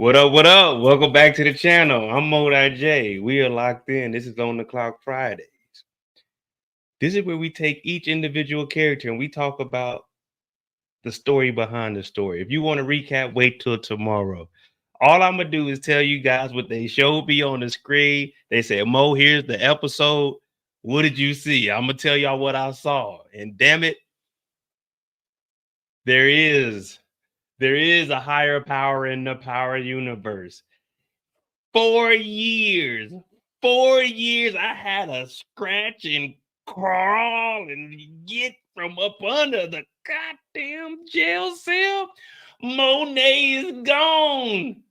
What up, what up? Welcome back to the channel. I'm Monet J. We are locked in. This is On the Clock Fridays. This is where we take each individual character and we talk about the story behind the story. If you want to recap, wait till tomorrow. All I'm going to do is tell you guys what they showed me on the screen. They said, Mo, here's the episode. What did you see? I'm going to tell y'all what I saw. And damn it, there is There is a higher power in the power universe. 4 years. 4 years I had to scratch and crawl and get from up under the goddamn jail cell. Monet is gone.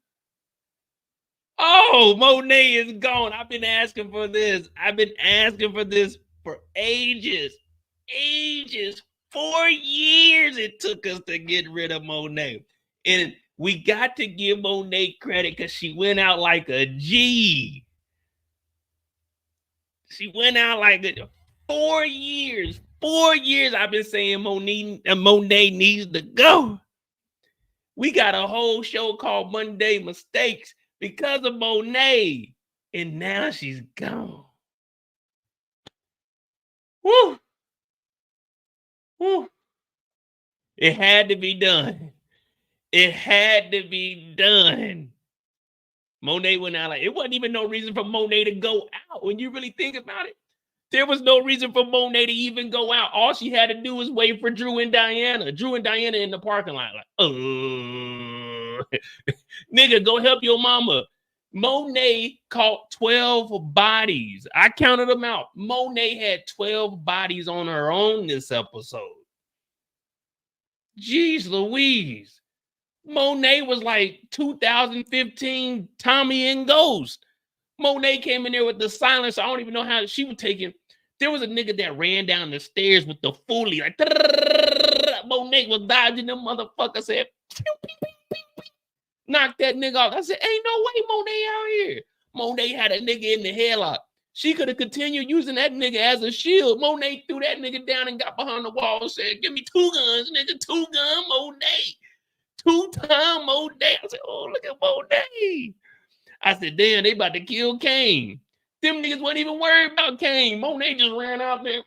Oh, Monet is gone. I've been asking for this. I've been asking for this for ages. Ages. 4 years it took us to get rid of Monet. And we got to give Monet credit because she went out like a G. She went out like 4 years. 4 years I've been saying Monet needs to go. We got a whole show called Monday Mistakes because of Monet. And now she's gone. Woo! Woo! It had to be done. It had to be done. Monet went out like, it wasn't even no reason for Monet to go out. When you really think about it, there was no reason for Monet to even go out. All she had to do was wait for Drew and Diana. Drew and Diana in the parking lot like, nigga, go help your mama. Monet caught 12 bodies. I counted them out. Monet had 12 bodies on her own this episode. Jeez Louise. Monet was like 2015 Tommy and Ghost. Monet came in there with the silence. I don't even know how she was taking. There was a nigga that ran down the stairs with the fully like Monet was dodging them motherfuckers. Said knock that nigga off. I said, ain't no way Monet out here. Monet had a nigga in the headlock. She could have continued using that nigga as a shield. Monet threw that nigga down and got behind the wall and said, give me 2 guns, nigga. 2 gun Monet. 2-time Monet. I said, oh, look at Monet. I said, damn, they about to kill Kane. Them niggas wasn't even worried about Kane. Monet just ran out there.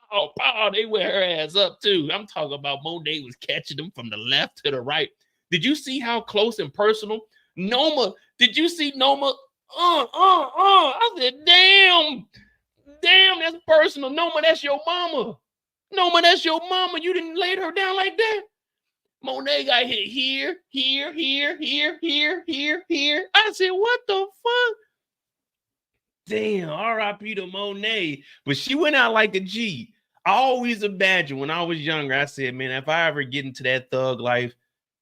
Pow, pow. They wear her ass up too. I'm talking about Monet was catching them from the left to the right. Did you see how close and personal? Noma, did you see Noma? I said, damn, that's personal. Noma, that's your mama. Noma, that's your mama. You didn't lay her down like that. Monet got hit here. I said, what the fuck? Damn, R.I.P. to Monet. But she went out like a G. I always imagined when I was younger, I said, man, if I ever get into that thug life,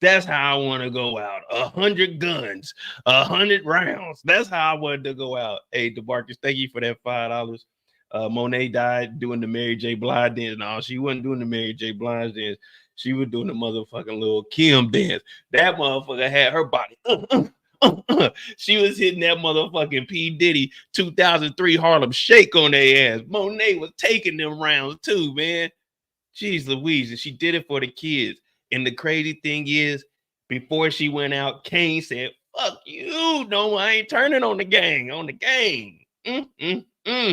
that's how I want to go out. 100 guns, 100 rounds. That's how I wanted to go out. Hey, DeMarcus, thank you for that $5. Monet died doing the Mary J. Blige dance. No, she wasn't doing the Mary J. Blige dance. She was doing the motherfucking little Kim dance. That motherfucker had her body. She was hitting that motherfucking P. Diddy 2003 Harlem Shake on their ass. Monet was taking them rounds too, man. Jeez Louise. And she did it for the kids. And the crazy thing is, before she went out, Kane said, fuck you. No, I ain't turning on the gang. Damn.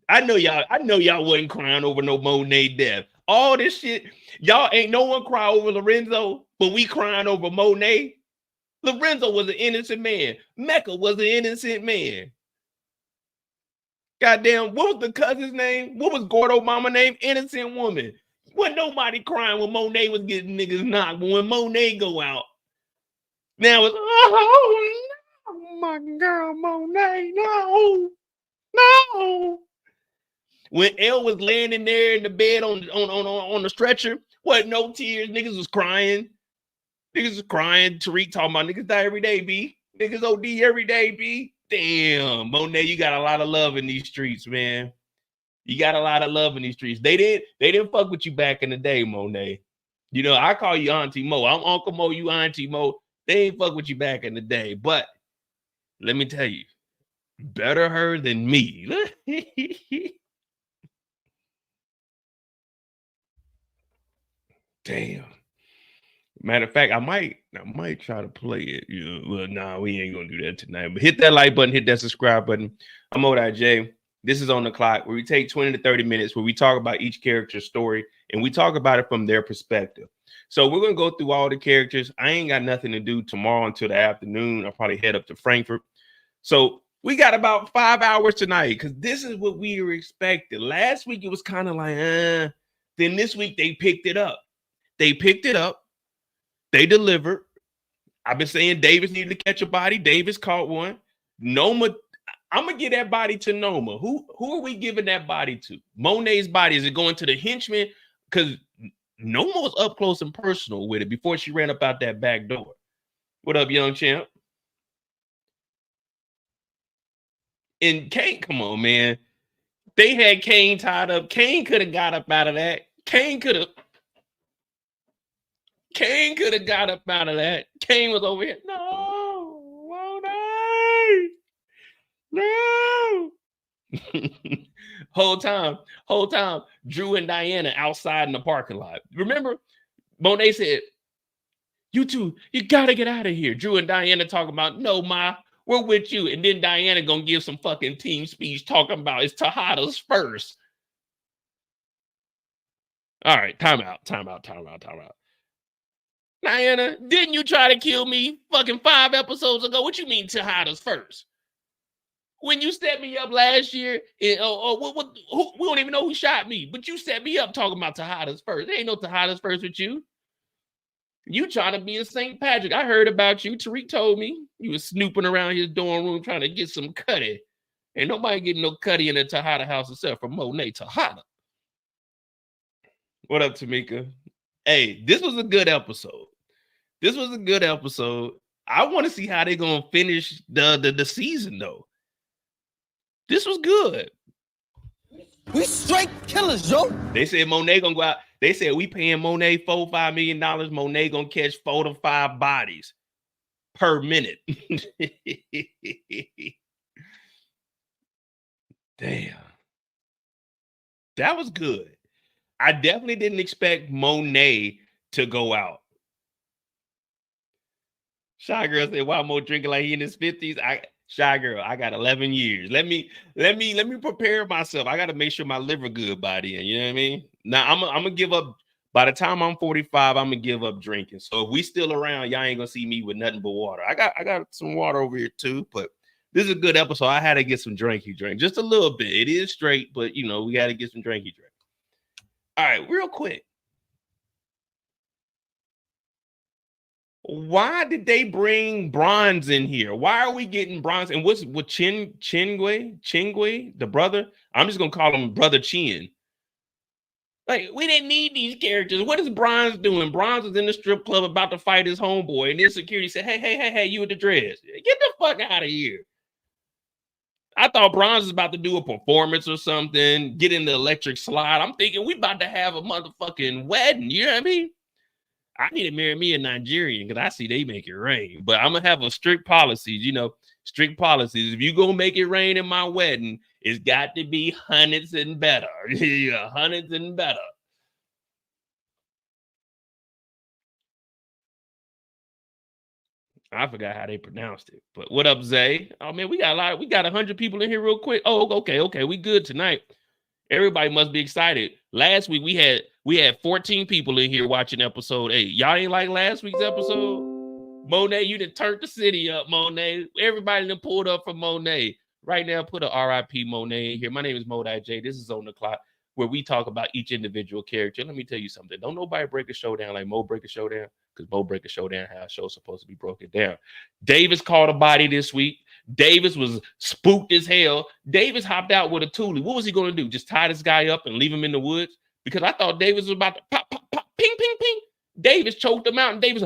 I know y'all wasn't crying over no Monet death. All this shit, y'all ain't no one cry over Lorenzo, but we crying over Monet. Lorenzo was an innocent man. Mecca was an innocent man. Goddamn, what was the cousin's name? What was Gordo mama name? Innocent woman. Wasn't nobody crying when Monet was getting niggas knocked, but when Monet go out, now it's, oh, no, my girl Monet, no. When Elle was laying in there in the bed on the stretcher, what, no tears, niggas was crying. Tariq talking about niggas die every day, B. Niggas OD every day, B. Damn, Monet, you got a lot of love in these streets, man. You got a lot of love in these streets. They didn't fuck with you back in the day, Monet. You know, I call you Auntie Mo. I'm Uncle Mo, you Auntie Mo. They ain't fuck with you back in the day. But let me tell you, better her than me. Damn. Matter of fact, I might try to play it. You know, well, nah, we ain't gonna do that tonight. But hit that like button, hit that subscribe button. I'm J. This is On the Clock, where we take 20 to 30 minutes where we talk about each character's story and we talk about it from their perspective. So we're gonna go through all the characters. I ain't got nothing to do tomorrow until the afternoon. I'll probably head up to Frankfurt. So we got about 5 hours tonight because this is what we were expecting. Last week it was kind of like, Then this week they picked it up. They delivered. I've been saying Davis needed to catch a body. Davis caught one. Noma, I'm gonna give that body to Noma. Who are we giving that body to? Monet's body. Is it going to the henchman? Because Noma was up close and personal with it before she ran up out that back door. What up, young champ? And Kane, come on, man. They had Kane tied up. Kane could have got up out of that. Kane could have got up out of that. Kane was over here. No, won't I? No. whole time, Drew and Diana outside in the parking lot. Remember, Monet said, "You two, you gotta get out of here." Drew and Diana talking about, "No, Ma, we're with you." And then Diana gonna give some fucking team speech talking about it's Tejada's first. All right, time out. Diana, didn't you try to kill me fucking 5 episodes ago? What you mean Tejada's first? When you set me up last year, we don't even know who shot me, but you set me up talking about Tejada's first. There ain't no Tejada's first with you. You trying to be a St. Patrick. I heard about you. Tariq told me you was snooping around his dorm room trying to get some cutty. Ain't nobody getting no cutty in the Tejada house except for Monet Tejada. What up, Tamika? Hey, this was a good episode. I want to see how they're gonna finish the season though. This was good. We straight killers, yo. They said Monet gonna go out. They said we paying Monet $4-5 million. Monet gonna catch 4 to 5 bodies per minute. Damn. That was good. I definitely didn't expect Monet to go out. Shy Girl said, "Why Mo drinking like he in his 50s?" Shy Girl, I got 11 years. Let me prepare myself. I got to make sure my liver good by then. You know what I mean? Now I'm gonna give up. By the time I'm 45, I'm gonna give up drinking. So if we still around, y'all ain't gonna see me with nothing but water. I got some water over here too. But this is a good episode. I had to get some drinky drink, just a little bit. It is straight, but you know we got to get some drinky drink. All right, real quick. Why did they bring Bronze in here? Why are we getting Bronze? And what's with Chingwe, the brother? I'm just gonna call him Brother Chin. Like, we didn't need these characters. What is Bronze doing? Bronze is in the strip club about to fight his homeboy, and then security said, Hey, you with the dress. Get the fuck out of here. I thought Bronze was about to do a performance or something, get in the electric slide. I'm thinking we about to have a motherfucking wedding. You know what I mean? I need to marry me a Nigerian because I see they make it rain. But I'm gonna have a strict policies, strict policies. If you gonna make it rain in my wedding, it's got to be hundreds and better. Yeah, hundreds and better. I forgot how they pronounced it. But what up, Zay? Oh man, we got 100 people in here real quick. Oh, okay, we good tonight. Everybody must be excited. Last week we had 14 people in here watching episode 8. Y'all ain't like last week's episode? Monet, you done turned the city up, Monet. Everybody done pulled up for Monet. Right now, put a RIP Monet in here. My name is Monet J. This is On the Clock, where we talk about each individual character. Let me tell you something. Don't nobody break a show down like Mo break a show down, because Mo break a show down how a show's supposed to be broken down. Davis caught a body this week. Davis was spooked as hell. Davis hopped out with a toolie. What was he going to do? Just tie this guy up and leave him in the woods? Because I thought Davis was about to pop, pop, pop, ping, ping, ping. Davis choked him out, and Davis,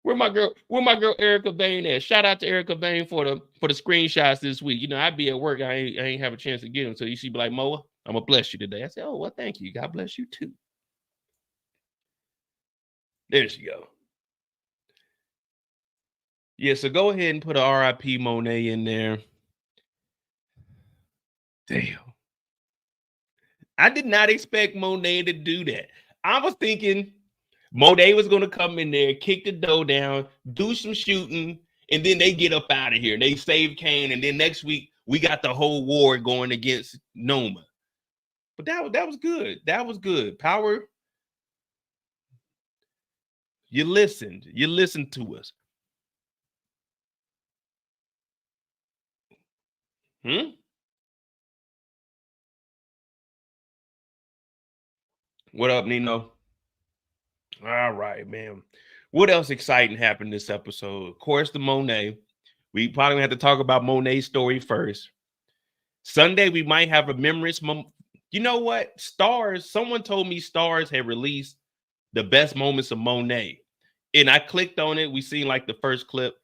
where my girl Erica Bain at? Shout out to Erica Bain for the screenshots this week. I'd be at work. I ain't have a chance to get them. So she'd be like, Moa, I'm gonna bless you today. I said, oh, well, thank you. God bless you too. There she go. Yeah, so go ahead and put a RIP Monet in there. Damn. I did not expect Monet to do that. I was thinking Monet was going to come in there, kick the dough down, do some shooting, and then they get up out of here. They save Kane, and then next week we got the whole war going against Noma. But that was good. That was good. Power, you listened. You listened to us. What up, Nino? All right, man. What else exciting happened this episode? Of course, the Monet. We probably have to talk about Monet's story first. Sunday, we might have a memories. You know what? Starz, someone told me Starz had released the best moments of Monet. And I clicked on it. We seen like the first clip.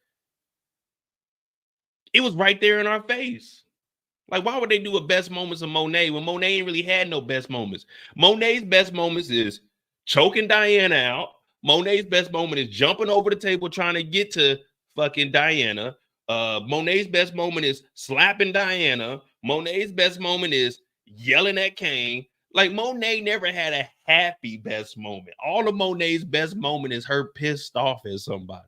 It was right there in our face. Like, why would they do a best moments of Monet when Monet ain't really had no best moments? Monet's best moments is choking Diana out. Monet's best moment is jumping over the table trying to get to fucking Diana. Monet's best moment is slapping Diana. Monet's best moment is yelling at Kane. Like, Monet never had a happy best moment. All of Monet's best moment is her pissed off at somebody.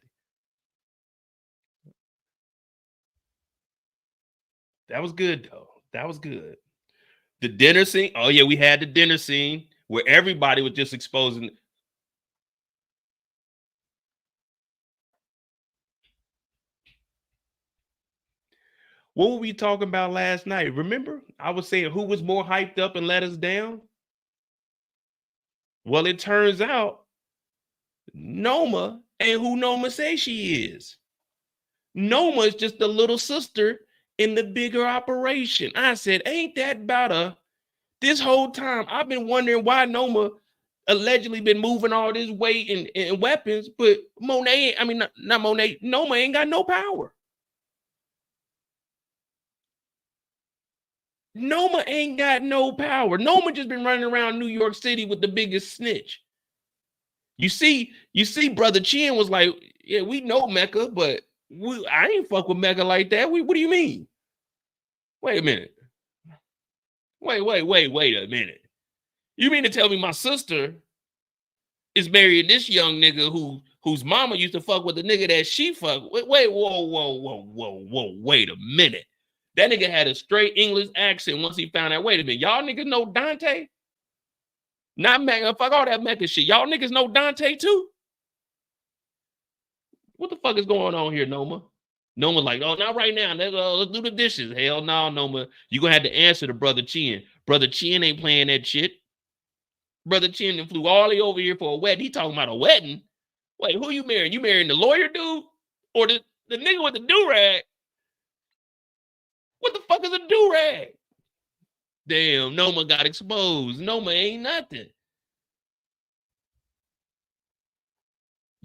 That was good, though. That was good. The dinner scene. Oh, yeah, we had the dinner scene where everybody was just exposing. What were we talking about last night? Remember? I was saying who was more hyped up and let us down? Well, it turns out Noma ain't who Noma says she is. Noma is just the little sister in the bigger operation. I said, ain't that about her? This whole time, I've been wondering why Noma allegedly been moving all this weight and weapons, but Monet, I mean, not Monet, Noma ain't got no power. Noma ain't got no power. Noma just been running around New York City with the biggest snitch. You see, Brother Chin was like, yeah, we know Mecca, but I ain't fuck with Mecca like that. What do you mean? Wait a minute. Wait a minute. You mean to tell me my sister is marrying this young nigga whose mama used to fuck with the nigga that she fucked? Wait, whoa, wait a minute. That nigga had a straight English accent once he found out. Wait a minute, y'all niggas know Dante? Not Mecca, fuck all that Mecca shit. Y'all niggas know Dante too? What the fuck is going on here, Noma? Noma's like, oh, not right now. Let's do the dishes. Hell no, Noma. You're going to have to answer to Brother Chin. Brother Chin ain't playing that shit. Brother Chin flew all the way over here for a wedding. He talking about a wedding? Wait, who you marrying? You marrying the lawyer dude? Or the nigga with the do-rag? What the fuck is a do-rag? Damn, Noma got exposed. Noma ain't nothing.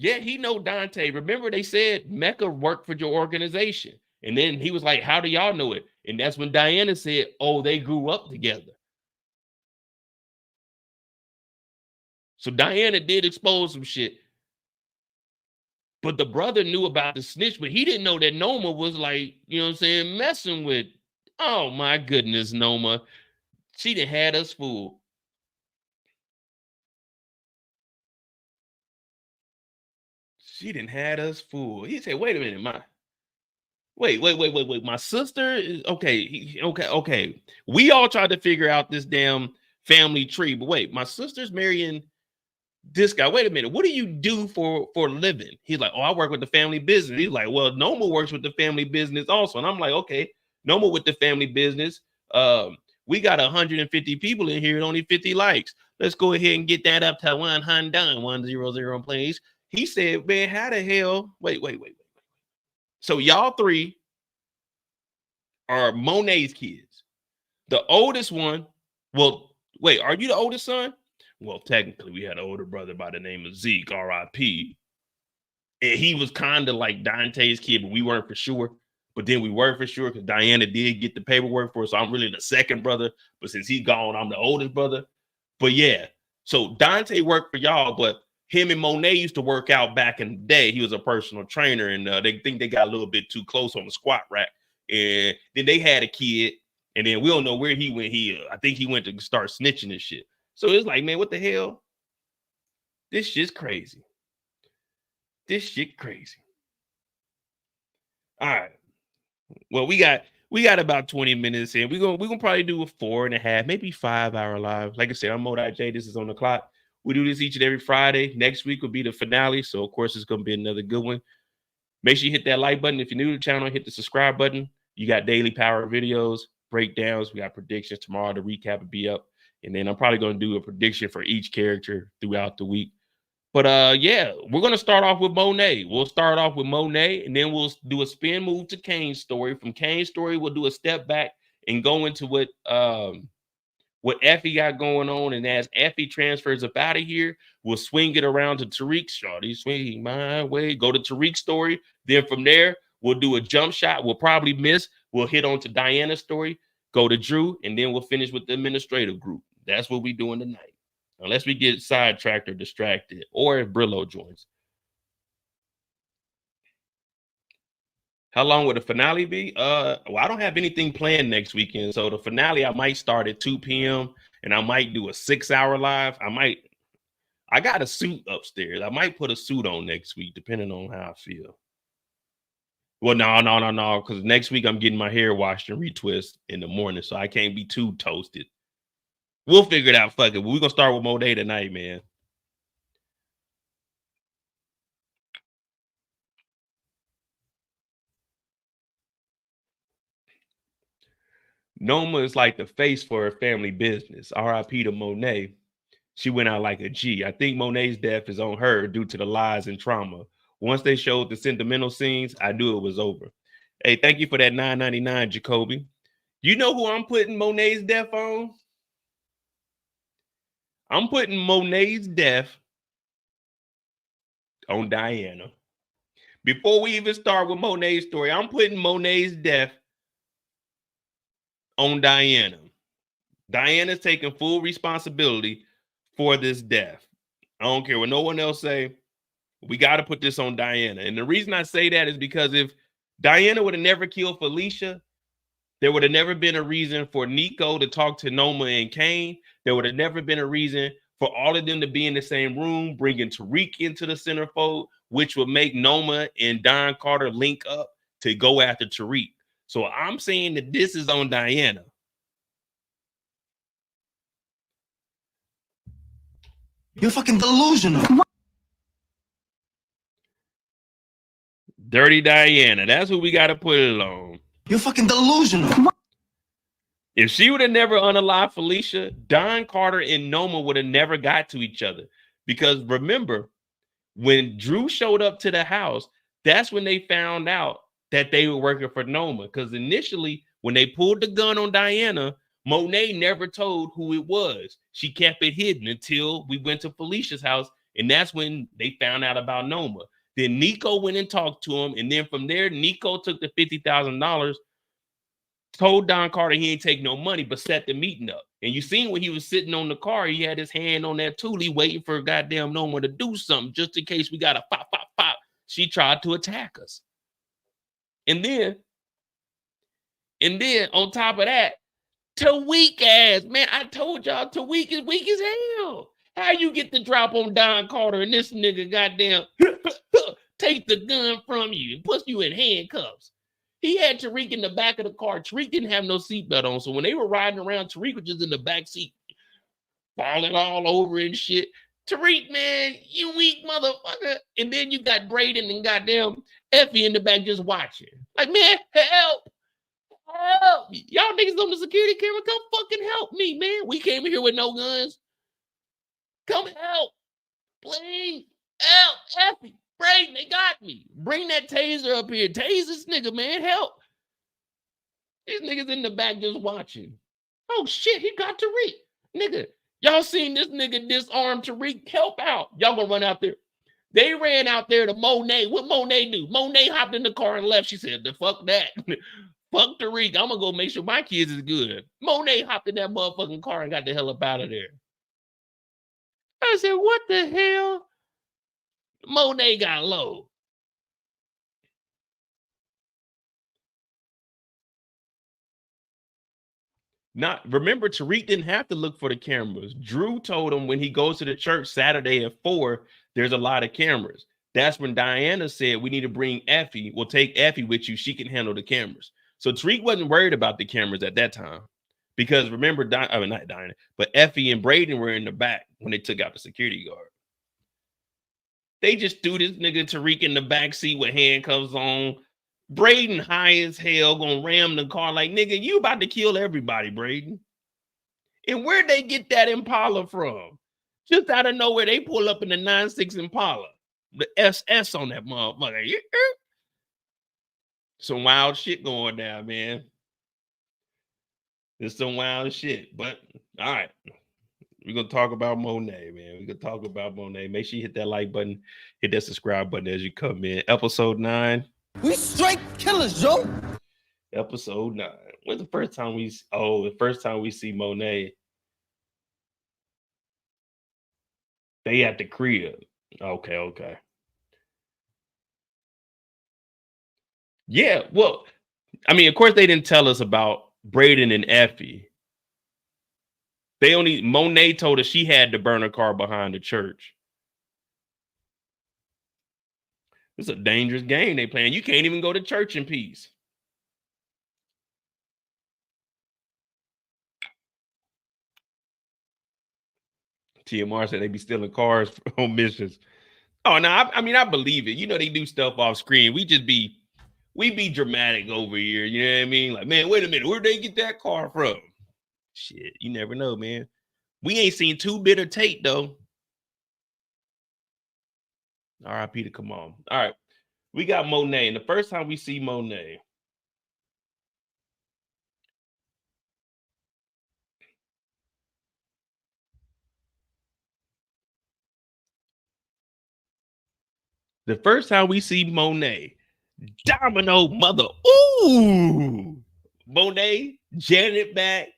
Yeah, he know Dante. Remember they said Mecca worked for your organization. And then he was like, how do y'all know it? And that's when Diana said, oh, they grew up together. So Diana did expose some shit. But the brother knew about the snitch, but he didn't know that Noma was like, you know what I'm saying, messing with. Oh my goodness, Noma. She done had us fooled. She done had us fooled. He said, wait a minute, wait. My sister is okay. We all tried to figure out this damn family tree, but wait, my sister's marrying this guy. Wait a minute, what do you do for a living? He's like, oh, I work with the family business. He's like, well, Noma works with the family business also. And I'm like, okay, Noma with the family business. We got 150 people in here and only 50 likes. Let's go ahead and get that up to 100, please. He said, man, how the hell? Wait. So y'all three are Monet's kids. The oldest one, well, wait, are you the oldest son? Well, technically, we had an older brother by the name of Zeke, R.I.P. And he was kind of like Dante's kid, but we weren't for sure. But then we were for sure because Diana did get the paperwork for us. So I'm really the second brother. But since he's gone, I'm the oldest brother. But yeah, so Dante worked for y'all, but him and Monet used to work out back in the day. He was a personal trainer, and they think they got a little bit too close on the squat rack. And then they had a kid, and then we don't know where he went. I think he went to start snitching and shit. So it's like, man, what the hell? This shit's crazy. This shit crazy. All right. Well, we got about 20 minutes in. We're gonna probably do a 4.5, maybe 5-hour live. Like I said, I'm Monet J. This is On the Clock. We do this each and every Friday. Next week will be the finale. So of course it's gonna be another good one. Make sure you hit that like button. If you're new to the channel, hit the subscribe button. You got daily power videos, breakdowns. We got predictions tomorrow. The recap will be up. And then I'm probably going to do a prediction for each character throughout the week. But yeah, we're going to start off with Monet. We'll start off with Monet, and then we'll do a spin move to Kane's story. From Kane's story, we'll do a step back and go into what Effie got going on. And as Effie transfers up out of here, we'll swing it around to Tariq. Shawty, swing my way. Go to Tariq's story. Then from there, we'll do a jump shot. We'll probably miss. We'll hit on to Diana's story, go to Drew, and then we'll finish with the administrative group. That's what we're doing tonight. Unless we get sidetracked or distracted, or if Brillo joins. How long will the finale be? Well, I don't have anything planned next weekend. So the finale, I might start at 2 p.m. and I might do a 6-hour live. I got a suit upstairs. I might put a suit on next week, depending on how I feel. Well, no. Because next week I'm getting my hair washed and retwist in the morning. So I can't be too toasted. We'll figure it out. Fuck it. We're going to start with Monet tonight, man. Noma is like the face for her family business. R.I.P. to Monet. She went out like a G. I think Monet's death is on her due to the lies and trauma. Once they showed the sentimental scenes, I knew it was over. Hey, thank you for that $9.99, Jacoby. You know who I'm putting Monet's death on? I'm putting Monet's death on Diana. Before we even start with Monet's story, I'm putting Monet's death on Diana. Diana's taking full responsibility for this death. I don't care what no one else say. We got to put this on Diana. And the reason I say that is because if Diana would have never killed Felicia, there would have never been a reason for Nico to talk to Noma and Kane. There would have never been a reason for all of them to be in the same room, bringing Tariq into the centerfold, which would make Noma and Don Carter link up to go after Tariq. So I'm saying that this is on Diana. You're fucking delusional. Dirty Diana. That's who we got to put it on. You're fucking delusional. If she would have never unalived Felicia, Don Carter and Noma would have never got to each other. Because remember, when Drew showed up to the house, that's when they found out that they were working for Noma. Because initially, when they pulled the gun on Diana, Monet never told who it was. She kept it hidden until we went to Felicia's house. And that's when they found out about Noma. Then Nico went and talked to him. And then from there, Nico took the $50,000, told Don Carter he ain't take no money, but set the meeting up. And you seen when he was sitting on the car, he had his hand on that toolie waiting for goddamn Noma to do something just in case we got a pop. She tried to attack us. And then on top of that, Tariq ass, man, I told y'all Tariq is weak as hell. How you get the drop on Don Carter and this nigga goddamn take the gun from you and puts you in handcuffs? He had Tariq in the back of the car. Tariq didn't have no seatbelt on. So when they were riding around, Tariq was just in the back seat, falling all over and shit. Tariq, man, you weak motherfucker. And then you got Brayden and goddamn Effie in the back just watching. Like, man, help. Help. Y'all niggas on the security camera, come fucking help me, man. We came here with no guns. Come help. Please. Help. Effie. Brayden, they got me. Bring that taser up here. Tase this nigga, man. Help. These niggas in the back just watching. Oh, shit. He got Tariq. Nigga, y'all seen this nigga disarm Tariq? Help out. Y'all gonna run out there. They ran out there to Monet. What Monet do? Monet hopped in the car and left. She said, the fuck that. Fuck Tariq. I'm gonna go make sure my kids is good. Monet hopped in that motherfucking car and got the hell up out of there. I said, what the hell? Monet got low. Remember, Tariq didn't have to look for the cameras. Drew told him when he goes to the church Saturday at 4, there's a lot of cameras. That's when Diana said, we need to bring Effie. We'll take Effie with you. She can handle the cameras. So Tariq wasn't worried about the cameras at that time. Because remember, not Diana, but Effie and Brayden were in the back when they took out the security guard. They just threw this nigga Tariq in the back seat with handcuffs on. Brayden high as hell gonna ram the car like, nigga, you about to kill everybody, Brayden. And where'd they get that Impala from? Just out of nowhere, they pull up in the 9.6 Impala. The SS on that motherfucker. Some wild shit going down, man. There's some wild shit. But all right. We're gonna talk about Monet, man. We're gonna talk about Monet. Make sure you hit that like button, hit that subscribe button as you come in. Episode 9. We straight killers, Joe. Episode 9. When's the first time we see Monet? They at the crib. Okay. Yeah, well, I mean, of course, they didn't tell us about Brayden and Effie. Monet told us she had to burn her car behind the church. It's a dangerous game they playing. You can't even go to church in peace. TMR said they be stealing cars on missions. Oh, no, I mean, I believe it. You know, they do stuff off screen. We be dramatic over here. You know what I mean? Like, man, wait a minute. Where'd they get that car from? Shit, you never know, man. We ain't seen too bitter Tate, though. R.I.P. to come on. All right. We got Monet. And the first time we see Monet, Domino mother. Ooh. Monet, Janet back.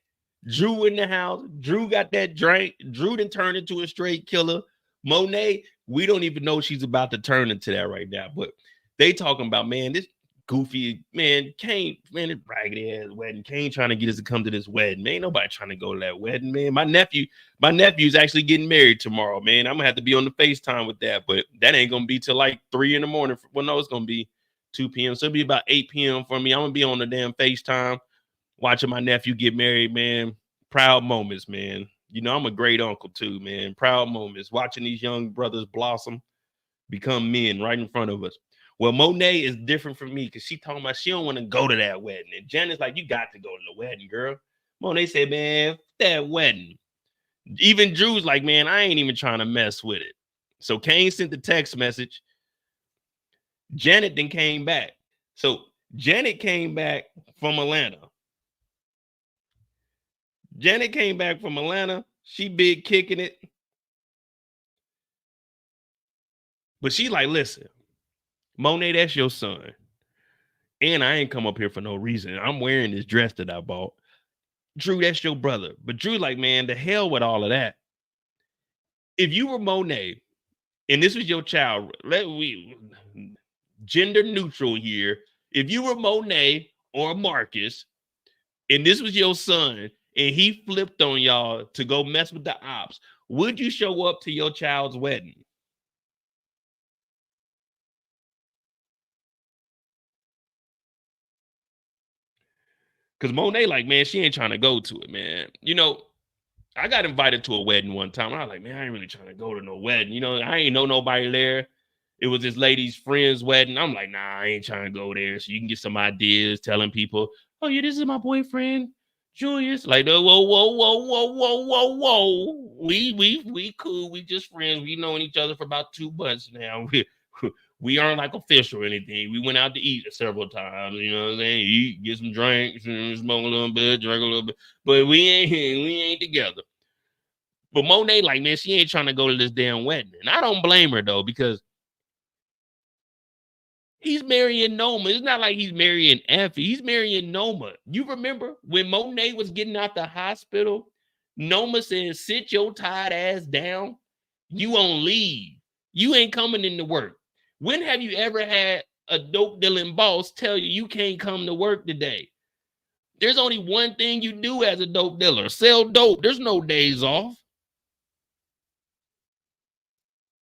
Drew in the house. Drew got that drink. Drew done turned into a straight killer. Monet, we don't even know she's about to turn into that right now. But they talking about, man, this goofy, man, Kane, man, this raggedy ass wedding. Kane trying to get us to come to this wedding. Man, ain't nobody trying to go to that wedding, man. My nephew's actually getting married tomorrow, man. I'm gonna have to be on the FaceTime with that, but that ain't gonna be till like 3 in the morning. Well, no, it's gonna be 2 p.m. So it'll be about 8 p.m. for me. I'm gonna be on the damn FaceTime watching my nephew get married, man. Proud moments, man. You know, I'm a great uncle too, man. Proud moments. Watching these young brothers blossom, become men right in front of us. Well, Monet is different from me because she talking about she don't want to go to that wedding. And Janet's like, you got to go to the wedding, girl. Monet said, man, that wedding. Even Drew's like, man, I ain't even trying to mess with it. So Kane sent the text message. Janet then came back. So Janet came back from Atlanta. She big kicking it. But she like, listen, Monet, that's your son. And I ain't come up here for no reason. I'm wearing this dress that I bought. Drew, that's your brother. But Drew like, man, the hell with all of that. If you were Monet and this was your child, gender neutral here. If you were Monet or Marcus and this was your son and he flipped on y'all to go mess with the ops, would you show up to your child's wedding? Because Monet, like, man, she ain't trying to go to it, man. You know, I got invited to a wedding one time. I was like, man, I ain't really trying to go to no wedding. You know, I ain't know nobody there. It was this lady's friend's wedding. I'm like, nah, I ain't trying to go there. So you can get some ideas telling people, oh, yeah, this is my boyfriend, Julius. Like, whoa. We cool. We just friends. We known each other for about 2 months now. We aren't like official or anything. We went out to eat several times, you know what I'm saying? Eat, get some drinks, smoke a little bit, drink a little bit. But we ain't together. But Monet, like, man, she ain't trying to go to this damn wedding. And I don't blame her, though, because he's marrying Noma. It's not like he's marrying Effie. He's marrying Noma. You remember when Monet was getting out the hospital, Noma said, sit your tired ass down. You on leave. You ain't coming into work. When have you ever had a dope dealing boss tell you can't come to work today? There's only one thing you do as a dope dealer, sell dope. There's no days off.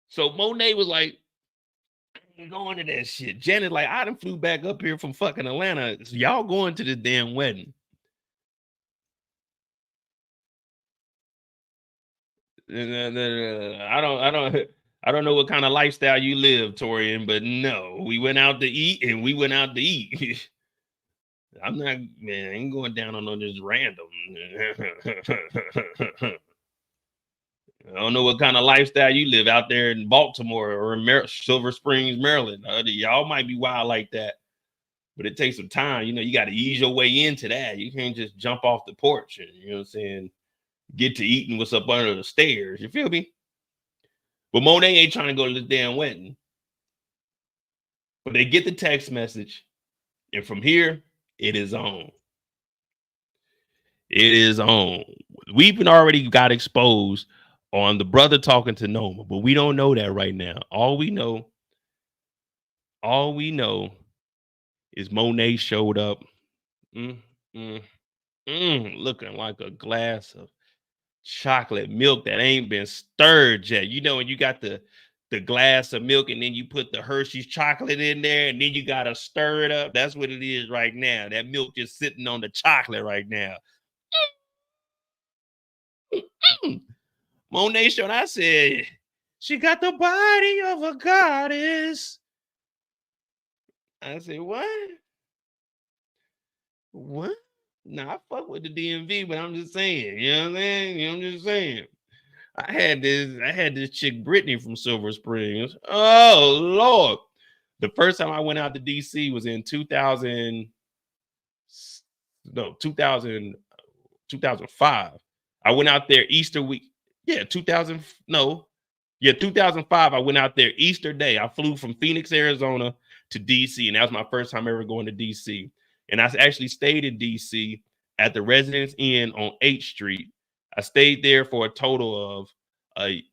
So Monet was like, I ain't going to that shit. Janet, like, I done flew back up here from fucking Atlanta. So y'all going to the damn wedding. I don't know what kind of lifestyle you live, Torian, but no, we went out to eat and we went out to eat. I'm not, man, I ain't going down on no just random. I don't know what kind of lifestyle you live out there in Baltimore or in Silver Springs, Maryland. Y'all might be wild like that, but it takes some time. You know, you got to ease your way into that. You can't just jump off the porch and, you know what I'm saying, get to eating what's up under the stairs. You feel me? But Monet ain't trying to go to this damn wedding. But they get the text message, and from here, it is on. It is on. We've been already got exposed on the brother talking to Noma, but we don't know that right now. All we know is Monet showed up, looking like a glass of chocolate milk that ain't been stirred yet. You know, when you got the glass of milk and then you put the Hershey's chocolate in there and then you got to stir it up. That's what it is right now. That milk just sitting on the chocolate right now. Monet showed, I said, she got the body of a goddess. I said, what? What? Nah, I fuck with the DMV, but I'm just saying, you know what I'm saying? You know, I'm just saying. I had this chick Brittany from Silver Springs. Oh Lord. The first time I went out to DC was in 2005. I went out there Easter week. Yeah, 2005. I went out there Easter Day. I flew from Phoenix, Arizona to DC, and that was my first time ever going to DC. And I actually stayed in DC at the Residence Inn on 8th Street. I stayed there for a total of, I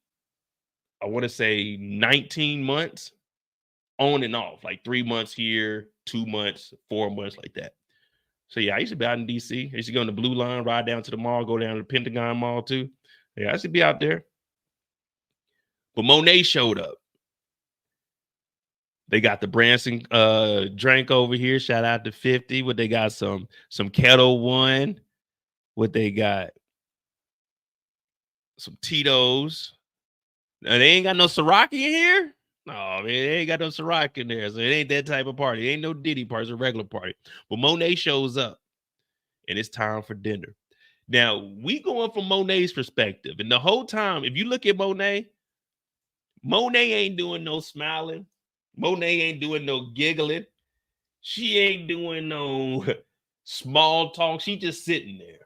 want to say 19 months on and off, like 3 months here, 2 months, 4 months, like that. So yeah, I used to be out in DC. I used to go on the Blue Line, ride down to the mall, go down to the Pentagon Mall too. Yeah, I used to be out there. But Monet showed up. They got the Branson drink over here. Shout out to 50. What they got, some Kettle One. What they got? Some Tito's. Now, they ain't got no Ciroc in here. No, man, they ain't got no Ciroc in there. So it ain't that type of party. It ain't no Diddy party. It's a regular party. But Monet shows up, and it's time for dinner. Now, we going from Monet's perspective. And the whole time, if you look at Monet ain't doing no smiling. Monet ain't doing no giggling. She ain't doing no small talk. She just sitting there.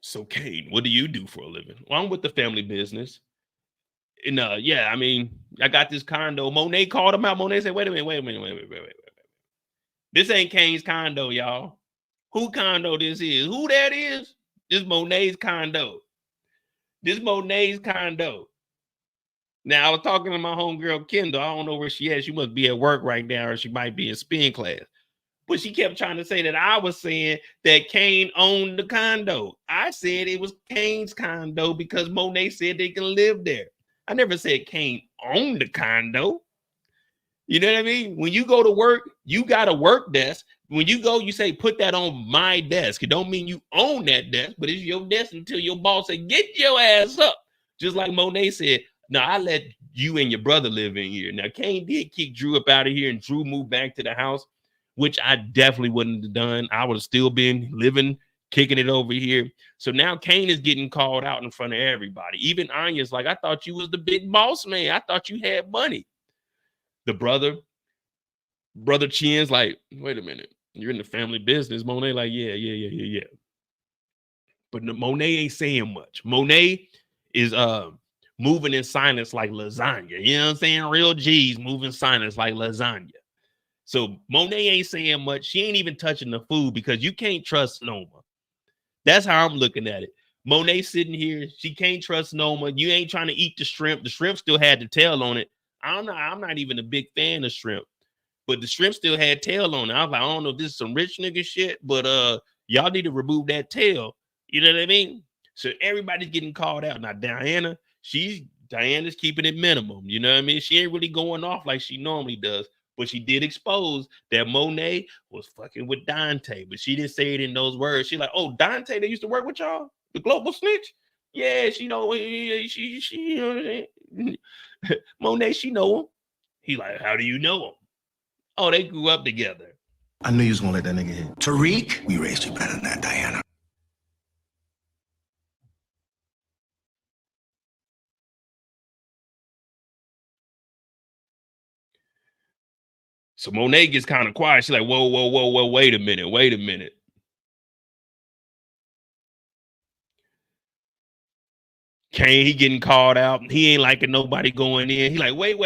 So, Kane, what do you do for a living? Well, I'm with the family business. And yeah, I mean, I got this condo. Monet called him out. Monet said, wait a minute. This ain't Kane's condo, y'all. Who condo this is? Who that is? This Monet's condo. This Monet's condo. Now, I was talking to my homegirl, Kendall. I don't know where she is. She must be at work right now, or she might be in spin class. But she kept trying to say that I was saying that Kane owned the condo. I said it was Kane's condo because Monet said they can live there. I never said Kane owned the condo. You know what I mean? When you go to work, you got a work desk. When you go, you say, put that on my desk. It don't mean you own that desk, but it's your desk until your boss say, get your ass up. Just like Monet said, no, I let you and your brother live in here. Now, Kane did kick Drew up out of here, and Drew moved back to the house, which I definitely wouldn't have done. I would have still been living, kicking it over here. So now Kane is getting called out in front of everybody. Even Anya's like, I thought you was the big boss man. I thought you had money. The brother Chin's like, wait a minute. You're in the family business. Monet like, yeah. But Monet ain't saying much. Monet is moving in silence like lasagna. You know what I'm saying? Real G's moving silence like lasagna. So Monet ain't saying much. She ain't even touching the food because you can't trust Noma. That's how I'm looking at it. Monet sitting here. She can't trust Noma. You ain't trying to eat the shrimp. The shrimp still had the tail on it. I'm not even a big fan of shrimp, but the shrimp still had tail on it. I was like, I don't know if this is some rich nigga shit, but y'all need to remove that tail. You know what I mean? So everybody's getting called out. Now Diana's keeping it minimum. You know what I mean? She ain't really going off like she normally does, but she did expose that Monet was fucking with Dante, but she didn't say it in those words. She like, oh, Dante, they used to work with y'all? The global snitch? Yeah, she know. She you know what I'm saying? Monet, she know him. He like, how do you know him? Oh, they grew up together. I knew you was gonna let that nigga hit. Tariq, we raised you better than that, Diana. So Monet gets kind of quiet. She's like, whoa, wait a minute. Kane, he getting called out. He ain't liking nobody going in. He like, wait.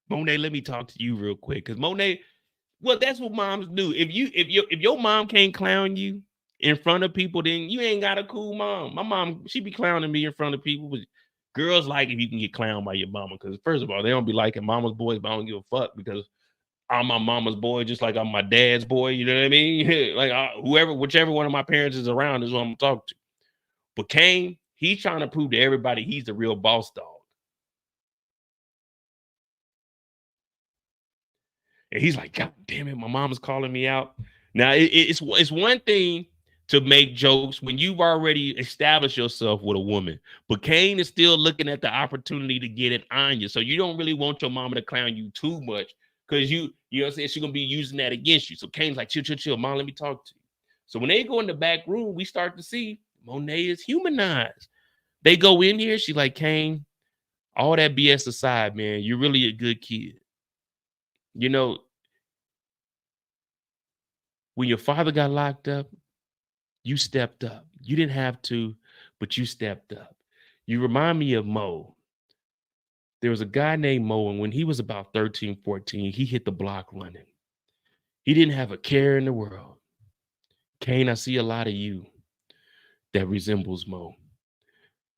Monet, let me talk to you real quick. Cause Monet, well, that's what moms do. If your mom can't clown you in front of people, then you ain't got a cool mom. My mom, she be clowning me in front of people, but girls like if you can get clowned by your mama. Because first of all, they don't be liking mama's boys, but I don't give a fuck because I'm my mama's boy, just like I'm my dad's boy. You know what I mean? Like whichever one of my parents is around is what I'm gonna talk to. But Kane, he's trying to prove to everybody he's the real boss dog. And he's like, God damn it, my mom is calling me out. Now, it's one thing to make jokes when you've already established yourself with a woman. But Kane is still looking at the opportunity to get it on you. So you don't really want your mama to clown you too much because you know what I'm saying? She's going to be using that against you. So Kane's like, chill. Mom, let me talk to you. So when they go in the back room, we start to see Monet is humanized. They go in here. She's like, Kane, all that BS aside, man, you're really a good kid. You know, when your father got locked up, you stepped up. You didn't have to, but you stepped up. You remind me of Mo. There was a guy named Mo, and when he was about 13, 14, he hit the block running. He didn't have a care in the world. Kane, I see a lot of you that resembles Mo.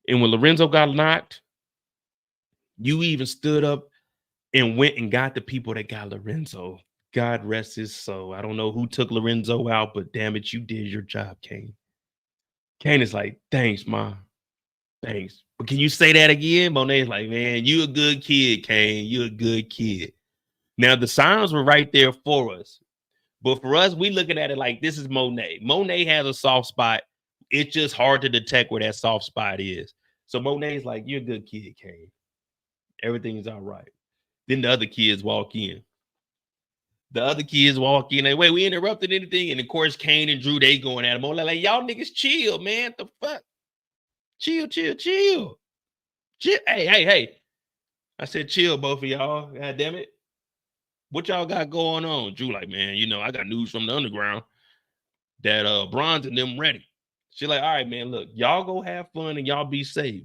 And when Lorenzo got knocked, you even stood up and went and got the people that got Lorenzo. God rest his soul. I don't know who took Lorenzo out, but damn it, you did your job, Kane. Kane is like, thanks, Mom. Thanks. But can you say that again? Monet's like, man, you a good kid, Kane. You a good kid. Now, the signs were right there for us. But for us, we looking at it like this is Monet. Monet has a soft spot. It's just hard to detect where that soft spot is. So Monet's like, you're a good kid, Kane. Everything is all right. Then the other kids walk in. And wait, we interrupted anything? And of course, Kane and Drew, they going at him. Like, y'all niggas chill, man. The fuck? Chill. Chill. Hey. I said, chill, both of y'all. God damn it. What y'all got going on? Drew, like, man, you know, I got news from the underground that Bronze and them ready. She like, all right, man, look, y'all go have fun and y'all be safe.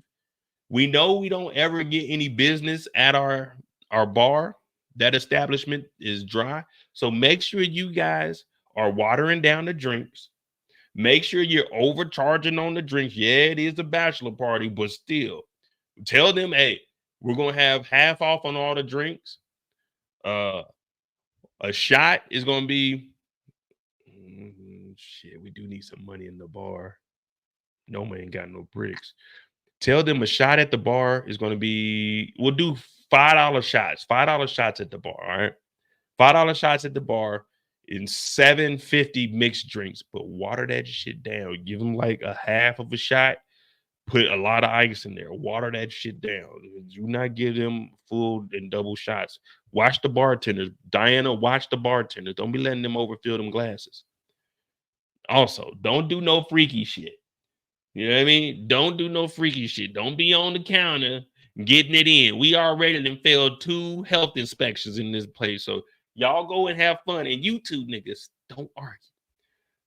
We know we don't ever get any business at our bar. That establishment is dry. So make sure you guys are watering down the drinks. Make sure you're overcharging on the drinks. Yeah, it is a bachelor party, but still tell them, hey, we're going to have half off on all the drinks. A shot is going to be, shit, we do need some money in the bar. Noma ain't got no bricks. Tell them a shot at the bar is going to be, we'll do $5 shots. $5 shots at the bar, all right? $5 shots at the bar in $7.50 mixed drinks, but water that shit down. Give them like a half of a shot. Put a lot of ice in there. Water that shit down. Do not give them full and double shots. Watch the bartenders. Diana, watch the bartenders. Don't be letting them overfill them glasses. Also, don't do no freaky shit. You know what I mean? Don't do no freaky shit. Don't be on the counter getting it in. We already done failed 2 health inspections in this place. So y'all go and have fun. And you two niggas, don't argue.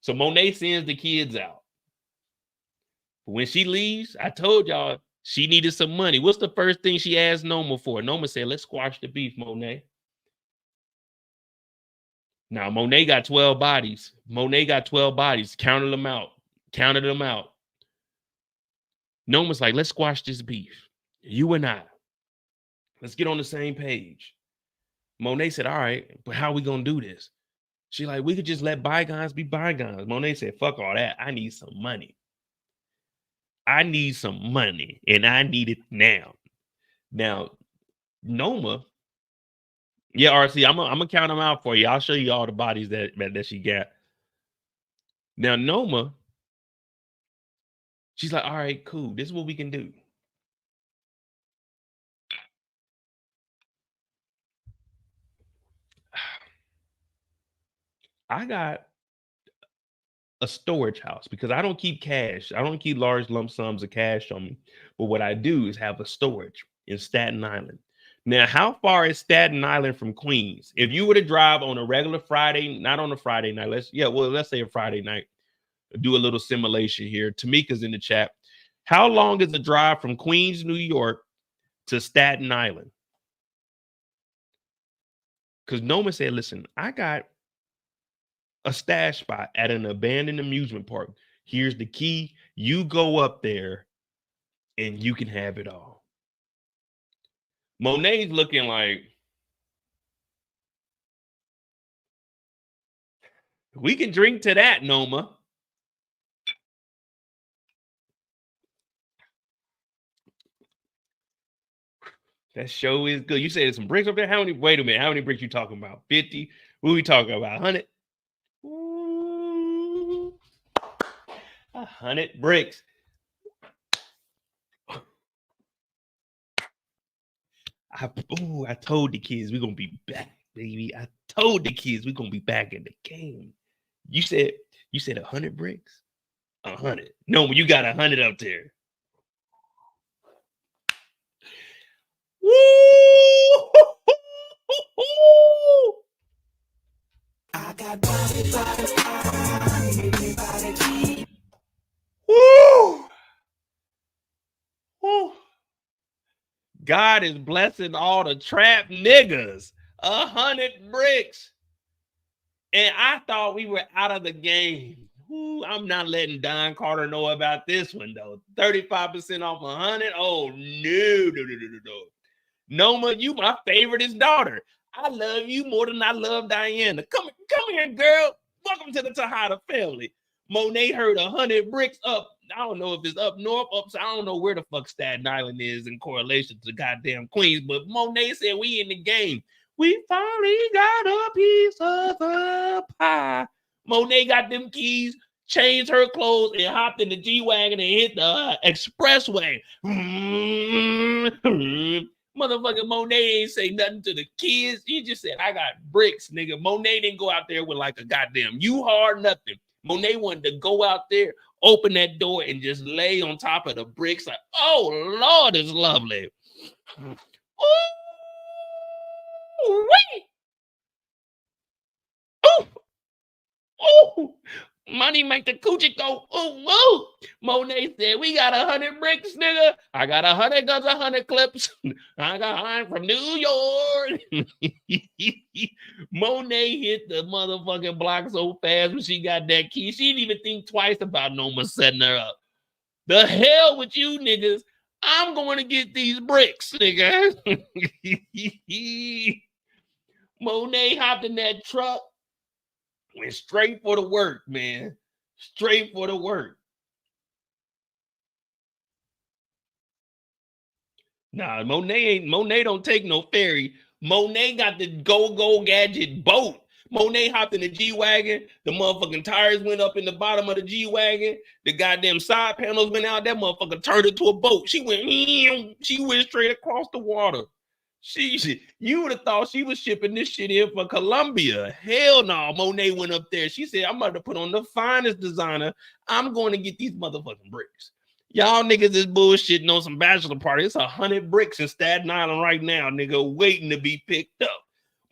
So Monet sends the kids out. When she leaves, I told y'all she needed some money. What's the first thing she asked Noma for? Noma said, let's squash the beef, Monet. Now, Monet got 12 bodies. Counted them out. Noma's like, let's squash this beef. You and I. Let's get on the same page. Monet said, all right, but how are we going to do this? She like, we could just let bygones be bygones. Monet said, fuck all that. I need some money. And I need it now. Now, Noma Yeah, RC, I'm gonna count them out for you. I'll show you all the bodies that she got. Now, Noma, she's like, all right, cool. This is what we can do. I got a storage house because I don't keep cash. I don't keep large lump sums of cash on me. But what I do is have a storage in Staten Island. Now, how far is Staten Island from Queens? If you were to drive on a regular Friday, not on a Friday night, let's say a Friday night, do a little simulation here. Tamika's in the chat. How long is the drive from Queens, New York to Staten Island? Because Noma said, listen, I got a stash spot at an abandoned amusement park. Here's the key. You go up there and you can have it all. Monet's looking like, we can drink to that, Noma. That show is good. You said there's some bricks up there. How many? Wait a minute. How many bricks you talking about? 50? What are we talking about? 100? 100 bricks. I told the kids we're gonna be back, baby. I told the kids we're gonna be back in the game. You said 100 bricks? 100. No, you got 100 up there. Woo! I got woo! Woo! God is blessing all the trap niggas. 100 bricks. And I thought we were out of the game. Ooh, I'm not letting Don Carter know about this one, though. 35% off 100? Oh, no. Noma, you my favoriteest daughter. I love you more than I love Diana. Come here, girl. Welcome to the Tejada family. Monet heard 100 bricks up. I don't know if it's up north, up south. I don't know where the fuck Staten Island is in correlation to goddamn Queens, but Monet said we in the game. We finally got a piece of the pie. Monet got them keys, changed her clothes, and hopped in the G-Wagon and hit the expressway. Motherfucking Monet ain't say nothing to the kids. He just said, I got bricks, nigga. Monet didn't go out there with like a goddamn U-Haul, nothing. Monet wanted to go out there, open that door, and just lay on top of the bricks like, oh, Lord, it's lovely. Ooh, wait. Ooh. Money make the coochie go, ooh, woo. Monet said, we got 100 bricks, nigga. I got 100 guns, 100 clips. I got 100 from New York. Monet hit the motherfucking block so fast when she got that key. She didn't even think twice about Noma setting her up. The hell with you niggas. I'm going to get these bricks, nigga. Monet hopped in that truck. Went straight for the work, man. Straight for the work. Nah, Monet don't take no ferry. Monet got the go gadget boat. Monet hopped in the G-Wagon. The motherfucking tires went up in the bottom of the G-Wagon. The goddamn side panels went out. That motherfucker turned into a boat. She went straight across the water. You would have thought she was shipping this shit in for Colombia. Hell no. Monet went up there. She said, I'm about to put on the finest designer. I'm going to get these motherfucking bricks. Y'all niggas is bullshitting on some bachelor party. It's 100 bricks in Staten Island right now, nigga, waiting to be picked up.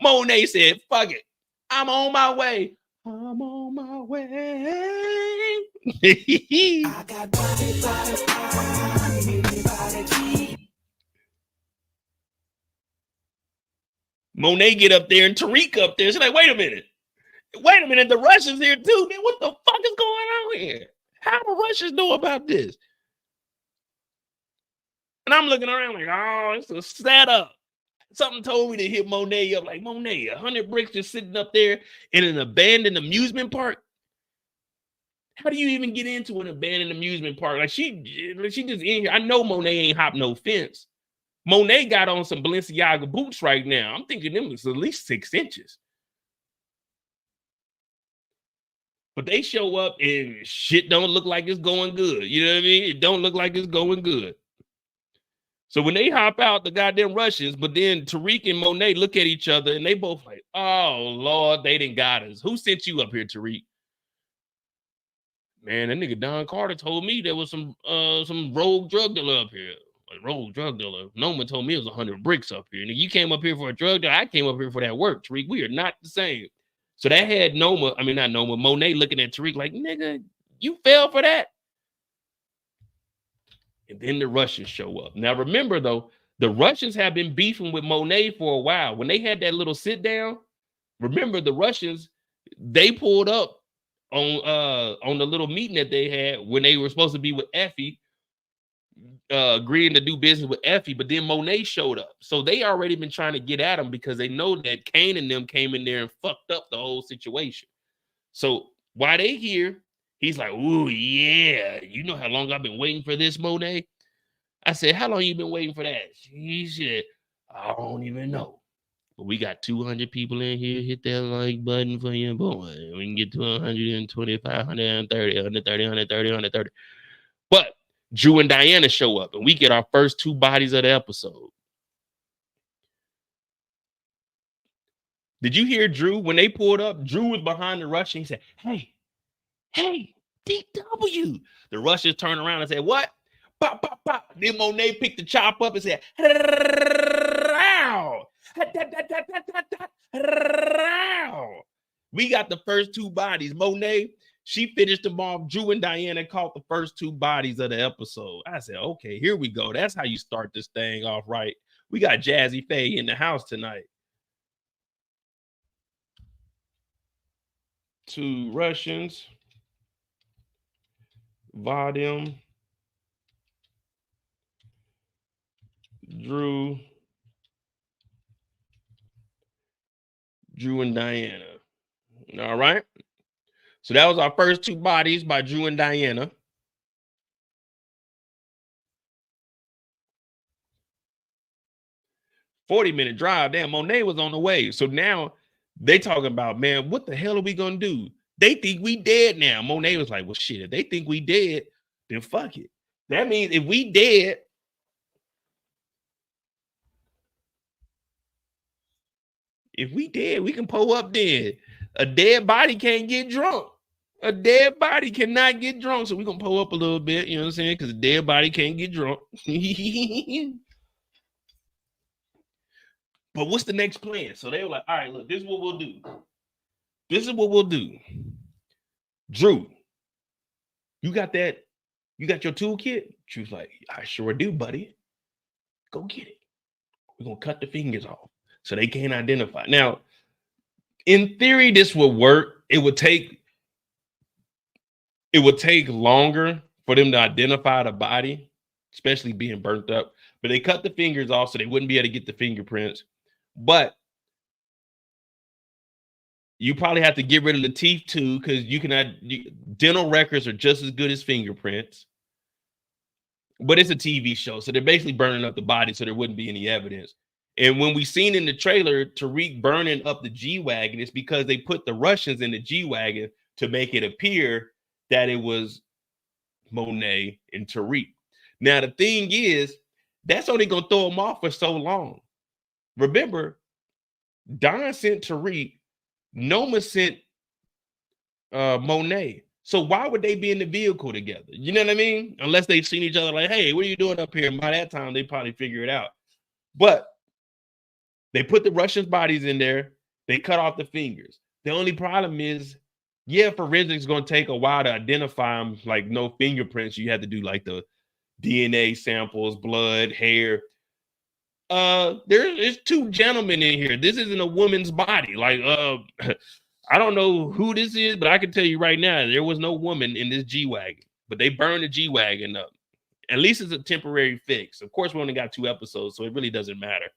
Monet said, fuck it. I'm on my way. I'm on my way. I got Monet get up there and Tariq up there. She's like, wait a minute. The Russians here too. Man, what the fuck is going on here? How the Russians know about this? And I'm looking around like, oh, it's a setup. Something told me to hit Monet up like, Monet, 100 bricks just sitting up there in an abandoned amusement park. How do you even get into an abandoned amusement park? Like she just in here. I know Monet ain't hop no fence. Monet got on some Balenciaga boots right now. I'm thinking them was at least 6 inches. But they show up and shit don't look like it's going good. You know what I mean? It don't look like it's going good. So when they hop out, the goddamn Russians, but then Tariq and Monet look at each other and they both like, oh, Lord, they done got us. Who sent you up here, Tariq? Man, that nigga Don Carter told me there was some rogue drug dealer up here. A rogue drug dealer. Noma told me it was 100 bricks up here. And you came up here for a drug dealer. I came up here for that work, Tariq. We are not the same. So that had Monet looking at Tariq like, nigga, you fell for that? And then the Russians show up. Now, remember, though, the Russians have been beefing with Monet for a while. When they had that little sit down, remember the Russians, they pulled up on the little meeting that they had when they were supposed to be with Effie, agreeing to do business with Effie, but then Monet showed up. So they already been trying to get at him because they know that Kane and them came in there and fucked up the whole situation. So while they here, he's like, ooh, yeah, you know how long I've been waiting for this, Monet? I said, how long you been waiting for that? He said, I don't even know. But we got 200 people in here. Hit that like button for your boy. We can get to 125, 130, 130, 130, 130. But Drew and Diana show up, and we get our first 2 bodies of the episode. Did you hear Drew? When they pulled up, Drew was behind the Russian. He said, hey, DW. The Russians turned around and said, what? Pop, pop, pop. Then Monet picked the chop up and said, we got the first 2 bodies. Monet, she finished them off. Drew and Diana caught the first 2 bodies of the episode. I said, okay, here we go. That's how you start this thing off right. We got Jazzy Faye in the house tonight. 2 Russians. Vadim. Drew and Diana. All right. So that was our first 2 bodies by Drew and Diana. $40-minute drive. Damn, Monet was on the way. So now they talking about, man, what the hell are we gonna do? They think we dead now. Monet was like, well, shit, if they think we dead, then fuck it. That means if we dead, we can pull up dead. A dead body can't get drunk. A dead body cannot get drunk. So we're going to pull up a little bit, you know what I'm saying? Because a dead body can't get drunk. But what's the next plan? So they were like, all right, look, this is what we'll do. Drew, you got that? You got your toolkit? She was like, I sure do, buddy. Go get it. We're going to cut the fingers off so they can't identify. Now, in theory, this would work. It would take longer for them to identify the body, especially being burnt up. But they cut the fingers off so they wouldn't be able to get the fingerprints. But you probably have to get rid of the teeth too, because dental records are just as good as fingerprints. But it's a TV show, so they're basically burning up the body so there wouldn't be any evidence. And when we seen in the trailer Tariq burning up the G-Wagon, it's because they put the Russians in the G-Wagon to make it appear that it was Monet and Tariq. Now, the thing is, that's only going to throw them off for so long. Remember, Don sent Tariq, Noma sent Monet. So why would they be in the vehicle together? You know what I mean? Unless they've seen each other like, hey, what are you doing up here? And by that time, they probably figure it out. But they put the Russians' bodies in there. They cut off the fingers. The only problem is, yeah, forensics is going to take a while to identify them. Like no fingerprints. You have to do like the DNA samples, blood, hair. There's 2 gentlemen in here. This isn't a woman's body. Like, I don't know who this is, but I can tell you right now, there was no woman in this G-Wagon. But they burned the G-Wagon up. At least it's a temporary fix. Of course, we only got 2 episodes, so it really doesn't matter.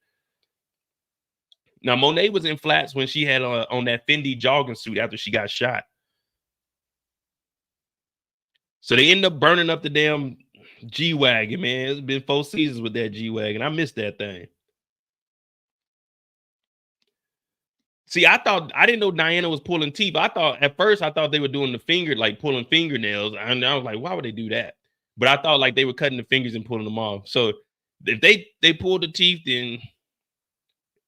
Now, Monet was in flats when she had on that Fendi jogging suit after she got shot. So they end up burning up the damn G-Wagon, man. It's been 4 seasons with that G-Wagon. I missed that thing. See, I didn't know Diana was pulling teeth. At first I thought they were doing the finger, like pulling fingernails. And I was like, why would they do that? But I thought like they were cutting the fingers and pulling them off. So if they pulled the teeth, then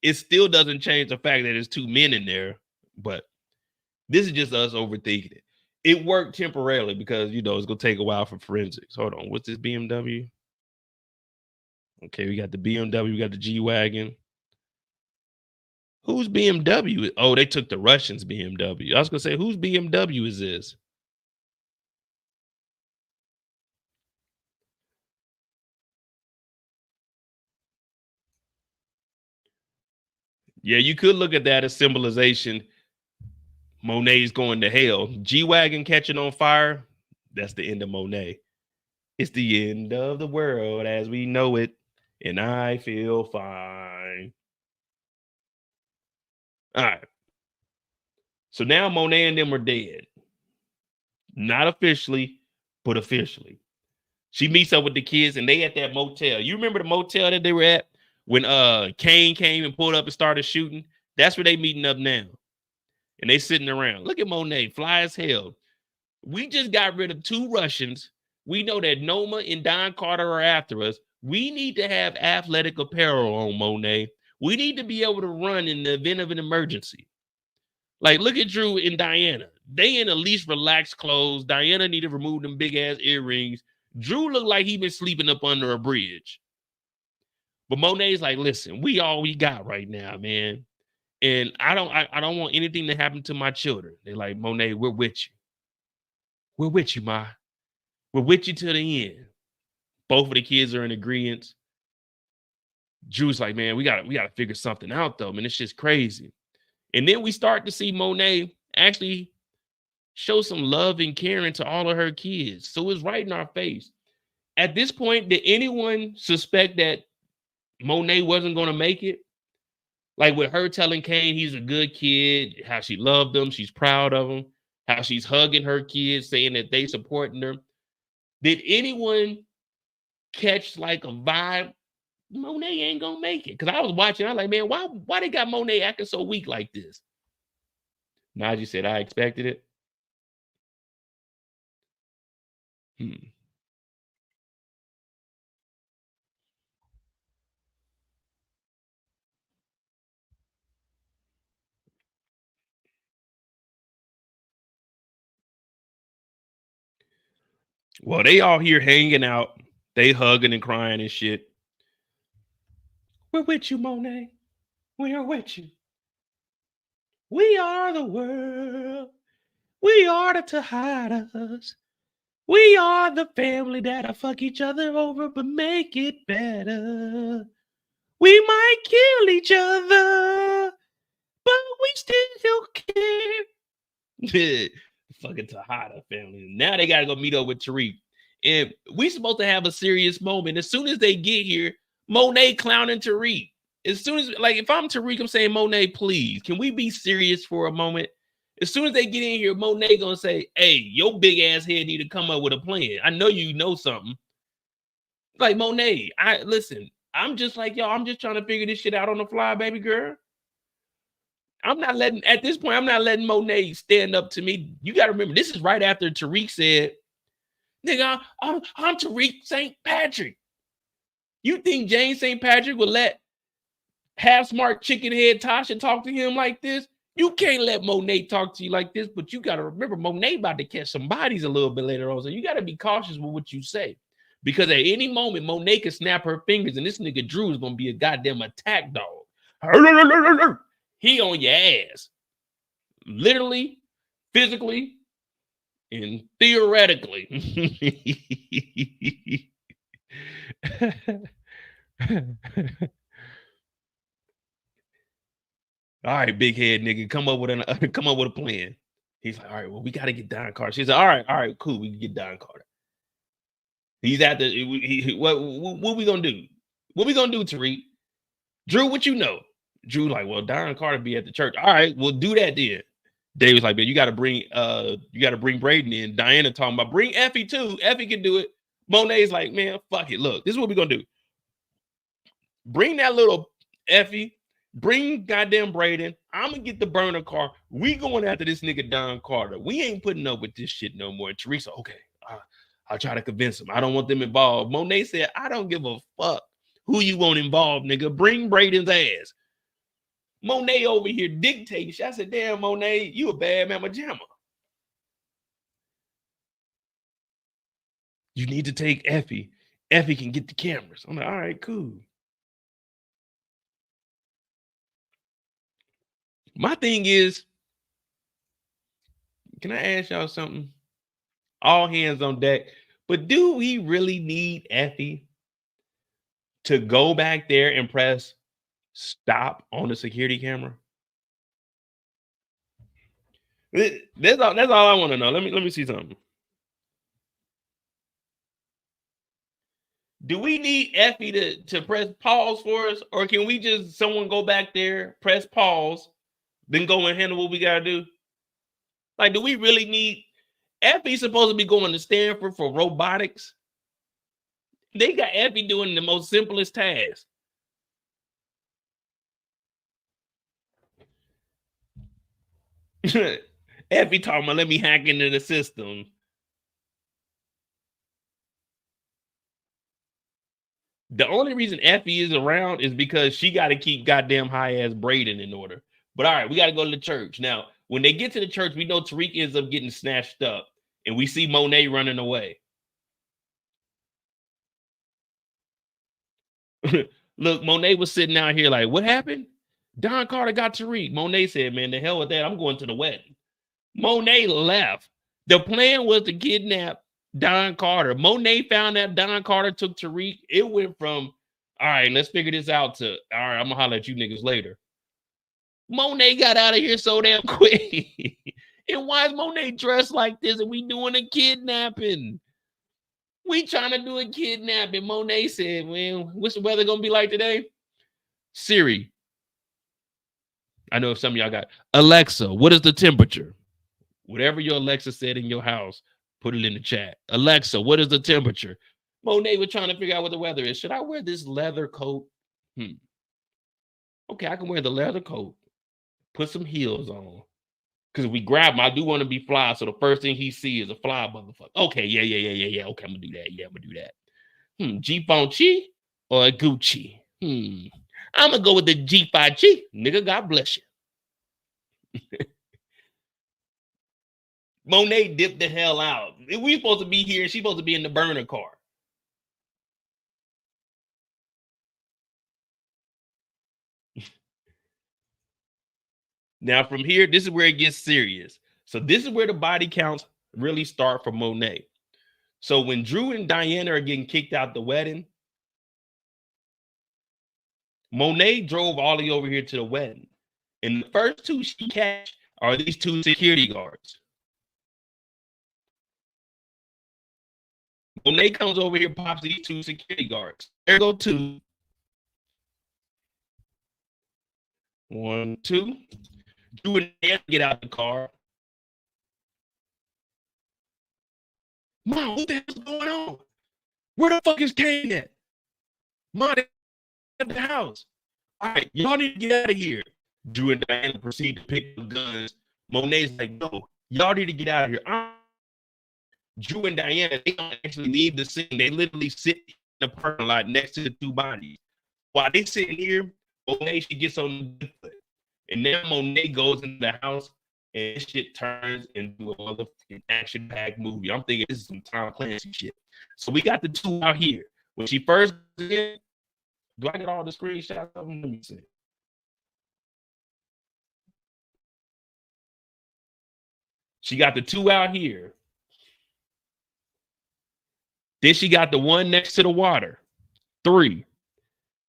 it still doesn't change the fact that there's 2 men in there. But this is just us overthinking it. It worked temporarily because, you know, it's going to take a while for forensics. Hold on. What's this BMW? Okay, we got the BMW. We got the G-Wagon. Whose BMW? Oh, they took the Russians' BMW. I was going to say, whose BMW is this? Yeah, you could look at that as symbolization. Monet's going to hell. G-Wagon catching on fire. That's the end of Monet. It's the end of the world as we know it. And I feel fine. All right. So now Monet and them are dead. Not officially, but officially. She meets up with the kids and they at that motel. You remember the motel that they were at when Kane came and pulled up and started shooting? That's where they meeting up now. And they sitting around. Look at Monet, fly as hell. We just got rid of 2 Russians. We know that Noma and Don Carter are after us. We need to have athletic apparel on, Monet. We need to be able to run in the event of an emergency. Like, look at Drew and Diana. They in the least relaxed clothes. Diana need to remove them big-ass earrings. Drew looked like he been sleeping up under a bridge. But Monet's like, listen, we all we got right now, man. And I don't want anything to happen to my children. They're like, Monet, we're with you. We're with you, Ma. We're with you to the end. Both of the kids are in agreement. Drew's like, man, we gotta figure something out, though, man. It's just crazy. And then we start to see Monet actually show some love and caring to all of her kids. So it's right in our face. At this point, did anyone suspect that Monet wasn't going to make it? Like with her telling Kane he's a good kid, how she loved him, she's proud of him, how she's hugging her kids, saying that they supporting her. Did anyone catch like a vibe? Monet ain't gonna make it. Because I was watching, I was like, man, why they got Monet acting so weak like this? Najee said, I expected it. Well, they all here hanging out. They hugging and crying and shit. We're with you, Monet. We are with you. We are the world. We are the Tejadas. We are the family that'll fuck each other over but make it better. We might kill each other, but we still care. Fucking Tejada family. Now they gotta go meet up with Tariq. And we supposed to have a serious moment. As soon as they get here, Monet clowning Tariq. As soon as, like, if I'm Tariq, I'm saying, Monet, please, can we be serious for a moment? As soon as they get in here, Monet gonna say, hey, your big ass head need to come up with a plan. I know you know something. Like, Monet, listen, I'm just like, y'all, I'm just trying to figure this shit out on the fly, baby girl. At this point, I'm not letting Monet stand up to me. You got to remember, this is right after Tariq said, nigga, I'm Tariq St. Patrick. You think Jane St. Patrick would let half-smart chicken head Tasha talk to him like this? You can't let Monet talk to you like this, but you got to remember, Monet about to catch some bodies a little bit later on, so you got to be cautious with what you say. Because at any moment, Monet can snap her fingers, and this nigga Drew is going to be a goddamn attack dog. He on your ass. Literally, physically, and theoretically. All right, big head nigga, come up with a plan. He's like, all right, well, we got to get Don Carter. She's like, all right, cool, we can get Don Carter. He's at the what we gonna do? What we gonna do, Tariq? Drew, what you know? Drew like, well, Don Carter be at the church. All right, we'll do that then. Dave was like, man, you gotta bring Brayden in. Diana talking about bring Effie too. Effie can do it. Monet's like, man, fuck it. Look, this is what we're gonna do. Bring that little Effie, bring goddamn Brayden. I'm gonna get the burner car. We going after this nigga Don Carter. We ain't putting up with this shit no more. And Teresa, okay, I'll try to convince him. I don't want them involved. Monet said, I don't give a fuck who you want involved, nigga. Bring Brayden's ass. Monet over here dictating shit. I said, damn, Monet, you a bad mama jamma. You need to take Effie. Effie can get the cameras. I'm like, all right, cool. My thing is, can I ask y'all something? All hands on deck. But do we really need Effie to go back there and press stop on the security camera? That's all I want to know. Let me see something. Do we need Effie to press pause for us? Or can we just someone go back there, press pause, then go and handle what we gotta do? Like, do we really need Effie supposed to be going to Stanford for robotics? They got Effie doing the most simplest task. Effie talking about let me hack into the system. The only reason Effie is around is because she got to keep goddamn high ass Brayden in order. But all right, we got to go to the church. Now, when they get to the church, we know Tariq ends up getting snatched up. And we see Monet running away. Look, Monet was sitting out here like, what happened? Don Carter got Tariq. Monet said, man, the hell with that. I'm going to the wedding. Monet left. The plan was to kidnap Don Carter. Monet found that Don Carter took Tariq. It went from, all right, let's figure this out to, all right, I'm going to holler at you niggas later. Monet got out of here so damn quick. And why is Monet dressed like this and we doing a kidnapping? We trying to do a kidnapping. Monet said, man, what's the weather going to be like today? Siri. I know some of y'all got, Alexa, what is the temperature? Whatever your Alexa said in your house, put it in the chat. Alexa, what is the temperature? Monet was trying to figure out what the weather is. Should I wear this leather coat? Okay, I can wear the leather coat. Put some heels on. Because if we grab him, I do want to be fly. So the first thing he sees is a fly motherfucker. Okay, yeah. Okay, I'm going to do that. Yeah, I'm going to do that. Givenchy or a Gucci? I'm going to go with the Givenchy. Nigga, God bless you. Monet dipped the hell out. We supposed to be here. She's supposed to be in the burner car. Now, from here, this is where it gets serious. So this is where the body counts really start for Monet. So when Drew and Diana are getting kicked out the wedding, Monet drove Ollie over here to the wedding. And the first two she catch are these two security guards. Monet comes over here, pops these two security guards. There go two. 1, 2. Drew and Diana get out the car. Mom, what the hell's going on? Where the fuck is Kane at? Mom, at the house. All right, y'all need to get out of here. Drew and Diana proceed to pick up guns. Monet's like, no, y'all need to get out of here. Drew and Diana, they don't actually leave the scene. They literally sit in the parking lot next to the two bodies. While they sitting here, Monet, she gets on the foot. And then Monet goes into the house and this shit turns into a motherfucking action-packed movie. I'm thinking this is some Tom Clancy shit. So we got the two out here. When she first did, do I get all the screenshots of them? Let me see. She got the two out here. Then she got the one next to the water. 3.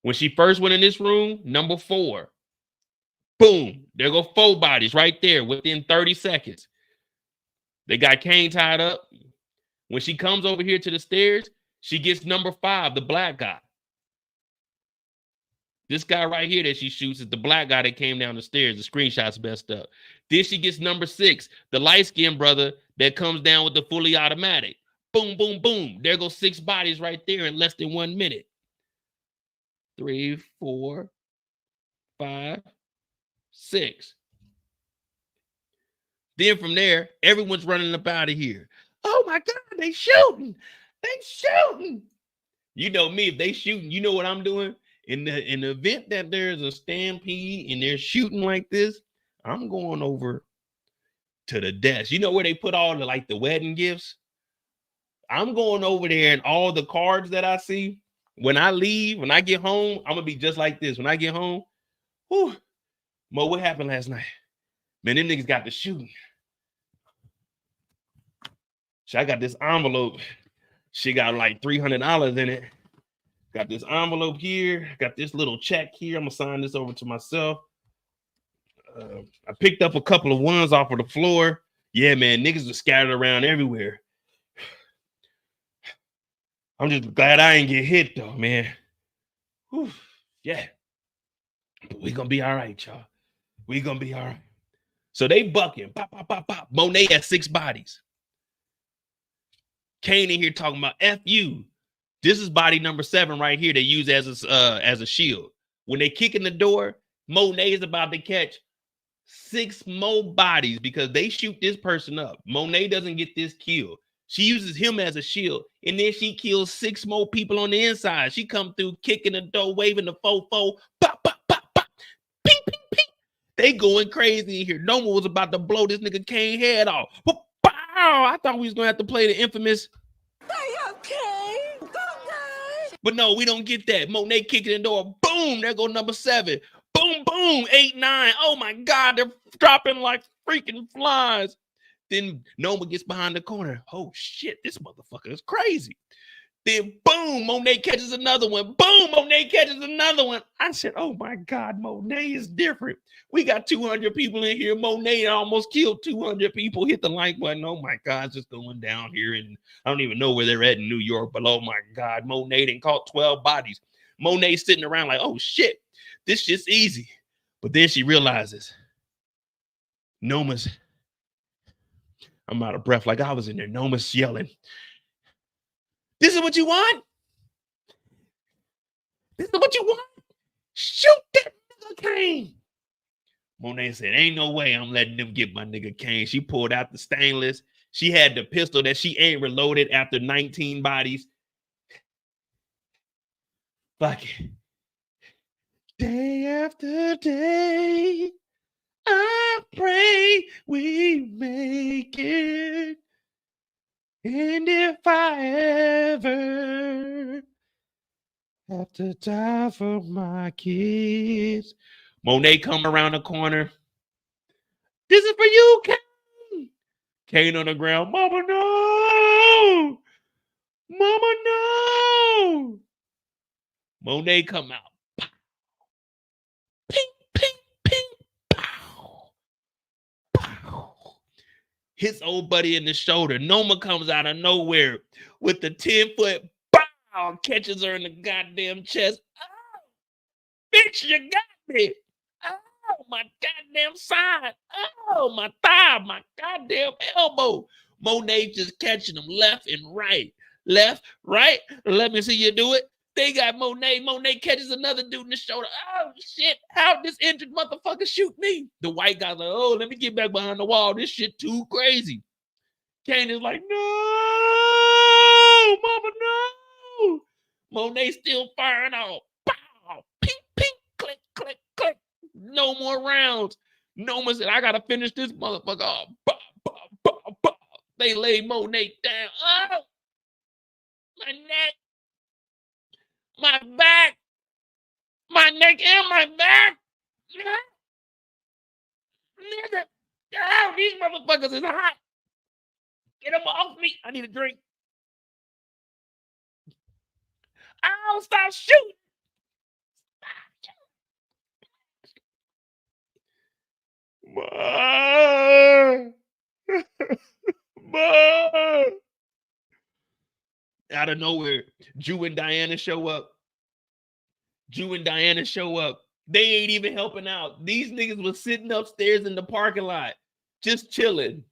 When she first went in this room, number 4. Boom. There go 4 bodies right there within 30 seconds. They got Kane tied up. When she comes over here to the stairs, she gets number 5, the black guy. This guy right here that she shoots is the black guy that came down the stairs. The screenshot's messed up. Then she gets number 6, the light-skinned brother that comes down with the fully automatic. Boom, boom, boom. There goes 6 bodies right there in less than 1 minute. 3, 4, 5, 6. Then from there, everyone's running up out of here. Oh my God, they shooting. They shooting. You know me, if they shooting, you know what I'm doing? In the event that there's a stampede and they're shooting like this, I'm going over to the desk. You know where they put all the wedding gifts? I'm going over there, and all the cards that I see, when I leave, when I get home, I'm gonna be just like this. When I get home, whew, Mo, what happened last night? Man, them niggas got the shooting. So I got this envelope. She got like $300 in it. Got this envelope here. Got this little check here. I'm gonna sign this over to myself. I picked up a couple of ones off of the floor. Yeah, man, niggas are scattered around everywhere. I'm just glad I ain't get hit though, man. Whew, yeah. But we gonna be all right, y'all. We gonna be all right. So they bucking. Pop, pop, pop, pop. Monet has 6 bodies. Kane in here talking about F you. This is body number 7 right here they use as a shield. When they kick in the door, Monet is about to catch 6 more bodies because they shoot this person up. Monet doesn't get this kill. She uses him as a shield, and then she kills 6 more people on the inside. She come through, kicking the door, waving the fofo, pop, pop, pop, pop, ping, ping, ping. They going crazy in here. Noma was about to blow this nigga Kane head off. Bow! I thought we was gonna have to play the infamous. But no, we don't get that. Monet kicking the door. Boom, there go number 7. Boom, boom, 8, 9. Oh my God, they're dropping like freaking flies. Then Noma gets behind the corner. Oh shit, this motherfucker is crazy. Then boom, Monet catches another one. Boom, Monet catches another one. I said, oh my God, Monet is different. We got 200 people in here. Monet almost killed 200 people. Hit the like button. Oh my God, it's just going down here. And I don't even know where they're at in New York, but oh my God, Monet done caught 12 bodies. Monet sitting around like, oh shit, this shit's easy. But then she realizes, Noma's, I'm out of breath like I was in there. Noma's yelling, this is what you want? This is what you want? Shoot that nigga Kane. Monet said, ain't no way I'm letting them get my nigga Kane. She pulled out the stainless. She had the pistol that she ain't reloaded after 19 bodies. Fuck it. Day after day, I pray we make it. And if I ever have to die for my kids. Monet come around the corner. This is for you, Kane. Kane on the ground. Mama, no. Mama, no. Monet come out. Pow. Ping, ping, ping. Pow. Pow. Hits old buddy in the shoulder. Noma comes out of nowhere with the 10-foot bow, catches her in the goddamn chest. Oh, bitch, you got me. Oh, my goddamn side. Oh, my thigh, my goddamn elbow. Monet just catching them left and right. Left, right. Let me see you do it. They got Monet. Monet catches another dude in the shoulder. Oh, shit. How'd this injured motherfucker shoot me? The white guy's like, oh, let me get back behind the wall. This shit too crazy. Kane is like, no, mama, no. Monet still firing off. Pow, ping, ping, click, click, click. No more rounds. Noma said, I got to finish this motherfucker off. Bah, bah, bah, bah. They laid Monet down. Oh, my neck. My back, my neck, and my back. Nigga, oh, these motherfuckers is hot. Get them off me. I need a drink. Oh, stop shooting. Out of nowhere, Drew and Diana show up. They ain't even helping out. These niggas was sitting upstairs in the parking lot, just chilling.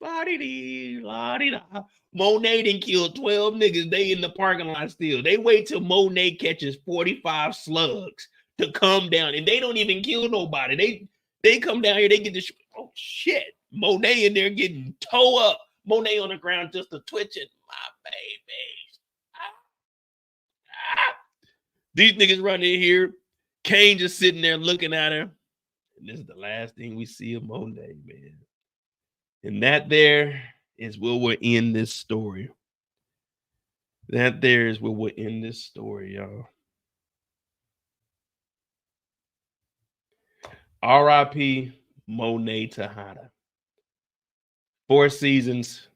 La-dee-dee, la-dee-da. Monet done killed 12 niggas. They in the parking lot still. They wait till Monet catches 45 slugs to come down, and they don't even kill nobody. They come down here, they get this. Oh shit. Monet in there getting toe up. Monet on the ground just a twitching. My baby. These niggas running here. Kane just sitting there looking at her. And this is the last thing we see of Monet, man. And that there is where we'll end this story. That there is where we'll end this story, y'all. R.I.P. Monet Tejada. 4 seasons.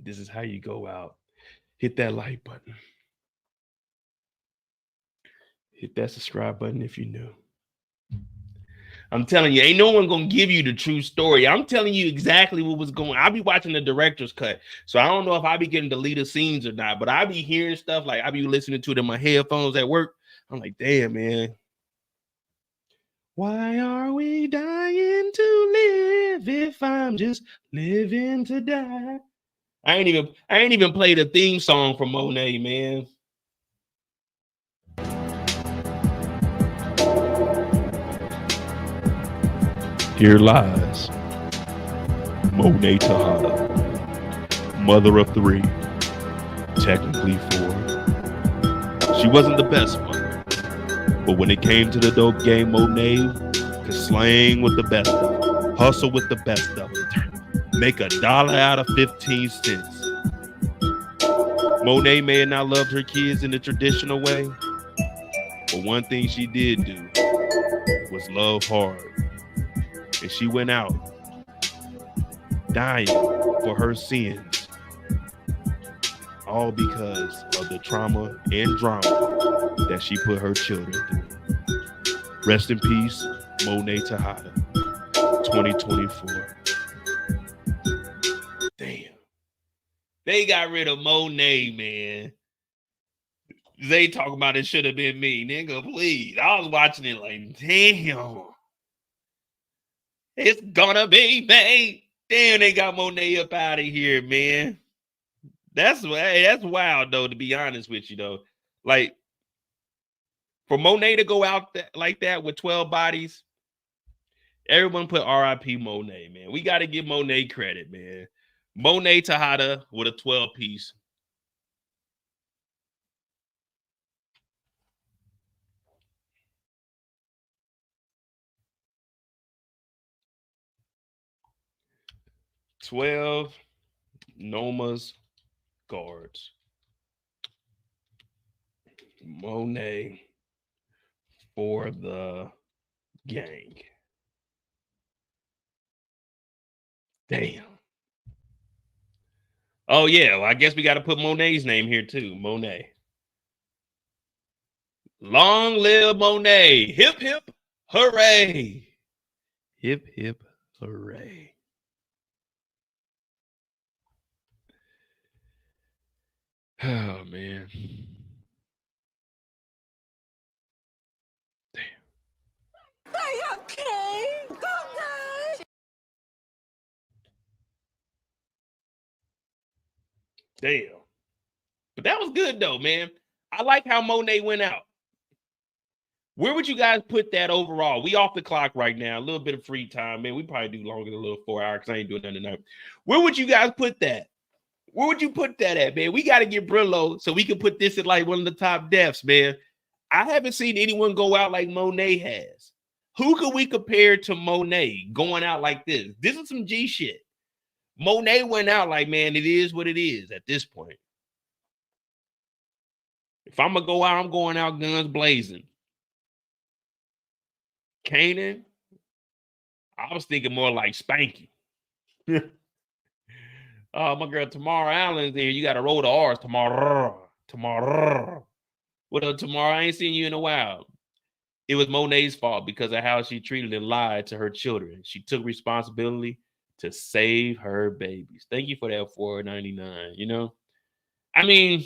This is how you go out. Hit that like button. Hit that subscribe button if you're new. I'm telling you, ain't no one gonna give you the true story. I'm telling you exactly what was going on. I'll be watching the director's cut. So I don't know if I be getting deleted scenes or not, but I be hearing stuff like I be listening to it in my headphones at work. I'm like, damn, man. Why are we dying to live if I'm just living to die? I ain't even played a theme song for Monet, man. Here lies Monet Tejada, mother of 3, technically 4. She wasn't the best mother, but when it came to the dope game, Monet could slang with the best of them, hustle with the best of them, make $1 out of 15 cents. Monet may have not loved her kids in the traditional way, but one thing she did do was love hard. And she went out dying for her sins, all because of the trauma and drama that she put her children through. Rest in peace, Monet Tejada, 2024. Damn. They got rid of Monet, man. They talk about it should have been me. Nigga, please. I was watching it like, damn. It's gonna be me. Damn, they got Monet up out of here, man. That's wild, though, to be honest with you, though. Like, for Monet to go out like that with 12 bodies, everyone put R.I.P. Monet, man. We got to give Monet credit, man. Monet Tejada with a 12-piece. $12 Noma's guards. Monet for the gang. Damn. Oh, yeah. Well, I guess we got to put Monet's name here, too. Monet. Long live Monet. Hip, hip, hooray. Hip, hip, hooray. Oh, man. Damn. Are you okay? Go, guys. Damn. But that was good, though, man. I like how Monet went out. Where would you guys put that overall? We off the clock right now. A little bit of free time, man. We probably do longer than a little 4 hours because I ain't doing nothing tonight. Where would you guys put that? Where would you put that at, man? We got to get Brillo so we can put this at like one of the top deaths, man. I haven't seen anyone go out like Monet has. Who could we compare to Monet going out like this? This is some G shit. Monet went out like, man, it is what it is at this point. If I'm going to go out, I'm going out guns blazing. Kanan, I was thinking more like Spanky. My girl Tamara Allen's there. You got to roll the R's. Tomorrow. What up, Tamara? I ain't seen you in a while. It was Monet's fault because of how she treated and lied to her children. She took responsibility to save her babies. Thank you for that $4.99. You know, I mean,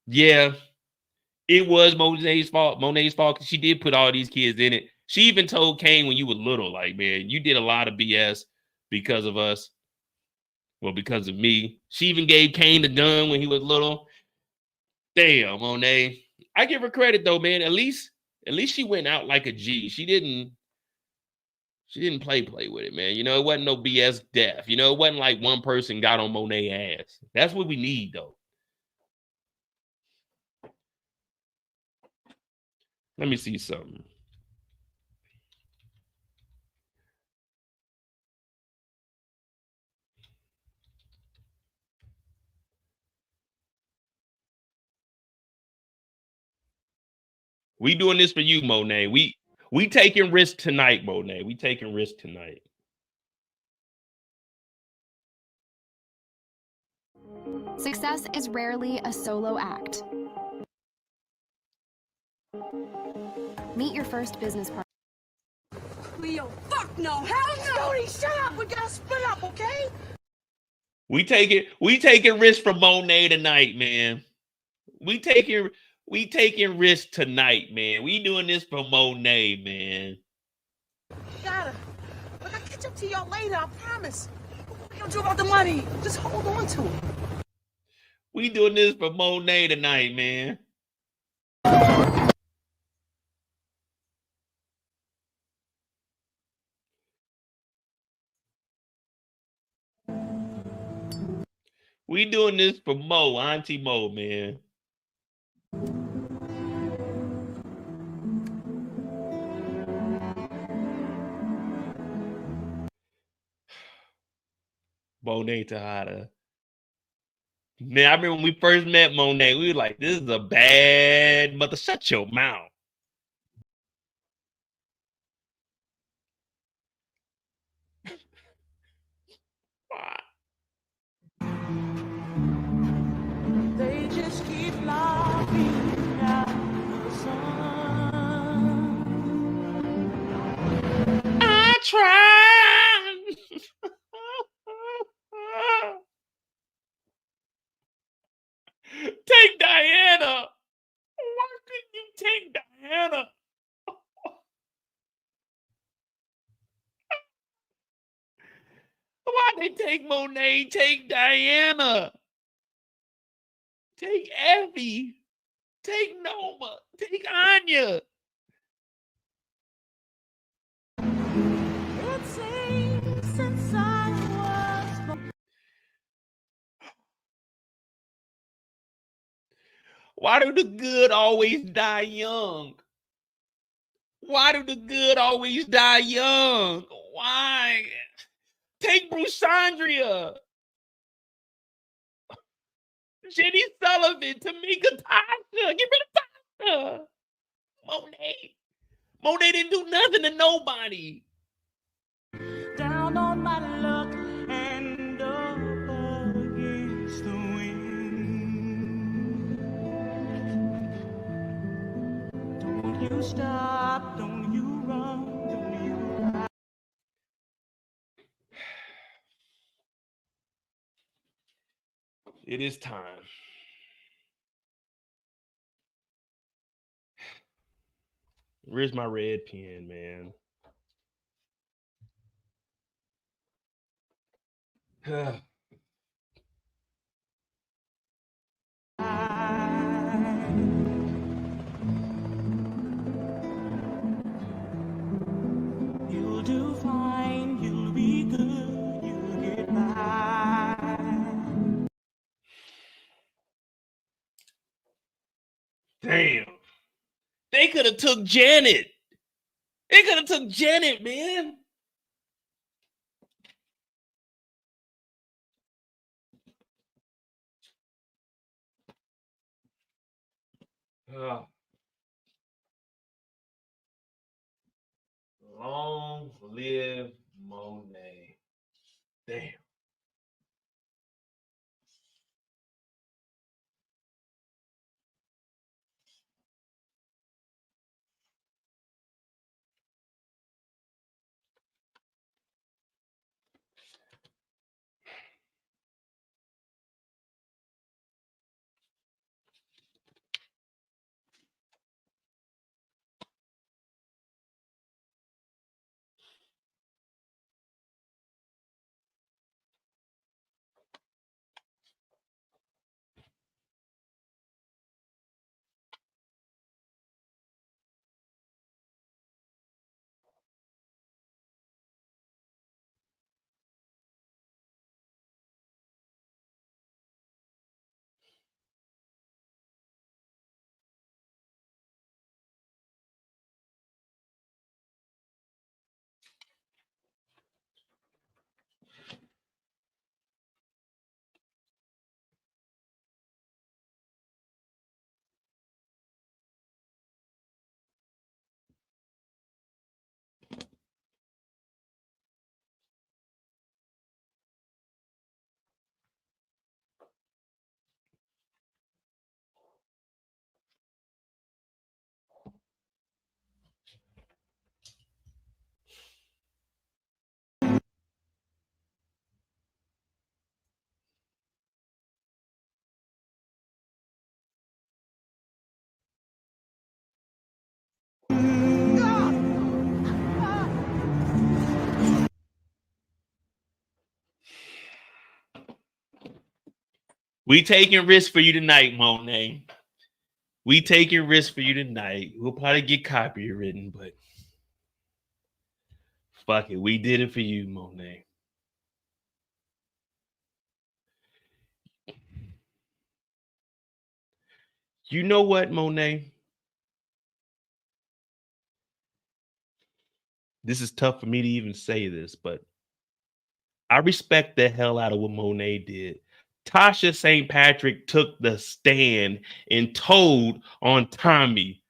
yeah, it was Monet's fault. Monet's fault because she did put all these kids in it. She even told Kane when you were little, like, man, you did a lot of BS because of us. Well, because of me. She even gave Kane the gun when he was little. Damn, Monet. I give her credit though, man. At least she went out like a G. She didn't play with it, man. You know, it wasn't no BS death. You know, it wasn't like one person got on Monet ass. That's what we need, though. Let me see something. We doing this for you, Monet. We taking risks tonight, Monet. We taking risks tonight. Success is rarely a solo act. Meet your first business partner. Leo, fuck no, hell no! Jody, shut up! We gotta split up, okay? We taking risks for Monet tonight, man. We taking risks tonight, man. We doing this for Monet, man. Gotta. Look, I'll catch up to y'all later, I promise. What we gonna do about the money? Just hold on to it. We doing this for Monet tonight, man. We doing this for Mo, Auntie Mo, man. Monet Tejada. Man, I remember when we first met Monet, we were like, this is a bad mother. Shut your mouth. They just keep laughing at the sun. I tried. Take Diana. Why couldn't you take Diana? Why they take Monet? Take Diana. Take Effie. Take Noma. Take Anya. It seems since I was. Why do the good always die young? Why do the good always die young? Why? Take Bruchandria. Jenny Sullivan, Tamika Tasha. Get rid of Tasha. Monet. Monet didn't do nothing to nobody. Down on my luck and up against the wind. Don't you stop, don't you run, don't you run. It is time. Where's my red pen, man? You'll do fine, you'll be good, you'll get by. Damn. They could have took Janet. They could have took Janet, man. Long live Monet. Damn. We taking risks for you tonight, Monet. We taking risks for you tonight. We'll probably get copywritten, but fuck it. We did it for you, Monet. You know what, Monet? This is tough for me to even say this, but I respect the hell out of what Monet did. Tasha St. Patrick took the stand and told on Tommy.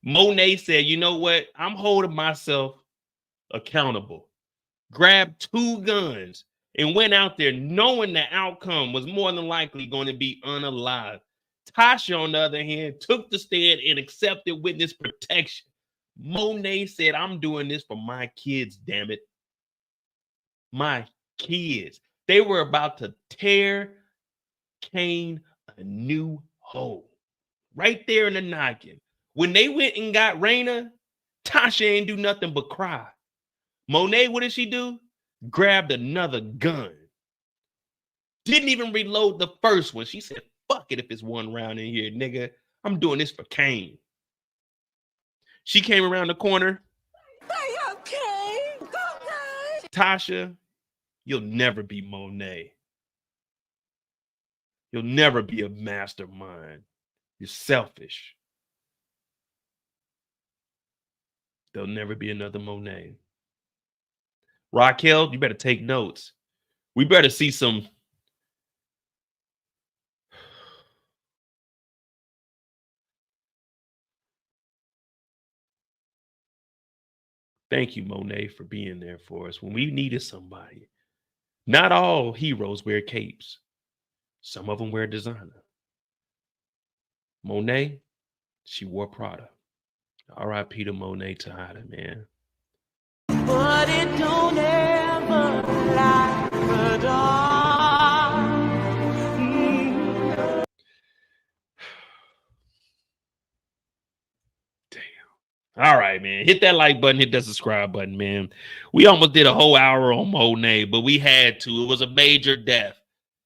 Monet said, you know what? I'm holding myself accountable. Grabbed 2 guns and went out there knowing the outcome was more than likely going to be unalive. Tasha, on the other hand, took the stand and accepted witness protection. Monet said, I'm doing this for my kids, damn it. My kids. They were about to tear Kane a new hole. Right there in the noggin. When they went and got Raina, Tasha ain't do nothing but cry. Monet, what did she do? Grabbed another gun. Didn't even reload the first one. She said, fuck it if it's one round in here, nigga. I'm doing this for Kane. She came around the corner. Are you okay? Okay. Tasha, you'll never be Monet. You'll never be a mastermind. You're selfish. There'll never be another Monet. Raquel, you better take notes. We better see some. Thank you, Monet, for being there for us when we needed somebody. Not all heroes wear capes. Some of them wear designer. Monet, she wore Prada. R.I.P. to Monet Tejada, man. But it don't ever like the dawn. All right, man. Hit that like button, hit that subscribe button, man. We almost did a whole hour on Monet, but we had to. It was a major death.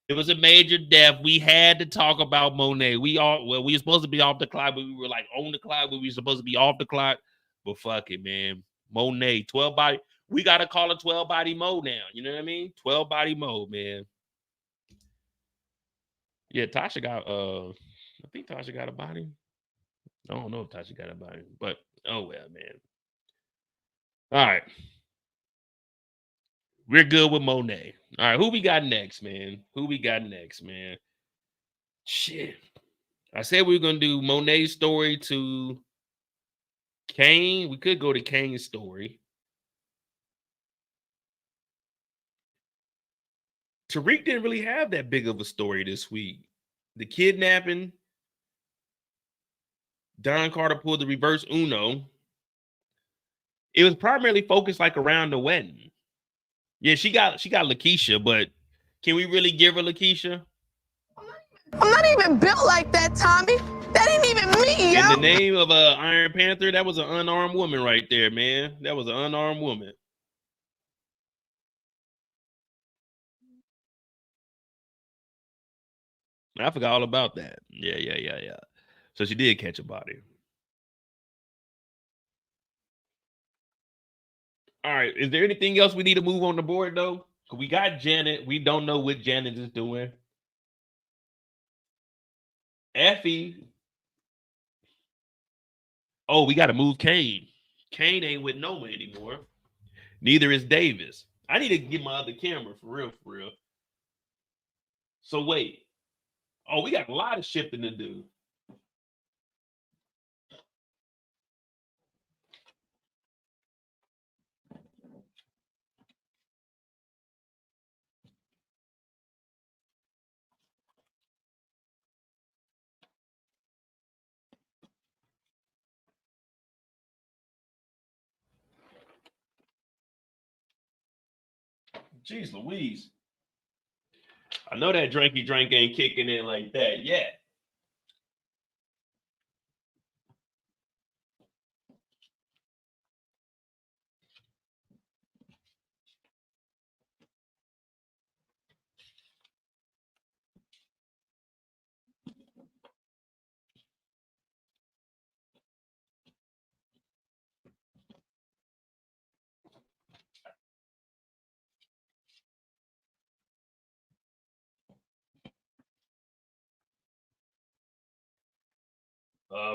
It was a major death. We had to talk about Monet. We were supposed to be off the clock, but we were like on the clock, but we were supposed to be off the clock. But fuck it, man. Monet, 12 body. We gotta call it 12 body mode now. You know what I mean? 12 body mode, man. Yeah, Tasha got I think Tasha got a body. I don't know if Tasha got a body, but oh well, man. All right. We're good with Monet. All right, who we got next, man? Who we got next, man? Shit. I said we were gonna do Monet's story to Kane. We could go to Kane's story. Tariq didn't really have that big of a story this week. The kidnapping. Don Carter pulled the reverse Uno. It was primarily focused like around the wedding. Yeah, she got Lakeisha, but can we really give her Lakeisha? I'm not even built like that, Tommy. That ain't even me, yo. In the name of Iron Panther, that was an unarmed woman right there, man. That was an unarmed woman. I forgot all about that. Yeah. So she did catch a body. All right. Is there anything else we need to move on the board, though? We got Janet. We don't know what Janet is doing. Effie. Oh, we got to move Kane. Kane ain't with Noma anymore. Neither is Davis. I need to get my other camera for real. So wait. Oh, we got a lot of shifting to do. Jeez Louise. I know that drinky drink ain't kicking in like that yet.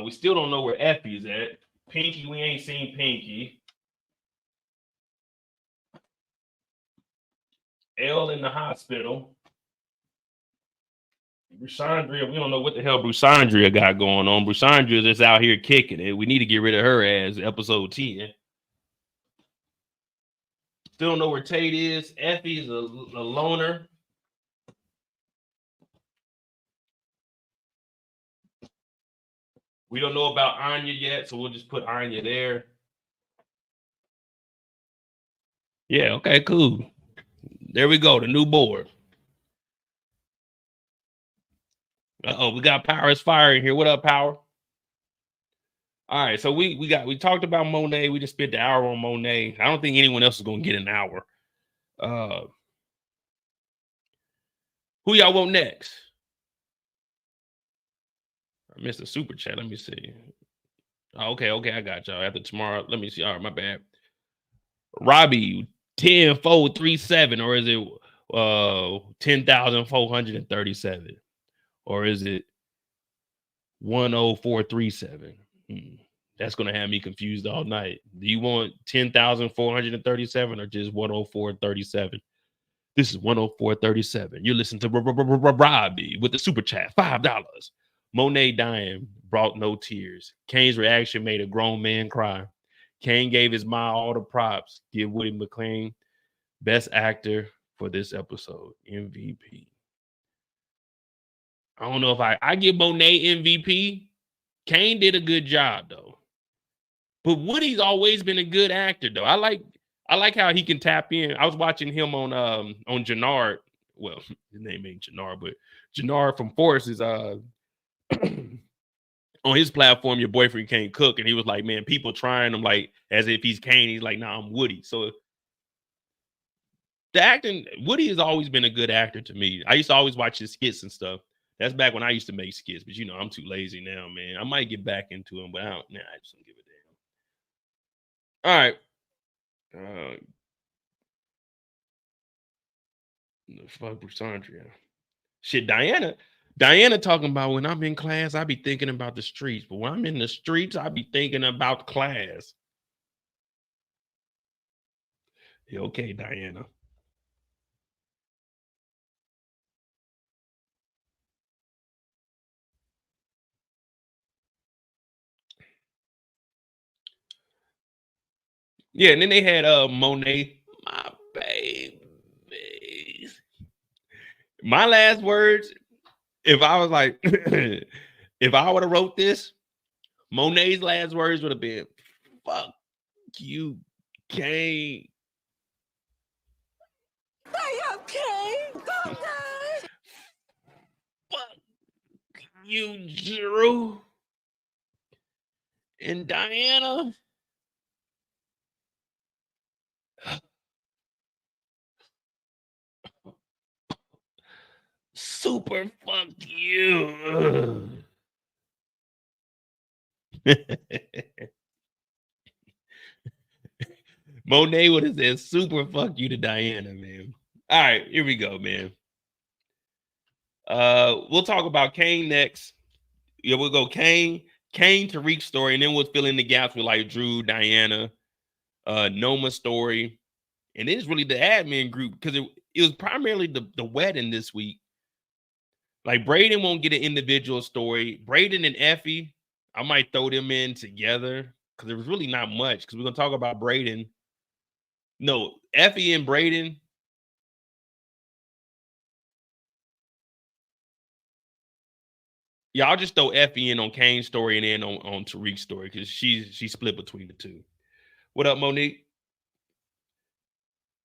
We still don't know where Effie's at. Pinky, we ain't seen Pinky. L in the hospital. Brusandria, we don't know what the hell Brusandria got going on. Brusandria is just out here kicking it. We need to get rid of her as episode 10. Still don't know where Tate is. Effie's a loner. We don't know about Anya yet, so we'll just put Anya there. Yeah, okay, cool. There we go, the new board. Uh-oh, we got Power is Fire in here. What up, Power? All right, so we talked about Monet. We just spent the hour on Monet. I don't think anyone else is gonna get an hour. Who y'all want next? I missed a super chat. Let me see. Oh, okay, I got y'all. After tomorrow, let me see. All right, my bad. Robbie, 10,437, or is it 10,437? Or is it 10437? That's gonna have me confused all night. Do you want 10,437 or just 10437? This is 10437. You listen to Robbie with the super chat, $5. Monet dying brought no tears. Kane's reaction made a grown man cry. Kane gave his mom all the props. Give Woody McClain best actor for this episode, MVP. I don't know if I give Monet MVP. Kane did a good job though, but Woody's always been a good actor though. I like how he can tap in. I was watching him on Jannard. Well, his name ain't Jannard, but Jannard from Force is on his platform. Your boyfriend can't cook, and he was like, man, people trying him like as if he's Kane. He's like, nah, I'm Woody. So the acting, Woody has always been a good actor to me. I used to always watch his skits and stuff. That's back when I used to make skits, but you know, I'm too lazy now, man. I might get back into them, but I just don't give a damn. All right. The fuck Brusandria. Shit, Diana talking about when I'm in class, I be thinking about the streets. But when I'm in the streets, I be thinking about class. Yeah, okay, Diana. Yeah, and then they had Monet, my baby. My last words, if I was like, if I would have wrote this, Monet's last words would have been, fuck you, Kane. Hey, okay. Don't die. Fuck you, Drew. And Diana. Super fuck you. Monet would have said super fuck you to Diana, man. All right, here we go, man. We'll talk about Kane next. Yeah, we'll go Kane, Tariq story, and then we'll fill in the gaps with like Drew, Diana, Noma story. And it's really the admin group because it was primarily the wedding this week. Like Brayden won't get an individual story. Brayden and Effie, I might throw them in together because there was really not much. Because we're gonna talk about Brayden. No, Effie and Brayden. Yeah, I'll just throw Effie in on Kane's story and then on Tariq's story because she's split between the two. What up, Monique?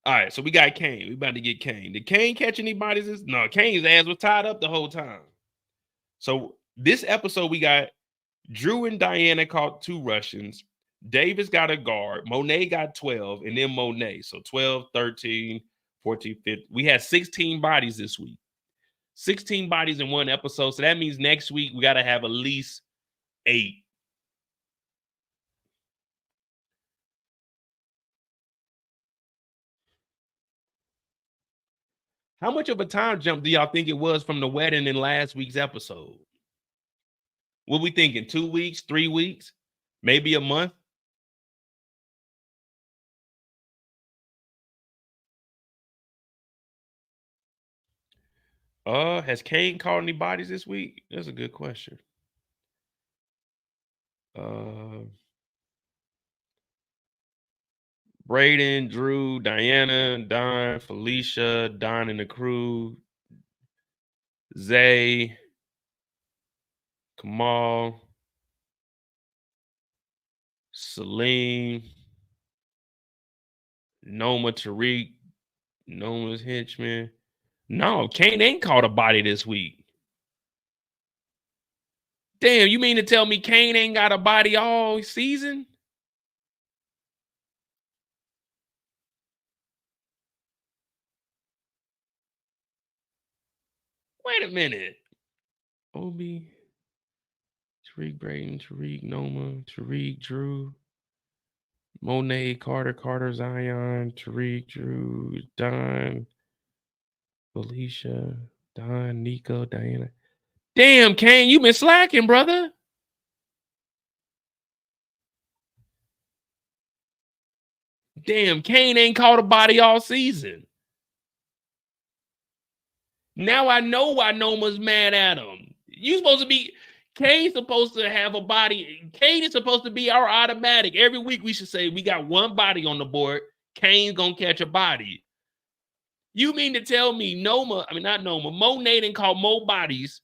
All right, so we got Kane. We about to get Kane. Did Kane catch anybody's? No, Kane's ass was tied up the whole time. So this episode, we got Drew and Diana caught 2 Russians. Davis got a guard. Monet got 12, and then Monet. So 12, 13, 14, 15. We had 16 bodies this week. 16 bodies in one episode. So that means next week we got to have at least 8. How much of a time jump do y'all think it was from the wedding in last week's episode? What we thinking? 2 weeks, 3 weeks, maybe a month? Has Kane caught any bodies this week? That's a good question. Brayden, Drew, Diana, Don, Felicia, Don and the crew, Zay, Kamal, Salim, Noma, Tariq, Noma's henchman. No, Kane ain't caught a body this week. Damn, you mean to tell me Kane ain't got a body all season? Wait a minute. Obi, Tariq, Brayden, Tariq, Noma, Tariq, Drew, Monet, Carter, Zion, Tariq, Drew, Don, Felicia, Don, Nico, Diana. Damn, Kane, you been slacking, brother. Damn, Kane ain't caught a body all season. Now I know why Noma's mad at him. Kane's supposed to have a body. Kane is supposed to be our automatic. Every week we should say we got one body on the board. Kane's gonna catch a body. You mean to tell me Monet didn't call more bodies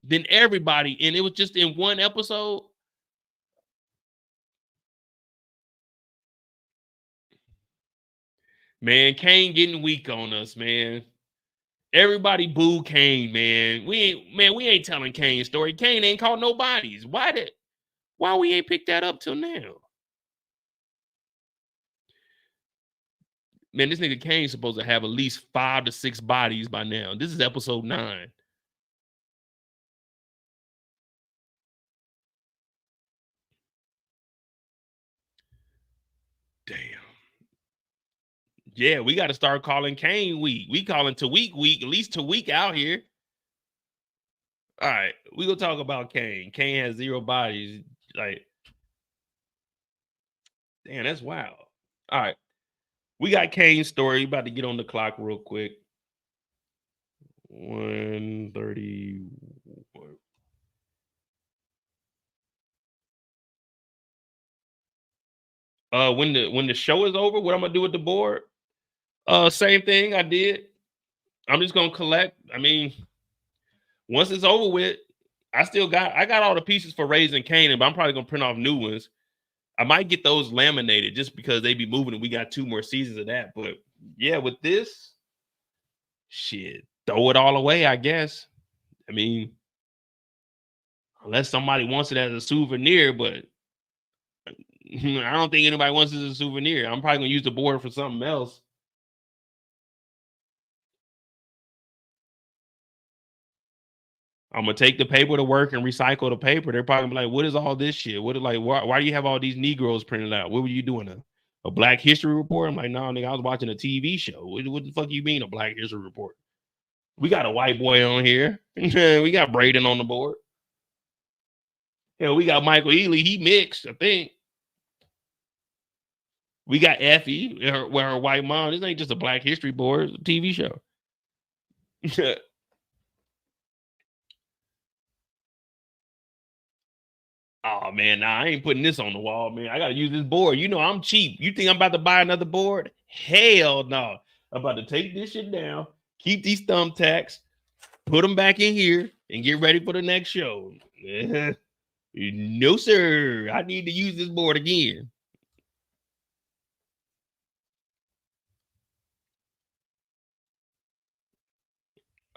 than everybody, and it was just in one episode? Man, Kane getting weak on us, man. Everybody boo Kane, man. We ain't telling Kane's story. Kane ain't caught no bodies. Why we ain't picked that up till now? Man, this nigga Kane's supposed to have at least 5 to 6 bodies by now. This is episode 9. Damn. Yeah, we got to start calling Kane week. We calling Tariq week, at least Tariq out here. All right, we gonna talk about Kane. Kane has 0 bodies. Like, damn, that's wild. All right, we got Kane's story. About to get on the clock real quick. 1:30. When the show is over, what I'm gonna do with the board? Same thing I did. I'm just gonna collect. I mean, once it's over with, I got all the pieces for Raising Canaan, but I'm probably gonna print off new ones. I might get those laminated just because they be moving and we got 2 more seasons of that. But yeah, with this, shit, throw it all away, I guess. I mean, unless somebody wants it as a souvenir, but I don't think anybody wants it as a souvenir. I'm probably gonna use the board for something else. I'm gonna take the paper to work and recycle the paper. They're probably gonna be like, "What is all this shit? Why do you have all these Negroes printed out? What were you doing? A Black History report?" I'm like, "No, nigga, I was watching a TV show. What the fuck you mean a Black History report? We got a white boy on here. We got Brayden on the board. Yeah, we got Michael Ealy. He mixed, I think. We got Effie, with her white mom. This ain't just a Black History board. It's a TV show." Oh man, nah, I ain't putting this on the wall, man. I gotta use this board. You know I'm cheap. You think I'm about to buy another board? Hell no. I'm about to take this shit down, keep these thumbtacks, put them back in here, and get ready for the next show. No, sir. I need to use this board again.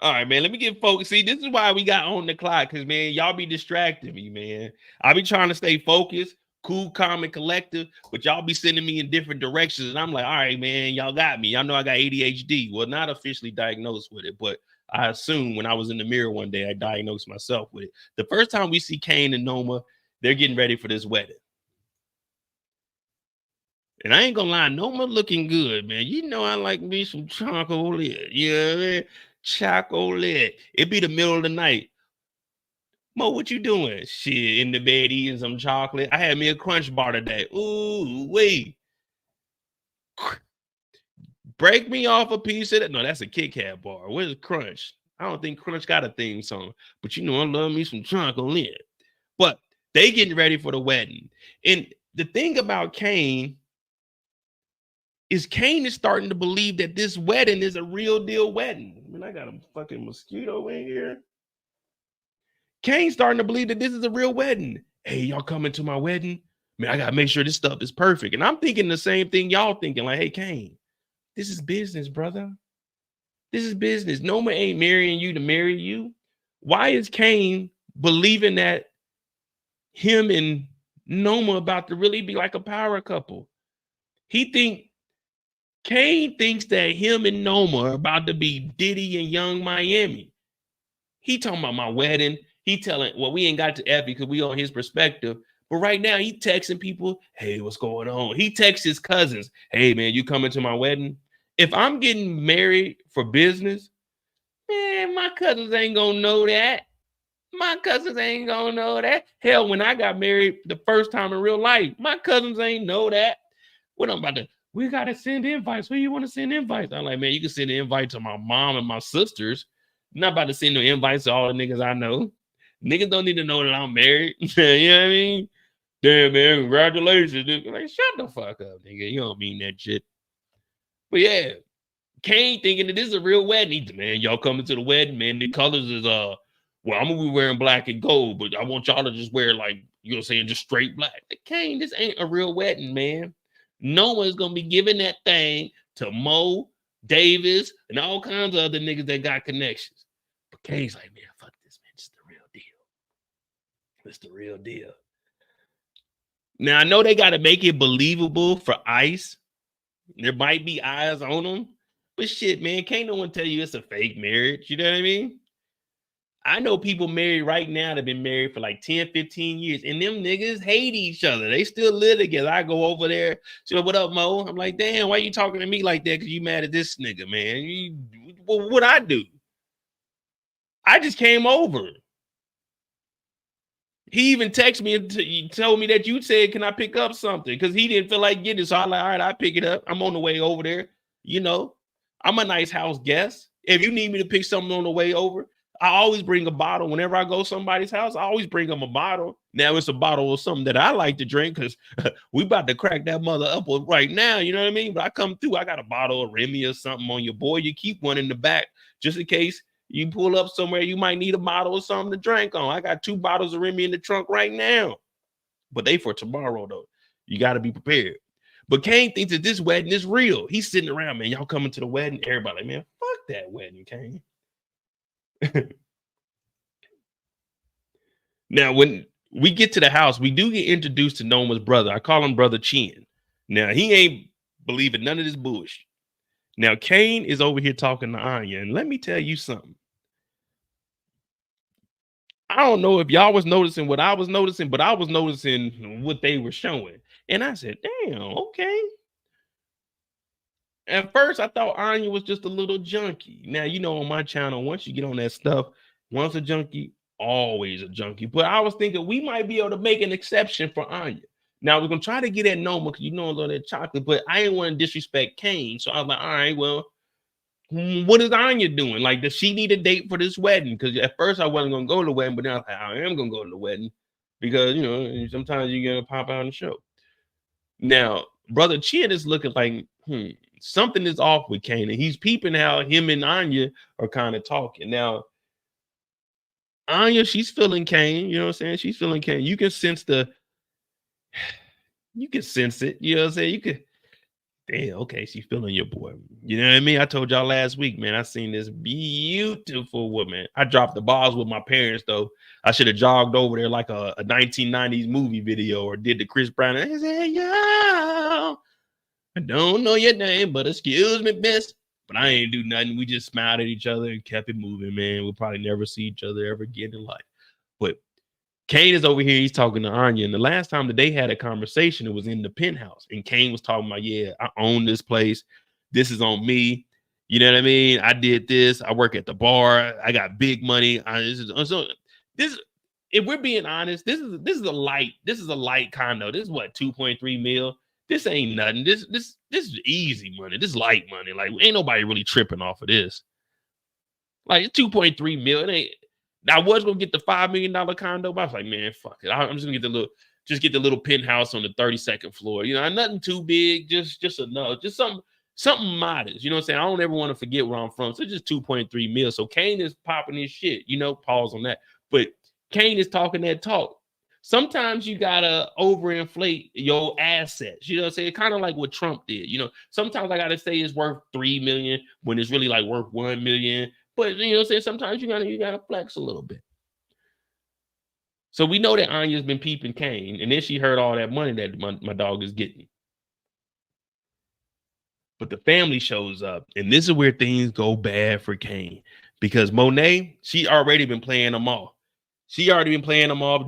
All right, man. Let me get focused. See, this is why we got on the clock, because, man, y'all be distracting me, man. I be trying to stay focused, cool, calm, and collective, but y'all be sending me in different directions. And I'm like, all right, man, y'all got me. Y'all know I got ADHD. Well, not officially diagnosed with it, but I assume when I was in the mirror one day, I diagnosed myself with it. The first time we see Kane and Noma, they're getting ready for this wedding. And I ain't gonna lie, Noma looking good, man. You know I like me some chocolate. You know what I mean? Chocolate. It be the middle of the night. Mo, what you doing? Shit, in the bed eating some chocolate. I had me a Crunch bar today. Ooh, wait. Break me off a piece of that. No, that's a Kit Kat bar. Where's Crunch? I don't think Crunch got a theme song. But you know, I love me some chocolate. But they getting ready for the wedding. And the thing about Kane is starting to believe that this wedding is a real deal wedding. I mean, I got a fucking mosquito in here. Kane's starting to believe that this is a real wedding. Hey, y'all coming to my wedding? Man, I got to make sure this stuff is perfect. And I'm thinking the same thing y'all thinking. Like, hey, Kane, this is business, brother. This is business. Noma ain't marrying you to marry you. Why is Kane believing that him and Noma about to really be like a power couple? Kane thinks that him and Noma are about to be Diddy and Young Miami. He talking about my wedding. He telling, well, we ain't got to Effie because we on his perspective. But right now he texting people, hey, what's going on? He texts his cousins, hey, man, you coming to my wedding? If I'm getting married for business, man, my cousins ain't gonna know that. My cousins ain't gonna know that. Hell, when I got married the first time in real life, my cousins ain't know that. What I'm about to, we gotta send invites. Who you want to send invites? I'm like, man, you can send an invite to my mom and my sisters. I'm not about to send no invites to all the niggas I know. Niggas don't need to know that I'm married. You know what I mean? Damn, man, congratulations. Like, shut the fuck up, nigga. You don't mean that shit. But yeah, Kane thinking that this is a real wedding. Man, y'all coming to the wedding, man. The colors is well, I'm gonna be wearing black and gold, but I want y'all to just wear like, you know what I'm saying, just straight black. Like, Kane, this ain't a real wedding, man. No one's gonna be giving that thing to Mo, Davis, and all kinds of other niggas that got connections. But Kane's like, man, fuck this, man. It's the real deal. It's the real deal. Now I know they gotta make it believable for Ice. There might be eyes on them, but shit, man, can't no one tell you it's a fake marriage. You know what I mean? I know people married right now that have been married for like 10, 15 years, and them niggas hate each other. They still live together. I go over there, so what up, Mo? I'm like, damn, why you talking to me like that? Because you mad at this nigga, man. Well, what I do? I just came over. He even texted me and told me that you said, can I pick up something? Because he didn't feel like getting it. So I'm like, all right, I'll pick it up. I'm on the way over there. You know, I'm a nice house guest. If you need me to pick something on the way over, I always bring a bottle. Whenever I go to somebody's house, I always bring them a bottle. Now it's a bottle of something that I like to drink because we about to crack that mother up right now. You know what I mean? But I come through, I got a bottle of Remy or something on your boy. You keep one in the back just in case you pull up somewhere, you might need a bottle of something to drink on. I got 2 bottles of Remy in the trunk right now. But they for tomorrow, though. You got to be prepared. But Kane thinks that this wedding is real. He's sitting around, man. Y'all coming to the wedding? Everybody like, man, fuck that wedding, Kane. Now, when we get to the house, we do get introduced to Noma's brother. I call him Brother Chin. Now, he ain't believing none of this bullshit. Now, Kane is over here talking to Anya, and let me tell you something. I don't know if y'all was noticing what I was noticing, but I was noticing what they were showing. And I said, damn, okay. At first, I thought Anya was just a little junkie. Now, you know, on my channel, once you get on that stuff, once a junkie, always a junkie. But I was thinking we might be able to make an exception for Anya. Now, we're going to try to get at Noma because you know I love that chocolate, but I didn't want to disrespect Kane. So I was like, all right, well, what is Anya doing? Like, does she need a date for this wedding? Because at first I wasn't going to go to the wedding, but now I am going to go to the wedding because, you know, sometimes you're going to pop out on the show. Now, Brother Chin is looking like, something is off with Kane. And he's peeping how him and Anya are kind of talking. Now, Anya, she's feeling Kane. You know what I'm saying? She's feeling Kane. You can sense it. You know what I'm saying? You can. Damn, okay, she's feeling your boy. You know what I mean? I told y'all last week, man, I seen this beautiful woman. I dropped the balls with my parents, though. I should have jogged over there like a 1990s movie video or did the Chris Brown. I said, yo, I don't know your name, but excuse me, miss. But I ain't do nothing. We just smiled at each other and kept it moving, man. We'll probably never see each other ever again in life. But Kane is over here. He's talking to Anya. And the last time that they had a conversation, it was in the penthouse. And Kane was talking about, yeah, I own this place. This is on me. You know what I mean? I did this. I work at the bar. I got big money. if we're being honest, this is a light condo. This is what 2.3 mil. This ain't nothing. This is easy money. This is light money. Like ain't nobody really tripping off of this. Like it's 2.3 mil. It ain't. I was gonna get the $5 million condo, but I was like, man, fuck it. I'm just gonna get the little penthouse on the 32nd floor. You know, nothing too big, just enough, just something modest. You know what I'm saying? I don't ever want to forget where I'm from. So just 2.3 mil. So Kane is popping his shit. You know, pause on that. But Kane is talking that talk. Sometimes you gotta overinflate your assets. You know what I'm saying? Kind of like what Trump did. You know, sometimes I gotta say it's worth 3 million when it's really like worth 1 million. But you know what I'm saying? Sometimes you gotta flex a little bit. So we know that Anya's been peeping Kane, and then she heard all that money that my dog is getting. But the family shows up, and this is where things go bad for Kane. Because Monet, she already been playing them off.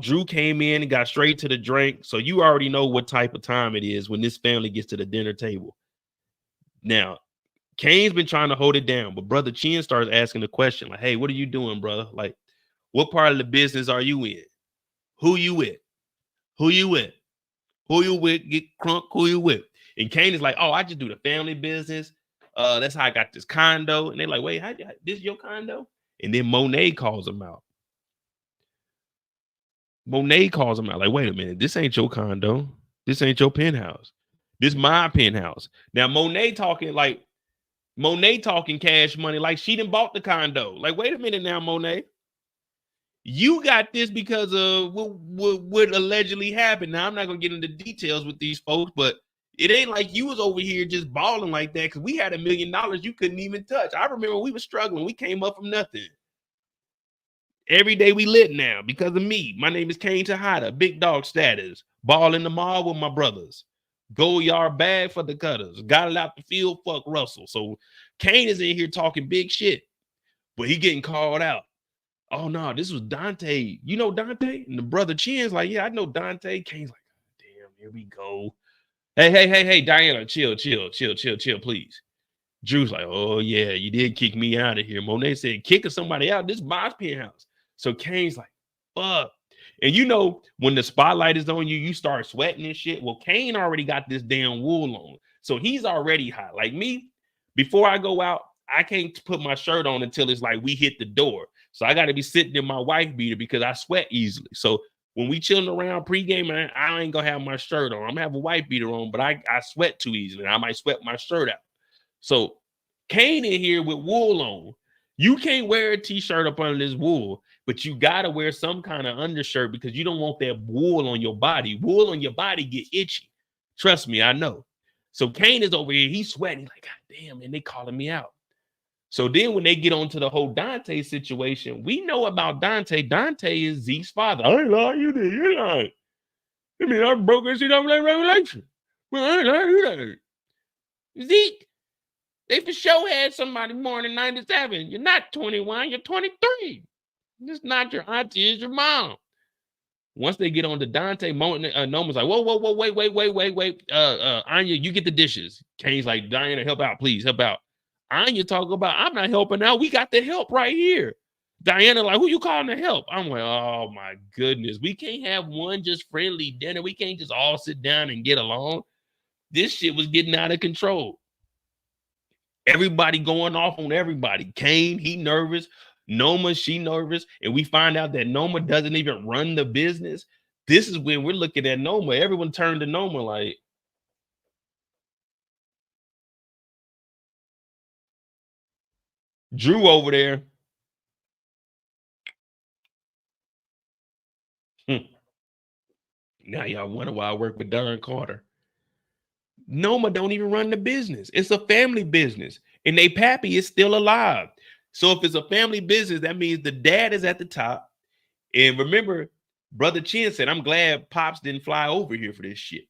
Drew came in and got straight to the drink. So you already know what type of time it is when this family gets to the dinner table. Now, Kane's been trying to hold it down, but Brother Chin starts asking the question, like, hey, what are you doing, brother? Like, what part of the business are you in? Who you with? Who you with? Who you with? Get crunk, who you with? And Kane is like, oh, I just do the family business. That's how I got this condo. And they're like, wait, this your condo? And then Monet calls him out. Like, wait a minute, this ain't your condo. This ain't your penthouse. This my penthouse. Now, Monet talking cash money like she done bought the condo. Like, wait a minute now, Monet. You got this because of what allegedly happened. Now, I'm not going to get into details with these folks, but it ain't like you was over here just balling like that because we had $1 million you couldn't even touch. I remember we were struggling. We came up from nothing. Every day we lit now because of me. My name is Kane Tejada, big dog status. Ball in the mall with my brothers. Gold yard bag for the cutters. Got it out the field, fuck Russell. So Kane is in here talking big shit, but he getting called out. Oh no, this was Dante. You know Dante? And the brother Chin's like, yeah, I know Dante. Kane's like, damn, here we go. Hey, Diana, chill, please. Drew's like, oh yeah, you did kick me out of here. Monet said, kicking somebody out. This is my penthouse. So Kane's like, fuck. And you know, when the spotlight is on you, you start sweating and shit. Well, Kane already got this damn wool on. So he's already hot. Like me, before I go out, I can't put my shirt on until it's like we hit the door. So I got to be sitting in my wife beater because I sweat easily. So when we chilling around pregame, man, I ain't gonna have my shirt on. I'm gonna have a wife beater on, but I sweat too easily. I might sweat my shirt out. So Kane in here with wool on. You can't wear a t-shirt up under this wool, but you gotta wear some kind of undershirt because you don't want that wool on your body. Wool on your body get itchy. Trust me, I know. So Kane is over here, he's sweating. He's like, God damn, man, they calling me out. So then when they get on to the whole Dante situation, we know about Dante. Dante is Zeke's father. I ain't lying, you did. You're lying. I mean, I broke and see that revelation. Well, I ain't lying, you did. Zeke, they for sure had somebody born in 97. You're not 21, you're 23. This is not your auntie, it's your mom. Once they get on to Dante, Noma's like, whoa, wait. Anya, you get the dishes. Kane's like, Diana, help out, please, help out. Anya talk about, I'm not helping out. We got the help right here. Diana like, who you calling to help? I'm like, oh my goodness. We can't have one just friendly dinner. We can't just all sit down and get along. This shit was getting out of control. Everybody going off on everybody. Kane, he nervous. Noma, she nervous. And we find out that Noma doesn't even run the business. This is when we're looking at Noma. Everyone turned to Noma like, Drew over there. Now y'all wonder why I work with Darren Carter. Noma don't even run the business. It's a family business. And they pappy is still alive. So if it's a family business, that means the dad is at the top. And remember, Brother Chin said, I'm glad Pops didn't fly over here for this shit.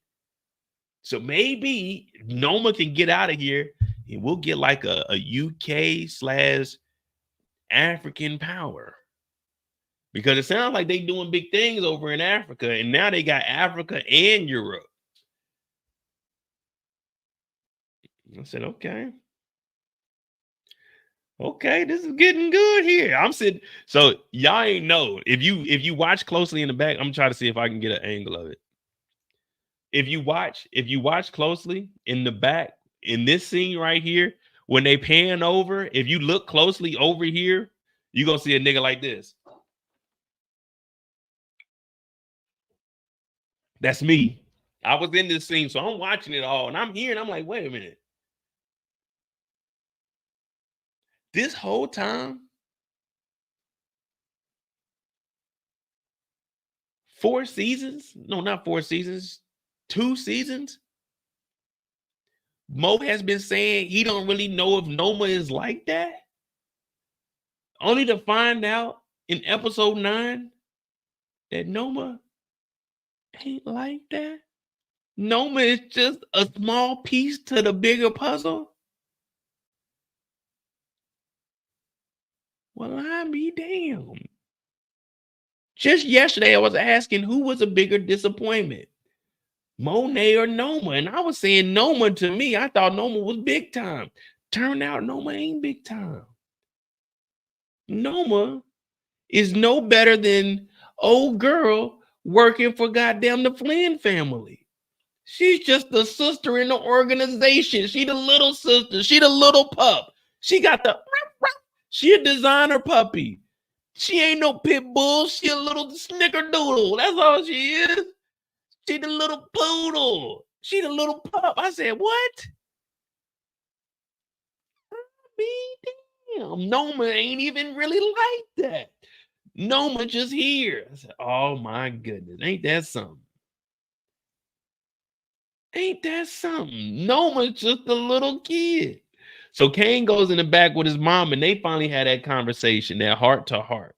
So maybe Noma can get out of here and we'll get like a UK/African power. Because it sounds like they doing big things over in Africa. And now they got Africa and Europe. I said, okay. Okay, this is getting good here. I'm sitting. So y'all ain't know. If you watch closely in the back, I'm trying to see if I can get an angle of it. If you watch closely in the back in this scene right here, when they pan over, if you look closely over here, you're gonna see a nigga like this. That's me. I was in this scene, so I'm watching it all, and I'm hearing. I'm like, wait a minute. This whole time, 4 seasons? No, not 4 seasons. 2 seasons. Mo has been saying he don't really know if Noma is like that. Only to find out in episode 9 that Noma ain't like that. Noma is just a small piece to the bigger puzzle. Well, I be damned. Just yesterday, I was asking who was a bigger disappointment, Monet or Noma. And I was saying Noma to me. I thought Noma was big time. Turned out Noma ain't big time. Noma is no better than old girl working for goddamn the Flynn family. She's just the sister in the organization. She the little sister. She the little pup. She got the, she a designer puppy. She ain't no pit bull. She a little snickerdoodle. That's all she is. She the little poodle. She the little pup. I said, what? Damn, Noma ain't even really like that. Noma just here. I said, oh my goodness. Ain't that something? Ain't that something? Noma's just a little kid. So Kane goes in the back with his mom, and they finally had that conversation, that heart to heart.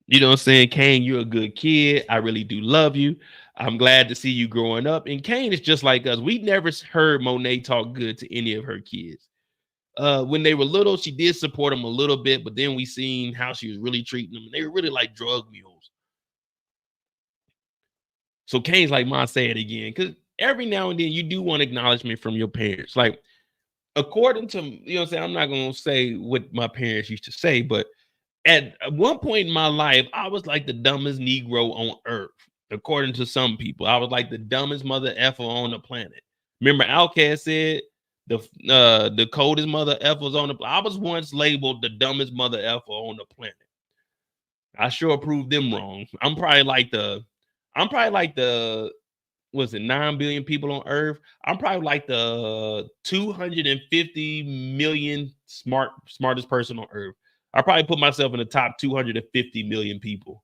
You know what I'm saying? Kane, you're a good kid. I really do love you. I'm glad to see you growing up. And Kane is just like us. We never heard Monet talk good to any of her kids. When they were little, she did support them a little bit, but then we seen how she was really treating them. And they were really like drug mules. So Kane's like, Ma, say it again. Because every now and then you do want acknowledgement from your parents. Like, according to, you know what I'm saying? I'm not going to say what my parents used to say, but at one point in my life, I was like the dumbest Negro on earth. According to some people, I was like the dumbest mother effer on the planet. Remember, Outkast said the coldest mother effers on the planet. I was once labeled the dumbest mother effer on the planet. I sure proved them wrong. I'm probably like the was it 9 billion people on earth? I'm probably like the 250 million smartest person on earth. I probably put myself in the top 250 million people.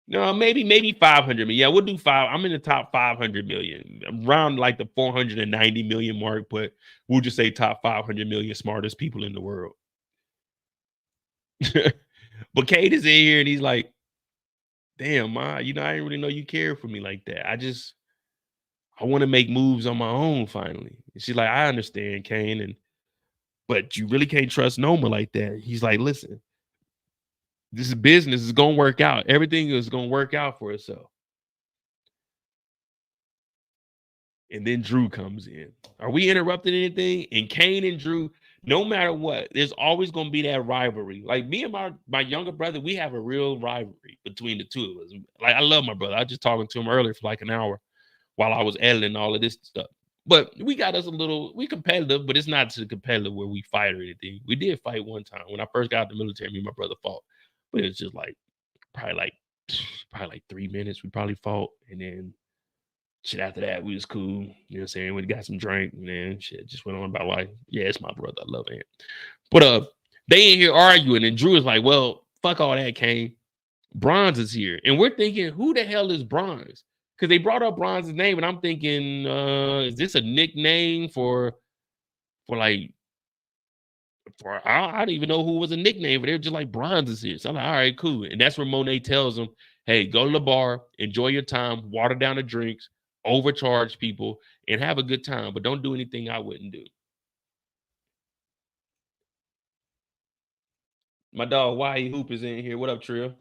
No, maybe 500 million. Yeah, we'll do 5. I'm in the top 500 million, around like the 490 million mark, but we'll just say top 500 million smartest people in the world. But Kate is in here and he's like, damn, Ma, you know, I didn't really know you cared for me like that. I want to make moves on my own finally. And she's like, I understand, Kane, but you really can't trust Noma like that. He's like, listen, this is business. It's gonna work out. Everything is gonna work out for itself. And then Drew comes in. Are we interrupting anything? And Kane and Drew, no matter what, there's always gonna be that rivalry. Like me and my younger brother, we have a real rivalry between the two of us. Like I love my brother. I was just talking to him earlier for like an hour while I was editing all of this stuff. But we got us we competitive, but it's not to competitive where we fight or anything. We did fight one time when I first got out of the military. Me and my brother fought, but it was just like probably like 3 minutes. We probably fought, and then shit after that we was cool. You know what I'm saying? We got some drink, and then shit just went on about life. Yeah, it's my brother. I love him. But they in here arguing, and Drew is like, "Well, fuck all that, Kane. Bronze is here," and we're thinking, "Who the hell is Bronze?" Because they brought up Bronze's name, and I'm thinking, is this a nickname for I don't even know who was a nickname, but they're just like Bronze is here. So I'm like, all right, cool. And that's where Monet tells them, hey, go to the bar, enjoy your time, water down the drinks, overcharge people, and have a good time, but don't do anything I wouldn't do. My dog, Why Hoop is in here. What up, Trill?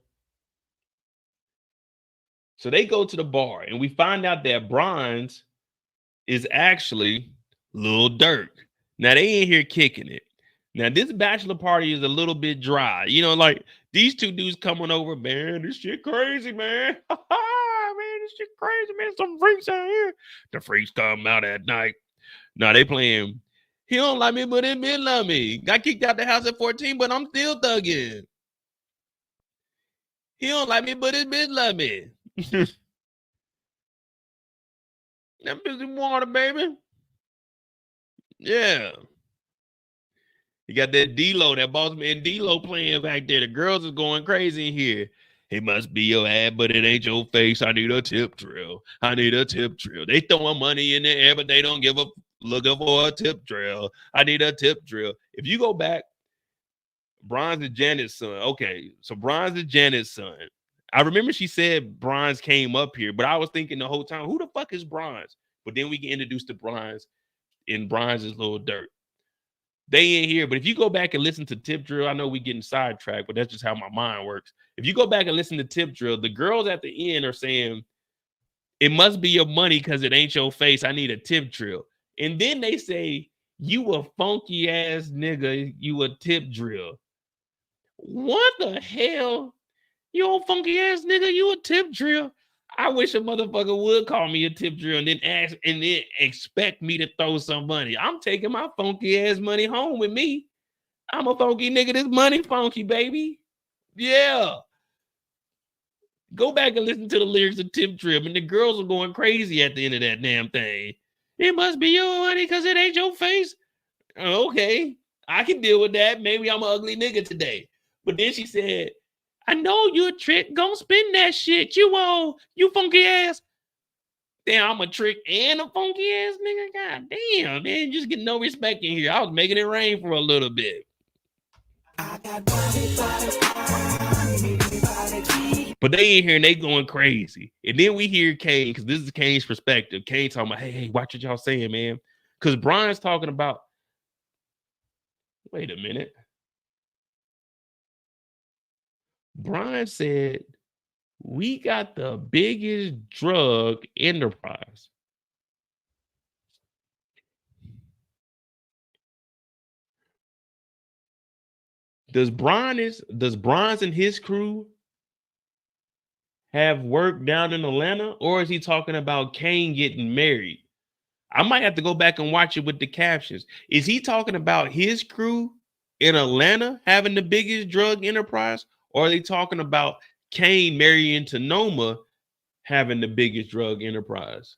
So they go to the bar, and we find out that Bronze is actually Lil Durk. Now they ain't here kicking it. Now this bachelor party is a little bit dry. You know, like these two dudes coming over, man. This shit crazy, man. Man, this shit crazy, man. Some freaks out here. The freaks come out at night. Now they playing. He don't like me, but it been love me. Got kicked out the house at 14, but I'm still thugging. He don't like me, but his bitch love me. That busy water, baby. Yeah. You got that D-Lo, that boss man D-Lo playing back there. The girls is going crazy in here. It must be your ad, but it ain't your face. I need a tip drill. I need a tip drill. They throwing money in the air, but they don't give a looking for a tip drill. I need a tip drill. If you go back, Bronze is Janet's son. Okay, so Bronze is Janet's son. I remember she said Bronze came up here, but I was thinking the whole time, who the fuck is Bronze? But then we get introduced to Bronze, and Bronze's Lil Durk. They ain't here, but if you go back and listen to Tip Drill, I know we getting sidetracked, but that's just how my mind works. If you go back and listen to Tip Drill, the girls at the end are saying, it must be your money because it ain't your face. I need a tip drill. And then they say, you a funky ass nigga, you a tip drill. What the hell? You a funky ass nigga, you a tip drill. I wish a motherfucker would call me a tip drill and then ask and then expect me to throw some money. I'm taking my funky ass money home with me. I'm a funky nigga. This money funky, baby. Yeah. Go back and listen to the lyrics of Tip Drill, and the girls are going crazy at the end of that damn thing. It must be your money because it ain't your face. Okay, I can deal with that. Maybe I'm an ugly nigga today. But then she said, I know you a trick. Go spend that shit. You funky ass. Damn, I'm a trick and a funky ass nigga. God damn, man. Just get no respect in here. I was making it rain for a little bit. But they ain't here and they going crazy. And then we hear Kane, because this is Kane's perspective. Kane talking about, hey, watch what y'all saying, man. Because Brian's talking about, wait a minute. Brian said, we got the biggest drug enterprise. Does Bronze and his crew have work down in Atlanta, or is he talking about Kane getting married? I might have to go back and watch it with the captions. Is he talking about his crew in Atlanta having the biggest drug enterprise, or are they talking about Kane marrying to Noma having the biggest drug enterprise?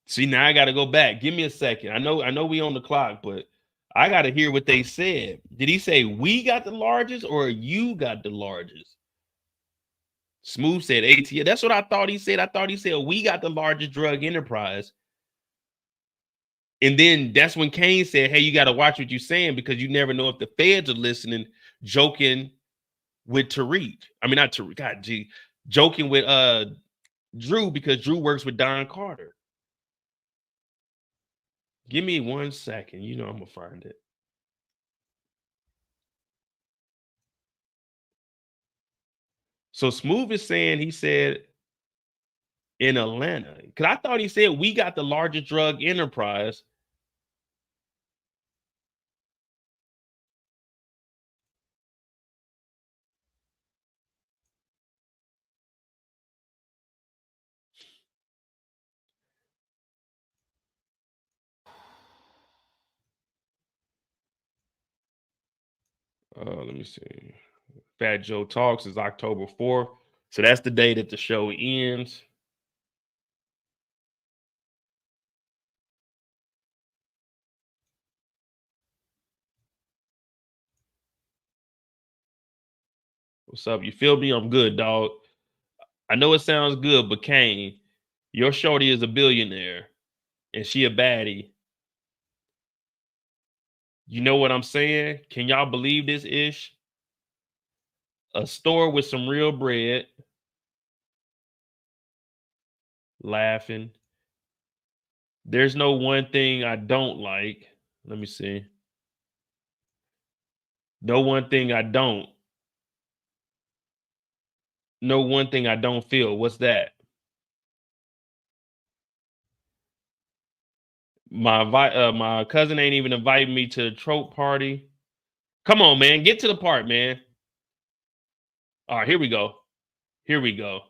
See, now I got to go back. Give me a second. I know we on the clock, but I got to hear what they said. Did he say we got the largest or you got the largest? Smooth said ATL. That's what I thought he said. I thought he said we got the largest drug enterprise. And then that's when Kane said, hey, you got to watch what you're saying because you never know if the feds are listening, joking with Tariq. I mean, not Tariq, God, gee, joking with Drew because Drew works with Don Carter. Give me 1 second. You know I'm going to find it. So Smooth is saying he said in Atlanta, because I thought he said we got the largest drug enterprise. Let me see. Fat Joe Talks is October 4th. So that's the day that the show ends. What's up? You feel me? I'm good, dog. I know it sounds good, but Kane, your shorty is a billionaire and she a baddie. You know what I'm saying? Can y'all believe this ish? A store with some real bread. Laughing. There's no one thing I don't like. Let me see. No one thing I don't. know one thing I don't feel. What's that? My cousin ain't even inviting me to the trope party. Come on, man. Get to the part, man. All right, here we go. Here we go.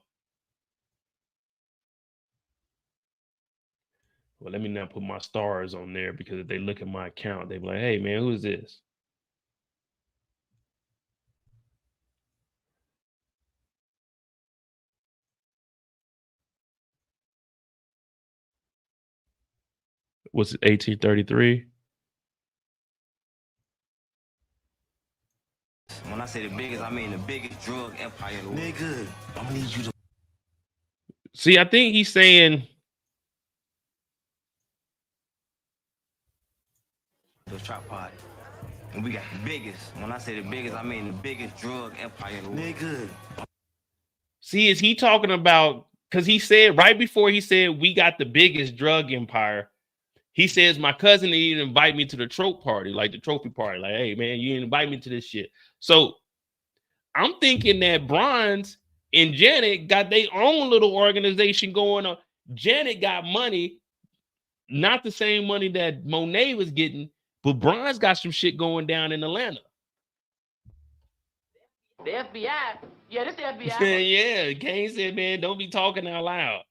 Well, let me not put my stars on there because if they look at my account, they be like, hey, man, who is this? What's it, 1833? When I say the biggest, I mean the biggest drug empire in the world. Nigga, I'm gonna need you to. See, I think he's saying The trap party. And we got the biggest. When I say the biggest, I mean the biggest drug empire in the world. Nigga. See, is he talking about, because he said right before he said we got the biggest drug empire, he says my cousin didn't invite me to the trope party, like the trophy party. Like, hey man, you didn't invite me to this shit. So I'm thinking that Bronze and Janet got their own little organization going on. Janet got money, not the same money that Monet was getting, but Bronze got some shit going down in Atlanta. The FBI. Yeah, this the FBI. Yeah, Kane said, man, don't be talking out loud.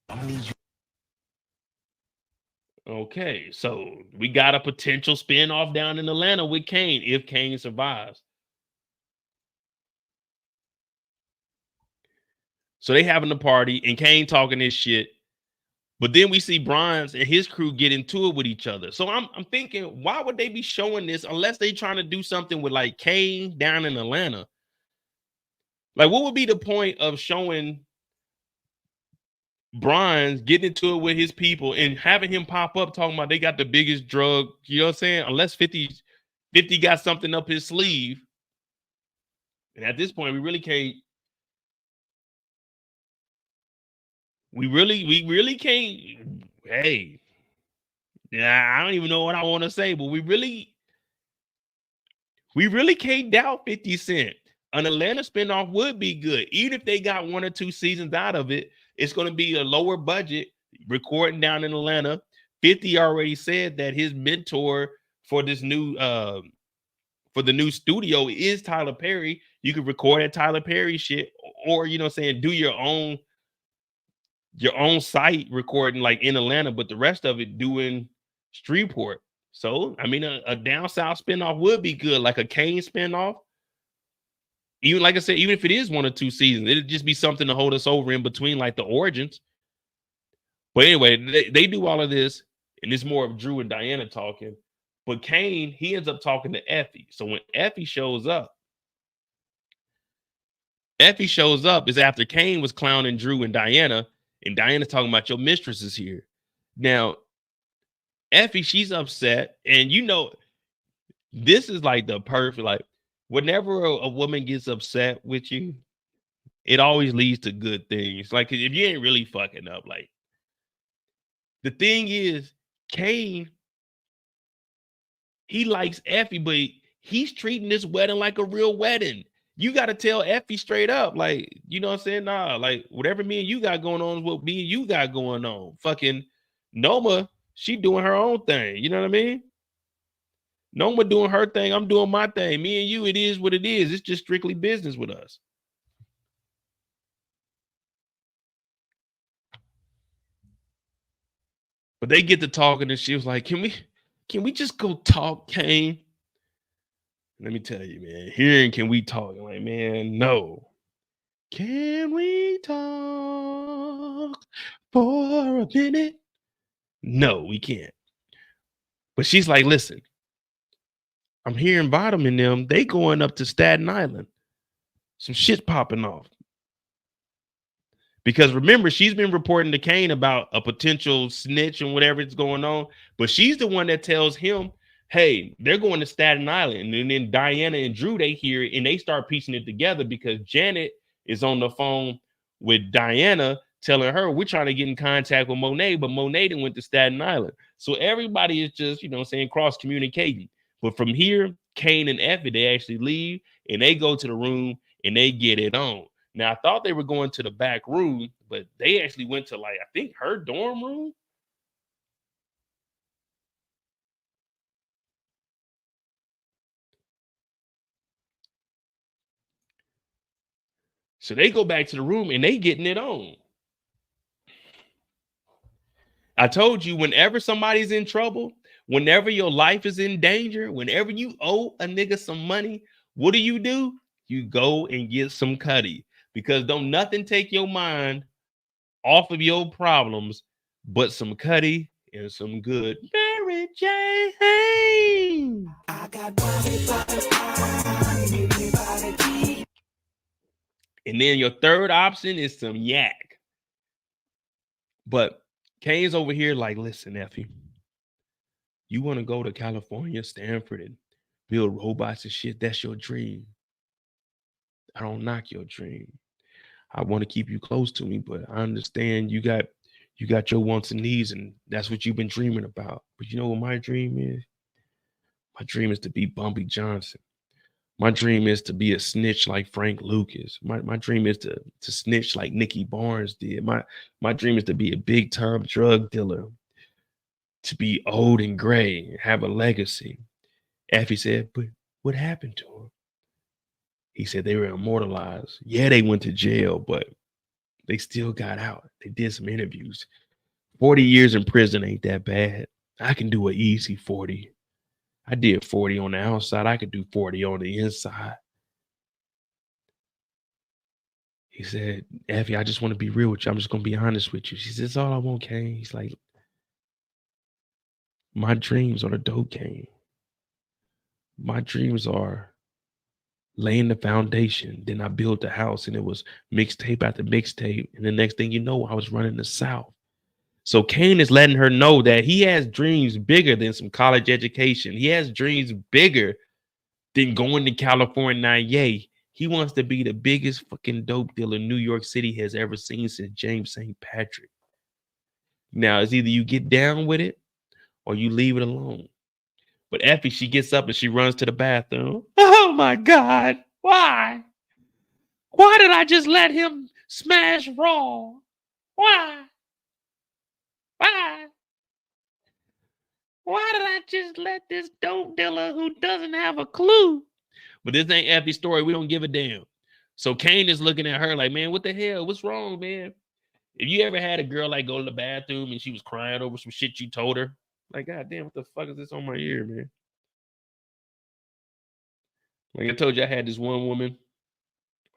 I'm gonna need you. Okay, so we got a potential spinoff down in Atlanta with Kane if Kane survives. So they having the party and Kane talking this shit. But then we see Bronze and his crew get into it with each other. So I'm thinking, why would they be showing this unless they trying to do something with like Kane down in Atlanta? Like, what would be the point of showing Bronze getting into it with his people and having him pop up talking about they got the biggest drug, you know what I'm saying? Unless 50 got something up his sleeve. And at this point, we really can't. We really can't. Hey, yeah, I don't even know what I want to say, but we really can't doubt 50 Cent. An Atlanta spinoff would be good. Even if they got 1 or 2 seasons out of it, it's going to be a lower budget recording down in Atlanta. 50 already said that his mentor for this new for the new studio is Tyler Perry. You could record at Tyler Perry shit, or you know what I'm saying, do your own site recording like in Atlanta, but the rest of it doing Streetport. So I mean, a down south spinoff would be good, like a Kane spinoff. Even like I said, even if it is 1 or 2 seasons, it'd just be something to hold us over in between, like the origins. But anyway, they do all of this, and it's more of Drew and Diana talking. But Kane, he ends up talking to Effie. So when Effie shows up is after Kane was clowning Drew and Diana's talking about your mistress is here. Now, Effie, she's upset, and you know, this is like the perfect, like, whenever a woman gets upset with you, it always leads to good things. Like, if you ain't really fucking up, like, the thing is, Kane, he likes Effie, but he's treating this wedding like a real wedding. You got to tell Effie straight up, like, you know what I'm saying? Nah, like, whatever me and you got going on is what me and you got going on. Fucking Noma, she doing her own thing. You know what I mean? Noma doing her thing. I'm doing my thing. Me and you, it is what it is. It's just strictly business with us. But they get to talking and she was like, can we just go talk, Kane? Let me tell you, man, hearing can we talk? I'm like, man, no. Can we talk for a minute? No, we can't. But she's like, listen, I'm hearing Bottom and them, they going up to Staten Island. Some shit popping off. Because remember, she's been reporting to Kane about a potential snitch and whatever is going on. But she's the one that tells him, hey, they're going to Staten Island. And then Diana and Drew, they hear it and they start piecing it together because Janet is on the phone with Diana telling her, we're trying to get in contact with Monet, but Monet done went to Staten Island. So everybody is just, you know what I'm saying, cross-communicating. But from here, Kane and Effie, they actually leave and they go to the room and they get it on. Now, I thought they were going to the back room, but they actually went to, like, I think her dorm room. So they go back to the room and they getting it on. I told you, whenever somebody's in trouble, whenever your life is in danger, whenever you owe a nigga some money, what do? You go and get some cutty, because don't nothing take your mind off of your problems but some cutty and some good Mary Jane. I got and then your third option is some yak. But Kane's over here like, listen, Effie, you want to go to California, Stanford, and build robots and shit? That's your dream. I don't knock your dream. I want to keep you close to me, but I understand you got your wants and needs, and that's what you've been dreaming about. But you know what my dream is? My dream is to be Bumpy Johnson. My dream is to be a snitch like Frank Lucas. My dream is to snitch like Nicky Barnes did. My dream is to be a big time drug dealer, to be old and gray and have a legacy. Effie said, but what happened to him? He said they were immortalized. Yeah, they went to jail, but they still got out. They did some interviews. 40 years in prison ain't that bad. I can do an easy 40. I did 40 on the outside. I could do 40 on the inside. He said, Effie, I just want to be real with you. I'm just going to be honest with you. She said, that's all I want, Kane. He's like, my dreams are the dope, Kane. My dreams are laying the foundation. Then I built the house, and it was mixtape after mixtape. And the next thing you know, I was running the South. So Kane is letting her know that he has dreams bigger than some college education. He has dreams bigger than going to California. Yay. He wants to be the biggest fucking dope dealer New York City has ever seen since James St. Patrick. Now, it's either you get down with it or you leave it alone. But Effie, she gets up and she runs to the bathroom. Oh my God. Why? Why did I just let him smash Raw? Why? Why? Why did I just let this dope dealer who doesn't have a clue? But this ain't Effie's story. We don't give a damn. So Kane is looking at her like, man, what the hell? What's wrong, man? If you ever had a girl like go to the bathroom and she was crying over some shit you told her, like, God damn, what the fuck is this on my ear, man? Like I told you, I had this one woman,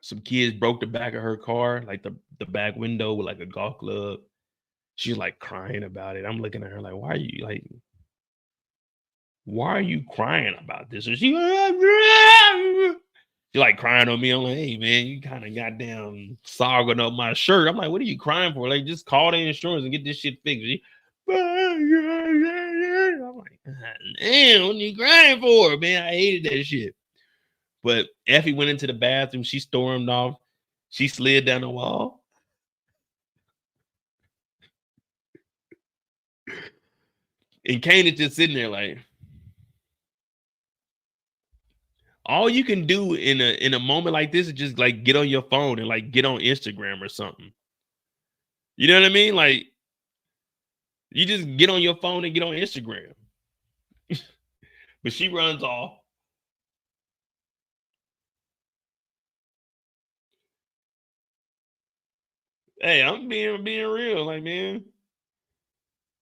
some kids broke the back of her car, like the back window with like a golf club. She's like crying about it. I'm looking at her like, why are you crying about this? And she like crying on me. I'm like, hey man, you kind of goddamn sogging up my shirt. I'm like, what are you crying for? Like, just call the insurance and get this shit fixed. I'm like, damn, what are you crying for, man? I hated that shit. But Effie went into the bathroom. She stormed off. She slid down the wall. And Kane is just sitting there like, all you can do in a moment like this is just like get on your phone and like get on Instagram or something. You know what I mean? Like, you just get on your phone and get on Instagram. But she runs off. Hey, I'm being real, like, man.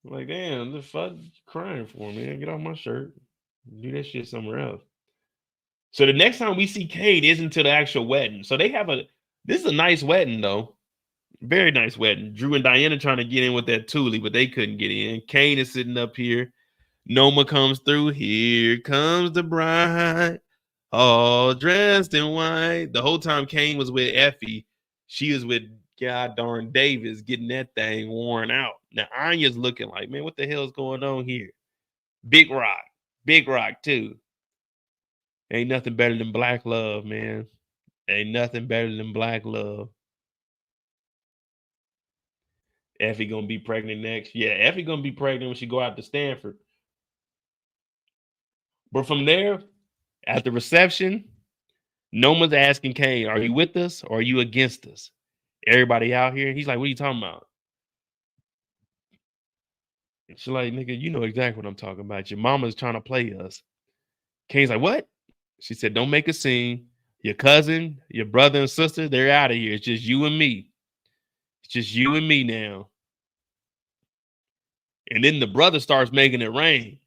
Like, damn, the fuck you crying for, man? Get off my shirt. Do that shit somewhere else. So the next time we see Kane isn't to the actual wedding. So they have this is a nice wedding, though. Very nice wedding. Drew and Diana trying to get in with that Thule, but they couldn't get in. Kane is sitting up here. Noma comes through. Here comes the bride, all dressed in white. The whole time Kane was with Effie, she was with God darn Davis, getting that thing worn out. Now Anya's looking like, man, what the hell is going on here? Big Rock too. Ain't nothing better than black love, man. Ain't nothing better than black love. Effie gonna be pregnant next. Yeah, Effie gonna be pregnant when she go out to Stanford. But from there, at the reception, Noma's asking Kane, are you with us or are you against us? Everybody out here. He's like, what are you talking about? She's like, nigga, you know exactly what I'm talking about. Your mama's trying to play us. Kane's like, what? She said, don't make a scene. Your cousin, your brother and sister, they're out of here. It's just you and me. It's just you and me now. And then the brother starts making it rain.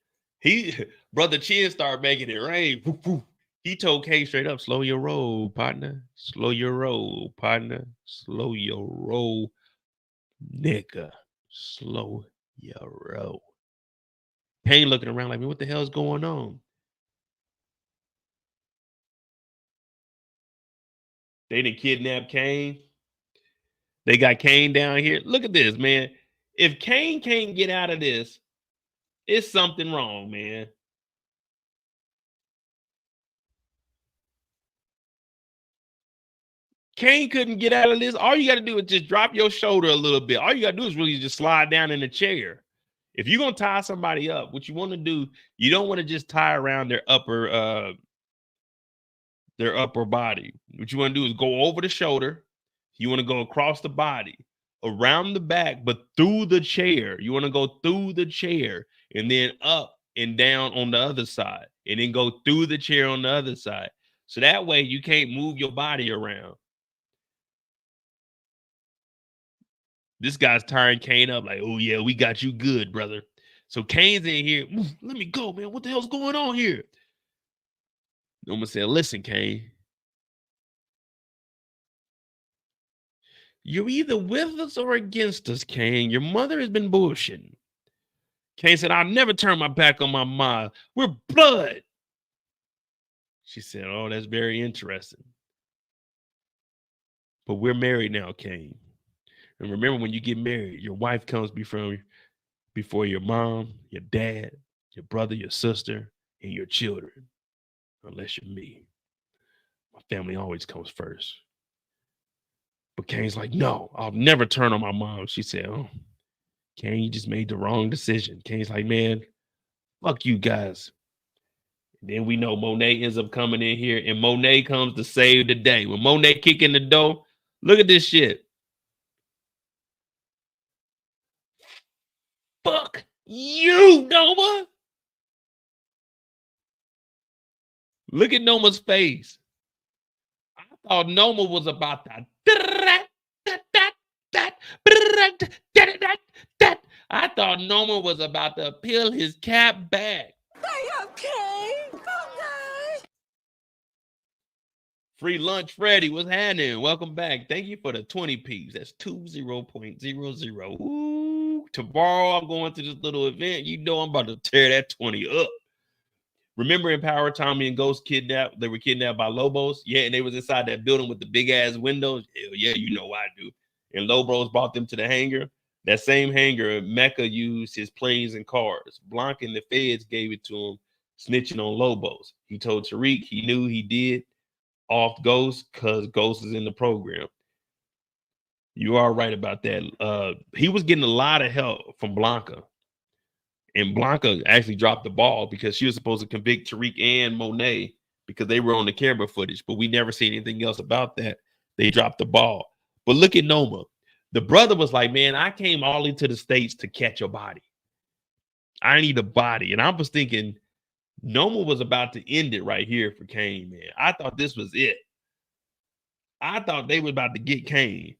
Brother Chin started making it rain. Woo, woo. He told Kane straight up, slow your roll, partner. Slow your roll, partner. Slow your roll, nigga. Slow your roll. Kane looking around like, man, what the hell is going on? They didn't kidnap Kane. They got Kane down here. Look at this, man. If Kane can't get out of this, it's something wrong, man. Kane couldn't get out of this. All you got to do is just drop your shoulder a little bit. All you got to do is really just slide down in the chair. If you're going to tie somebody up, what you want to do, you don't want to just tie around their upper body. What you want to do is go over the shoulder. You want to go across the body, around the back, but through the chair. You want to go through the chair and then up and down on the other side, and then go through the chair on the other side. So that way you can't move your body around. This guy's tying Kane up like, oh, yeah, we got you good, brother. So Kane's in here. Let me go, man. What the hell's going on here? Noma said, listen, Kane. You're either with us or against us, Kane. Your mother has been bullshitting. Kane said, I'll never turn my back on my mom. We're blood. She said, oh, that's very interesting. But we're married now, Kane. And remember, when you get married, your wife comes before your mom, your dad, your brother, your sister, and your children. Unless you're me. My family always comes first. But Kane's like, no, I'll never turn on my mom. She said, oh, Kane, you just made the wrong decision. Kane's like, man, fuck you guys. And then we know Monet ends up coming in here, and Monet comes to save the day. When Monet kick in the door, look at this shit. Fuck you, Noma. Look at Noma's face. I thought Noma was about to. I thought Noma was about to peel his cap back. Okay. Free lunch, Freddy. What's happening? Welcome back. Thank you for the 20 piece. That's 20.00. Ooh, tomorrow I'm going to this little event. You know I'm about to tear that 20 up. Remember in Power, Tommy and Ghost kidnapped? They were kidnapped by Lobos. Yeah, and they was inside that building with the big ass windows. Hell yeah, you know I do. And Lobos brought them to the hangar. That same hangar, Mecca used his planes and cars. Blanca and the feds gave it to him, snitching on Lobos. He told Tariq he knew he did off Ghost because Ghost is in the program. You are right about that. He was getting a lot of help from Blanca. And Blanca actually dropped the ball because she was supposed to convict Tariq and Monet because they were on the camera footage, but we never see anything else about that. They dropped the ball. But look at Noma. The brother was like, man, I came all into the States to catch a body. I need a body. And I was thinking Noma was about to end it right here for Kane, man. I thought this was it. I thought they were about to get Kane.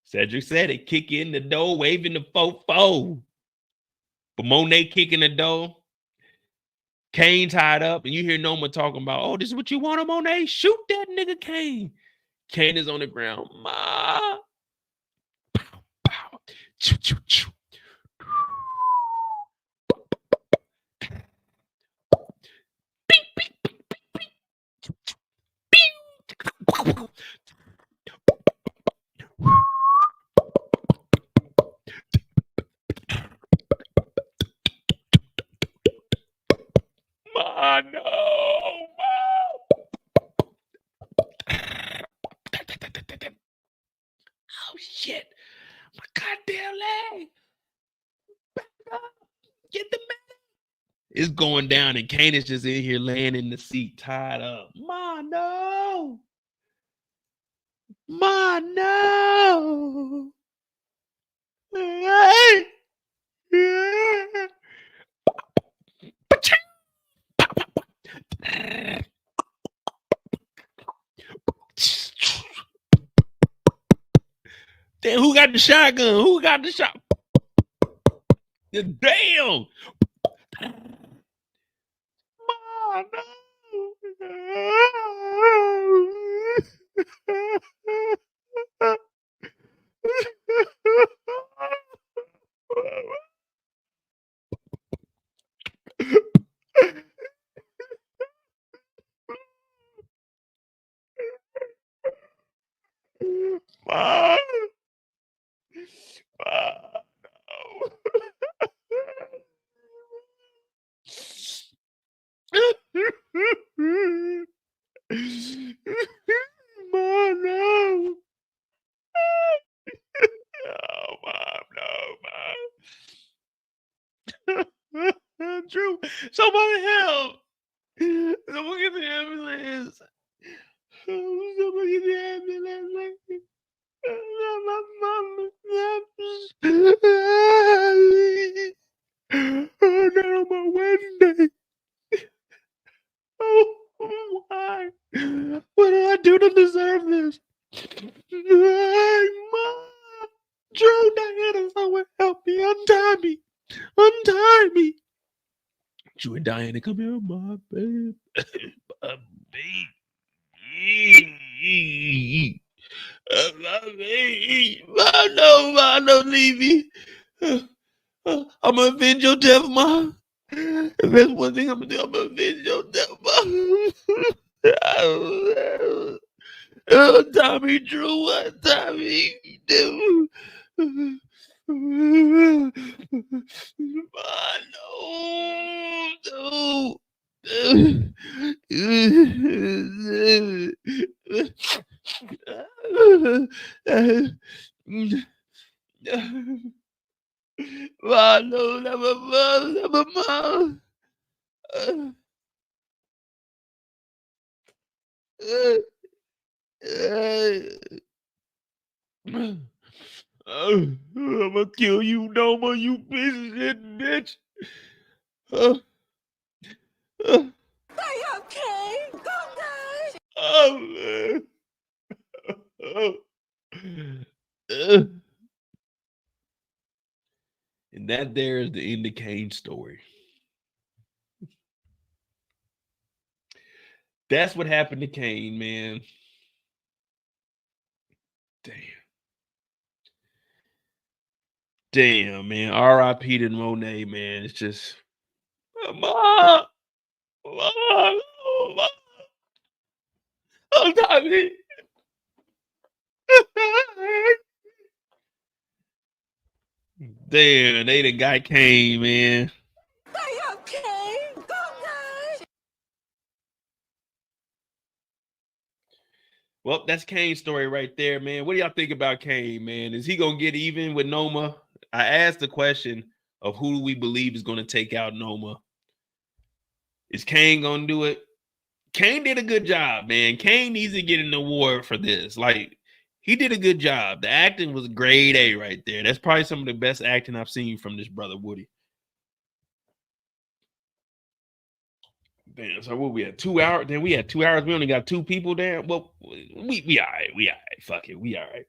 Cedric said it, kick in the door, waving the fofo. But Monet kicking the door. Kane tied up, and you hear Noma talking about, oh, this is what you want, Monet? Shoot that nigga Kane. Kane is on the ground. Ma. Pow, pow. Choo, choo, choo. Beep, beep, beep, beep, beep. Beep. No. Oh shit. My goddamn leg. Back up. Get the man. It's going down, and Kane is just in here laying in the seat, tied up. Ma, no. Ma, no. Hey. Damn, who got the shotgun? Who got the shot? Damn. Ma, no. Ma. Mom, no. Oh, Mom, no, Mom. Drew, somebody help. Someone get the ambulance. Someone get the ambulance. My mama. Oh, not on my wedding day. Oh, why? What did I do to deserve this? Hey, Mom. Drew, Diana, someone help me. Untie me. Untie me. Drew and Diana, come here, my baby. My baby. My baby. Mom, don't leave me. I'm gonna avenge your death, Mom. If there's one thing I'm gonna do, I'm gonna avenge your death, Mom. Oh, Tommy Drew, Tommy, Drew. No. No, never mom. I'm gonna kill you, Noma, you piece of shit, bitch. Are you okay? Calm down. And that there is the end of Kane's story. That's what happened to Kane, man. Damn, man. R.I.P. to Monet, man. It's just, Mom, oh, Tommy. Damn, they the guy Kane, man. Are you okay? Calm down. Well, that's Kane's story right there, man. What do y'all think about Kane, man? Is he gonna get even with Noma? I asked the question of who do we believe is gonna take out Noma. Is Kane gonna do it? Kane did a good job, man. Kane needs to get an award for this. Like, he did a good job. The acting was grade A right there. That's probably some of the best acting I've seen from this brother Woody. Damn, so what we had 2 hours? Then we had 2 hours. We only got 2 people there. Well, we all right. We all right. Fuck it. We all right.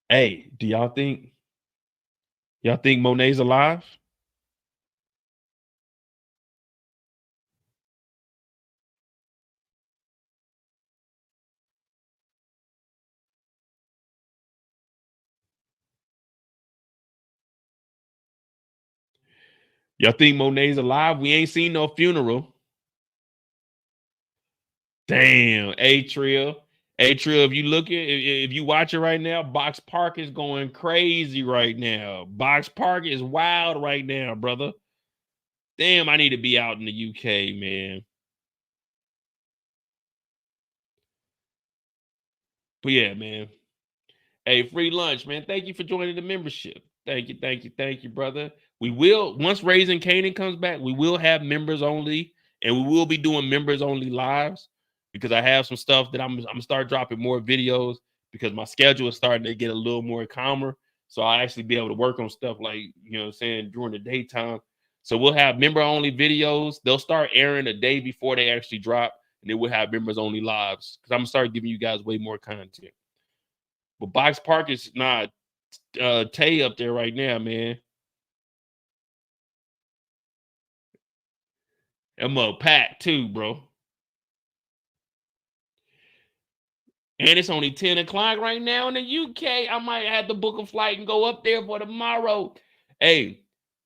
Hey, do y'all think Monet's alive? Y'all think Monet's alive? We ain't seen no funeral. Damn, Atrial, if you look at, if you watch it right now, Box Park is going crazy right now. Box Park is wild right now, brother. Damn, I need to be out in the UK, man. But yeah, man. Hey, free lunch, man. Thank you for joining the membership. Thank you, brother. We will, once Raising Canaan comes back, we will have members only, and we will be doing members only lives because I have some stuff that I'm gonna start dropping more videos because my schedule is starting to get a little more calmer. So I'll actually be able to work on stuff like, you know what I'm saying, during the daytime. So we'll have member only videos. They'll start airing a day before they actually drop, and then we'll have members only lives because I'm gonna start giving you guys way more content. But Box Park is not Tay up there right now, man. I'm up packed too, bro. And it's only 10 o'clock right now in the UK. I might have to book a flight and go up there for tomorrow. Hey,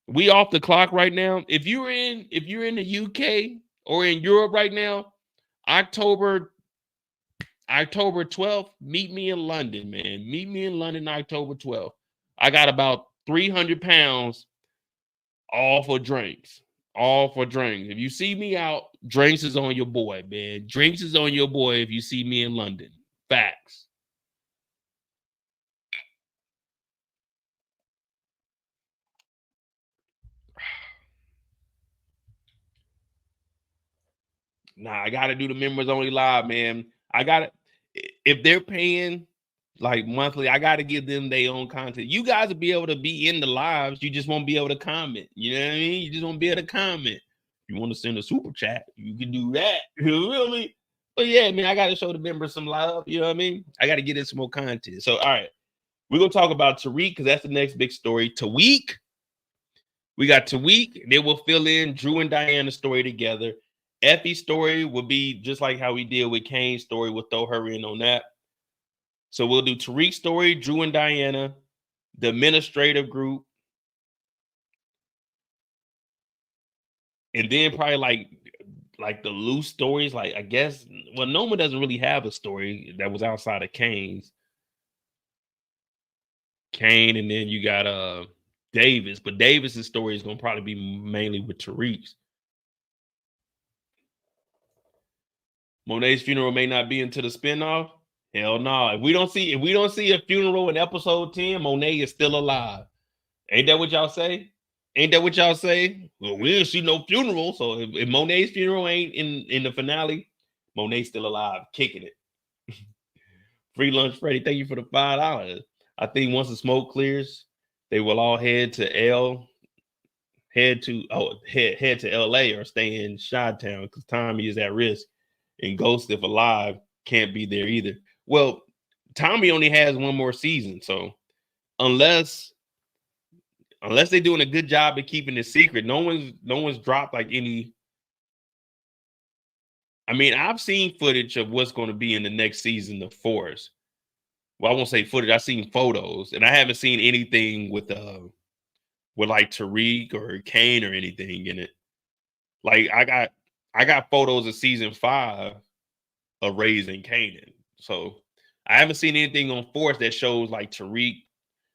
we off the clock right now. If you're in the UK or in Europe right now, October 12th, meet me in London, man. Meet me in London October 12th. I got about 300 pounds all for drinks. All for drinks. If you see me out, drinks is on your boy, man. Drinks is on your boy if you see me in London. Facts. Nah, I gotta do the members only live, man. I gotta, if they're paying like monthly, I gotta give them their own content. You guys will be able to be in the lives, you just won't be able to comment. You know what I mean? You just won't be able to comment. If you want to send a super chat, you can do that. You feel me? But yeah, man, I gotta show the members some love. You know what I mean? I gotta get in some more content. So, all right, we're gonna talk about Tariq because that's the next big story. Tariq, we got Tariq. They will fill in Drew and Diana's story together. Effie's story will be just like how we did with Kane's story. We'll throw her in on that. So we'll do Tariq's story, Drew and Diana, the administrative group, and then probably like the loose stories. Like, I guess, well, Noma doesn't really have a story that was outside of Kane's. Kane, and then you got Davis, but Davis's story is gonna probably be mainly with Tariq's. Monet's funeral may not be until the spinoff. Hell no. If we don't see a funeral in episode 10, Monet is still alive. Ain't that what y'all say? Ain't that what y'all say? Well, we didn't see no funeral. So if Monet's funeral ain't in the finale, Monet's still alive, kicking it. Free lunch, Freddie. Thank you for the $5. I think once the smoke clears, they will all head to LA or stay in Chi-Town because Tommy is at risk. And Ghost, if alive, can't be there either. Well, Tommy only has one more season, so unless they're doing a good job of keeping it secret, no one's dropped like any. I mean, I've seen footage of what's going to be in the next season of Force. Well, I won't say footage. I've seen photos, and I haven't seen anything with like Tariq or Kane or anything in it. Like I got photos of season 5 of Raising Canaan. So I haven't seen anything on Force that shows like Tariq.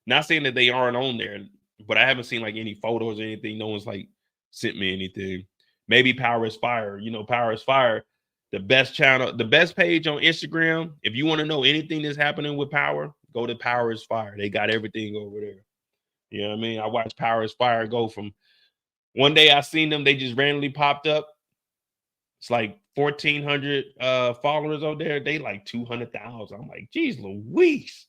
Not saying that they aren't on there, but I haven't seen like any photos or anything. No one's like sent me anything. Maybe Power is Fire. You know, Power is Fire, the best channel, the best page on Instagram. If you want to know anything that's happening with Power, go to Power is Fire. They got everything over there. You know what I mean? I watched Power is Fire go from one day I seen them, they just randomly popped up. It's like 1,400 followers over there. They like 200,000. I'm like, geez Louise.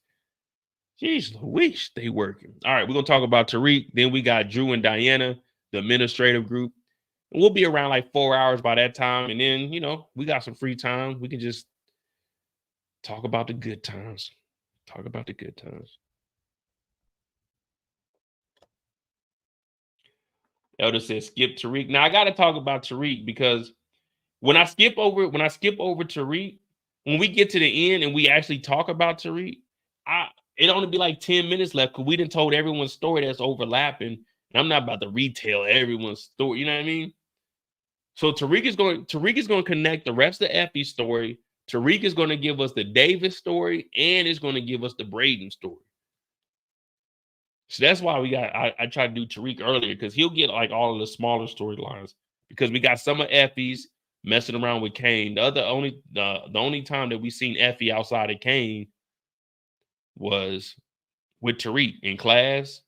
Jeez Louise, they working. All right, we're going to talk about Tariq. Then we got Drew and Diana, the administrative group. And we'll be around like 4 hours by that time. And then, you know, we got some free time. We can just talk about the good times. Talk about the good times. Elder says skip Tariq. Now I got to talk about Tariq because when I skip over Tariq, when we get to the end and we actually talk about Tariq, it only be like 10 minutes left because we done told everyone's story that's overlapping. And I'm not about to retell everyone's story. You know what I mean? So Tariq is going to connect the rest of Effie's story. Tariq is going to give us the Davis story and it's going to give us the Brayden story. So that's why I tried to do Tariq earlier because he'll get like all of the smaller storylines because we got some of Effie's messing around with Kane. The only time that we seen Effie outside of Kane was with Tariq in class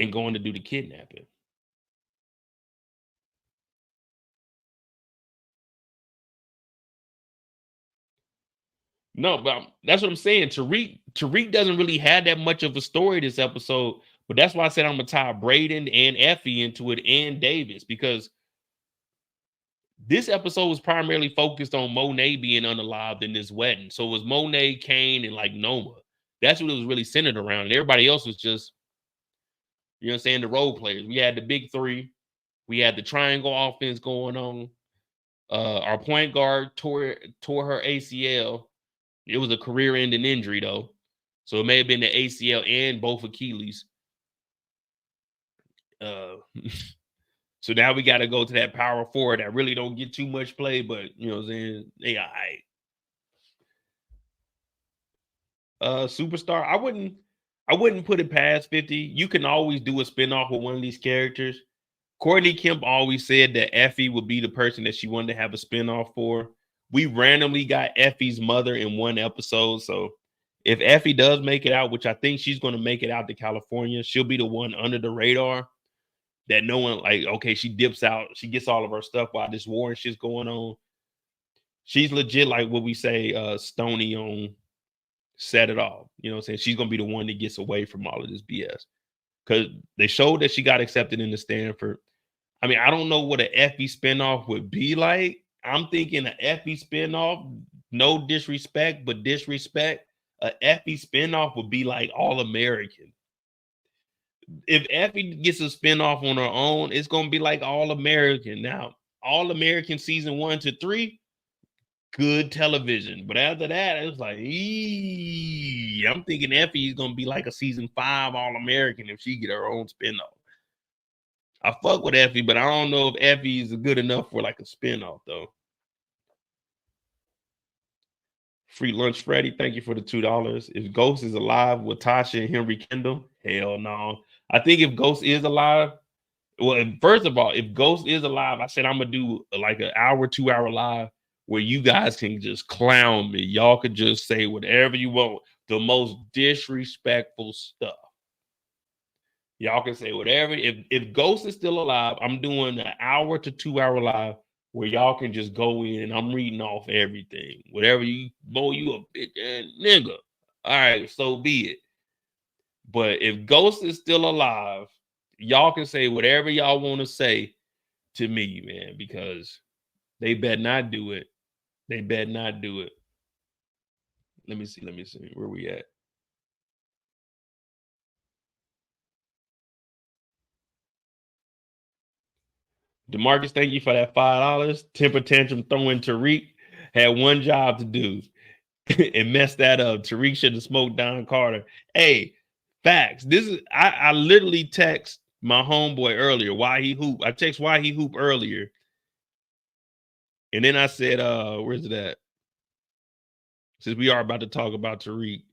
and going to do the kidnapping. No, but that's what I'm saying. Tariq doesn't really have that much of a story this episode, but that's why I said I'm gonna tie Brayden and Effie into it and Davis, because this episode was primarily focused on Monet being unalived in this wedding. So it was Monet, Kane, and like Noma. That's what it was really centered around. And everybody else was just, you know what I'm saying, the role players. We had the big three. We had the triangle offense going on. Our point guard tore her ACL. It was a career-ending injury, though. So it may have been the ACL and both Achilles. So now we got to go to that power forward that really don't get too much play, but, you know what I'm saying, they all right. Superstar, I wouldn't put it past 50. You can always do a spinoff with one of these characters. Courtney Kemp always said that Effie would be the person that she wanted to have a spinoff for. We randomly got Effie's mother in one episode. So if Effie does make it out, which I think she's going to make it out to California, she'll be the one under the radar that no one, like, okay, she dips out. She gets all of her stuff while this war and shit's going on. She's legit, like what we say, Stony on Set It Off. You know what I'm saying? She's going to be the one that gets away from all of this BS. Because they showed that she got accepted into Stanford. I mean, I don't know what an Effie spinoff would be like. I'm thinking an Effie spinoff, no disrespect, but disrespect. A Effie spinoff would be like All American. If Effie gets a spinoff on her own, it's going to be like All American. Now, All American season 1 to 3, good television. But after that, it's like, I'm thinking Effie is going to be like a season 5 All American if she get her own spinoff. I fuck with Effie, but I don't know if Effie is good enough for like a spinoff, though. Free lunch, Freddie. Thank you for the $2. If Ghost is alive with Tasha and Henry Kendall, hell no. I think if Ghost is alive, well, first of all, if Ghost is alive, I said I'm gonna do like an hour, 2 hour live where you guys can just clown me. Y'all could just say whatever you want, the most disrespectful stuff. Y'all can say whatever. If Ghost is still alive, I'm doing an hour to 2 hour live where y'all can just go in and I'm reading off everything. Whatever you, boy, you a bitch ass nigga. All right, so be it. But if Ghost is still alive, y'all can say whatever y'all want to say to me, man, because they better not do it. They better not do it. Let me see. Where we at? DeMarcus, thank you for that $5. Temper tantrum throwing Tariq had one job to do and messed that up. Tariq should have smoked Don Carter. Hey, facts. This is I literally text my homeboy earlier why he hoop. I text why he hoop earlier. And then I said, where's it at? Since we are about to talk about Tariq.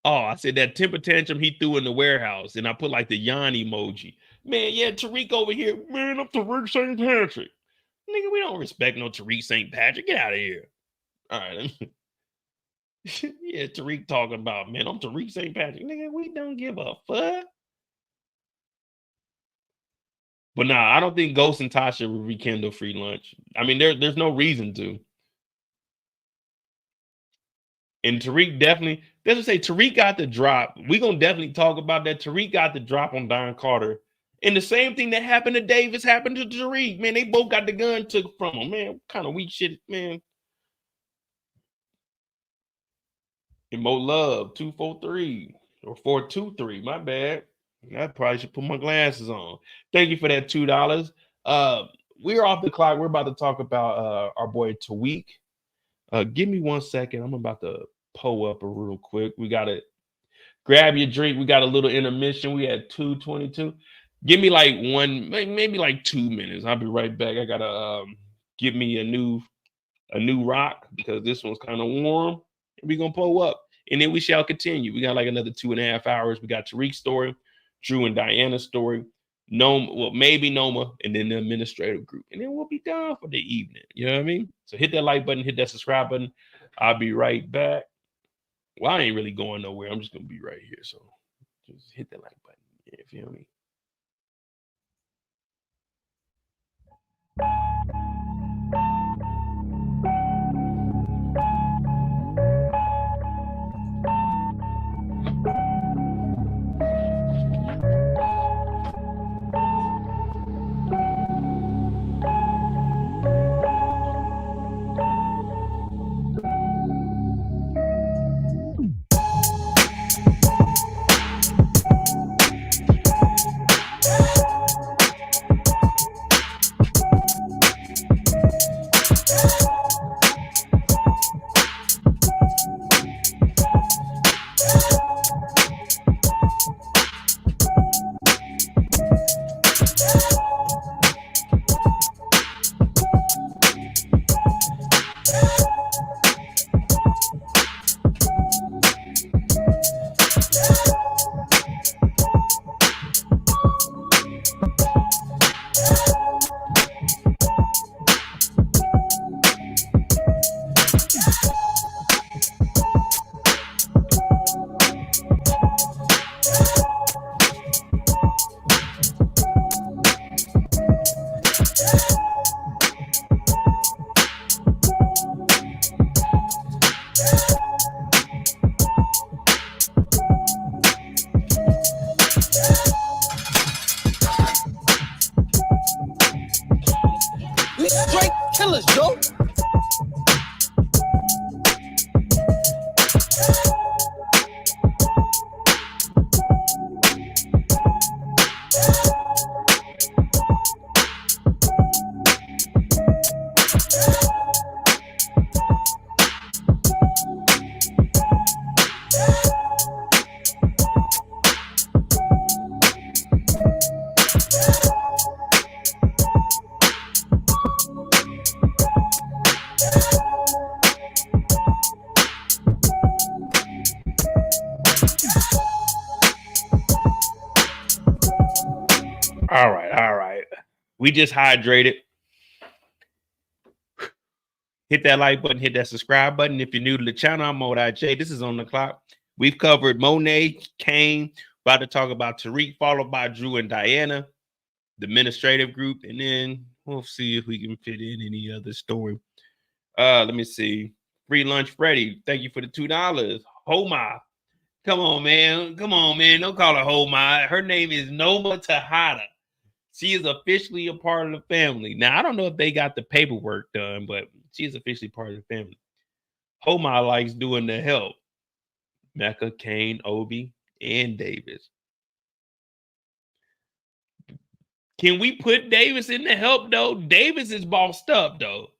Oh, I said that temper tantrum he threw in the warehouse, and I put like the Gianni emoji. Man, yeah, Tariq over here. Man, I'm Tariq St. Patrick. Nigga, we don't respect no Tariq St. Patrick. Get out of here. All right. Yeah, Tariq talking about, man, I'm Tariq St. Patrick. Nigga, we don't give a fuck. But nah, I don't think Ghost and Tasha will rekindle free lunch. I mean, there's no reason to. And Tariq definitely, let's just say Tariq got the drop. We're going to definitely talk about that. Tariq got the drop on Don Carter. And the same thing that happened to Davis happened to Tariq. Man, they both got the gun took from them. Man, what kind of weak shit, man. And Mo Love, 243 or 423. My bad. I probably should put my glasses on. Thank you for that $2. We're off the clock. We're about to talk about our boy Tariq. Give me 1 second. I'm about to pull up real quick. We got to grab your drink. We got a little intermission. We had 2:22. Give me like maybe like 2 minutes. I'll be right back. I gotta get me a new rock because this one's kind of warm. We're gonna pull up. And then we shall continue. We got like another 2.5 hours. We got Tariq's story, Drew and Diana's story, Noma, well, maybe Noma, and then the administrative group. And then we'll be done for the evening. You know what I mean? So hit that like button, hit that subscribe button. I'll be right back. Well, I ain't really going nowhere. I'm just gonna be right here. So just hit that like button. Yeah, you feel me? We straight killers, yo. All right. We just hydrated. Hit that like button, hit that subscribe button. If you're new to the channel, I'm Monet. This is On the Clock. We've covered Monet, Kane, about to talk about Tariq, followed by Drew and Diana, the administrative group, and then we'll see if we can fit in any other story. Let me see. Free lunch, Freddie. Thank you for the $2. Homa. Come on, man. Come on, man. Don't call her Homa. Her name is Noma Tejada. She is officially a part of the family. Now, I don't know if they got the paperwork done, but she is officially part of the family. Homa likes doing the help. Mecca, Kane, Obi, and Davis. Can we put Davis in the help, though? Davis is bossed up, though.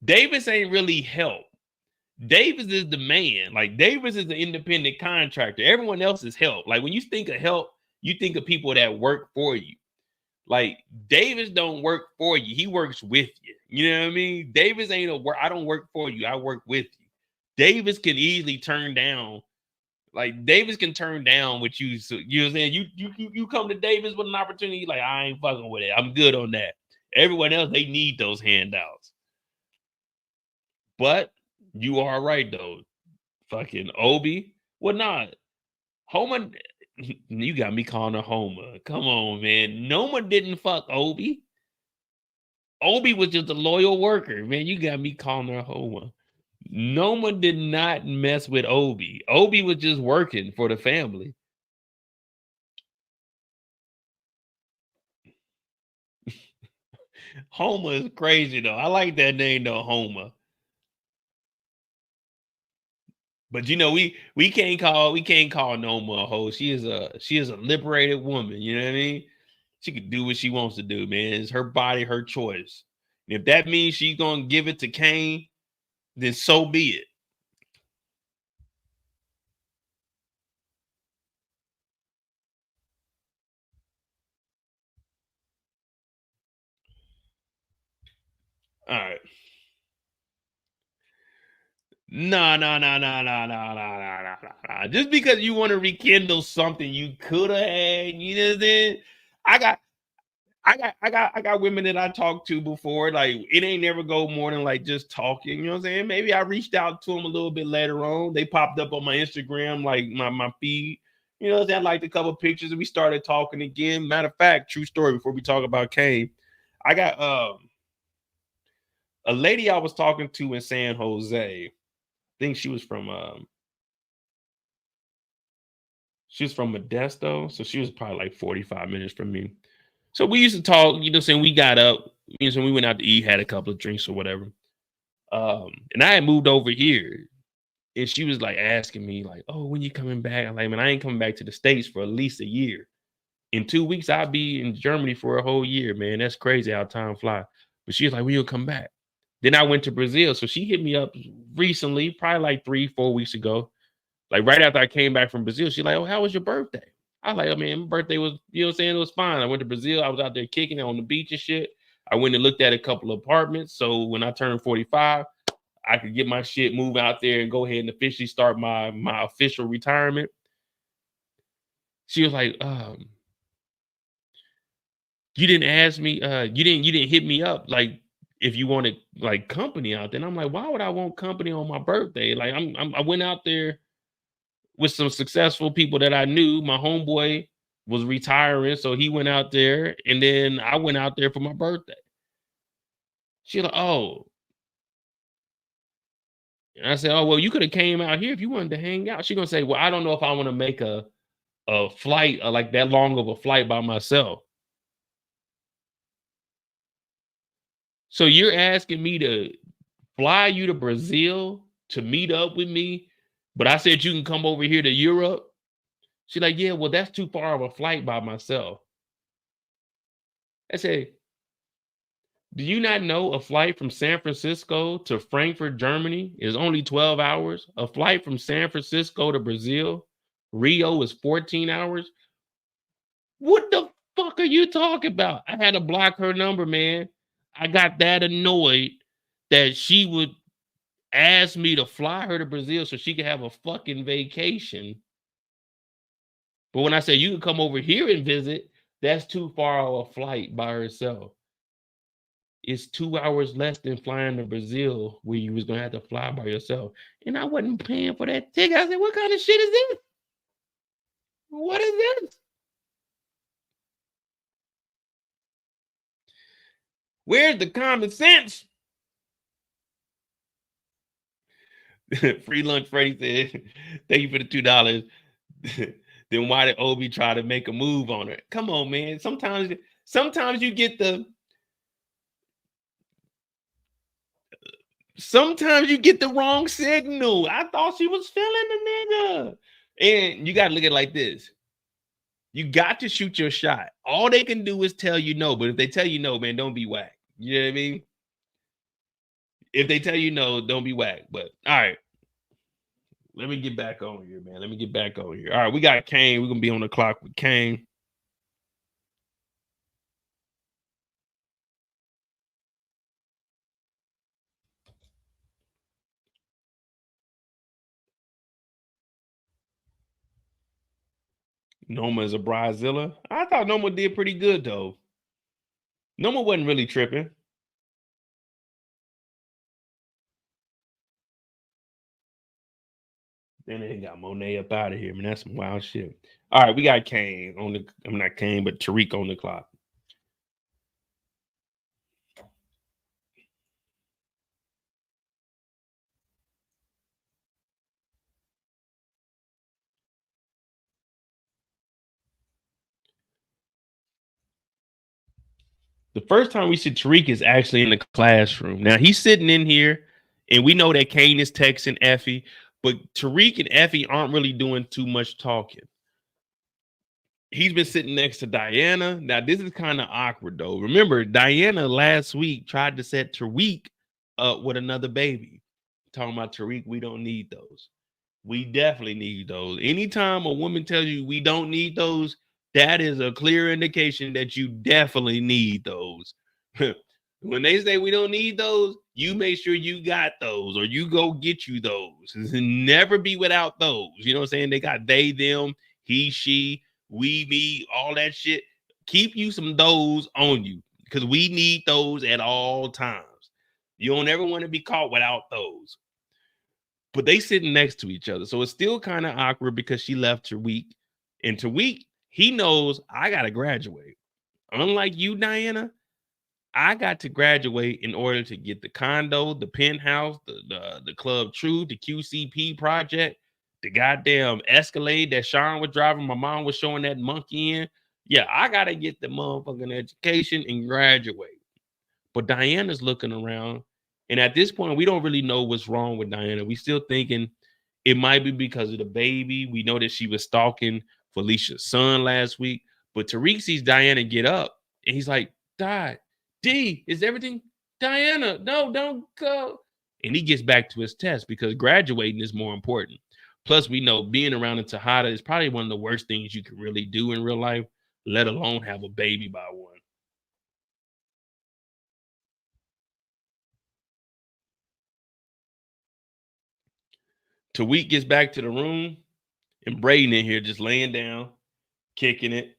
Davis ain't really help. Davis is the man. Like, Davis is the independent contractor. Everyone else is help. Like, when you think of help, you think of people that work for you. Like, Davis don't work for you. He works with you. You know what I mean? Davis ain't a work. I don't work for you. I work with you. Davis can easily turn down. Like, Davis can turn down what you. So, you know what I'm saying? You come to Davis with an opportunity. Like, I ain't fucking with it. I'm good on that. Everyone else, they need those handouts. But you are right though. Fucking Obi. Well, not Homa. You got me calling her Homa. Come on, man. Noma didn't fuck Obi. Obi was just a loyal worker, man. You got me calling her Homa. Noma did not mess with Obi. Obi was just working for the family. Homa is crazy though. I like that name though, Homa. But you know, we can't call Noma a hoe. She is a liberated woman. You know what I mean? She can do what she wants to do, man. It's her body, her choice. And if that means she's gonna give it to Kane, then so be it. All right. No. Just because you want to rekindle something you could have had, you know what I'm saying? I got women that I talked to before. Like it ain't never go more than like just talking. You know what I'm saying? Maybe I reached out to them a little bit later on. They popped up on my Instagram, like my feed. You know what I'm saying? I liked a couple pictures and we started talking again. Matter of fact, true story. Before we talk about Kane, I got a lady I was talking to in San Jose. I think she was from Modesto, so she was probably like 45 minutes from me. So we used to talk, you know what I'm saying? We got up, you know, we went out to eat, had a couple of drinks or whatever. And I had moved over here. And she was like asking me, like, oh, when you coming back? I'm like, man, I ain't coming back to the States for at least a year. In 2 weeks, I'll be in Germany for a whole year, man. That's crazy how time flies. But she was like, when you come back? Then I went to Brazil. So she hit me up recently, probably like 3-4 weeks ago. Like right after I came back from Brazil, she's like, oh, how was your birthday? I was like, oh, man, my birthday was, you know what I'm saying? It was fine. I went to Brazil. I was out there kicking it on the beach and shit. I went and looked at a couple of apartments. So when I turned 45, I could get my shit, move out there and go ahead and officially start my official retirement. She was like, you didn't ask me, you didn't hit me up like if you wanted like company out there. And I'm like, why would I want company on my birthday? Like I went out there with some successful people that I knew. My homeboy was retiring, so he went out there, and then I went out there for my birthday. She like, oh. And I said, oh, well, you could have came out here if you wanted to hang out. She gonna say, well, I don't know if I want to make a flight like that long of a flight by myself. So you're asking me to fly you to Brazil to meet up with me, but I said you can come over here to Europe. She's like, yeah, well, that's too far of a flight by myself. I said, do you not know a flight from San Francisco to Frankfurt, Germany is only 12 hours? A flight from San Francisco to Brazil, Rio is 14 hours. What the fuck are you talking about? I had to block her number, man. I got that annoyed that she would ask me to fly her to Brazil so she could have a fucking vacation. But when I said you can come over here and visit, that's too far of a flight by herself. It's 2 hours less than flying to Brazil where you was gonna have to fly by yourself. And I wasn't paying for that ticket. I said, what kind of shit is this? What is this? Where's the common sense? Free lunch Freddy said, thank you for the $2. Then why did Obi try to make a move on her? Come on, man. Sometimes you get the wrong signal. I thought she was feeling the nigga. And you got to look at it like this. You got to shoot your shot. All they can do is tell you no. But if they tell you no, man, don't be whack. You know what I mean? If they tell you no, don't be whack. But all right. Let me get back on here, man. Let me get back on here. All right, we got Kane. We're going to be on the clock with Kane. Noma is a Bridezilla. I thought Noma did pretty good, though. Noma wasn't really tripping. Then they got Monet up out of here, man. That's some wild shit. All right, we got Kane on the, I'm not Kane, but Tariq on the clock. The first time we see Tariq is actually in the classroom. Now he's sitting in here, and we know that Kane is texting Effie, but Tariq and Effie aren't really doing too much talking. He's been sitting next to Diana. Now, this is kind of awkward, though. Remember, Diana last week tried to set Tariq up with another baby. Talking about Tariq, we don't need those. We definitely need those. Anytime a woman tells you we don't need those, that is a clear indication that you definitely need those. When they say we don't need those, you make sure you got those or you go get you those. Never be without those. You know what I'm saying? They got they, them, he, she, we, me, all that shit. Keep you some those on you because we need those at all times. You don't ever want to be caught without those. But they sitting next to each other. So it's still kind of awkward because she left Tariq. And Tariq, he knows I got to graduate. Unlike you, Diana, I got to graduate in order to get the condo, the penthouse, the Club True, the QCP project, the goddamn Escalade that Sean was driving. My mom was showing that monkey in. Yeah, I got to get the motherfucking education and graduate. But Diana's looking around. And at this point, we don't really know what's wrong with Diana. We still thinking it might be because of the baby. We know that she was stalking Felicia's son last week. But Tariq sees Diana get up. And he's like, D, is everything? Diana, no, don't go. And he gets back to his test because graduating is more important. Plus, we know being around a Tejada is probably one of the worst things you can really do in real life, let alone have a baby by one. Tariq gets back to the room, and Brayden in here just laying down, kicking it.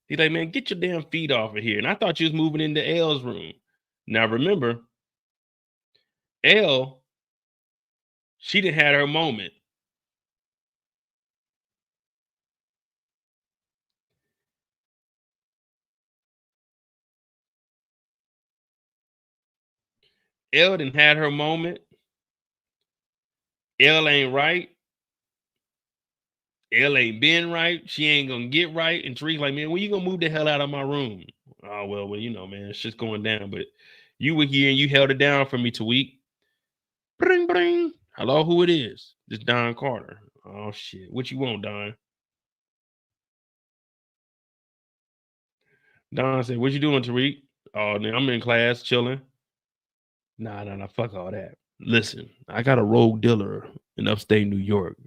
He's like, man, get your damn feet off of here. And I thought you was moving into L's room. Now, remember, L, she done had her moment. L done had her moment. L ain't right. L ain't been right. She ain't gonna get right. And Tariq like, man, when you gonna move the hell out of my room? Oh, well, you know, man, it's just going down. But you were here and you held it down for me, Tariq. Bring, bring. Hello, who it is? This Don Carter. Oh, shit. What you want, Don? Don said, what you doing, Tariq? Oh, man, I'm in class, chilling. Nah, fuck all that. Listen, I got a rogue dealer in upstate New York.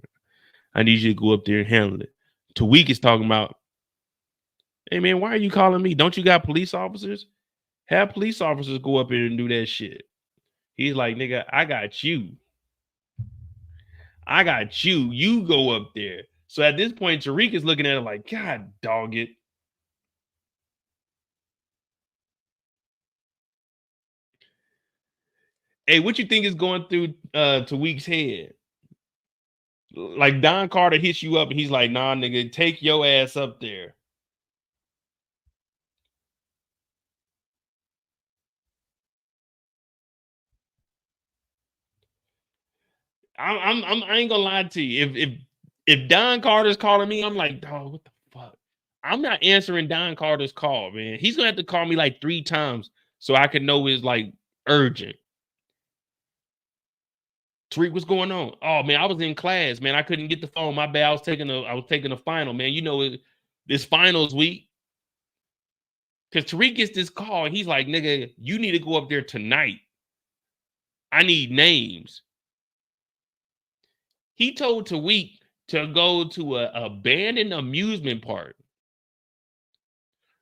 I need you to go up there and handle it. Tariq is talking about, hey, man, why are you calling me? Don't you got police officers? Have police officers go up here and do that shit. He's like, nigga, I got you. I got you. You go up there. So at this point, Tariq is looking at it like, God, dog it. Hey, what you think is going through Tariq's head? Like Don Carter hits you up and he's like, nah, nigga, take your ass up there. I ain't gonna lie to you. If Don Carter's calling me, I'm like, dog, what the fuck? I'm not answering Don Carter's call, man. He's gonna have to call me like 3 times so I can know it's like urgent. Tariq, what's going on? Oh man, I was in class, man. I couldn't get the phone. My bad. I was taking a final, man. You know, this finals week. Because Tariq gets this call and he's like, nigga, you need to go up there tonight. I need names. He told Tariq to go to a abandoned amusement park.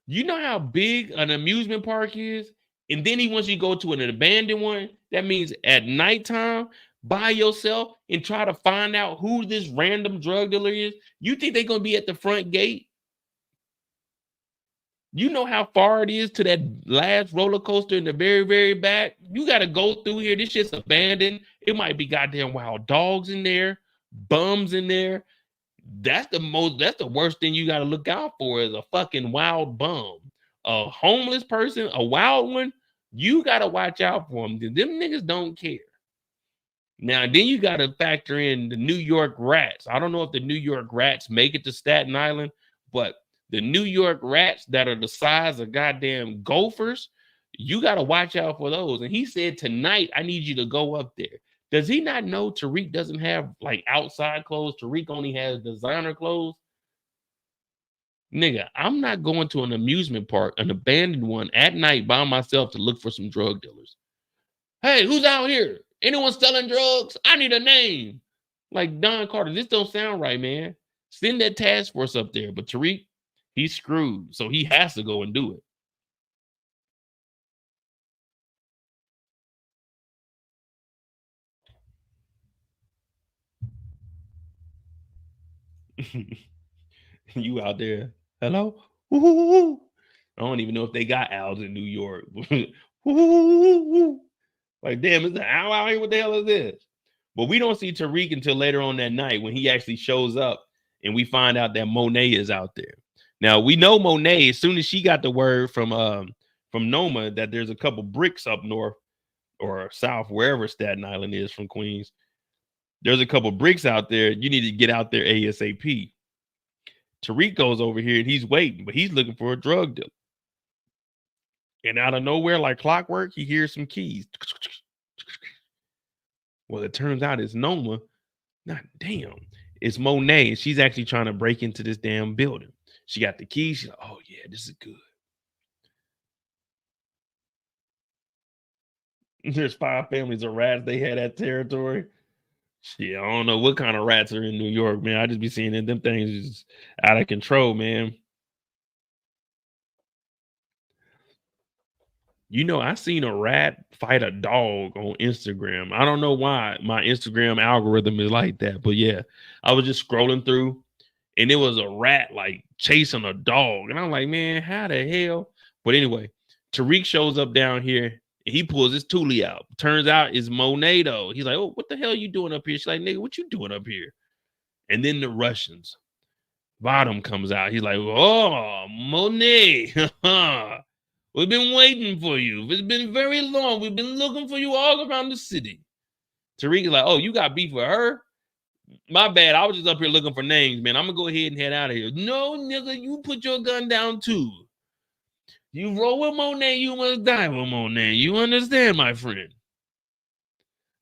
You know how big an amusement park is? And then he wants you to go to an abandoned one. That means at nighttime, by yourself and try to find out who this random drug dealer is. You think they're going to be at the front gate? You know how far it is to that last roller coaster in the very, very back? You got to go through here. This shit's abandoned. It might be goddamn wild dogs in there, bums in there. That's the worst thing you got to look out for is a fucking wild bum. A homeless person, a wild one, you got to watch out for them. Them niggas don't care. Now, then you got to factor in the New York Rats. I don't know if the New York Rats make it to Staten Island, but the New York Rats that are the size of goddamn gophers, you got to watch out for those. And he said, tonight, I need you to go up there. Does he not know Tariq doesn't have like outside clothes? Tariq only has designer clothes. Nigga, I'm not going to an amusement park, an abandoned one at night by myself to look for some drug dealers. Hey, who's out here? Anyone selling drugs? I need a name. Like Don Carter, this don't sound right, man. Send that task force up there. But Tariq, he's screwed. So he has to go and do it. You out there. Hello? I don't even know if they got owls in New York. Like, damn, it's an owl out here. What the hell is this? But we don't see Tariq until later on that night when he actually shows up and we find out that Monet is out there. Now, we know Monet, as soon as she got the word from Noma that there's a couple bricks up north or south, wherever Staten Island is from Queens, there's a couple bricks out there. You need to get out there ASAP. Tariq goes over here and he's waiting, but he's looking for a drug dealer. And out of nowhere, like clockwork, he hears some keys. Well, it turns out it's Noma. Not damn. It's Monet, and she's actually trying to break into this damn building. She got the keys. She's like, oh, yeah, this is good. There's 5 families of rats. They had that territory. Shit, I don't know what kind of rats are in New York, man. I just be seeing them things just out of control, man. You know, I seen a rat fight a dog on Instagram. I don't know why my Instagram algorithm is like that, but yeah, I was just scrolling through and it was a rat like chasing a dog. And I'm like, man, how the hell? But anyway, Tariq shows up down here and he pulls his toolie out. Turns out it's Monet though. He's like, oh, what the hell are you doing up here? She's like, nigga, what you doing up here? And then the Russians. Bottom comes out. He's like, oh, Monet. We've been waiting for you. It's been very long. We've been looking for you all around the city. Tariq is like, oh, you got beef with her? My bad. I was just up here looking for names, man. I'm going to go ahead and head out of here. No, nigga, you put your gun down too. You roll with Monet, you must die with Monet. You understand, my friend?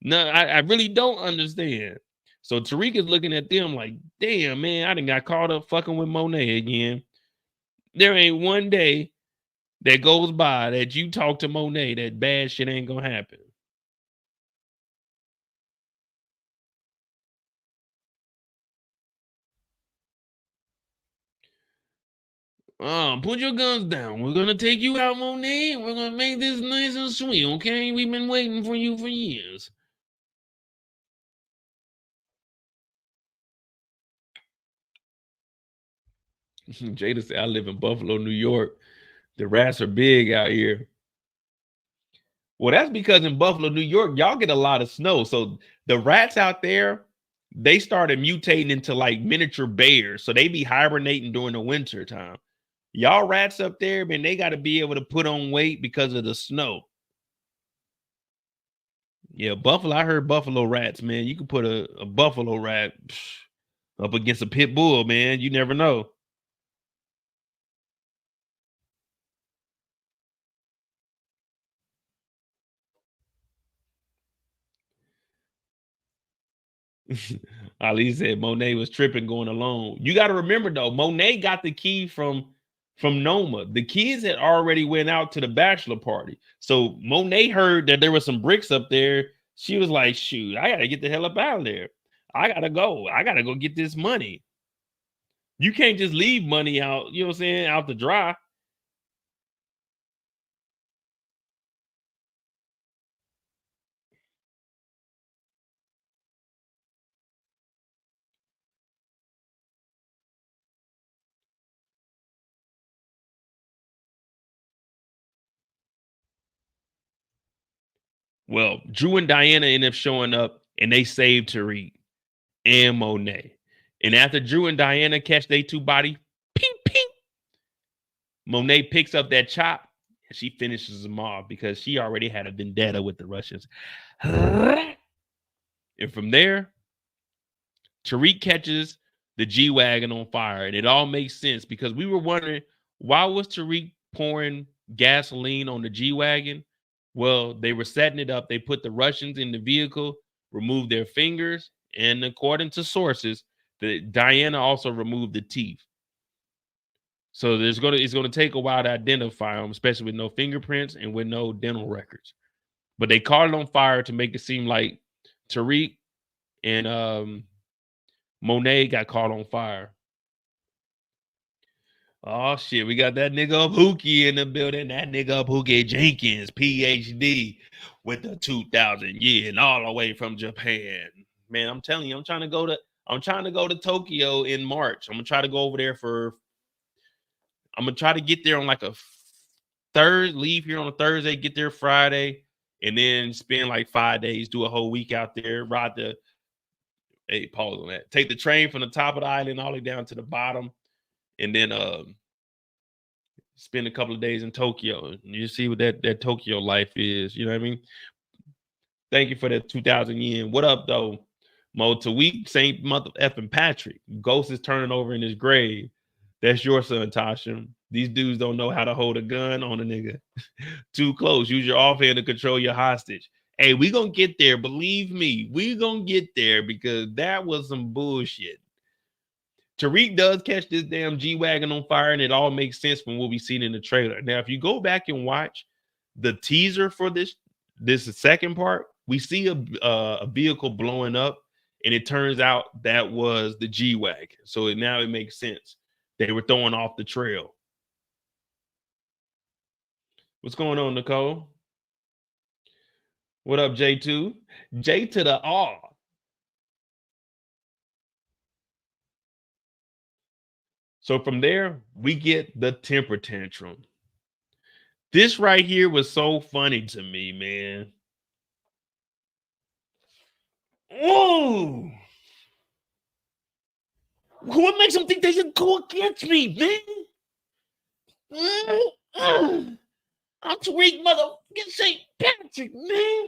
No, I really don't understand. So Tariq is looking at them like, damn, man, I done got caught up fucking with Monet again. There ain't one day that goes by that you talk to Monet that bad shit ain't gonna happen. Put your guns down. We're gonna take you out, Monet. We're gonna make this nice and sweet, okay? We've been waiting for you for years. Jada said, I live in Buffalo, New York. The rats are big out here. Well, that's because in Buffalo, New York, y'all get a lot of snow. So the rats out there, they started mutating into like miniature bears. So they be hibernating during the winter time. Y'all rats up there, man, they got to be able to put on weight because of the snow. Yeah, Buffalo. I heard buffalo rats, man. You can put a buffalo rat up against a pit bull, man. You never know. Ali said Monet was tripping going alone. You got to remember though, Monet got the key from Noma. The kids had already went out to the bachelor party. So Monet heard that there were some bricks up there. She was like, shoot, I got to get the hell up out of there. I got to go. I got to go get this money. You can't just leave money out, you know what I'm saying, out to dry. Well, Drew and Diana end up showing up and they saved Tariq and Monet. And after Drew and Diana catch they two body, ping, ping, Monet picks up that chop and she finishes them off because she already had a vendetta with the Russians. And from there, Tariq catches the G-Wagon on fire. And it all makes sense because we were wondering, why was Tariq pouring gasoline on the G-Wagon? Well, they were setting it up. They put the Russians in the vehicle, removed their fingers, and according to sources, Diana also removed the teeth. So it's gonna take a while to identify them, especially with no fingerprints and with no dental records. But they caught it on fire to make it seem like Tariq and Monet got caught on fire. Oh shit, we got that nigga up Hookie in the building. That nigga up Hookie Jenkins, PhD with the 2000 year and all the way from Japan. Man, I'm telling you, I'm trying to go to Tokyo in March. I'm gonna try to go over there for I'm gonna try to get there on like a leave here on a Thursday, get there Friday, and then spend like 5 days, do a whole week out there, ride the pause on that. Take the train from the top of the island all the way down to the bottom, and then spend a couple of days in Tokyo. You see what that Tokyo life is. You know what I mean? Thank you for that 2,000 yen. What up, though? Mo Tariq, St. Mother effing Patrick. Ghost is turning over in his grave. That's your son, Tasha. These dudes don't know how to hold a gun on a nigga. Too close. Use your offhand to control your hostage. Hey, we gonna get there. Believe me, we gonna get there because that was some bullshit. Tariq does catch this damn G-Wagon on fire, and it all makes sense from what we seen in the trailer. Now, if you go back and watch the teaser for this second part, we see a vehicle blowing up, and it turns out that was the G-Wagon. So now it makes sense. They were throwing off the trail. What's going on, Nicole? What up, J2? J to the R. So from there, we get the temper tantrum. This right here was so funny to me, man. Ooh. What makes them think they can go against me, man? I'm Tariq, motherfucking St. Patrick, man.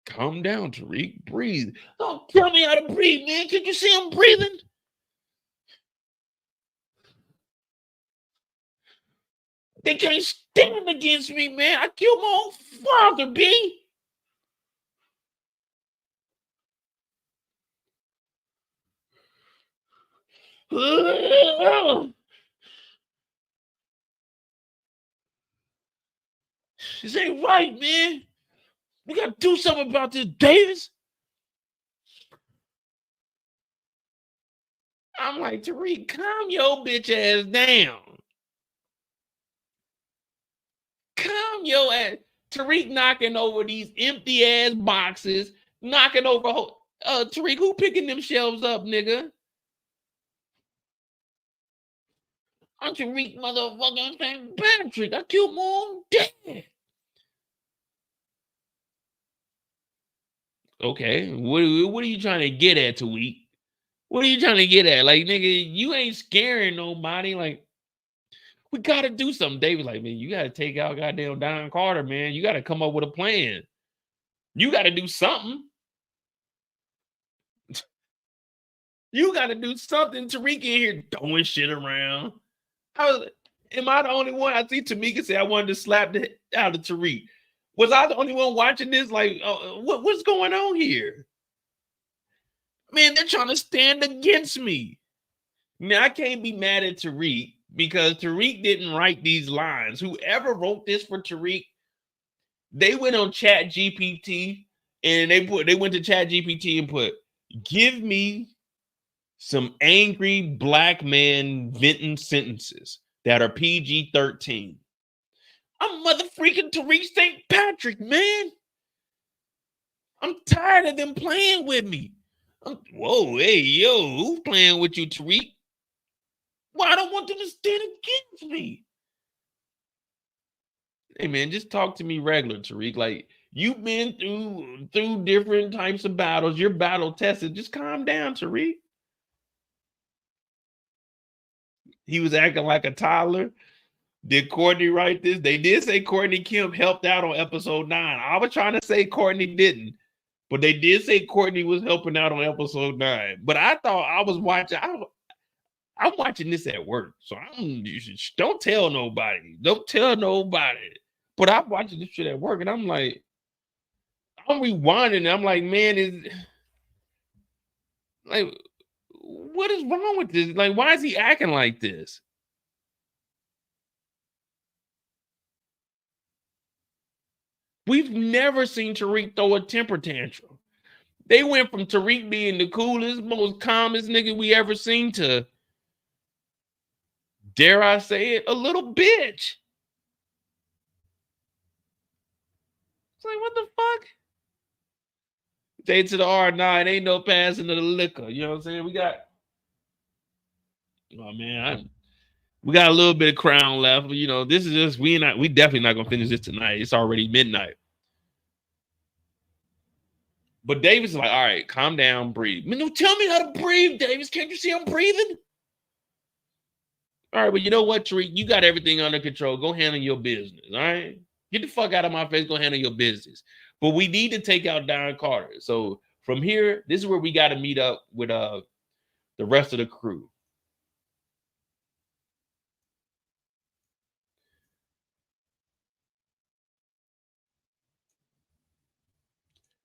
Calm down, Tariq. Breathe. Don't tell me how to breathe, man. Can you see I'm breathing? They can't stand against me, man. I killed my own father, B. This ain't right, man. We gotta do something about this, Davis. I'm like, Tariq, calm your bitch ass down. Calm your ass. Tariq knocking over these empty ass boxes, knocking over. Tariq, who picking them shelves up, nigga? I'm Tariq, motherfucking St. Patrick. I killed my own dad. Okay, what are you trying to get at, Tariq? What are you trying to get at? Like, nigga, you ain't scaring nobody. Like, we got to do something. David's like, man, you got to take out goddamn Don Carter, man. You got to come up with a plan. You got to do something. You got to do something. Tariq in here throwing shit around. Am I the only one? I see Tamika say I wanted to slap the out of Tariq. Was I the only one watching this? Like, what's going on here? Man, they're trying to stand against me. Now, I can't be mad at Tariq because Tariq didn't write these lines. Whoever wrote this for Tariq, they went on Chat GPT and they went to Chat GPT and put, give me some angry black man venting sentences that are PG-13. I'm motherfreaking Tariq St. Patrick, man. I'm tired of them playing with me. Whoa, hey, yo, who's playing with you, Tariq? Well, I don't want them to stand against me. Hey, man, just talk to me regular, Tariq. Like, you've been through different types of battles. You're battle tested. Just calm down, Tariq. He was acting like a toddler. Did Courtney write this? They did say Courtney Kemp helped out on episode 9. I was trying to say Courtney didn't. But they did say Courtney was helping out on episode 9. But I thought I was watching. I'm watching this at work. So don't tell nobody. Don't tell nobody. But I'm watching this shit at work. And I'm like, I'm rewinding. And I'm like, man, what is wrong with this? Like, why is he acting like this? We've never seen Tariq throw a temper tantrum. They went from Tariq being the coolest, most calmest nigga we ever seen to, dare I say it, a little bitch. It's like, what the fuck? Tate to the R9, ain't no passing to the liquor. You know what I'm saying? We got Oh man, we got a little bit of crown left. You know, this is just we definitely not gonna finish this tonight. It's already midnight. But Davis is like, all right, calm down, breathe. Man, no, tell me how to breathe, Davis. Can't you see I'm breathing? All right, but you know what, Tariq? You got everything under control. Go handle your business. All right. Get the fuck out of my face. Go handle your business. But we need to take out Don Carter. So from here, this is where we got to meet up with the rest of the crew.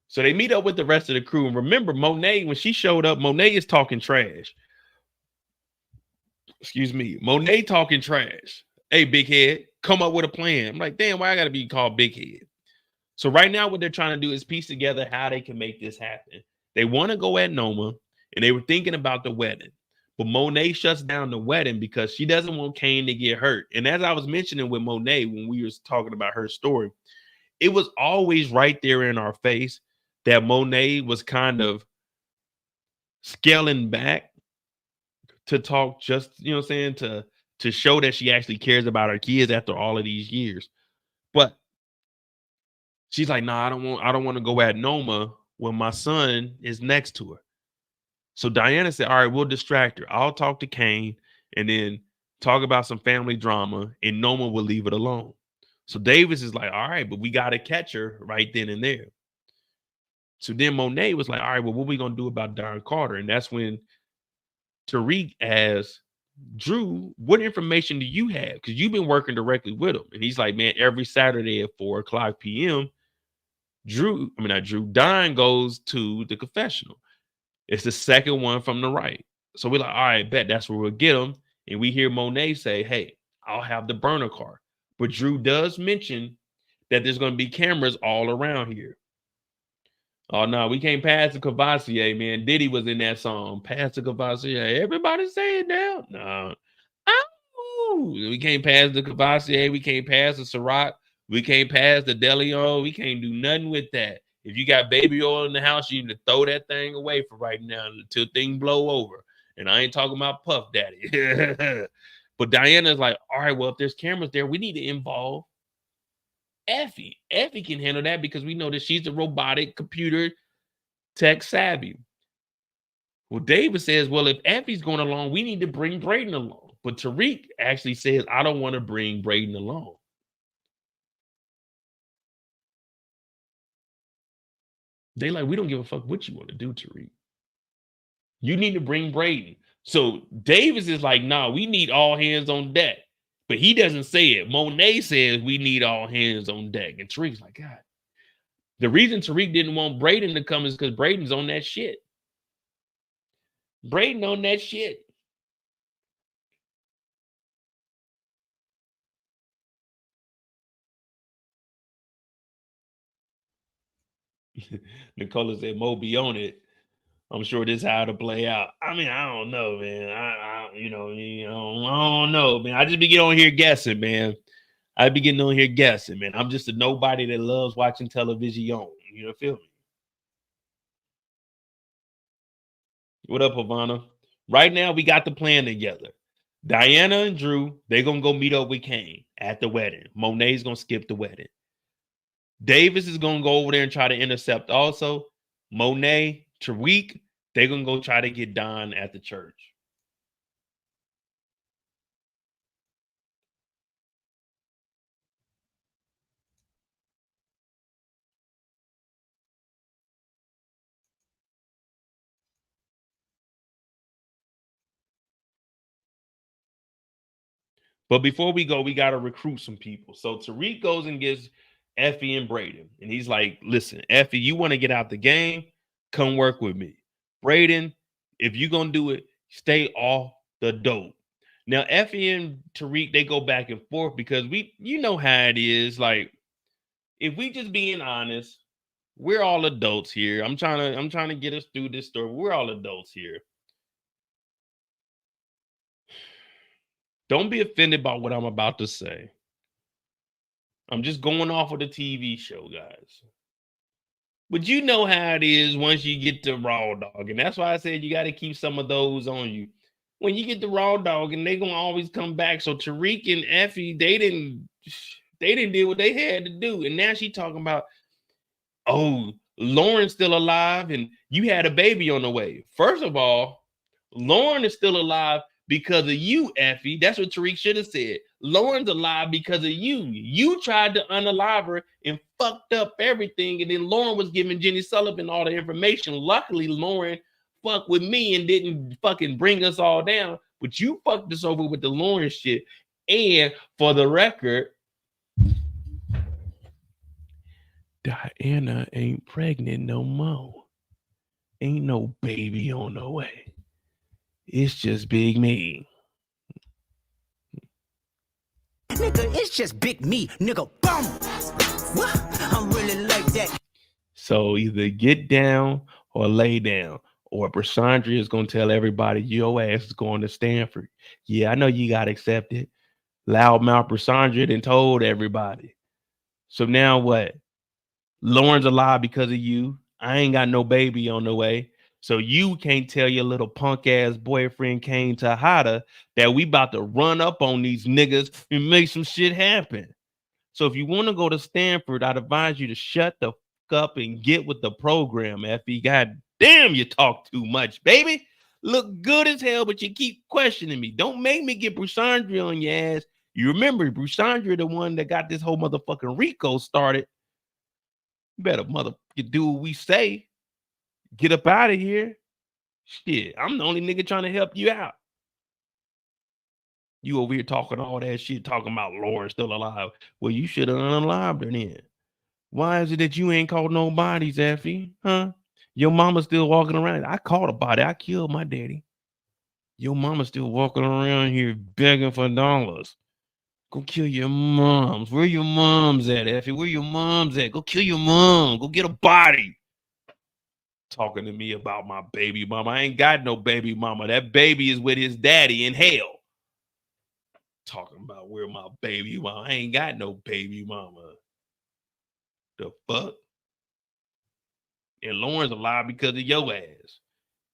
So they meet up with the rest of the crew. And remember, Monet, when she showed up, Monet is talking trash. Excuse me. Monet talking trash. Hey, big head, come up with a plan. I'm like, damn, why I got to be called big head? So right now, what they're trying to do is piece together how they can make this happen. They want to go at Noma, and they were thinking about the wedding. But Monet shuts down the wedding because she doesn't want Kane to get hurt. And as I was mentioning with Monet when we was talking about her story, it was always right there in our face that Monet was kind of scaling back to talk just, you know what I'm saying, to show that she actually cares about her kids after all of these years. But she's like, nah, I don't want to go at Noma when my son is next to her. So Diana said, all right, we'll distract her. I'll talk to Kane and then talk about some family drama, and Noma will leave it alone. So Davis is like, all right, but we got to catch her right then and there. So then Monet was like, all right, well, what are we going to do about Don Carter? And that's when Tariq asked Drew, what information do you have? Because you've been working directly with him. And he's like, man, every Saturday at 4:00 p.m., Don goes to the confessional. It's the second one from the right. So we're like, all right, bet that's where we'll get him. And we hear Monet say, hey, I'll have the burner car. But Drew does mention that there's going to be cameras all around here. Oh, no, we can't pass the Cavassier, man. Diddy was in that song. Pass the Cavassier. Everybody say it now. No. Oh, we can't pass the Cavassier. We can't pass the Ciroc. We can't pass the DeLeon. We can't do nothing with that. If you got baby oil in the house, you need to throw that thing away for right now until things blow over. And I ain't talking about Puff Daddy. But Diana's like, all right, well, if there's cameras there, we need to involve Effie. Effie can handle that because we know that she's the robotic computer tech savvy. Well, David says, well, if Effie's going along, we need to bring Brayden along. But Tariq actually says, I don't want to bring Brayden along. They like, we don't give a fuck what you want to do, Tariq. You need to bring Brayden. So Davis is like, nah, we need all hands on deck. But he doesn't say it. Monet says we need all hands on deck. And Tariq's like, God. The reason Tariq didn't want Brayden to come is because Brayden's on that shit. Brayden on that shit. Nicola said, Mo be on it. I'm sure this is how to play out. I mean, I don't know, man. I don't know, man. I just be getting on here guessing, man. I be getting on here guessing, man. I'm just a nobody that loves watching television. You know, feel me? What up, Havana? Right now, we got the plan together. Diana and Drew, they're going to go meet up with Kane at the wedding. Monet's going to skip the wedding. Davis is going to go over there and try to intercept also. Monet, Tariq, they're going to go try to get Don at the church. But before we go, we got to recruit some people. So Tariq goes and gets Effie and Brayden. And he's like, listen, Effie, you want to get out the game? Come work with me. Brayden, if you're going to do it, stay off the dope. Now, Effie and Tariq, they go back and forth because you know how it is. Like, if we just being honest, we're all adults here. I'm trying to get us through this story. We're all adults here. Don't be offended by what I'm about to say. I'm just going off of the TV show, guys. But you know how it is once you get to Raw Dog. And that's why I said you got to keep some of those on you. when you get the raw dog, and they gonna always come back. So Tariq and Effie, they didn't do what they had to do, and now she talking about, oh, Lauren's still alive, and you had a baby on the way. First of all, Lauren is still alive because of you, Effie. That's what Tariq should have said. Lauren's alive because of you. You tried to unalive her and fucked up everything, and then Lauren was giving Jenny Sullivan all the information. Luckily, Lauren fucked with me and didn't fucking bring us all down, but you fucked us over with the Lauren shit. And for the record, Diana ain't pregnant no more. Ain't no baby on the way. It's just Big Me. Nigga, it's just Big Me, nigga. Boom. I'm really like that. So either get down or lay down, or Brasandria is going to tell everybody your ass is going to Stanford. Yeah, I know you got accepted. Loudmouth Brasandria then told everybody. So now what? Lauren's alive because of you. I ain't got no baby on the way. So you can't tell your little punk ass boyfriend Kane Tejada that we about to run up on these niggas and make some shit happen. So if you want to go to Stanford, I'd advise you to shut the fuck up and get with the program, Effie. God damn, you talk too much, baby. Look good as hell, but you keep questioning me. Don't make me get Brusandria on your ass. You remember Brusandria, the one that got this whole motherfucking Rico started. You better motherfucker do what we say. Get up out of here. Shit, I'm the only nigga trying to help you out. You over here talking all that shit, talking about Lauren still alive. Well, you should have unalived her then. Why is it that you ain't called no bodies, Effie? Huh? Your mama's still walking around. I caught a body. I killed my daddy. Your mama's still walking around here begging for dollars. Go kill your moms. Where your moms at, Effie? Where your moms at? Go kill your mom. Go get a body. Talking to me about my baby mama. I ain't got no baby mama. That baby is with his daddy in hell. Talking about where my baby mama. I ain't got no baby mama. The fuck? And Lauren's alive because of your ass.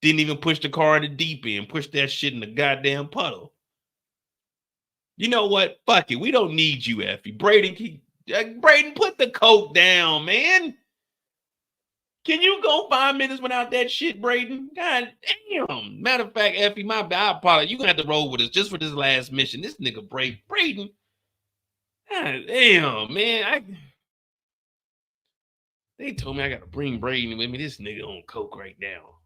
Didn't even push the car in the deep end. Pushed that shit in the goddamn puddle. You know what? Fuck it. We don't need you, Effie. Brayden, put the coke down, man. Can you go 5 minutes without that shit, Brayden? God damn. Matter of fact, Effie, my bad. I apologize. You're going to have to roll with us just for this last mission. This nigga Brayden. God damn, man. They told me I got to bring Brayden with me. This nigga on coke right now.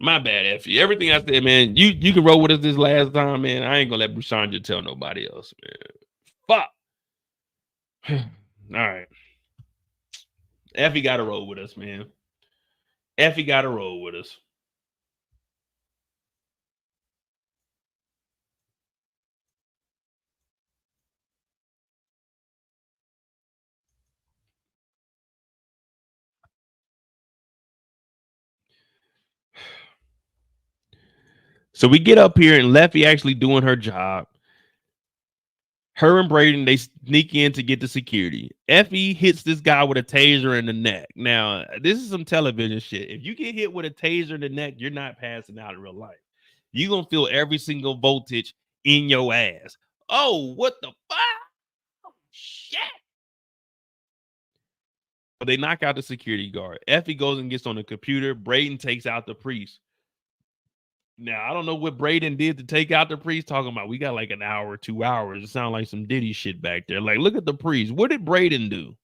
My bad, Effie. Everything I said, man, you can roll with us this last time, man. I ain't going to let Brusandria tell nobody else, man. Fuck. All right. Effie got to roll with us, man. Effie got to roll with us. So we get up here and Leffie actually doing her job. Her and Brayden, they sneak in to get the security. Effie hits this guy with a taser in the neck. Now, this is some television shit. If you get hit with a taser in the neck, you're not passing out in real life. You're going to feel every single voltage in your ass. Oh, what the fuck? Oh, shit. But they knock out the security guard. Effie goes and gets on the computer. Brayden takes out the priest. Now, I don't know what Brayden did to take out the priest. Talking about we got like an hour, 2 hours. It sounds like some Diddy shit back there. Like, look at the priest. What did Brayden do?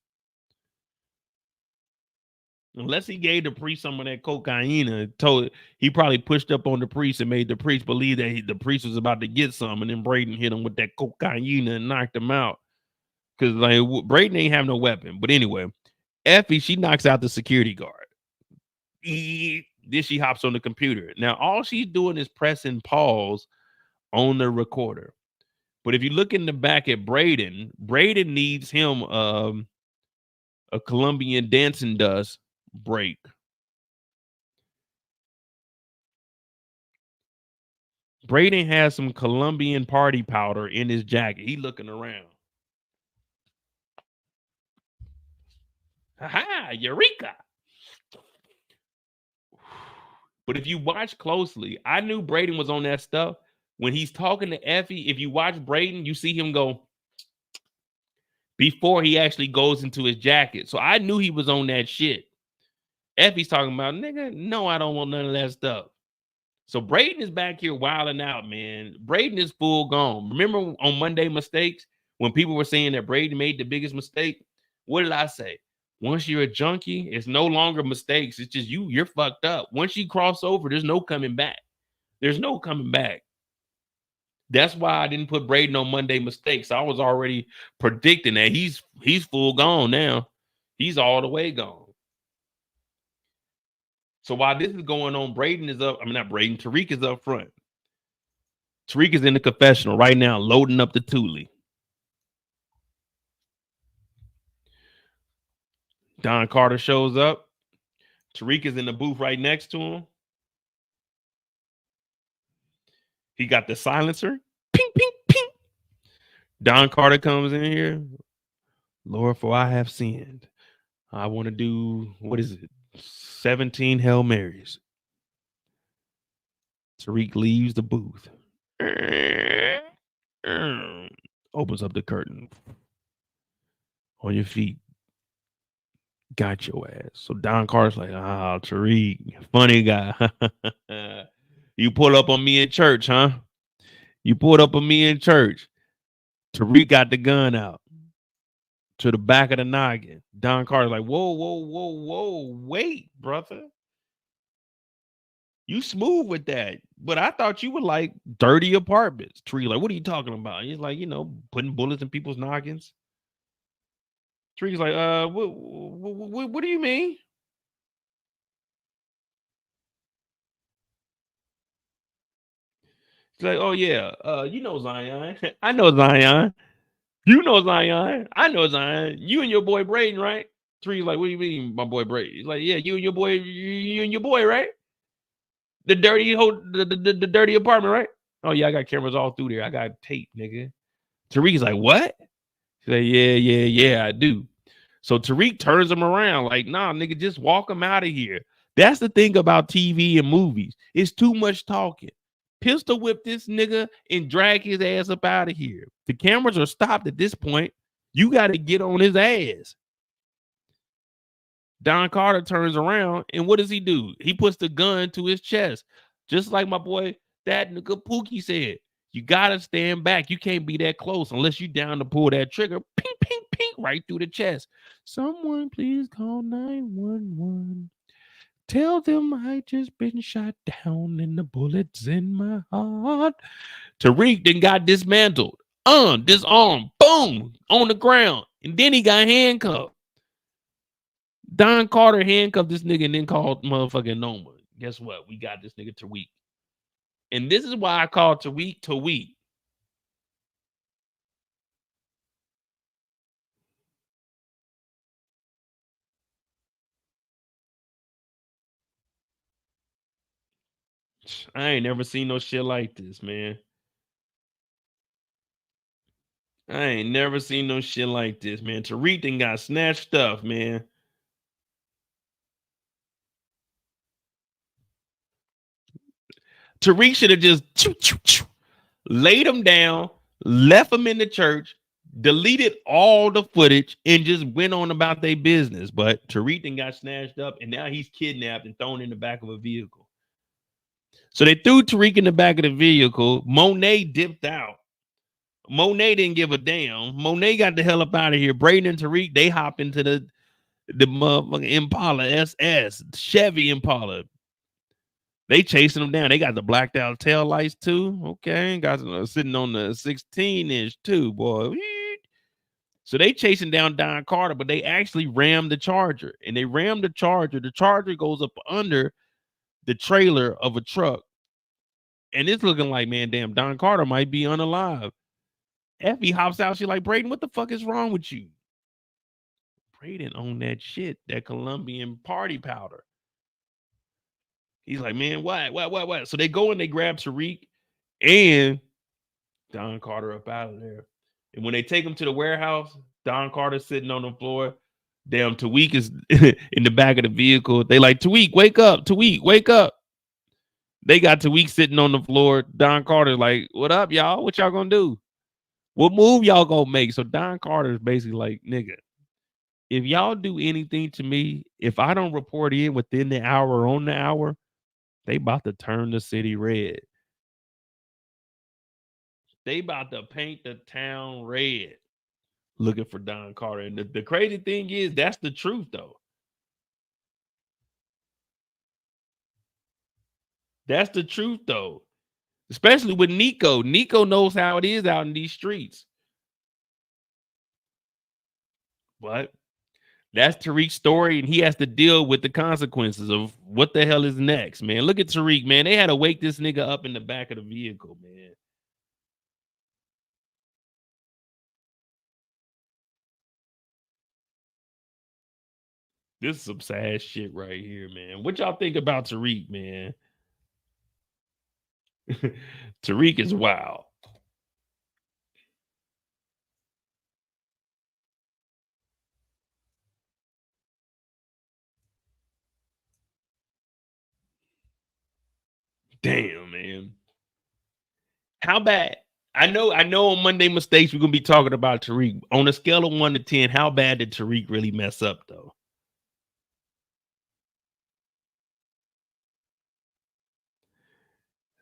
Unless he gave the priest some of that cocaine and he probably pushed up on the priest and made the priest believe that the priest was about to get some, and then Brayden hit him with that cocaine and knocked him out. Because like Brayden ain't have no weapon. But anyway, Effie, she knocks out the security guard. Then she hops on the computer. Now, all she's doing is pressing pause on the recorder. But if you look in the back at Brayden needs him a Colombian dancing dust break. Brayden has some Colombian party powder in his jacket. He looking around. Ha-ha, Eureka. But if you watch closely, I knew Brayden was on that stuff. When he's talking to Effie, if you watch Brayden, you see him go before he actually goes into his jacket. So I knew he was on that shit. Effie's talking about, nigga, no, I don't want none of that stuff. So Brayden is back here wilding out, man. Brayden is full gone. Remember on Monday Mistakes, when people were saying that Brayden made the biggest mistake? What did I say? Once you're a junkie, it's no longer mistakes. It's just you're fucked up. Once you cross over, there's no coming back. There's no coming back. That's why I didn't put Brayden on Monday Mistakes. I was already predicting that he's full gone now. He's all the way gone. So while this is going on, Brayden is up. I mean, not Brayden. Tariq is up front. Tariq is in the confessional right now, loading up the Thule. Don Carter shows up. Tariq is in the booth right next to him. He got the silencer. Ping, ping, ping. Don Carter comes in here. Lord, for I have sinned. I want to do, what is it? 17 Hail Marys. Tariq leaves the booth. Opens up the curtain. On your feet. Got your ass. So Don Carter's like, Tariq, funny guy. You pull up on me in church, huh? You pulled up on me in church. Tariq got the gun out to the back of the noggin. Don Carter's like, whoa, wait, brother. You smooth with that. But I thought you were like dirty apartments. Tariq like, what are you talking about? He's like, putting bullets in people's noggins. Tariq's like, what do you mean? He's like, oh yeah, you know Zion. I know Zion. You know Zion. I know Zion. You and your boy Brayden, right? Tariq's like, what do you mean, my boy Brayden? He's like, yeah, you and your boy, right? The the dirty apartment, right? Oh yeah, I got cameras all through there. I got tape, nigga. Tariq's like, what? He's like, yeah, I do. So Tariq turns him around like, nah, nigga, just walk him out of here. That's the thing about TV and movies. It's too much talking. Pistol whip this nigga and drag his ass up out of here. The cameras are stopped at this point. You got to get on his ass. Don Carter turns around and what does he do? He puts the gun to his chest. Just like my boy, that nigga Pookie said. You got to stand back. You can't be that close unless you down to pull that trigger. Ping, ping, ping, right through the chest. Someone please call 911. Tell them I just been shot down and the bullets in my heart. Tariq then got dismantled. Disarmed. Boom. On the ground. And then he got handcuffed. Don Carter handcuffed this nigga and then called motherfucking Noma. Guess what? We got this nigga Tariq. And this is why I call Tariq. I ain't never seen no shit like this, man. I ain't never seen no shit like this, man. Tariq done got snatched stuff, man. Tariq should have just laid him down, left him in the church, deleted all the footage, and just went on about their business. But Tariq done got snatched up, and now he's kidnapped and thrown in the back of a vehicle. So they threw Tariq in the back of the vehicle. Monet dipped out. Monet didn't give a damn. Monet got the hell up out of here. Brayden and Tariq, they hop into the motherfucking Impala SS, Chevy Impala. They chasing them down. They got the blacked out tail lights too. Okay, got sitting on the 16-inch too, boy. So they chasing down Don Carter, but they actually rammed the Charger. And they rammed the Charger. The Charger goes up under the trailer of a truck. And it's looking like, man, damn, Don Carter might be unalive. Effie hops out. She's like, Brayden, what the fuck is wrong with you? Brayden on that shit, that Colombian party powder. He's like, man, what? So they go and they grab Tariq and Don Carter up out of there. And when they take him to the warehouse, Don Carter's sitting on the floor. Damn, Tariq is in the back of the vehicle. They like, Tariq, wake up. Tariq, wake up. They got Tariq sitting on the floor. Don Carter like, what up, y'all? What y'all gonna do? What move y'all gonna make? So Don Carter is basically like, nigga, if y'all do anything to me, if I don't report in within the hour on the hour, they about to turn the city red. They about to paint the town red looking for Don Carter. And the crazy thing is, that's the truth, though. That's the truth, though. Especially with Nico. Nico knows how it is out in these streets. But that's Tariq's story, and he has to deal with the consequences of what the hell is next, man. Look at Tariq, man. They had to wake this nigga up in the back of the vehicle, man. This is some sad shit right here, man. What y'all think about Tariq, man? Tariq is wild. Damn, man. How bad? I know on Monday Mistakes, we're gonna be talking about Tariq. On a scale of 1 to 10, how bad did Tariq really mess up, though?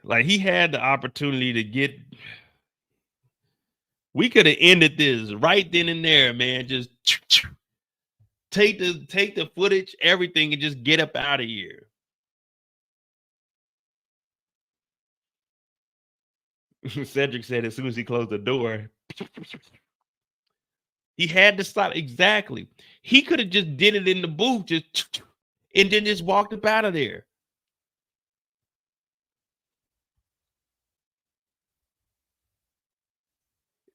Like, he had the opportunity to get. We could have ended this right then and there, man. Just take the footage, everything, and just get up out of here. Cedric said as soon as he closed the door, he had to stop. Exactly. He could have just did it in the booth, just and then just walked up out of there.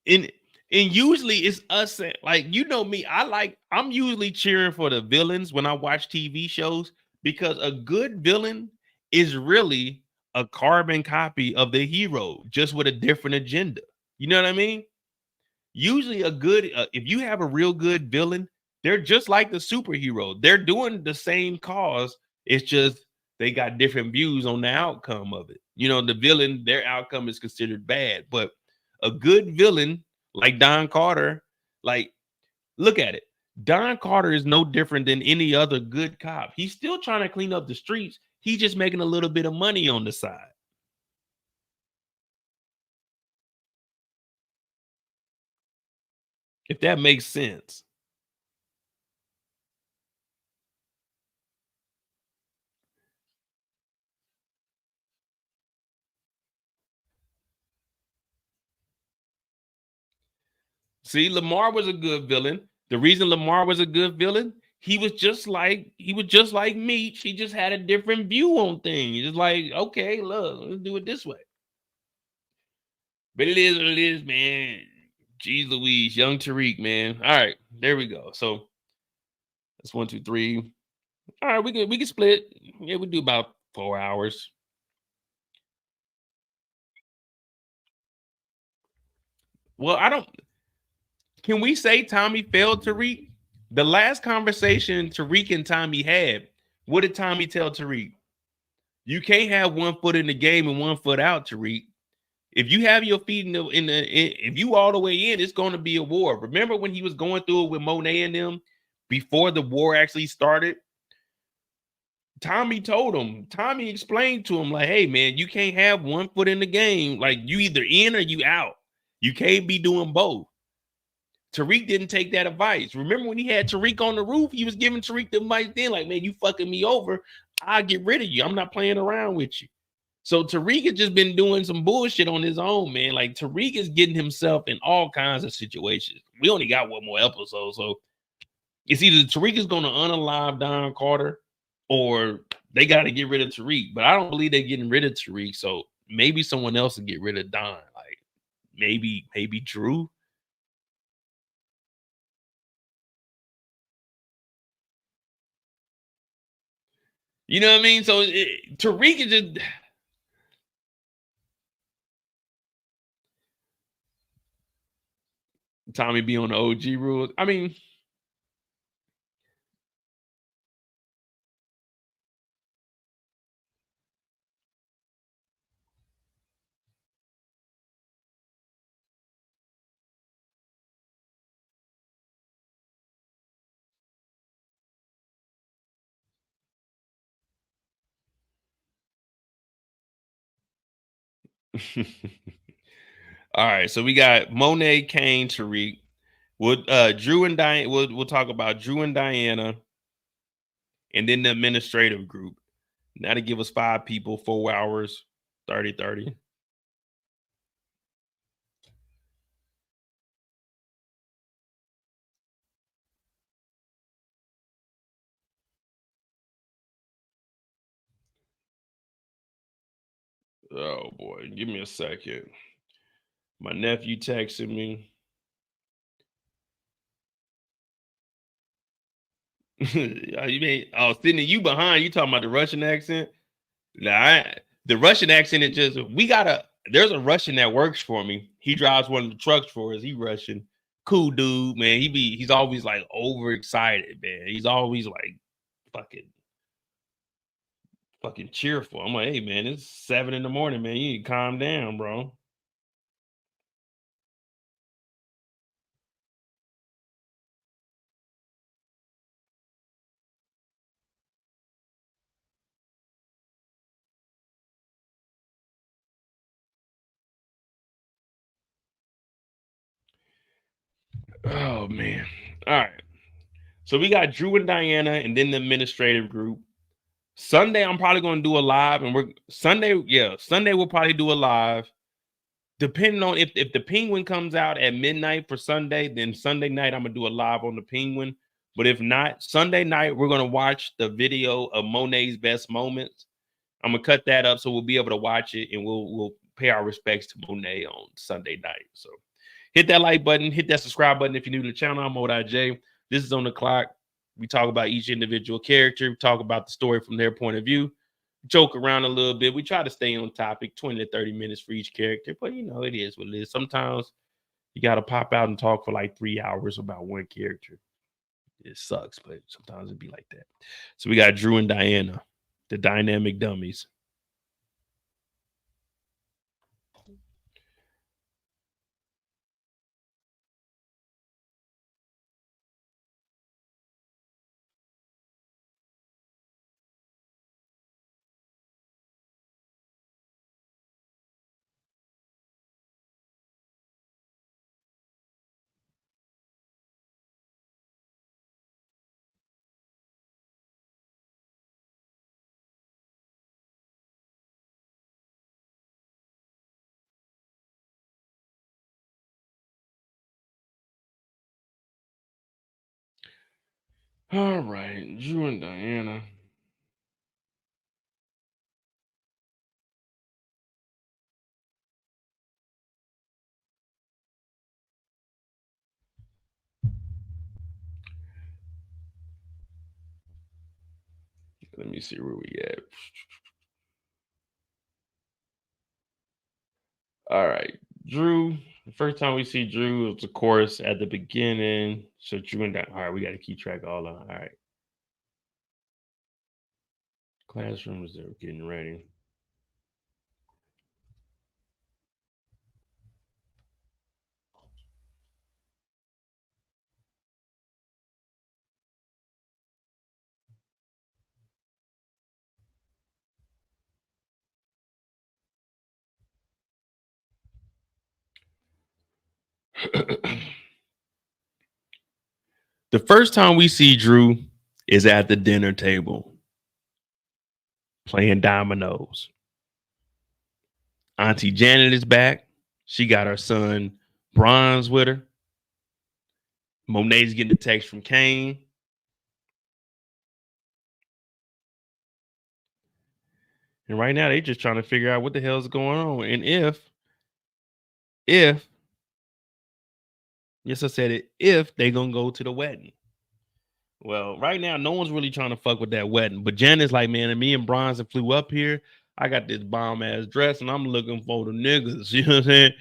And usually it's us, like, you know me, I'm usually cheering for the villains when I watch TV shows, because a good villain is really a carbon copy of the hero, just with a different agenda. You know what I mean? Usually a good, if you have a real good villain, they're just like the superhero. They're doing the same cause. It's just they got different views on the outcome of it. You know, the villain, their outcome is considered bad, but a good villain like Don Carter, like, look at it. Don Carter is no different than any other good cop. He's still trying to clean up the streets. He's just making a little bit of money on the side. If that makes sense. See, Lamar was a good villain. The reason Lamar was a good villain, he was just like Meech. He just had a different view on things. He's just like, okay, look, let's do it this way. But it is what it is, man. Jeez Louise, young Tariq, man. All right, there we go. So that's 1, 2, 3. All right, we can split. Yeah, we do about 4 hours. Well, I don't. Can we say Tommy failed Tariq? The last conversation Tariq and Tommy had, what did Tommy tell Tariq? You can't have 1 foot in the game and 1 foot out, Tariq. If you have your feet if you all the way in, it's going to be a war. Remember when he was going through it with Monet and them before the war actually started? Tommy explained to him, like, hey, man, you can't have 1 foot in the game. Like, you either in or you out. You can't be doing both. Tariq didn't take that advice. Remember when he had Tariq on the roof, he was giving Tariq the advice then, like, man, you fucking me over, I'll get rid of you. I'm not playing around with you. So Tariq has just been doing some bullshit on his own, man. Like, Tariq is getting himself in all kinds of situations. We only got 1 more episode, so it's either Tariq is going to unalive Don Carter or they got to get rid of Tariq. But I don't believe they're getting rid of Tariq, so maybe someone else will get rid of Don. Like, maybe Drew. You know what I mean? So Tariq is just. Tommy be on the OG rules. I mean, All right, so we got Monet, Kane, Tariq. Drew and Diana. We'll talk about Drew and Diana, and then the administrative group. Now to give us 5 people, 4 hours, 30. Oh boy, give me a second. My nephew texted me. You mean, oh, Sydney, you behind? You talking about the Russian accent? Nah, the Russian accent is just there's a Russian that works for me. He drives one of the trucks for us. He Russian. Cool dude, man. He's always like overexcited, man. He's always like fucking cheerful. I'm like, hey man, it's 7 in the morning, man. You need to calm down, bro. Oh man. All right. So we got Drew and Diana and then the administrative group. Sunday, I'm probably gonna do a live, and Sunday we'll probably do a live. Depending on if the Penguin comes out at midnight for Sunday, then Sunday night I'm gonna do a live on the Penguin. But if not, Sunday night we're gonna watch the video of Monet's best moments. I'm gonna cut that up so we'll be able to watch it, and we'll pay our respects to Monet on Sunday night. So hit that like button, hit that subscribe button if you're new to the channel. I'm J. This is On the Clock. We talk about each individual character. We talk about the story from their point of view. Joke around a little bit. We try to stay on topic, 20 to 30 minutes for each character, but you know, it is what it is. Sometimes you got to pop out and talk for like 3 hours about one character. It sucks, but sometimes it'd be like that. So we got Drew and Diana, the dynamic dummies. All right, Drew and Diana. Let me see where we at. All right, Drew. The first time we see Drew was, of course, at the beginning. So Drew and Diana. All right, we got to keep track of all of them. All right. Classrooms, they were getting ready. The first time we see Drew is at the dinner table playing dominoes. Auntie Janet is back. She got her son Bronze with her. Monet's getting a text from Kane. And right now, they're just trying to figure out what the hell is going on. And if, yes, I said it, if they're going to go to the wedding. Well, right now, no one's really trying to fuck with that wedding. But Janet's like, man, and me and Bronze flew up here. I got this bomb ass dress and I'm looking for the niggas. You know what I'm saying?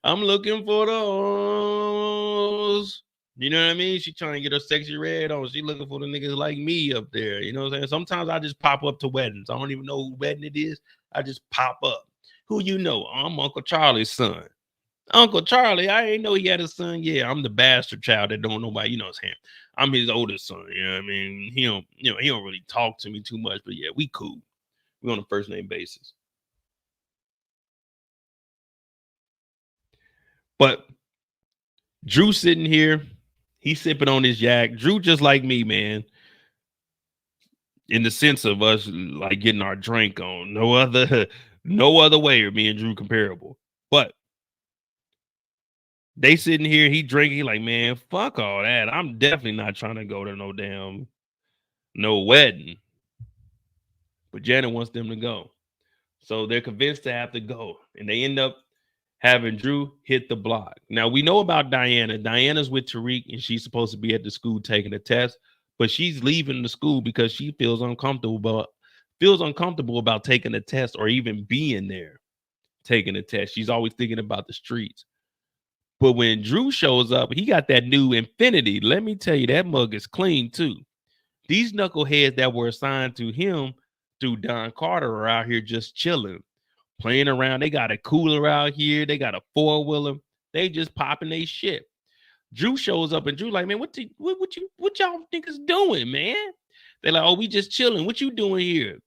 I'm looking for those. You know what I mean? She trying to get her sexy red on. She looking for the niggas like me up there. You know what I'm saying? Sometimes I just pop up to weddings. I don't even know who wedding it is. I just pop up. Who you know? I'm Uncle Charlie's son. Uncle Charlie, I ain't know he had a son. Yeah, I'm the bastard child that don't nobody, you know what I'm saying? I'm his oldest son. You know what I mean? He don't really talk to me too much, but yeah, we cool. We're on a first name basis. But Drew sitting here, he's sipping on his yak. Drew just like me, man. In the sense of us like getting our drink on. No other way are me and Drew comparable. But they sitting here, he drinking like, man, fuck all that. I'm definitely not trying to go to no wedding. But Janet wants them to go. So they're convinced to have to go. And they end up having Drew hit the block. Now we know about Diana. Diana's with Tariq and she's supposed to be at the school taking a test, but she's leaving the school because she feels uncomfortable about taking a test or even being there taking a test. She's always thinking about the streets. But when Drew shows up, he got that new Infinity. Let me tell you, that mug is clean too. These knuckleheads that were assigned to him through Don Carter are out here just chilling, playing around. They got a cooler out here. They got a 4-wheeler. They just popping they shit. Drew shows up and Drew like, man, what y'all niggas doing, man? They're like, oh, we just chilling. What you doing here?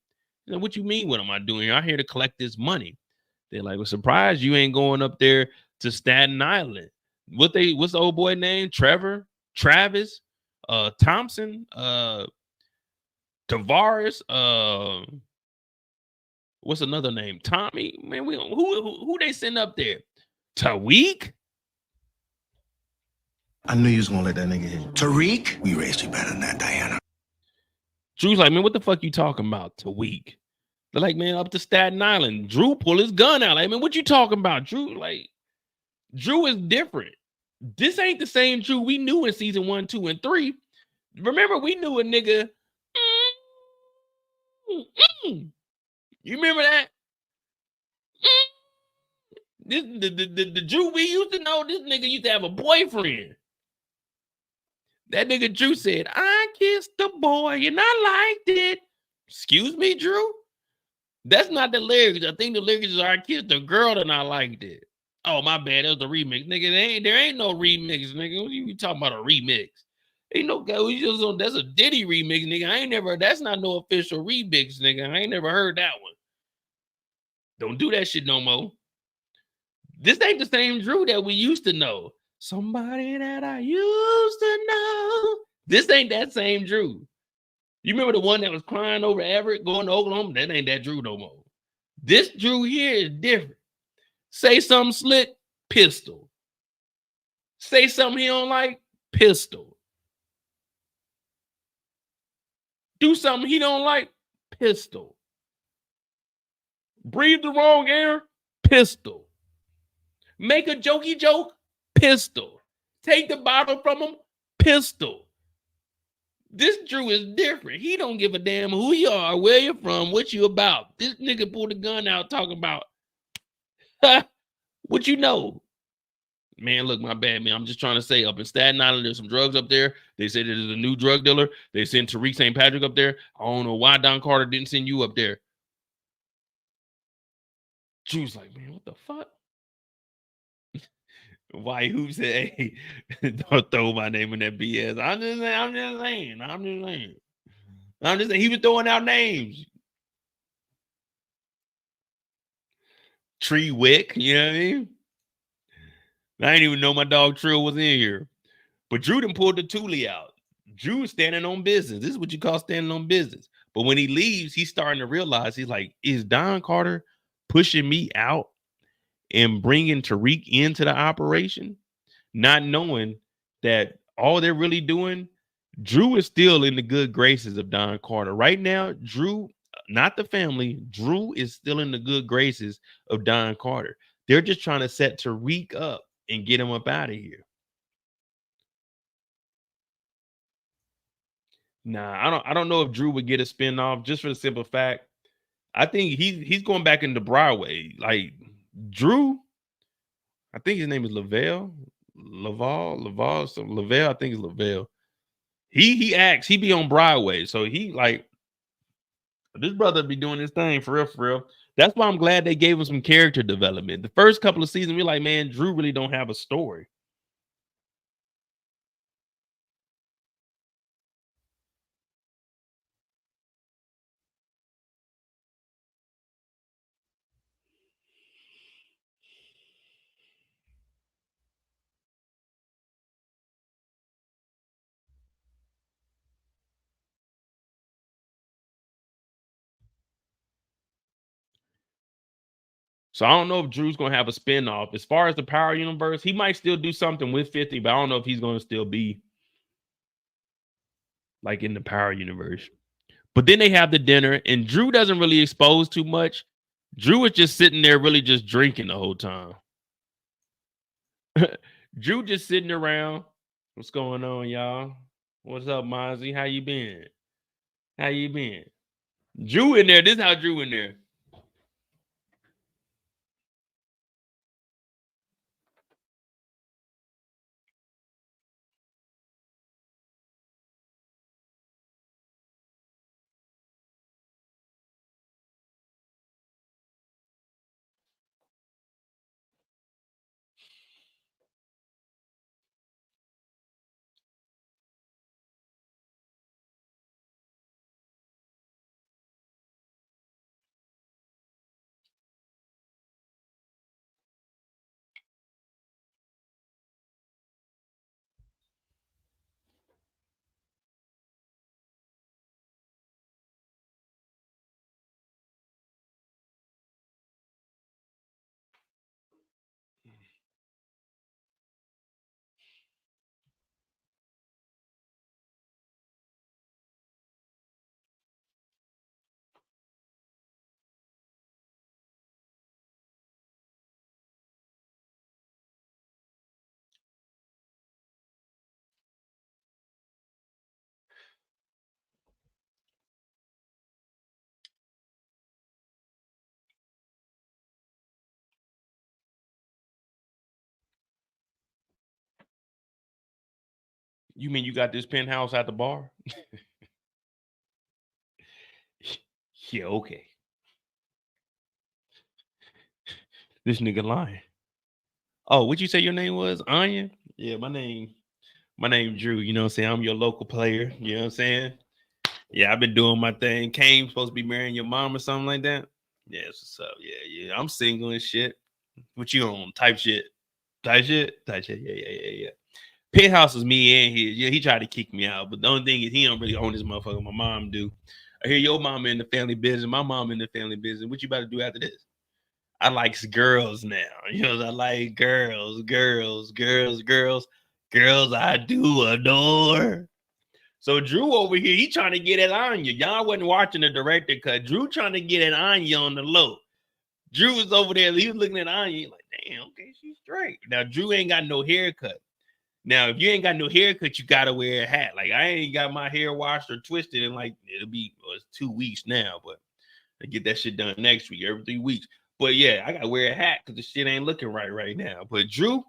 Like, what you mean? What am I doing here? I'm here to collect this money. They're like, well, surprised you ain't going up there to Staten Island. What's the old boy name? Trevor, Travis, Thompson, Tavares, what's another name? Tommy. Man, who they send up there? Tariq? I knew you was gonna let that nigga hit you. Tariq, we raised you better than that, Diana. Drew's like, man, what the fuck you talking about? Tariq. They're like, man, up to Staten Island. Drew pull his gun out. Like, man, what you talking about? Drew is different. This ain't the same Drew we knew in season 1, 2, and 3. Remember, we knew a nigga. You remember that? This the Drew we used to know. This nigga used to have a boyfriend. That nigga Drew said, I kissed the boy and I liked it. Excuse me, Drew? That's not the lyrics. I think the lyrics is I kissed the girl and I liked it. Oh, my bad. That was the remix. Nigga, there ain't no remix, nigga. What you talking about a remix? Ain't no guy. That's a Diddy remix, nigga. That's not no official remix, nigga. I ain't never heard that one. Don't do that shit no more. This ain't the same Drew that we used to know. Somebody that I used to know. This ain't that same Drew. You remember the one that was crying over Everett going to Oklahoma? That ain't that Drew no more. This Drew here is different. Say something slick, pistol. Say something he don't like, pistol. Do something he don't like, pistol. Breathe the wrong air, pistol. Make a jokey joke, pistol. Take the bottle from him, pistol. This Drew is different. He don't give a damn who you are, where you're from, what you about. This nigga pulled the gun out talking about, what you know? Man, look, my bad, man. I'm just trying to say, up in Staten Island, there's some drugs up there. They said there's a new drug dealer. They sent Tariq St. Patrick up there. I don't know why Don Carter didn't send you up there. Drew's like, man, what the fuck? Why who said, hey, don't throw my name in that BS. I'm just saying. He was throwing out names. Tree Wick, you know what I mean? I didn't even know my dog Trill was in here. But Drew done pulled the Thule out. Drew is standing on business. This is what you call standing on business. But when he leaves, he's starting to realize, he's like, is Don Carter pushing me out and bringing Tariq into the operation? Not knowing that all they're really doing, Drew is still in the good graces of Don Carter. Right now, Drew, not the family, Drew is still in the good graces of Don Carter. They're just trying to set Tariq up and get him up out of here. Nah, I don't know if Drew would get a spinoff, just for the simple fact, I think he's going back into Broadway. Like Drew, I think his name is Lovell. I think it's Lovell. He acts, he be on Broadway. So he like, this brother be doing his thing for real, for real. That's why I'm glad they gave him some character development. The first couple of seasons, we're like, man, Drew really don't have a story. So I don't know if Drew's gonna have a spinoff. As far as the Power Universe, he might still do something with 50, but I don't know if he's gonna still be like in the Power Universe. But then they have the dinner, and Drew doesn't really expose too much. Drew is just sitting there, really just drinking the whole time. Drew just sitting around. What's going on, y'all? What's up, Mozzie? How you been? How you been? Drew in there. This is how Drew in there. You mean you got this penthouse at the bar? Yeah, okay. This nigga lying. Oh, what you say your name was? Onion? Yeah, my name Drew. You know what I'm saying? I'm your local player. You know what I'm saying? Yeah, I've been doing my thing. Kane's supposed to be marrying your mom or something like that. Yeah, what's up? Yeah. I'm single and shit. What you on? Type shit. Yeah. Penthouse is me and his. Yeah, he tried to kick me out, but the only thing is he don't really own this motherfucker. My mom do. I hear your mama in the family business. My mom in the family business. What you about to do after this? I like girls now. You know, I like girls. Girls I do adore. So Drew over here, he trying to get it on you. Y'all wasn't watching the director cut. Drew trying to get it on you on the low. Drew was over there. He was looking at Anya like, damn, okay, she's straight. Now, Drew ain't got no haircut. Now, if you ain't got no haircut, you got to wear a hat. Like, I ain't got my hair washed or twisted in like, it's 2 weeks now, but I get that shit done next week, every 3 weeks. But yeah, I got to wear a hat because the shit ain't looking right now. But Drew,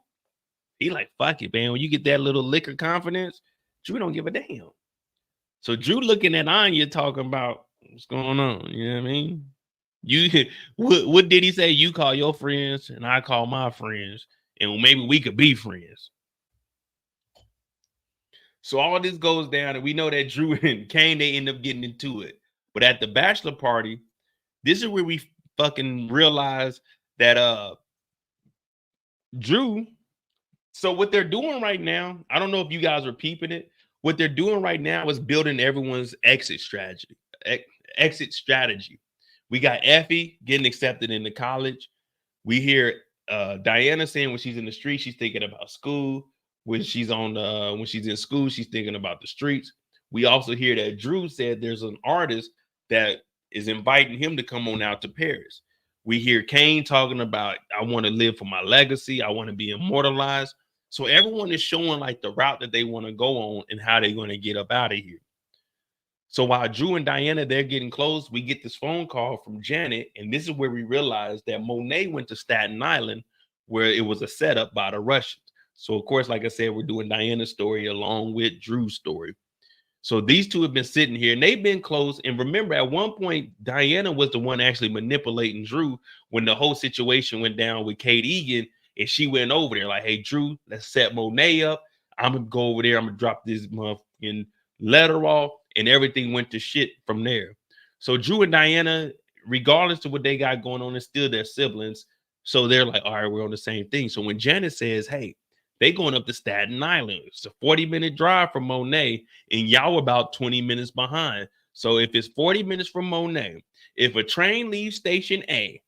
he like, fuck it, man. When you get that little liquor confidence, Drew don't give a damn. So Drew looking at Anya talking about what's going on. You know what I mean? What did he say? You call your friends and I call my friends, and maybe we could be friends. So all this goes down, and we know that Drew and Kane, they end up getting into it. But at the bachelor party, this is where we fucking realize that Drew. So what they're doing right now, I don't know if you guys are peeping it. What they're doing right now is building everyone's exit strategy. We got Effie getting accepted into college. We hear Diana saying when she's in the street, she's thinking about school. When she's in school, she's thinking about the streets. We also hear that Drew said there's an artist that is inviting him to come on out to Paris. We hear Kane talking about, I want to live for my legacy. I want to be immortalized. So everyone is showing like the route that they want to go on and how they're going to get up out of here. So while Drew and Diana, they're getting close, we get this phone call from Janet. And this is where we realize that Monet went to Staten Island, where it was a setup by the Russians. So, of course, like I said, we're doing Diana's story along with Drew's story. So these two have been sitting here and they've been close. And remember, at one point, Diana was the one actually manipulating Drew when the whole situation went down with Kate Egan. And she went over there like, hey, Drew, let's set Monet up. I'm going to go over there. I'm going to drop this motherfucking letter off. And everything went to shit from there. So Drew and Diana, regardless of what they got going on, it's still their siblings. So they're like, all right, we're on the same thing. So when Janet says, hey, they going up to Staten Island, it's a 40-minute drive from Monet, and y'all about 20 minutes behind. So if it's 40 minutes from Monet, if a train leaves station A,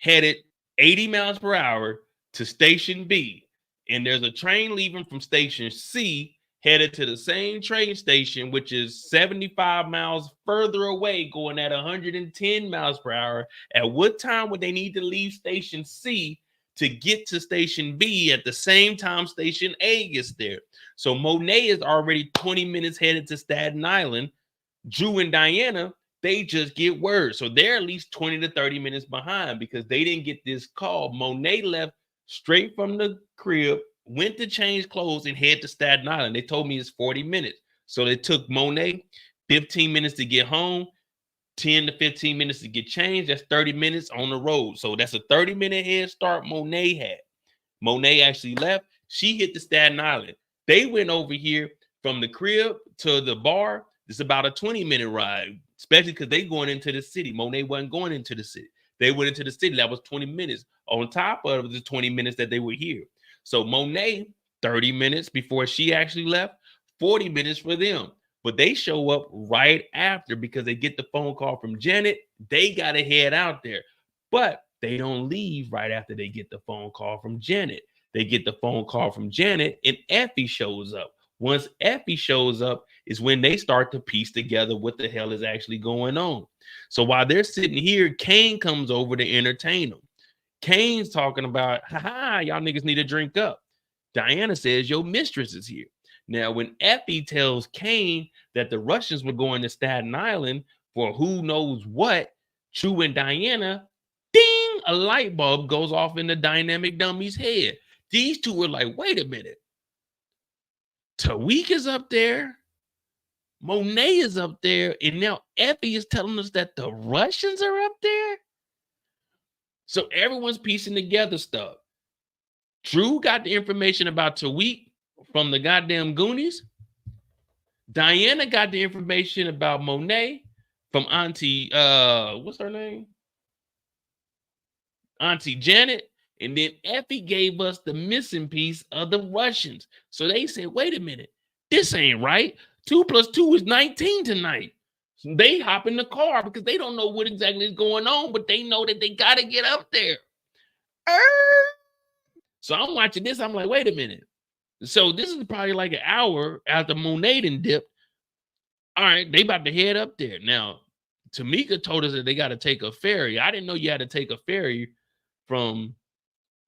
headed 80 miles per hour to Station B. And there's a train leaving from Station C headed to the same train station, which is 75 miles further away, going at 110 miles per hour. At what time would they need to leave Station C to get to Station B at the same time Station A gets there? So Monet is already 20 minutes headed to Staten Island. Drew and Diana, they just get word. So they're at least 20 to 30 minutes behind because they didn't get this call. Monet left straight from the crib, went to change clothes and head to Staten Island. They told me it's 40 minutes. So it took Monet 15 minutes to get home, 10 to 15 minutes to get changed. That's 30 minutes on the road. So that's a 30-minute head start Monet had. Monet actually left. She hit the Staten Island. They went over here from the crib to the bar. It's about a 20-minute ride, especially because they going into the city. Monet wasn't going into the city. They went into the city. That was 20 minutes on top of the 20 minutes that they were here. So Monet, 30 minutes before she actually left, 40 minutes for them. But they show up right after because they get the phone call from Janet. They got to head out there. But they don't leave right after they get the phone call from Janet. They get the phone call from Janet and Effie shows up. Once Effie shows up is when they start to piece together what the hell is actually going on. So while they're sitting here, Kane comes over to entertain them. Kane's talking about, haha, y'all niggas need to drink up. Diana says, your mistress is here. Now, when Effie tells Kane that the Russians were going to Staten Island for who knows what, True and Diana, ding, a light bulb goes off in the dynamic dummy's head. These two were like, wait a minute. Tariq is up there. Monet is up there. And now Effie is telling us that the Russians are up there. So everyone's piecing together stuff. Drew got the information about Tariq from the goddamn Goonies. Diana got the information about Monet from Auntie, what's her name? Auntie Janet. And then Effie gave us the missing piece of the Russians. So they said, wait a minute, this ain't right. 2 + 2 is 19 tonight. So they hop in the car because they don't know what exactly is going on, but they know that they got to get up there. So I'm watching this. I'm like, wait a minute. So this is probably like an hour after Monet done dipped. All right, they about to head up there. Now, Tamika told us that they got to take a ferry. I didn't know you had to take a ferry from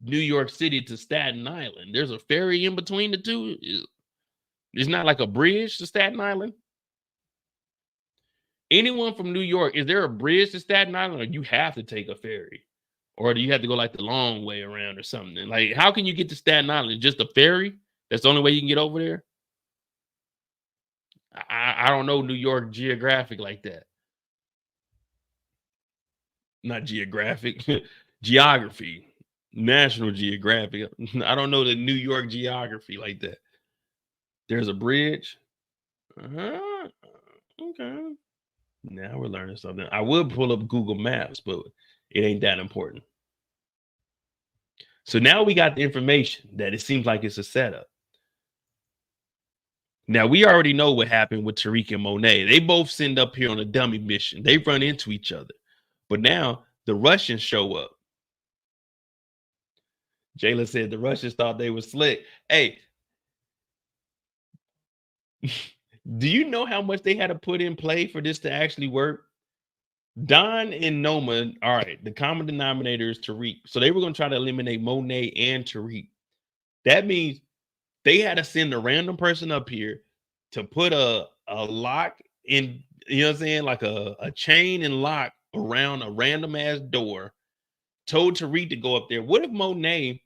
New York City to Staten Island. There's a ferry in between the two. It's not like a bridge to Staten Island. Anyone from New York, is there a bridge to Staten Island, or you have to take a ferry? Or do you have to go like the long way around or something? Like, how can you get to Staten Island? Just a ferry? That's the only way you can get over there? I don't know New York geographic like that. Not geographic, geography. National Geographic. I don't know the New York geography like that. There's a bridge. Okay. Now we're learning something. I would pull up Google Maps, but it ain't that important. So now we got the information that it seems like it's a setup. Now we already know what happened with Tariq and Monet. They both send up here on a dummy mission. They run into each other. But now the Russians show up. Jayla said the Russians thought they were slick. Hey, do you know how much they had to put in play for this to actually work? Don and Noma, all right, the common denominator is Tariq. So they were going to try to eliminate Monet and Tariq. That means they had to send a random person up here to put a lock in, you know what I'm saying? Like a chain and lock around a random ass door, told Tariq to go up there. What if Monet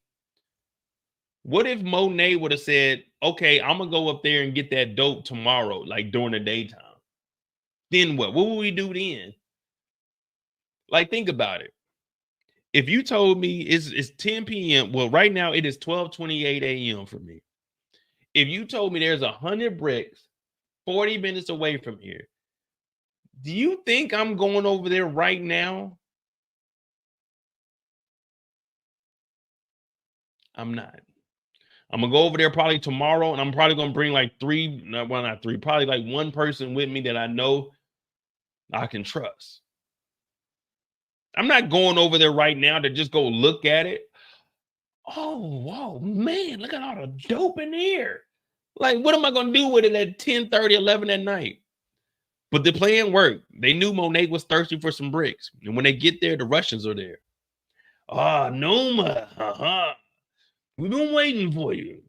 would have said, okay, I'm gonna go up there and get that dope tomorrow, like during the daytime? Then what? What would we do then? Like, think about it. If you told me it's 10 p.m., well, right now it is 12:28 a.m. for me. If you told me there's 100 bricks 40 minutes away from here, do you think I'm going over there right now? I'm not. I'm gonna go over there probably tomorrow, and I'm probably gonna bring like probably like one person with me that I know I can trust. I'm not going over there right now to just go look at it. Oh, whoa, man, look at all the dope in here. Like, what am I going to do with it at 10:30, 11 at night? But the plan worked. They knew Monet was thirsty for some bricks. And when they get there, the Russians are there. Noma, we've been waiting for you.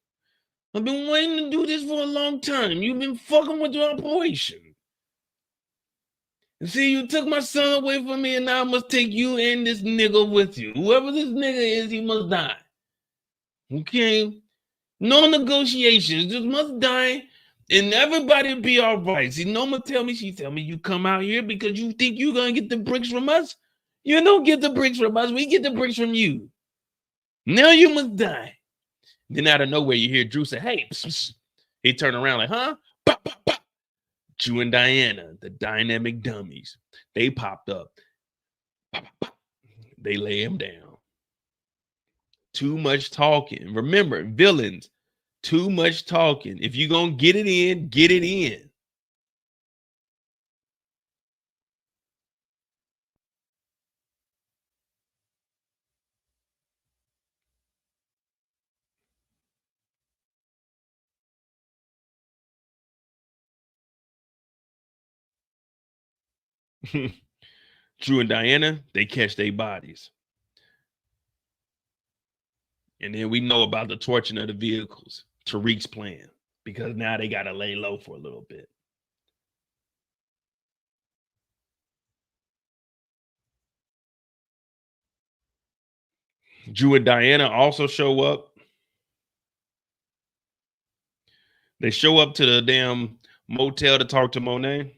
I've been waiting to do this for a long time. You've been fucking with your operation. And see, you took my son away from me, and now I must take you and this nigga with you. Whoever this nigga is, he must die. Okay? No negotiations. Just must die, and everybody will be all right. See, Noma she tell me you come out here because you think you're going to get the bricks from us. You don't get the bricks from us. We get the bricks from you. Now you must die. Then out of nowhere, you hear Drew say, hey, pss, pss. He turned around like, huh? Pop, pop, pop. Drew and Diana, the dynamic dummies, they popped up. Pop, pop, pop. They lay him down. Too much talking. Remember, villains, too much talking. If you're going to get it in, get it in. Drew and Diana, they catch their bodies. And then we know about the torching of the vehicles, Tariq's plan, because now they got to lay low for a little bit. Drew and Diana also show up. They show up to the damn motel to talk to Monet.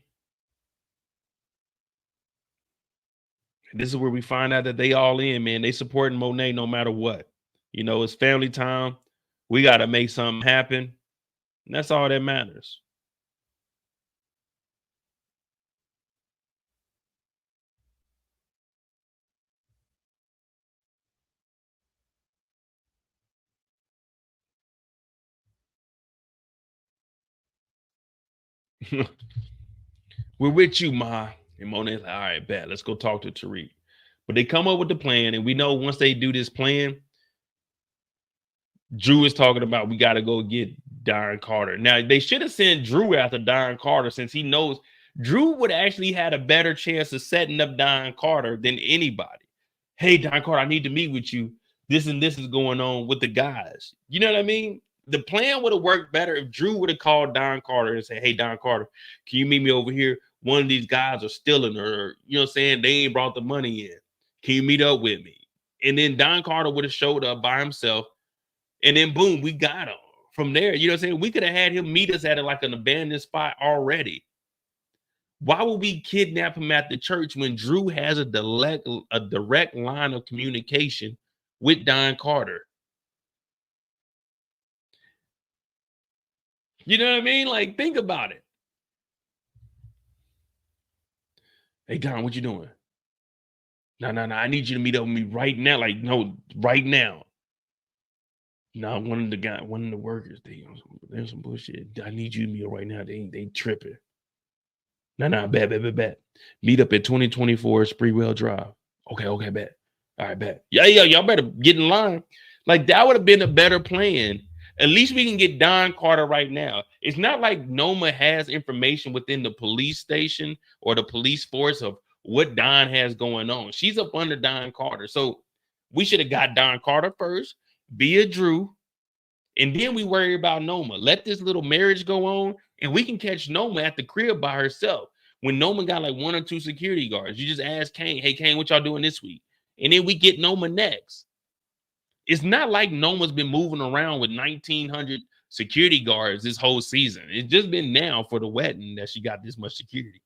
This is where we find out that they all in, man. They supporting Monet no matter what. You know, it's family time. We got to make something happen. And that's all that matters. We're with you, Ma. And Monet's like, all right, bet. Let's go talk to Tariq. But they come up with the plan, and we know once they do this plan, Drew is talking about we got to go get Don Carter. Now, they should have sent Drew after Don Carter since he knows Drew would actually had a better chance of setting up Don Carter than anybody. Hey, Don Carter, I need to meet with you. This and this is going on with the guys. You know what I mean? The plan would have worked better if Drew would have called Don Carter and said, hey, Don Carter, can you meet me over here? One of these guys are stealing, or, you know what I'm saying? They ain't brought the money in. Can you meet up with me? And then Don Carter would have showed up by himself. And then, boom, we got him. From there, you know what I'm saying? We could have had him meet us at like an abandoned spot already. Why would we kidnap him at the church when Drew has a direct line of communication with Don Carter? You know what I mean? Like, think about it. Hey, Don, what you doing? No. I need you to meet up with me right now. Like, no, right now. No, one of the workers, there's some bullshit. I need you to meet up right now. They tripping. No, bet. Meet up at 2024 Spreewell Drive. Okay, bet. All right, bet. Yeah, y'all better get in line. Like, that would have been a better plan. At least we can get Don Carter right now. It's not like Noma has information within the police station or the police force of what Don has going on. She's up under Don Carter. So we should have got Don Carter first, be a Drew, and then we worry about Noma. Let this little marriage go on, and we can catch Noma at the crib by herself. When Noma got like 1 or 2 security guards, you just ask Kane, hey, Kane, what y'all doing this week? And then we get Noma next. It's not like Noma's been moving around with 1,900 security guards this whole season. It's just been now for the wedding that she got this much security.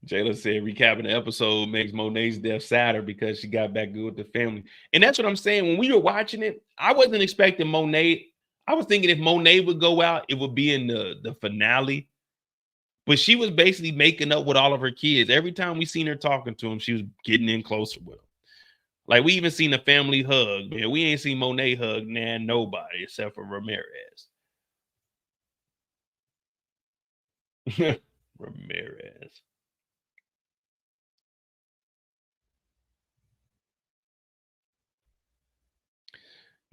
Jayla said recapping the episode makes Monet's death sadder because she got back good with the family. And that's what I'm saying. When we were watching it, I wasn't expecting Monet. I was thinking if Monet would go out, it would be in the finale. But she was basically making up with all of her kids. Every time we seen her talking to him, she was getting in closer with them. Like, we even seen a family hug, man. We ain't seen Monet hug nobody except for Ramirez. Ramirez.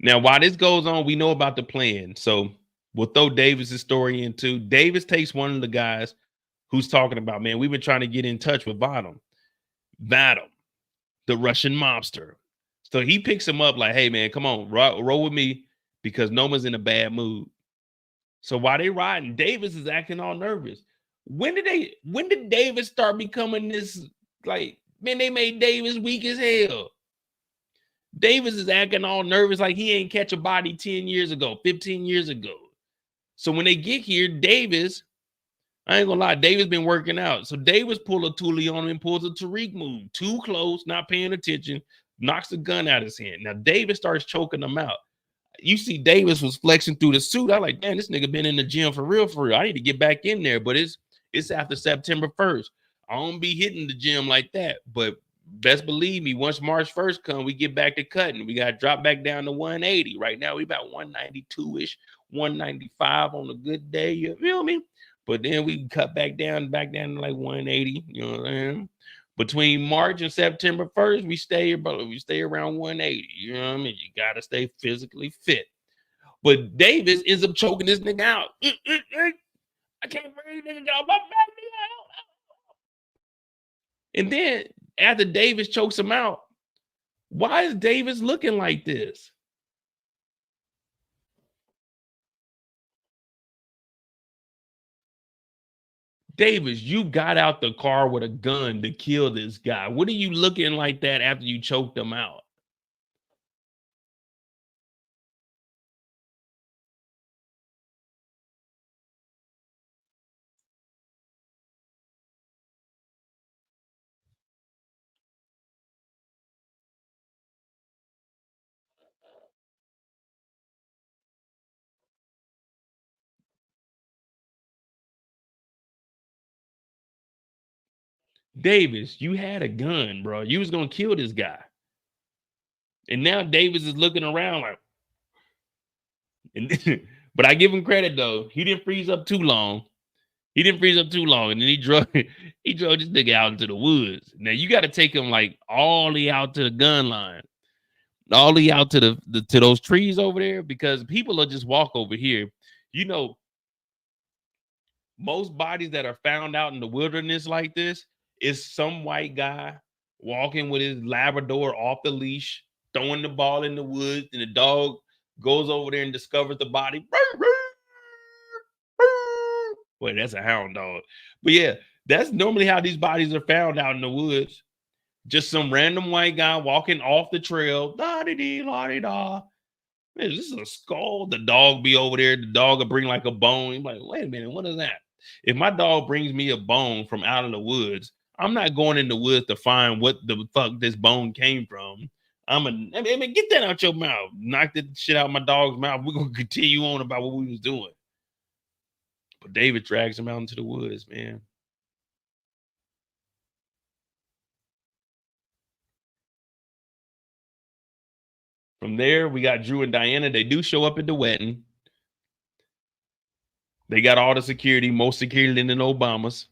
Now, while this goes on, we know about the plan. So we'll throw Davis' story in too. Davis takes one of the guys who's talking about, man, we've been trying to get in touch with Vadim, the Russian mobster. So he picks him up like, hey, man, come on, roll with me because Noma's in a bad mood. So while they riding, Davis is acting all nervous. When did Davis start becoming this, like, man, they made Davis weak as hell. Davis is acting all nervous like he ain't catch a body 10 years ago, 15 years ago. So when they get here, Davis, I ain't gonna lie, Davis been working out. So Davis pull a Thule on him and pulls a Tariq move. Too close, not paying attention, knocks the gun out of his hand. Now Davis starts choking him out. You see Davis was flexing through the suit. I like, man, this nigga been in the gym for real, for real. I need to get back in there, but it's after September 1st. I don't be hitting the gym like that, but best believe me, once March 1st come, we get back to cutting. We got to drop back down to 180. Right now, we about 192-ish, 195 on a good day. You feel me? But then we cut back down to like 180. You know what I'm saying? Between March and September 1st, we stay around 180. You know what I mean? You got to stay physically fit. But Davis ends up choking this nigga out. I can't breathe, nigga. Go, back me out. And then after Davis chokes him out, why is Davis looking like this? Davis, you got out the car with a gun to kill this guy. What are you looking like that after you choked him out? Davis, you had a gun, bro. You was gonna kill this guy. And now Davis is looking around like, but I give him credit though. He didn't freeze up too long. And then he drove this nigga out into the woods. Now you got to take him like all the way out to the gun line, all the way out to to those trees over there, because people will just walk over here. You know, most bodies that are found out in the wilderness like this is some white guy walking with his Labrador off the leash, throwing the ball in the woods, and the dog goes over there and discovers the body. Wait, that's a hound dog. But yeah, that's normally how these bodies are found out in the woods. Just some random white guy walking off the trail. Da-dee-dee-la-dee-da. Man, this is a skull. The dog be over there. The dog will bring like a bone. You're like, wait a minute, what is that? If my dog brings me a bone from out of the woods, I'm not going in the woods to find what the fuck this bone came from. I mean, get that out your mouth. Knock that shit out my dog's mouth. We're going to continue on about what we was doing. But David drags him out into the woods, man. From there, we got Drew and Diana. They do show up at the wedding. They got all the security, most security than the Obamas.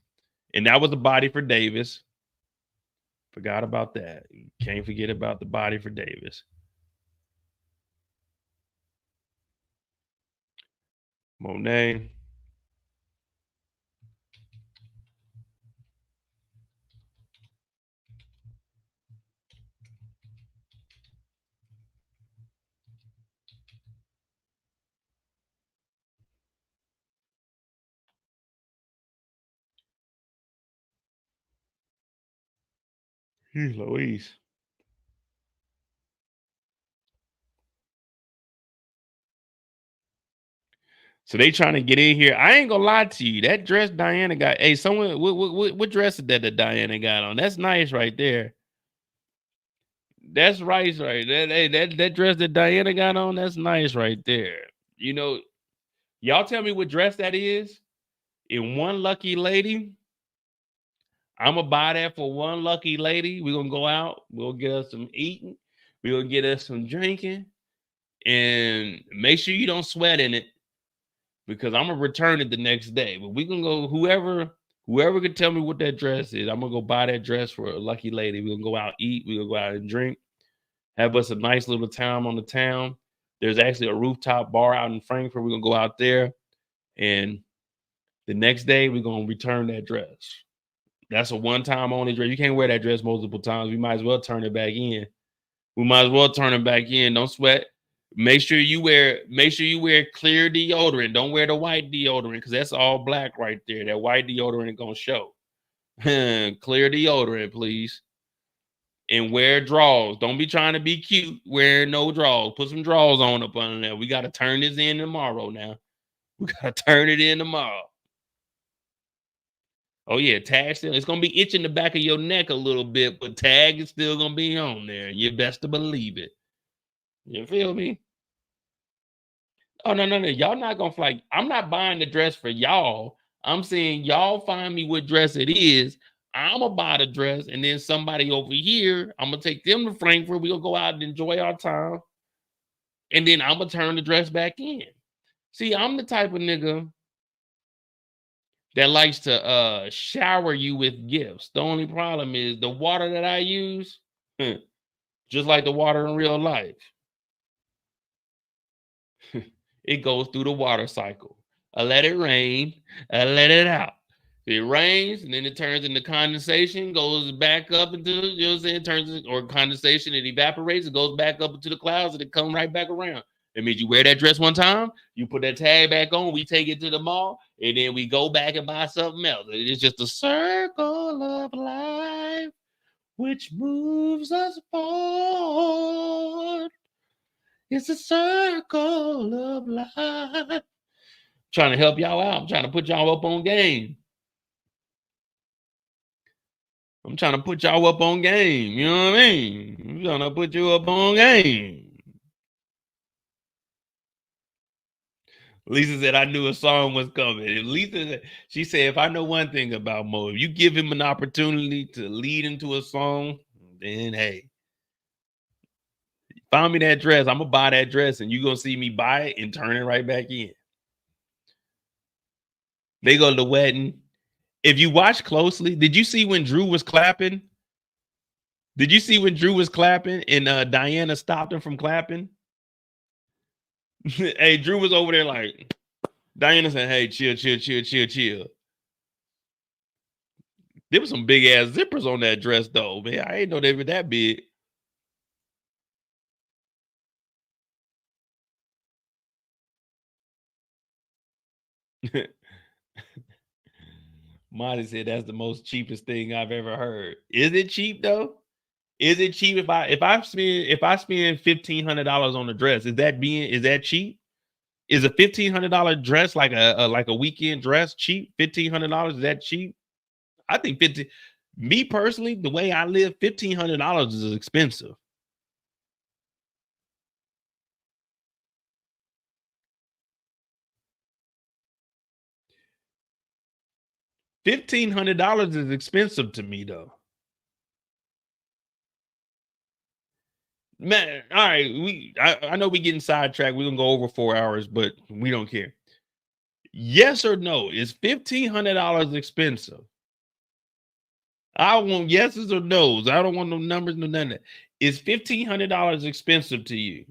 And that was the body for Davis. Forgot about that. Can't forget about the body for Davis. Monet. Here's Louise. So they trying to get in here. I ain't gonna lie to you. That dress Diana got. Hey, someone, what dress is that Diana got on? That's nice right there. That's right. That dress that Diana got on, that's nice right there. You know, y'all tell me what dress that is. In One Lucky Lady, I'm gonna buy that for One Lucky Lady. We're gonna go out. We'll get us some eating. We're gonna get us some drinking, and make sure you don't sweat in it, because I'm gonna return it the next day. But we can go, whoever can tell me what that dress is, I'm gonna go buy that dress for a lucky lady. We're gonna go out eat, we're gonna go out and drink, have us a nice little time on the town. There's actually a rooftop bar out in Frankfurt. We're gonna go out there, and the next day we're gonna return that dress. That's a one-time only dress. You can't wear that dress multiple times. We might as well turn it back in. Don't sweat. Make sure you wear clear deodorant. Don't wear the white deodorant, because that's all black right there. That white deodorant gonna show. Clear deodorant, please. And wear drawers. Don't be trying to be cute wearing no drawers. Put some drawers on up under there. We got to turn this in tomorrow now. We got to turn it in tomorrow. Oh, yeah, tag still. It's going to be itching the back of your neck a little bit, but tag is still going to be on there. You best to believe it. You feel me? Oh, no. Y'all not going to fly. I'm not buying the dress for y'all. I'm saying y'all find me what dress it is. I'm going to buy the dress, and then somebody over here, I'm going to take them to Frankfurt. We'll go out and enjoy our time. And then I'm going to turn the dress back in. See, I'm the type of nigga that likes to shower you with gifts. The only problem is the water that I use, just like the water in real life, it goes through the water cycle. I let it rain, I let it out. It rains, and then it turns into condensation, goes back up into, you know what I'm saying, turns, or condensation, it evaporates, it goes back up into the clouds, and it comes right back around. It means you wear that dress one time, you put that tag back on, we take it to the mall, and then we go back and buy something else. It's just a circle of life which moves us forward. It's a circle of life. Trying to help y'all out. I'm trying to put y'all up on game. You know what I mean? I'm trying to put you up on game. Lisa said, I knew a song was coming. She said, if I know one thing about Mo, if you give him an opportunity to lead into a song, then hey, find me that dress. I'm going to buy that dress, and you're going to see me buy it and turn it right back in. They go to the wedding. If you watch closely, did you see when Drew was clapping? And Diana stopped him from clapping? Hey, Drew was over there like, Diana said, hey, chill. There was some big ass zippers on that dress though, man. I ain't know they were that big. Monty said that's the most cheapest thing I've ever heard. Is it cheap though? Is it cheap if I spend $1,500 on a dress? Is that cheap? Is a $1,500 dress like a weekend dress cheap? $1,500, is that cheap? I think me personally, the way I live, $1,500 is expensive. $1,500 is expensive to me though. Man, all right. I know we getting sidetracked. We're gonna go over 4 hours, but we don't care. Yes or no? Is $1,500 expensive? I want yeses or nos. I don't want no numbers, no none of that. Is $1,500 expensive to you?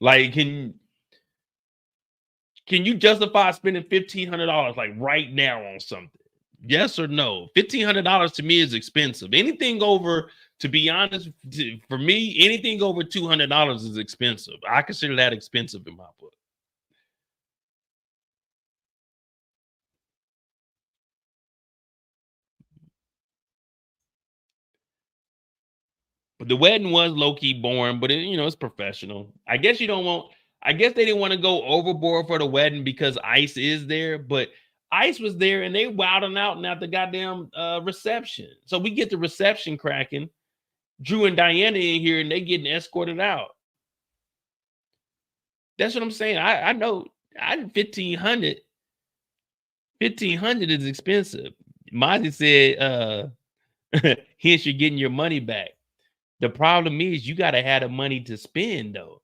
Like, can you justify spending $1,500 like right now on something? Yes or no? $1,500 to me is expensive. Anything over, to be honest, for me, anything over $200 is expensive. I consider that expensive in my book. But the wedding was low-key boring, but it's professional. I guess they didn't want to go overboard for the wedding because Ice is there, but Ice was there and they wilding out and at the goddamn reception. So we get the reception cracking. Drew and Diana in here and they getting escorted out. That's what I'm saying. I know $1,500 is expensive. Mozzie said, hence you're getting your money back. The problem is you got to have the money to spend though.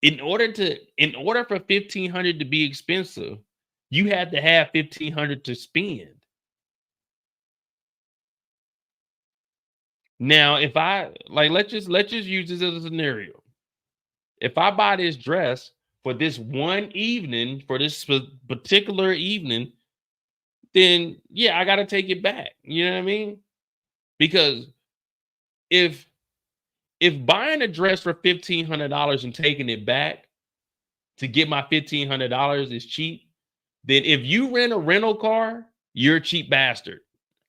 In order for $1,500 to be expensive, you had to have $1,500 to spend. Now, if I like, let's just use this as a scenario. If I buy this dress for this one evening, for this particular evening, then yeah, I got to take it back. You know what I mean? Because if buying a dress for $1,500 and taking it back to get my $1,500 is cheap, then if you rent a rental car, you're a cheap bastard.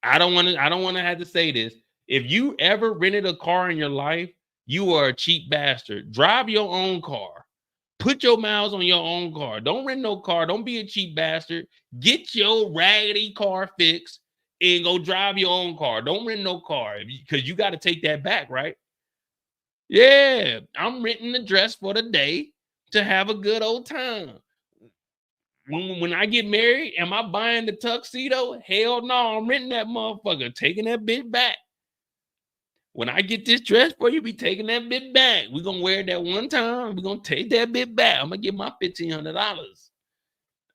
I don't want to have to say this. If you ever rented a car in your life, you are a cheap bastard. Drive your own car. Put your miles on your own car. Don't rent no car. Don't be a cheap bastard. Get your raggedy car fixed and go drive your own car. Don't rent no car because you got to take that back, right? Yeah, I'm renting the dress for the day to have a good old time. When I get married, am I buying the tuxedo? Hell no, I'm renting that motherfucker, taking that bitch back. When I get this dress for you, be taking that bitch back. We're going to wear it that one time. We're going to take that bitch back. I'm going to get my $1,500.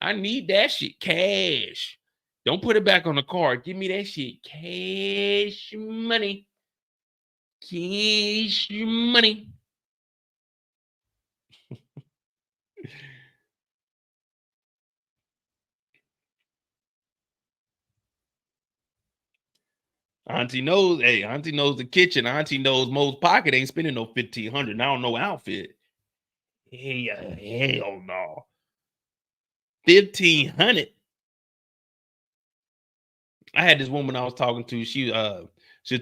I need that shit cash. Don't put it back on the card. Give me that shit cash money. Cash money. Auntie knows, hey, Auntie knows the kitchen. Auntie knows Mo's pocket ain't spending no $1,500. I don't know outfit. Hey, hell no. $1,500. I had this woman I was talking to. She was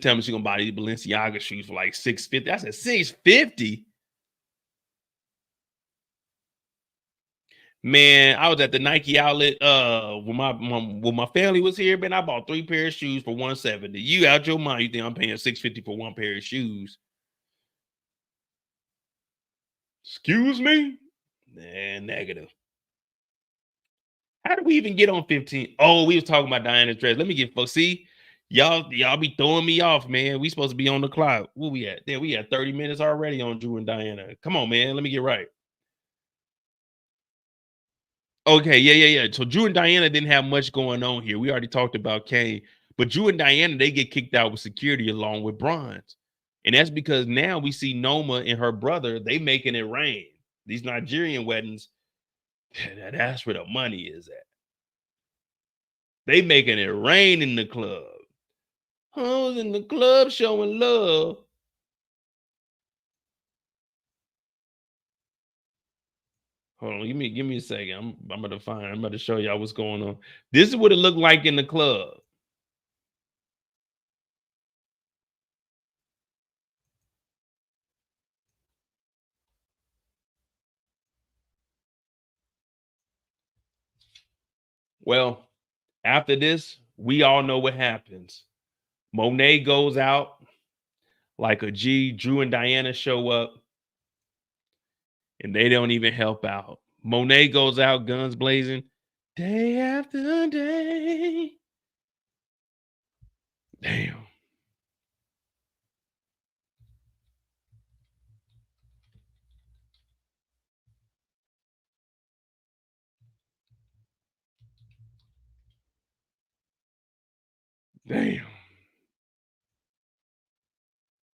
telling me she's gonna buy these Balenciaga shoes for like $650. I said $650. Man, I was at the Nike outlet when my family was here, man. I bought 3 pairs of shoes for $170. You out your mind, you think I'm paying $650 for 1 pair of shoes? Excuse me? Nah, negative. How did we even get on 15? Oh, we was talking about Diana's dress. Let me get folks. See, y'all be throwing me off, man. We supposed to be on the clock. Where we at? There, we had 30 minutes already on Drew and Diana. Come on, man. Let me get right. Okay, yeah. So Drew and Diana didn't have much going on here. We already talked about Kane, but Drew and Diana, they get kicked out with security along with Bronze. And that's because now we see Noma and her brother, they making it rain. These Nigerian weddings, that's where the money is at. They making it rain in the club. Who's in the club showing love? Hold on, give me a second. I'm about to show y'all what's going on. This is what it looked like in the club. Well, after this, we all know what happens. Monet goes out like a G. Drew and Diana show up, and they don't even help out. Monet goes out, guns blazing, day after day. Damn. Damn.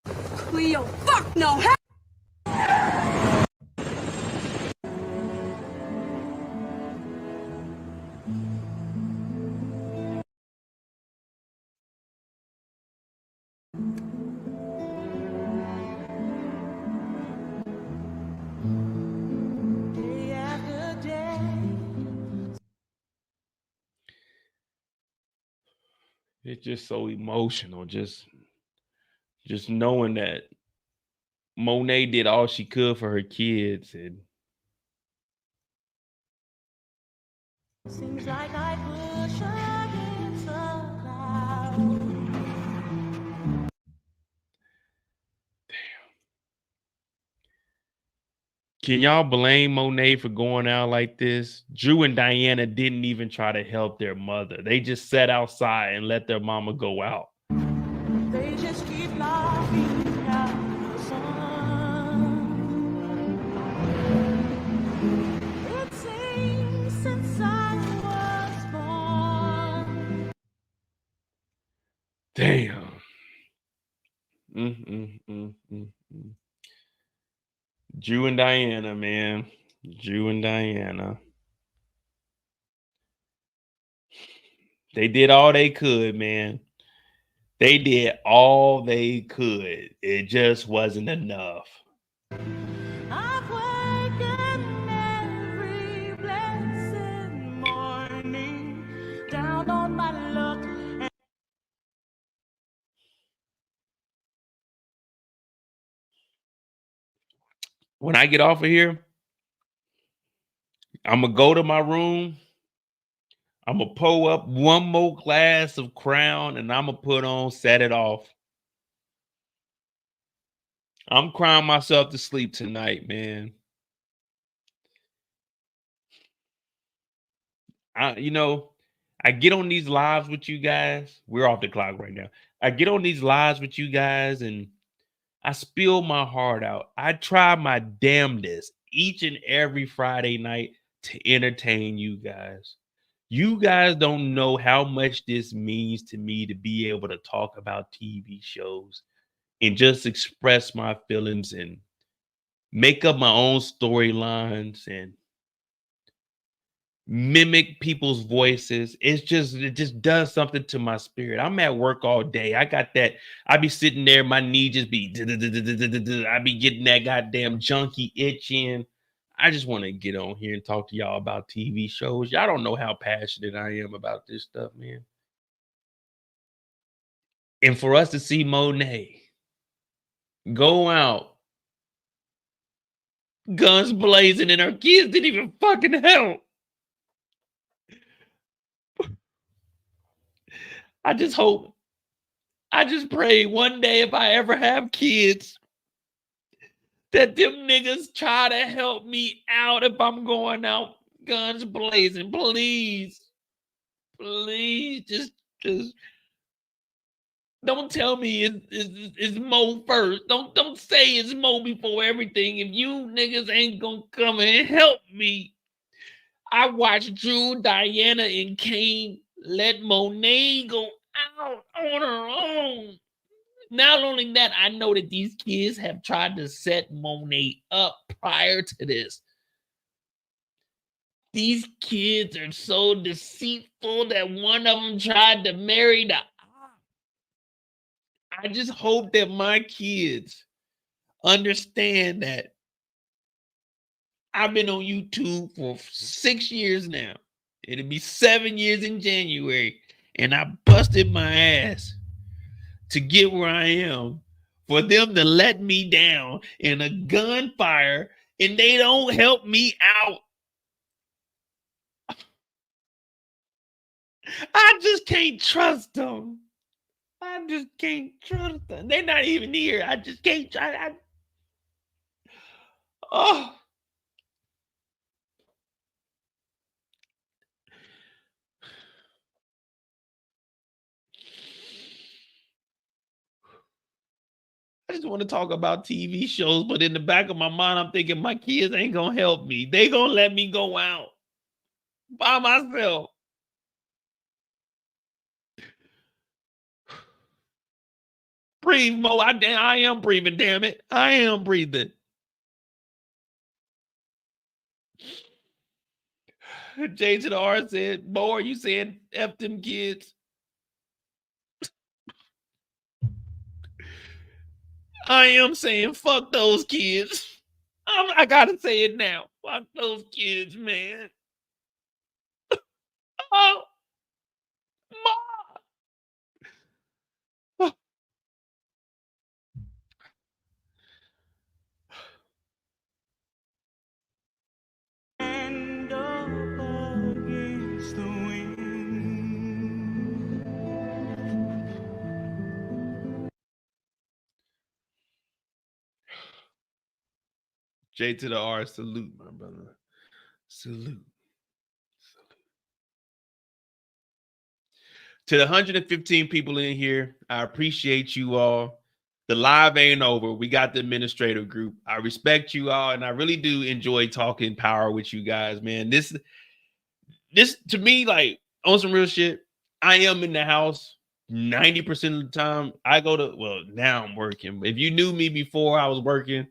Cleo, fuck no. It's just so emotional. Just knowing that Monet did all she could for her kids, and seems like I push against the cloud. can y'all blame Monet for going out like this? Drew and Diana didn't even try to help their mother. They just sat outside and let their mama go out. They just keep lying. It seems since I was born. Damn. Drew and Diana, man. Drew and Diana. They did all they could, man. They did all they could. It just wasn't enough. I've wakened every blessed morning down on my luck. When I get off of here, I'm going to go to my room. I'm going to pull up one more glass of Crown and I'm going to put on Set It Off. I'm crying myself to sleep tonight, man. I get on these lives with you guys. We're off the clock right now. I get on these lives with you guys and I spill my heart out. I try my damnedest each and every Friday night to entertain you guys. You guys don't know how much this means to me to be able to talk about TV shows and just express my feelings and make up my own storylines and mimic people's voices. It just does something to my spirit. I'm at work all day. I got that. I be sitting there, my knee just be I be getting that goddamn junkie itching. I just want to get on here and talk to y'all about TV shows. Y'all don't know how passionate I am about this stuff, man. And for us to see Monet go out, guns blazing, and her kids didn't even fucking help. I just pray one day if I ever have kids that them niggas try to help me out if I'm going out guns blazing. Please, just don't tell me it's Mo first. Don't say it's Mo before everything. If you niggas ain't gonna come and help me. I watched Drew, Diana, and Kane let Monet go out on her own. Not only that, I know that these kids have tried to set Monet up prior to this. These kids are so deceitful that one of them tried to marry the. I just hope that my kids understand that I've been on YouTube for 6 years now. It'll be 7 years in January. And I busted my ass to get where I am, for them to let me down in a gunfire and they don't help me out. I just can't trust them. I just can't trust them. They're not even here. I just can't. Oh. I just want to talk about TV shows, but in the back of my mind, I'm thinking my kids ain't gonna help me. They gonna let me go out by myself. Breathe, Mo. I am breathing, damn it. I am breathing. J to the R said, Mo, are you saying F them kids? I am saying fuck those kids. I gotta say it now. Fuck those kids, man. Oh, Ma. And up against the wind. J to the R, salute, my brother. Salute. To the 115 people in here, I appreciate you all. The live ain't over. We got the administrative group. I respect you all, and I really do enjoy talking power with you guys, man. This to me, like, on some real shit, I am in the house 90% of the time. I go to, well, now I'm working. If you knew me before I was working,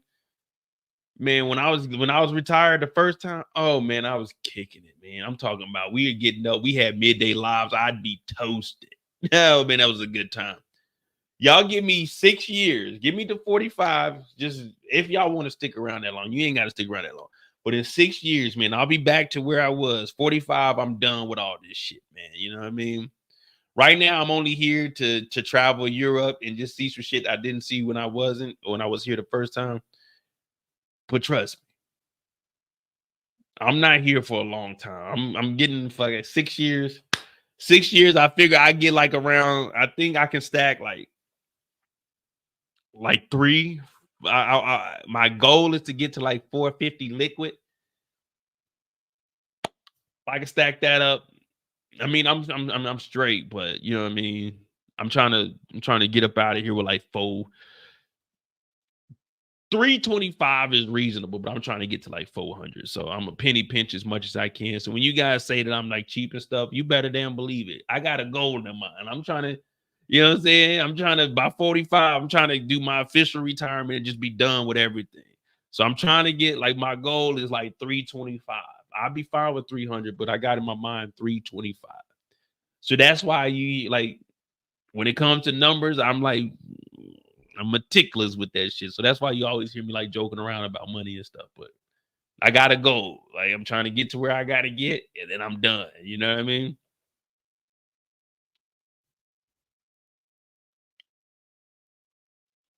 man, when I was retired the first time, oh man, I was kicking it, man. I'm talking about we were getting up. We had midday lives. I'd be toasted. Oh man, that was a good time. Y'all give me 6 years. Give me to 45. Just if y'all want to stick around that long, you ain't got to stick around that long. But in 6 years, man, I'll be back to where I was. 45, I'm done with all this shit, man. You know what I mean? Right now, I'm only here to travel Europe and just see some shit I didn't see when I was here the first time. But trust me, I'm not here for a long time. I'm getting fucking 6 years. 6 years, I figure I get like around, I think I can stack like 3. My goal is to get to like 450 liquid. If I can stack that up, I mean, I'm straight, but you know what I mean. I'm trying to get up out of here with like 325 is reasonable, but I'm trying to get to like 400. So I'm a penny pinch as much as I can. So when you guys say that I'm like cheap and stuff, you better damn believe it. I got a goal in mind. I'm trying to, you know what I'm saying? I'm trying to, by 45, I'm trying to do my official retirement and just be done with everything. So I'm trying to get, like, my goal is like 325. I'll be fine with 300, but I got in my mind 325. So that's why you, like, when it comes to numbers, I'm meticulous with that shit. So that's why you always hear me like joking around about money and stuff. But I gotta go. Like, I'm trying to get to where I gotta get, and then I'm done. You know what I mean?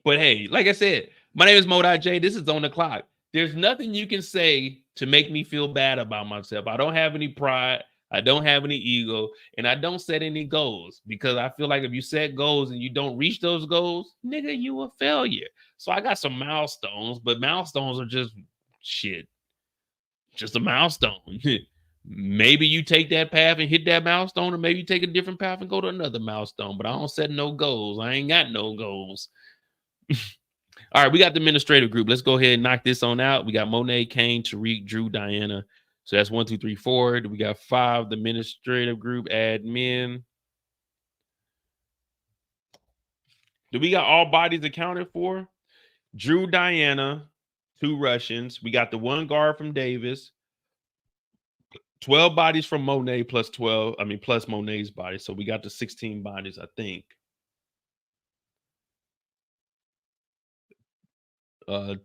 But hey, like I said, my name is Monet. This is On the Clock. There's nothing you can say to make me feel bad about myself. I don't have any pride. I don't have any ego, and I don't set any goals, because I feel like if you set goals and you don't reach those goals, nigga, you a failure. So I got some milestones, but milestones are just shit. Just a milestone. Maybe you take that path and hit that milestone, or maybe you take a different path and go to another milestone, but I don't set no goals. I ain't got no goals. All right, we got the administrative group. Let's go ahead and knock this on out. We got Monet, Kane, Tariq, Drew, Diana. So that's 1, 2, 3, 4. We got 5. The administrative group, admin. Do we got all bodies accounted for? Drew, Diana, 2 Russians. We got the 1 guard from Davis. 12 bodies from Monet plus Monet's body. So we got the 16 bodies, I think.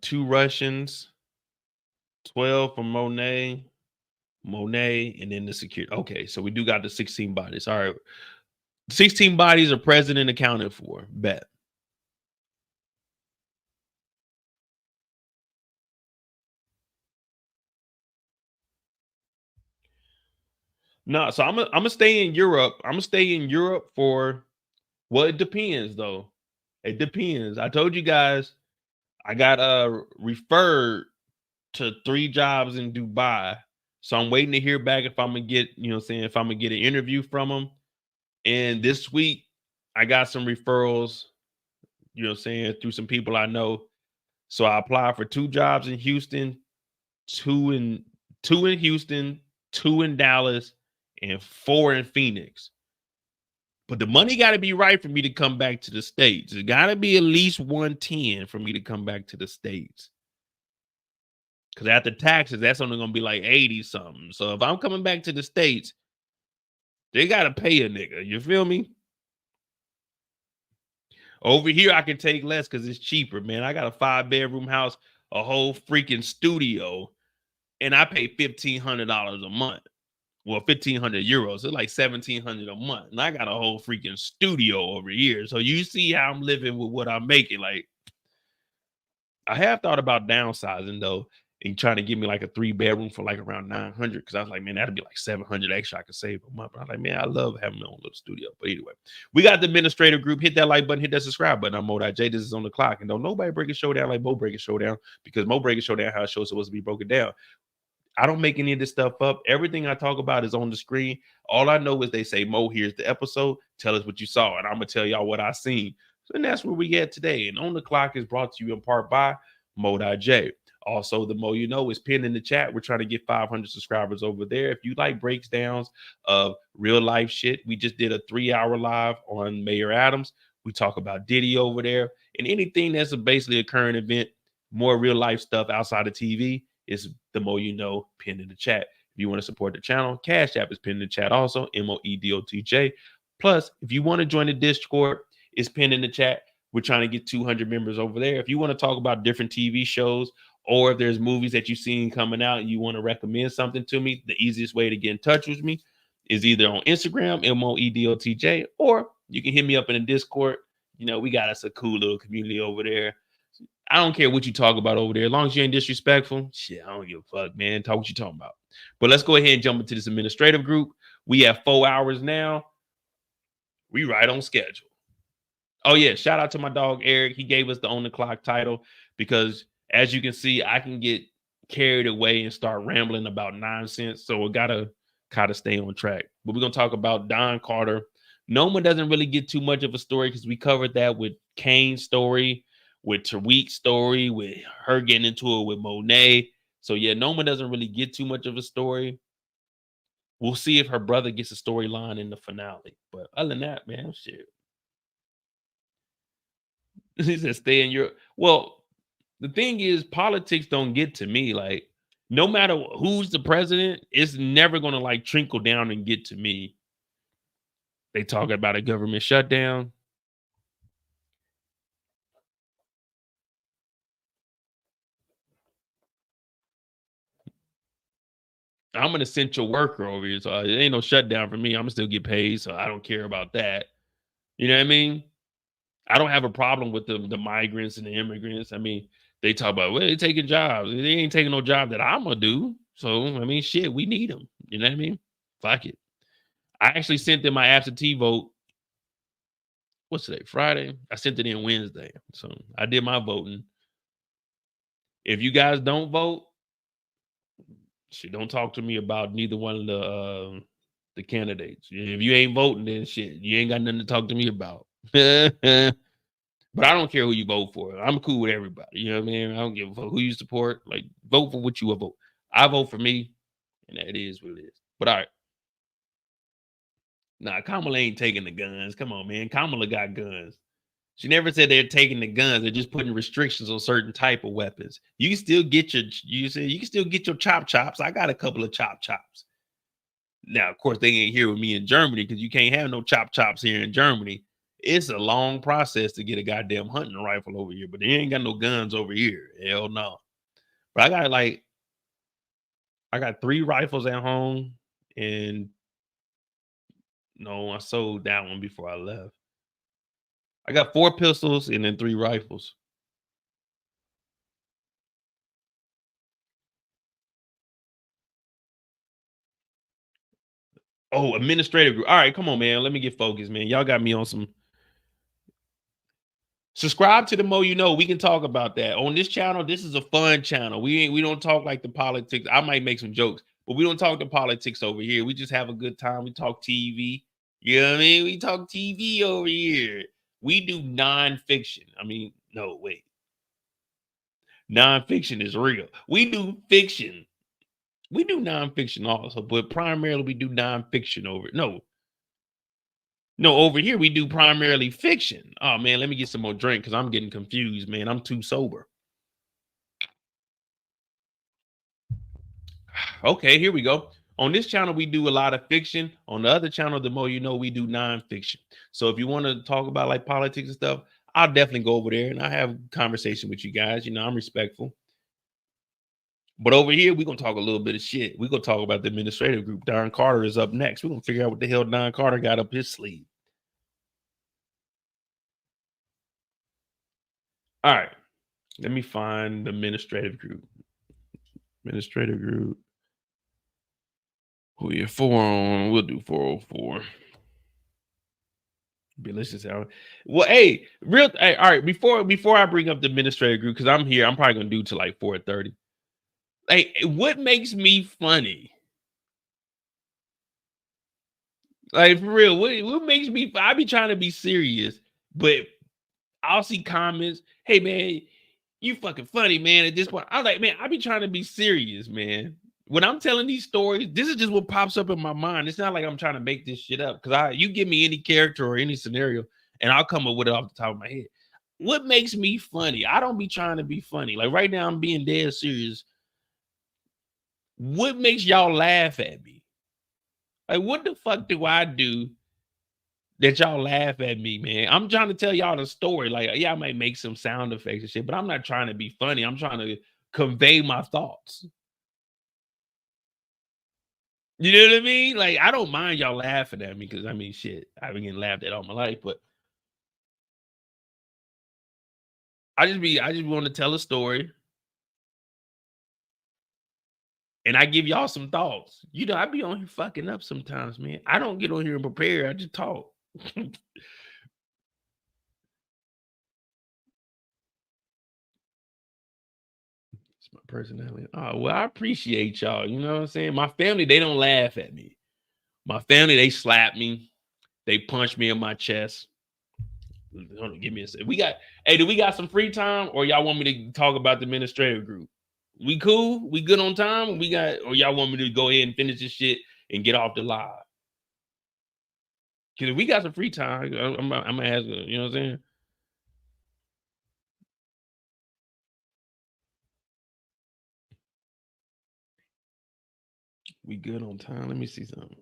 2 Russians, 12 from Monet, and then the security. Okay, so we do got the 16 bodies. All right. 16 bodies are present and accounted for. Bet. No, so I'm gonna stay in Europe. I'm gonna stay in Europe for, well, it depends though. It depends. I told you guys I got referred to 3 jobs in Dubai. So I'm waiting to hear back if I'm gonna get, you know what I'm saying, if I'm gonna get an interview from them. And this week I got some referrals, you know what I'm saying, through some people I know. So I applied for 2 jobs in Houston, 2 in Houston, 2 in Dallas, and 4 in Phoenix. But the money got to be right for me to come back to the States. It got to be at least 110 for me to come back to the States. Because after taxes, that's only going to be like 80 something. So if I'm coming back to the States, they got to pay a nigga. You feel me? Over here, I can take less because it's cheaper, man. I got a 5-bedroom house, a whole freaking studio, and I pay $1,500 a month. Well, 1,500 euros. It's like 1,700 a month. And I got a whole freaking studio over here. So you see how I'm living with what I'm making. Like, I have thought about downsizing though, and trying to give me like a 3-bedroom for like around 900. Cause I was like, man, that'd be like 700 extra I could save a month. But I was like, man, I love having my own little studio. But anyway, we got the administrative group. Hit that like button, hit that subscribe button. I'm Monet. This is On the Clock. And don't nobody break a show down like Mo break a show down, because Mo break a show down how a show's supposed to be broken down. I don't make any of this stuff up. Everything I talk about is on the screen. All I know is they say, Mo, here's the episode. Tell us what you saw. And I'm going to tell y'all what I seen. And that's where we get today. And On the Clock is brought to you in part by Mo.J. Also, the Mo You Know is pinned in the chat. We're trying to get 500 subscribers over there. If you like breakdowns of real life shit, we just did a 3-hour live on Mayor Adams. We talk about Diddy over there, and anything that's basically a current event, more real life stuff outside of TV is the Mo You Know pinned in the chat. If you want to support the channel, Cash App is pinned in the chat also, MOEDOTJ. Plus, if you want to join the Discord, it's pinned in the chat. We're trying to get 200 members over there. If you want to talk about different TV shows, or if there's movies that you've seen coming out and you want to recommend something to me, the easiest way to get in touch with me is either on Instagram, MOEDOTJ, or you can hit me up in the Discord. You know, we got us a cool little community over there. I don't care what you talk about over there. As long as you ain't disrespectful, shit, I don't give a fuck, man. Talk what you talking about. But let's go ahead and jump into this administrative group. We have 4 hours now. We right on schedule. Oh, yeah. Shout out to my dog, Eric. He gave us the On the Clock title because, as you can see, I can get carried away and start rambling about nonsense. So we got to kind of stay on track. But we're going to talk about Don Carter. Noma doesn't really get too much of a story because we covered that with Kane's story, with Tariq's story, with her getting into it with Monet. So, yeah, Noma doesn't really get too much of a story. We'll see if her brother gets a storyline in the finale. But other than that, man, shit. He said, stay in your... Well, the thing is, politics don't get to me. Like, no matter who's the president, it's never going to, like, trickle down and get to me. They talk about a government shutdown. I'm an essential worker over here, so it ain't no shutdown for me. I'm gonna still get paid, so I don't care about that. You know what I mean? I don't have a problem with the migrants and the immigrants. I mean, they talk about, well, they're taking jobs. They ain't taking no job that I'm gonna do. So, I mean, shit, we need them. You know what I mean? Fuck it. I actually sent in my absentee vote. What's today? Friday? I sent it in Wednesday. So I did my voting. If you guys don't vote, shit, don't talk to me about neither one of the candidates. If you ain't voting, then shit, you ain't got nothing to talk to me about. But I don't care who you vote for. I'm cool with everybody. You know what I mean? I don't give a fuck who you support. Like, vote for what you will vote. I vote for me, and that is what it is. But all right. Nah, Kamala ain't taking the guns. Come on, man. Kamala got guns. She never said they're taking the guns. They're just putting restrictions on certain type of weapons. You can still get you can still get your chops. I got a couple of chops. Now, of course, they ain't here with me in Germany because you can't have no chops here in Germany. It's a long process to get a goddamn hunting rifle over here, but they ain't got no guns over here. Hell no. But I got 3 rifles at home, and no, I sold that one before I left. I got 4 pistols and then 3 rifles. Oh, administrative group. All right, come on, man. Let me get focused, man. Y'all got me on some. Subscribe to the Mo You Know. We can talk about that. On this channel, this is a fun channel. We don't talk like the politics. I might make some jokes, but we don't talk the politics over here. We just have a good time. We talk TV. You know what I mean? We talk TV over here. We do nonfiction. I mean, no, wait. Nonfiction is real. We do fiction. We do nonfiction also, but primarily we do nonfiction over. No, over here we do primarily fiction. Oh man, let me get some more drink because I'm getting confused, man. I'm too sober. Okay, here we go. On this channel, we do a lot of fiction. On the other channel, the Mo You Know, we do nonfiction. So if you want to talk about like politics and stuff, I'll definitely go over there and I have a conversation with you guys. You know, I'm respectful. But over here, we're going to talk a little bit of shit. We're going to talk about the administrative group. Don Carter is up next. We're going to figure out what the hell Don Carter got up his sleeve. All right. Let me find the administrative group. Administrative group. Oh, yeah, 4 on. We'll do 404. Delicious hour. Well, hey, all right. Before I bring up the administrative group, because I'm here, I'm probably going to do to like 4:30. Hey, what makes me funny? Like, for real, what makes me, I be trying to be serious, but I'll see comments. Hey man, you fucking funny, man. At this point, I was like, man, I be trying to be serious, man. When I'm telling these stories, this is just what pops up in my mind. It's not like I'm trying to make this shit up. Cause you give me any character or any scenario, and I'll come up with it off the top of my head. What makes me funny? I don't be trying to be funny. Like right now, I'm being dead serious. What makes y'all laugh at me? Like, what the fuck do I do that y'all laugh at me, man? I'm trying to tell y'all the story. Like, yeah, I might make some sound effects and shit, but I'm not trying to be funny. I'm trying to convey my thoughts. You know what I mean? Like, I don't mind y'all laughing at me because I mean, shit, I've been getting laughed at all my life, but I just want to tell a story. And I give y'all some thoughts. You know, I be on here fucking up sometimes, man. I don't get on here and prepare. I just talk. It's my personality. Oh, well, I appreciate y'all. You know what I'm saying? My family, they don't laugh at me. My family, they slap me. They punch me in my chest. Hold on, give me a second. Do we got some free time, or y'all want me to talk about the administrative group? We cool? We good on time? Or y'all want me to go ahead and finish this shit and get off the live? Because if we got some free time, I'm gonna ask her, you know what I'm saying? We good on time? Let me see something.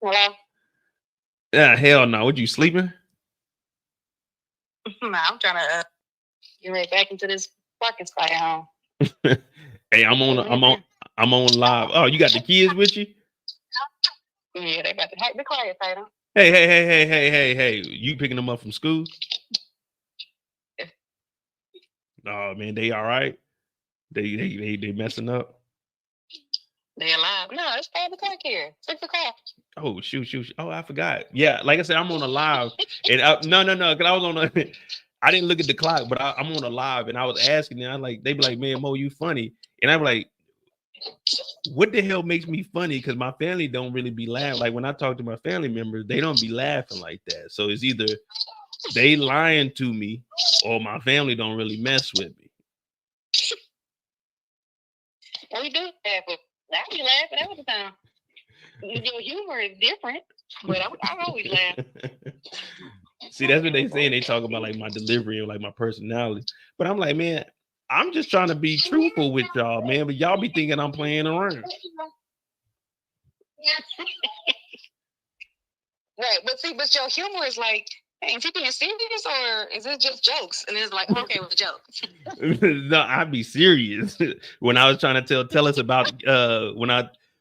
Hello? Hell no. What, you sleeping? Nah, I'm trying to get right back into this parking spot at home. Hey, I'm on live. Oh, you got the kids with you? Yeah, they got the quiet title. Hey. You picking them up from school? Oh man, they all right? They messing up? They alive. No, it's 5 o'clock here. 6 o'clock. Oh, shoot. Oh, I forgot. Yeah, like I said, I'm on a live. And no, because I was on a I didn't look at the clock, but I'm on a live and I was asking them, they be like, man, Mo, you funny. And I'm like, what the hell makes me funny? Because my family don't really be laughing. Like when I talk to my family members, they don't be laughing like that. So it's either they lying to me or my family don't really mess with me. We do laugh. I be laughing all the time. Your humor is different, but I always laugh. See, that's what they saying. They talk about like my delivery and like my personality. But I'm like, man, I'm just trying to be truthful with y'all, man. But y'all be thinking I'm playing around. Right, but your humor is like, hey, is he being serious or is it just jokes? And it's like, okay, with jokes. No, I'd be serious. When I was trying to tell us about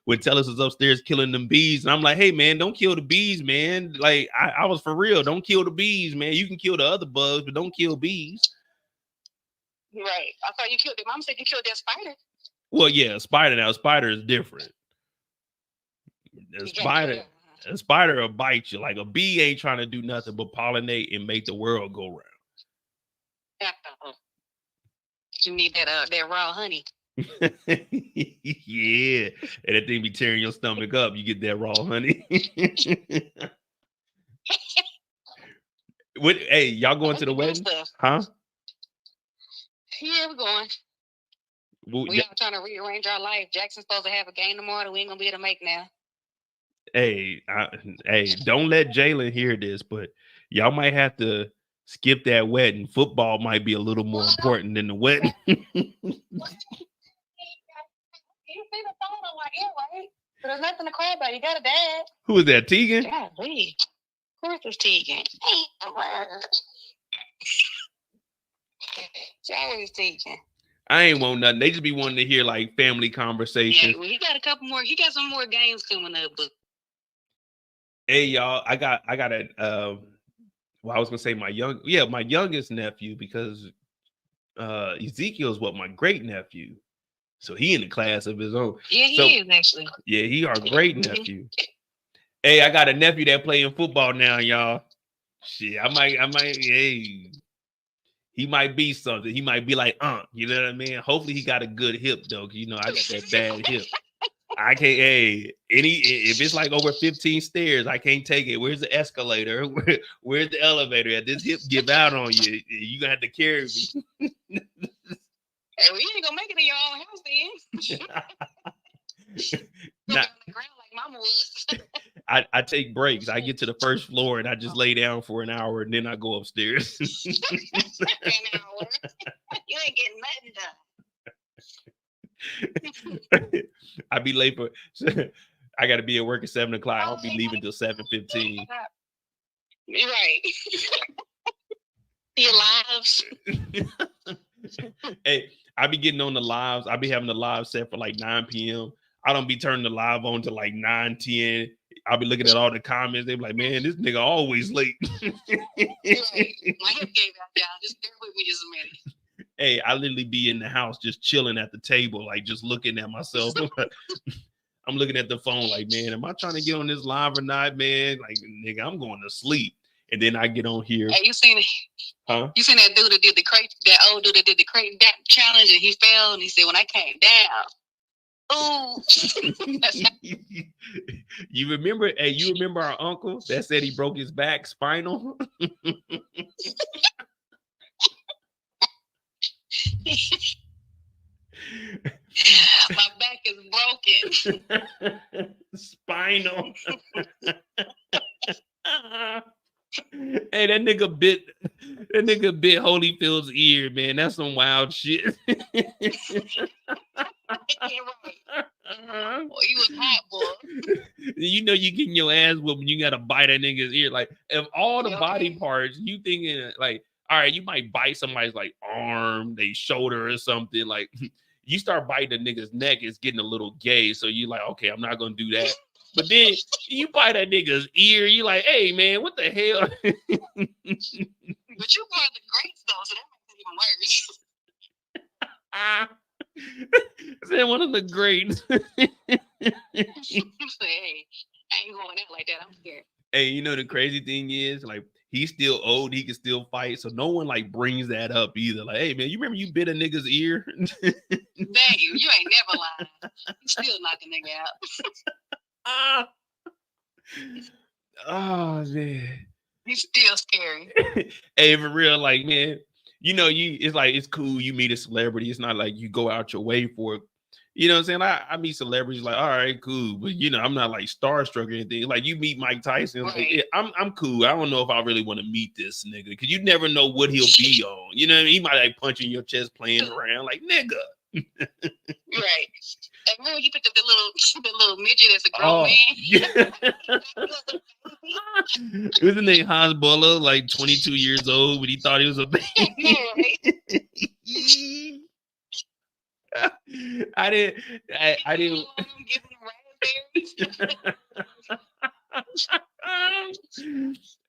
when Tellus was upstairs killing them bees, and I'm like, hey man, don't kill the bees, man. Like I was for real. Don't kill the bees, man. You can kill the other bugs, but don't kill bees. Right. I thought you killed it. Mom said you killed that spider. Well, yeah, spider. Now, spider is different. A spider will bite you. Like a bee ain't trying to do nothing but pollinate and make the world go round. You need that raw honey. Yeah, and that thing be tearing your stomach up. You get that raw honey. What? Hey, y'all going to the wedding? Huh? Yeah, we're going. We all trying to rearrange our life. Jackson's supposed to have a game tomorrow that we ain't gonna be able to make now. Hey, don't let Jalen hear this, but y'all might have to skip that wedding. Football might be a little more important than the wedding. You see the phone on my ear, right? But there's nothing to cry about. You got a dad. Who is that, Tegan? Golly. Of course it's Tegan. It's always Tegan. I ain't want nothing. They just be wanting to hear like family conversations. Yeah, well, he got a couple more. He got some more games coming up. But hey, y'all, I got a. Well, I was gonna say my youngest nephew, because Ezekiel is what, my great nephew. So he in the class of his own. Yeah, he So, is actually. yeah, he our great nephew. Hey, I got a nephew that playing football now, y'all. Shit, I might, hey, he might be something. He might be like, you know what I mean? Hopefully he got a good hip though. You know, I got that bad hip. I can't, if it's like over 15 stairs, I can't take it. Where's the escalator? Where's the elevator at? This hip give out on you. You gonna have to carry me. Hey, well, you ain't gonna make it in your own house then. Nah, On the ground like mama was. I take breaks. I get to the first floor and I just lay down for an hour and then I go upstairs. An hour. You ain't getting nothing done. I be late for. I got to be at work at 7 o'clock. I'll be leaving till 7:15. Right. Your lives. Hey, I be getting on the lives. I be having the live set for like 9 p.m. I don't be turning the live on to like 9, 10. I'll be looking at all the comments. They be like, man, this nigga always late. Right. My hip gave out, y'all. Just bear with me just a minute. Hey, I literally be in the house just chilling at the table, like just looking at myself. I'm looking at the phone like, man, am I trying to get on this live or not, man? Like, nigga, I'm going to sleep. And then I get on here. Hey, you seen it? Huh? You seen that dude that did the crate, that old dude that did the crate dap challenge and he fell and he said, when I came down, ooh. You remember, hey, you remember our uncle that said he broke his back spinal? My back is broken. Spinal. Hey, that nigga bit Holyfield's ear, man. That's some wild shit. Boy, you was hot, boy. You know you getting your ass whooped when you gotta bite that nigga's ear. Like, if all the body parts, you thinking like, all right, you might bite somebody's like arm, they shoulder or something. Like, you start biting the nigga's neck, it's getting a little gay. So you like, okay, I'm not gonna do that. But then you bite that nigga's ear, you like, hey man, what the hell? But you one of the greats though, so that makes it even worse. Said one of the greats. Hey, I ain't going out like that. I'm scared. Hey, you know the crazy thing is, like, he's still old, he can still fight, so no one like brings that up either. Like, hey man, you remember you bit a nigga's ear? Dang you ain't never lied. You still knock a nigga out. Oh man, He's still scary. Hey, for real, like, man, you know, it's cool you meet a celebrity. It's not like you go out your way for it. You know what I'm saying? I meet celebrities like, all right, cool, but you know, I'm not like starstruck or anything. Like, you meet Mike Tyson, Right. like, yeah, I'm cool. I don't know if I really want to meet this nigga because you never know what he'll be on. You know what I mean? He might like punching your chest, playing around, like, nigga. Right. And remember you picked up the little midget as a grown man. Yeah. Wasn't named Hans Buller, like 22 years old, but he thought he was a baby. I didn't.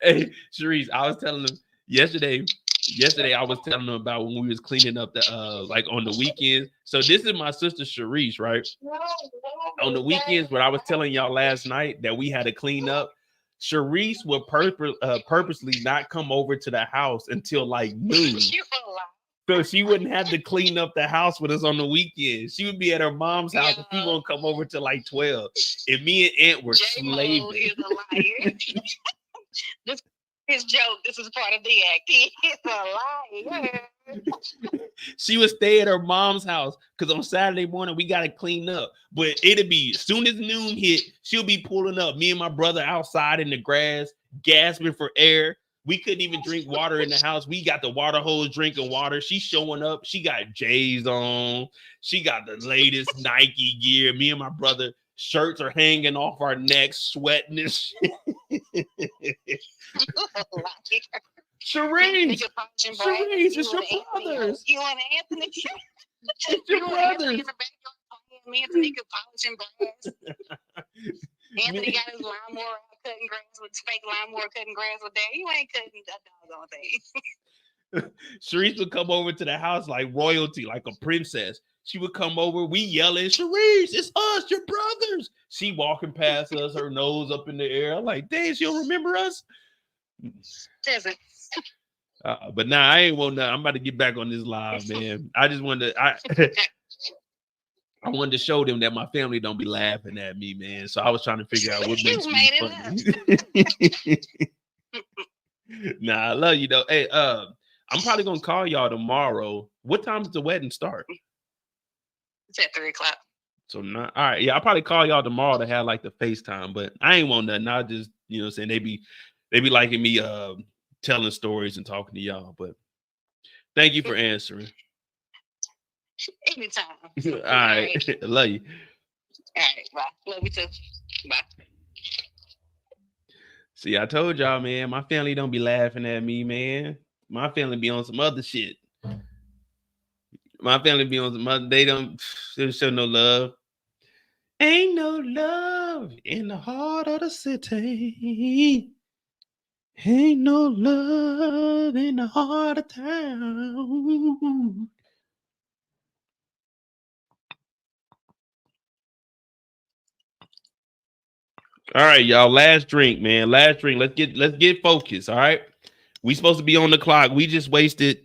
Hey, Sharice, I was telling him yesterday I was telling him about when we was cleaning up the like on the weekends. So this is my sister Sharice, right? On the weekends, but I was telling y'all last night that we had to clean up. Sharice would purposely not come over to the house until like noon. So she wouldn't have to clean up the house with us on the weekend. She would be at her mom's house and she won't come over till like 12. And me and Aunt were slaving. Is a liar. This is joke. This is part of the act. He's a liar. She would stay at her mom's house because on Saturday morning we gotta clean up. But it'll be as soon as noon hit, she'll be pulling up. Me and my brother outside in the grass, gasping for air. We couldn't even drink water in the house. We got the water hose drinking water. She's showing up. She got J's on. She got the latest Nike gear. Me and my brother, shirts are hanging off our necks, sweating and shit. Sharice, it's your brothers. You want Anthony? It's your brothers. Me and Anthony could polish and brass. Anthony got his lawnmower out cutting grass with fake lawnmower cutting grass with that. You ain't cutting a doggone thing. Sharice would come over to the house like royalty, like a princess. She would come over, we yelling, Sharice, it's us, your brothers. She walking past us, her nose up in the air. I'm like, dang, she don't remember us? Doesn't. But nah, I ain't want nothing. I'm about to get back on this live, man. I just wanted to, I wanted to show them that my family don't be laughing at me, man. So I was trying to figure out what makes me funny. Nah, I love you though. Hey, I'm probably gonna call y'all tomorrow. What time does the wedding start? It's at 3 o'clock. So not all right. Yeah, I'll probably call y'all tomorrow to have like the FaceTime, but I ain't want nothing. I just, you know what I'm saying, they be liking me telling stories and talking to y'all. But thank you for answering. Anytime. All right. I love you. All right, bye. Love you too. Bye. See, I told y'all, man, my family don't be laughing at me, man. My family be on some other shit. My family be on some other, they don't show no love. Ain't no love in the heart of the city. Ain't no love in the heart of town. All right, y'all. Last drink, man. Last drink. Let's get focused. All right. We supposed to be on the clock. We just wasted.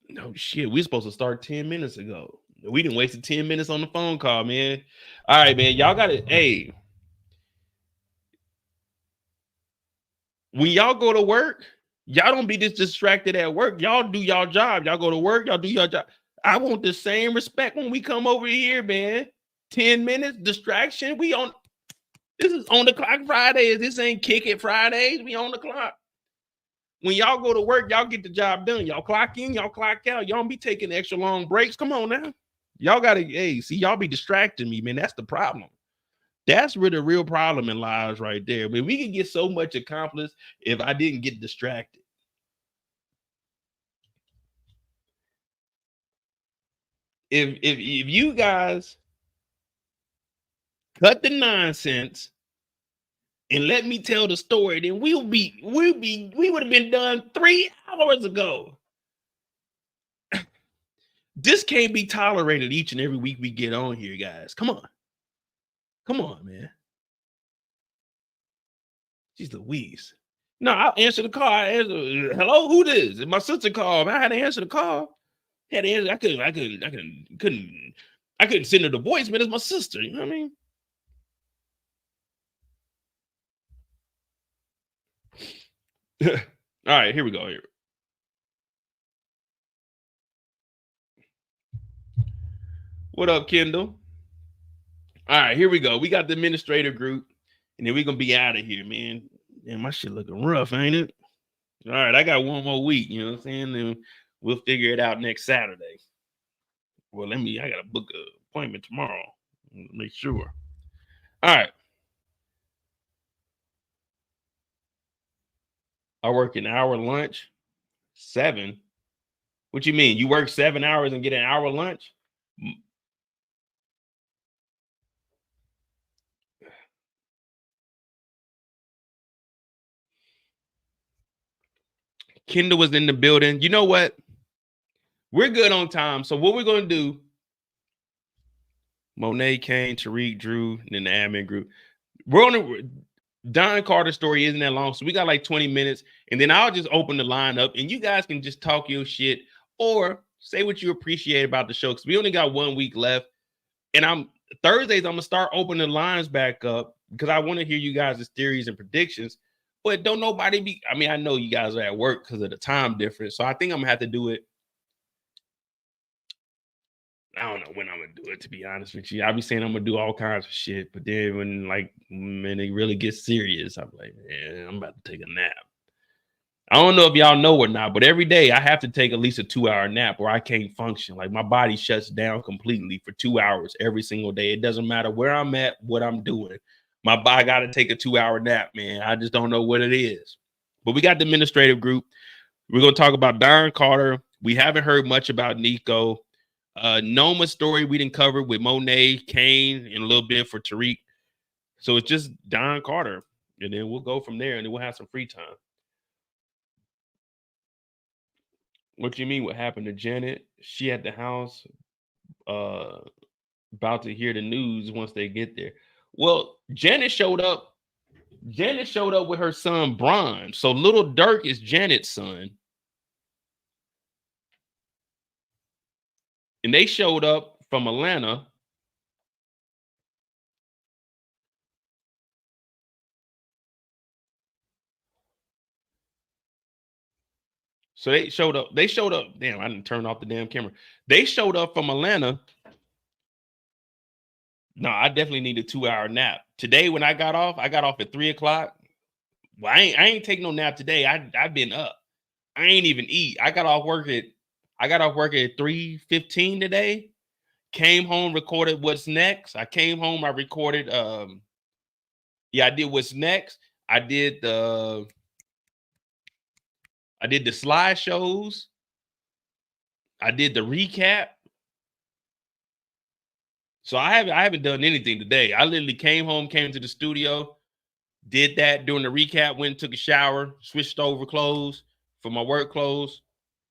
No shit. We supposed to start 10 minutes ago. We done wasted 10 minutes on the phone call, man. All right, man. Y'all got it. Hey. When y'all go to work, y'all don't be this distracted at work. Y'all do y'all job. Y'all go to work, y'all do your job. I want the same respect when we come over here, man. 10 minutes distraction. We on this is on the clock Fridays. This ain't kick it Fridays. We on the clock. When y'all go to work, y'all get the job done. Y'all clock in, y'all clock out. Y'all don't be taking extra long breaks. Come on now. Y'all gotta, hey, see, y'all be distracting me, man. That's the problem. That's where the real problem in lives right there. I mean, we could get so much accomplished if I didn't get distracted. If you guys cut the nonsense and let me tell the story, then we would have been done 3 hours ago. This can't be tolerated each and every week we get on here, guys. Come on. Come on, man. She's Louise. No, I'll answer the call. Hello, who this? My sister called. I had to answer the call. I couldn't send her the voicemail. It's my sister. You know what I mean? All right, here we go. Here. What up, Kendall? All right, here we go. We got the administrator group, and then we're going to be out of here, man. Damn, my shit looking rough, ain't it? All right, I got one more week, you know what I'm saying? Then we'll figure it out next Saturday. Well, I got to book an appointment tomorrow. Make sure. All right. I work an hour lunch. 7. What you mean? You work 7 hours and get an hour lunch? Kendall was in the building. You know what? We're good on time. So what we're going to do, Monet, Kane, Tariq, Drew, and then the admin group. We're on the Don Carter's story isn't that long. So we got like 20 minutes. And then I'll just open the line up and you guys can just talk your shit or say what you appreciate about the show. Because we only got 1 week left. And Thursdays, I'm going to start opening the lines back up because I want to hear you guys' theories and predictions. But don't nobody be, I mean, I know you guys are at work because of the time difference. So I think I'm going to have to do it. I don't know when I'm going to do it, to be honest with you. I'll be saying I'm going to do all kinds of shit. But then when it really gets serious, I'm like, man, I'm about to take a nap. I don't know if y'all know or not, but every day I have to take at least a 2-hour nap or I can't function. Like my body shuts down completely for 2 hours every single day. It doesn't matter where I'm at, what I'm doing. My body got to take a 2-hour nap, man. I just don't know what it is. But we got the administrative group. We're going to talk about Don Carter. We haven't heard much about Nico. Noma story we didn't cover with Monet, Kane, and a little bit for Tariq. So it's just Don Carter. And then we'll go from there and then we'll have some free time. What you mean? What happened to Janet? She at the house, about to hear the news once they get there. Well, Janet showed up. Janet showed up with her son Bron. So little Dirk is Janet's son. And they showed up from Atlanta. So they showed up. Damn, I didn't turn off the damn camera. They showed up from Atlanta. No, I definitely need a 2-hour nap. Today, when I got off at 3 o'clock. Well, I ain't taking no nap today. I've been up. I ain't even eat. I got off work at 3:15 today. Came home, recorded What's Next. I came home, I recorded I did What's Next. I did the slideshows. I did the recap. So I haven't done anything today. I literally came home, came to the studio, did that during the recap, went and took a shower, switched over clothes for my work clothes.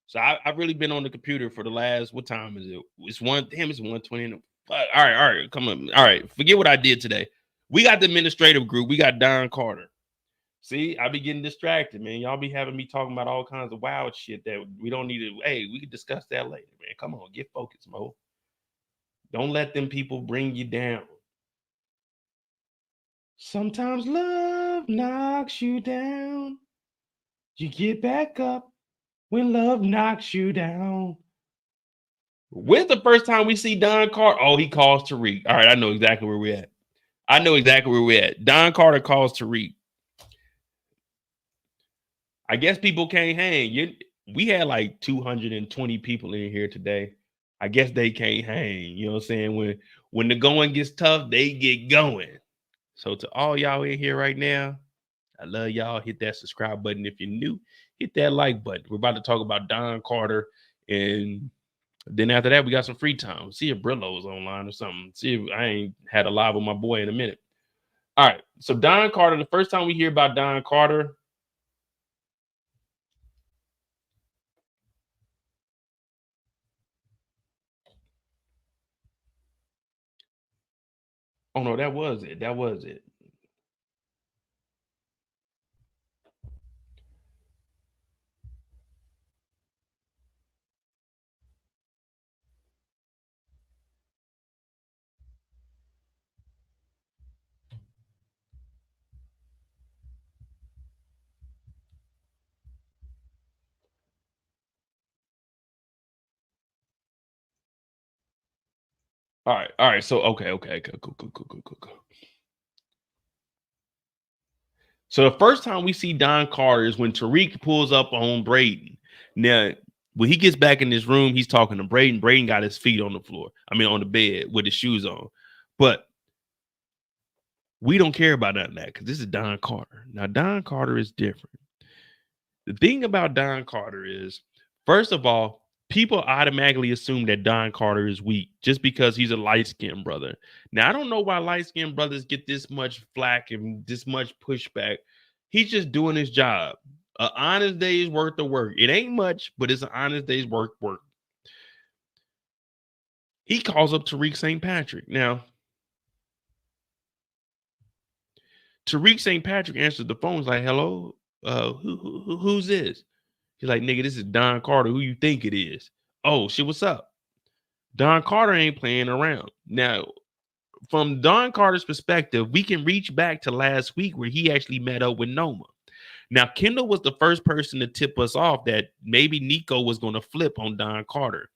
So I've really been on the computer for the last, what time is it? It's 1:20. All right, come on. All right, forget what I did today. We got the administrative group. We got Don Carter. See, I be getting distracted, man. Y'all be having me talking about all kinds of wild shit that we don't need to. Hey, we can discuss that later, man. Come on, get focused, Mo. Don't let them people bring you down. Sometimes love knocks you down. You get back up when love knocks you down. When's the first time we see Don Carter? Oh, he calls Tariq. All right, I know exactly where we're at. Don Carter calls Tariq. I guess people can't hang. We had like 220 people in here today. I guess they can't hang. You know what I'm saying? When the going gets tough, they get going. So to all y'all in here right now, I love y'all. Hit that subscribe button if you're new. Hit that like button. We're about to talk about Don Carter, and then after that, we got some free time. See if Brillo's online or something. See if I ain't had a live with my boy in a minute. All right. So Don Carter, the first time we hear about Don Carter, oh no, that was it. All right. So okay, cool. So the first time we see Don Carter is when Tariq pulls up on Brayden. Now, when he gets back in this room, he's talking to Brayden. Brayden got his feet on the floor. On the bed with his shoes on. But we don't care about none of that because this is Don Carter. Now, Don Carter is different. The thing about Don Carter is, first of all, people automatically assume that Don Carter is weak just because he's a light-skinned brother. Now, I don't know why light-skinned brothers get this much flack and this much pushback. He's just doing his job. An honest day's worth of work. It ain't much, but it's an honest day's work. He calls up Tariq St. Patrick. Now, Tariq St. Patrick answers the phone. He's like, hello, who's this? He's like, nigga, this is Don Carter. Who you think it is? Oh, shit, what's up? Don Carter ain't playing around. Now, from Don Carter's perspective, we can reach back to last week where he actually met up with Noma. Now, Kendall was the first person to tip us off that maybe Nico was going to flip on Don Carter.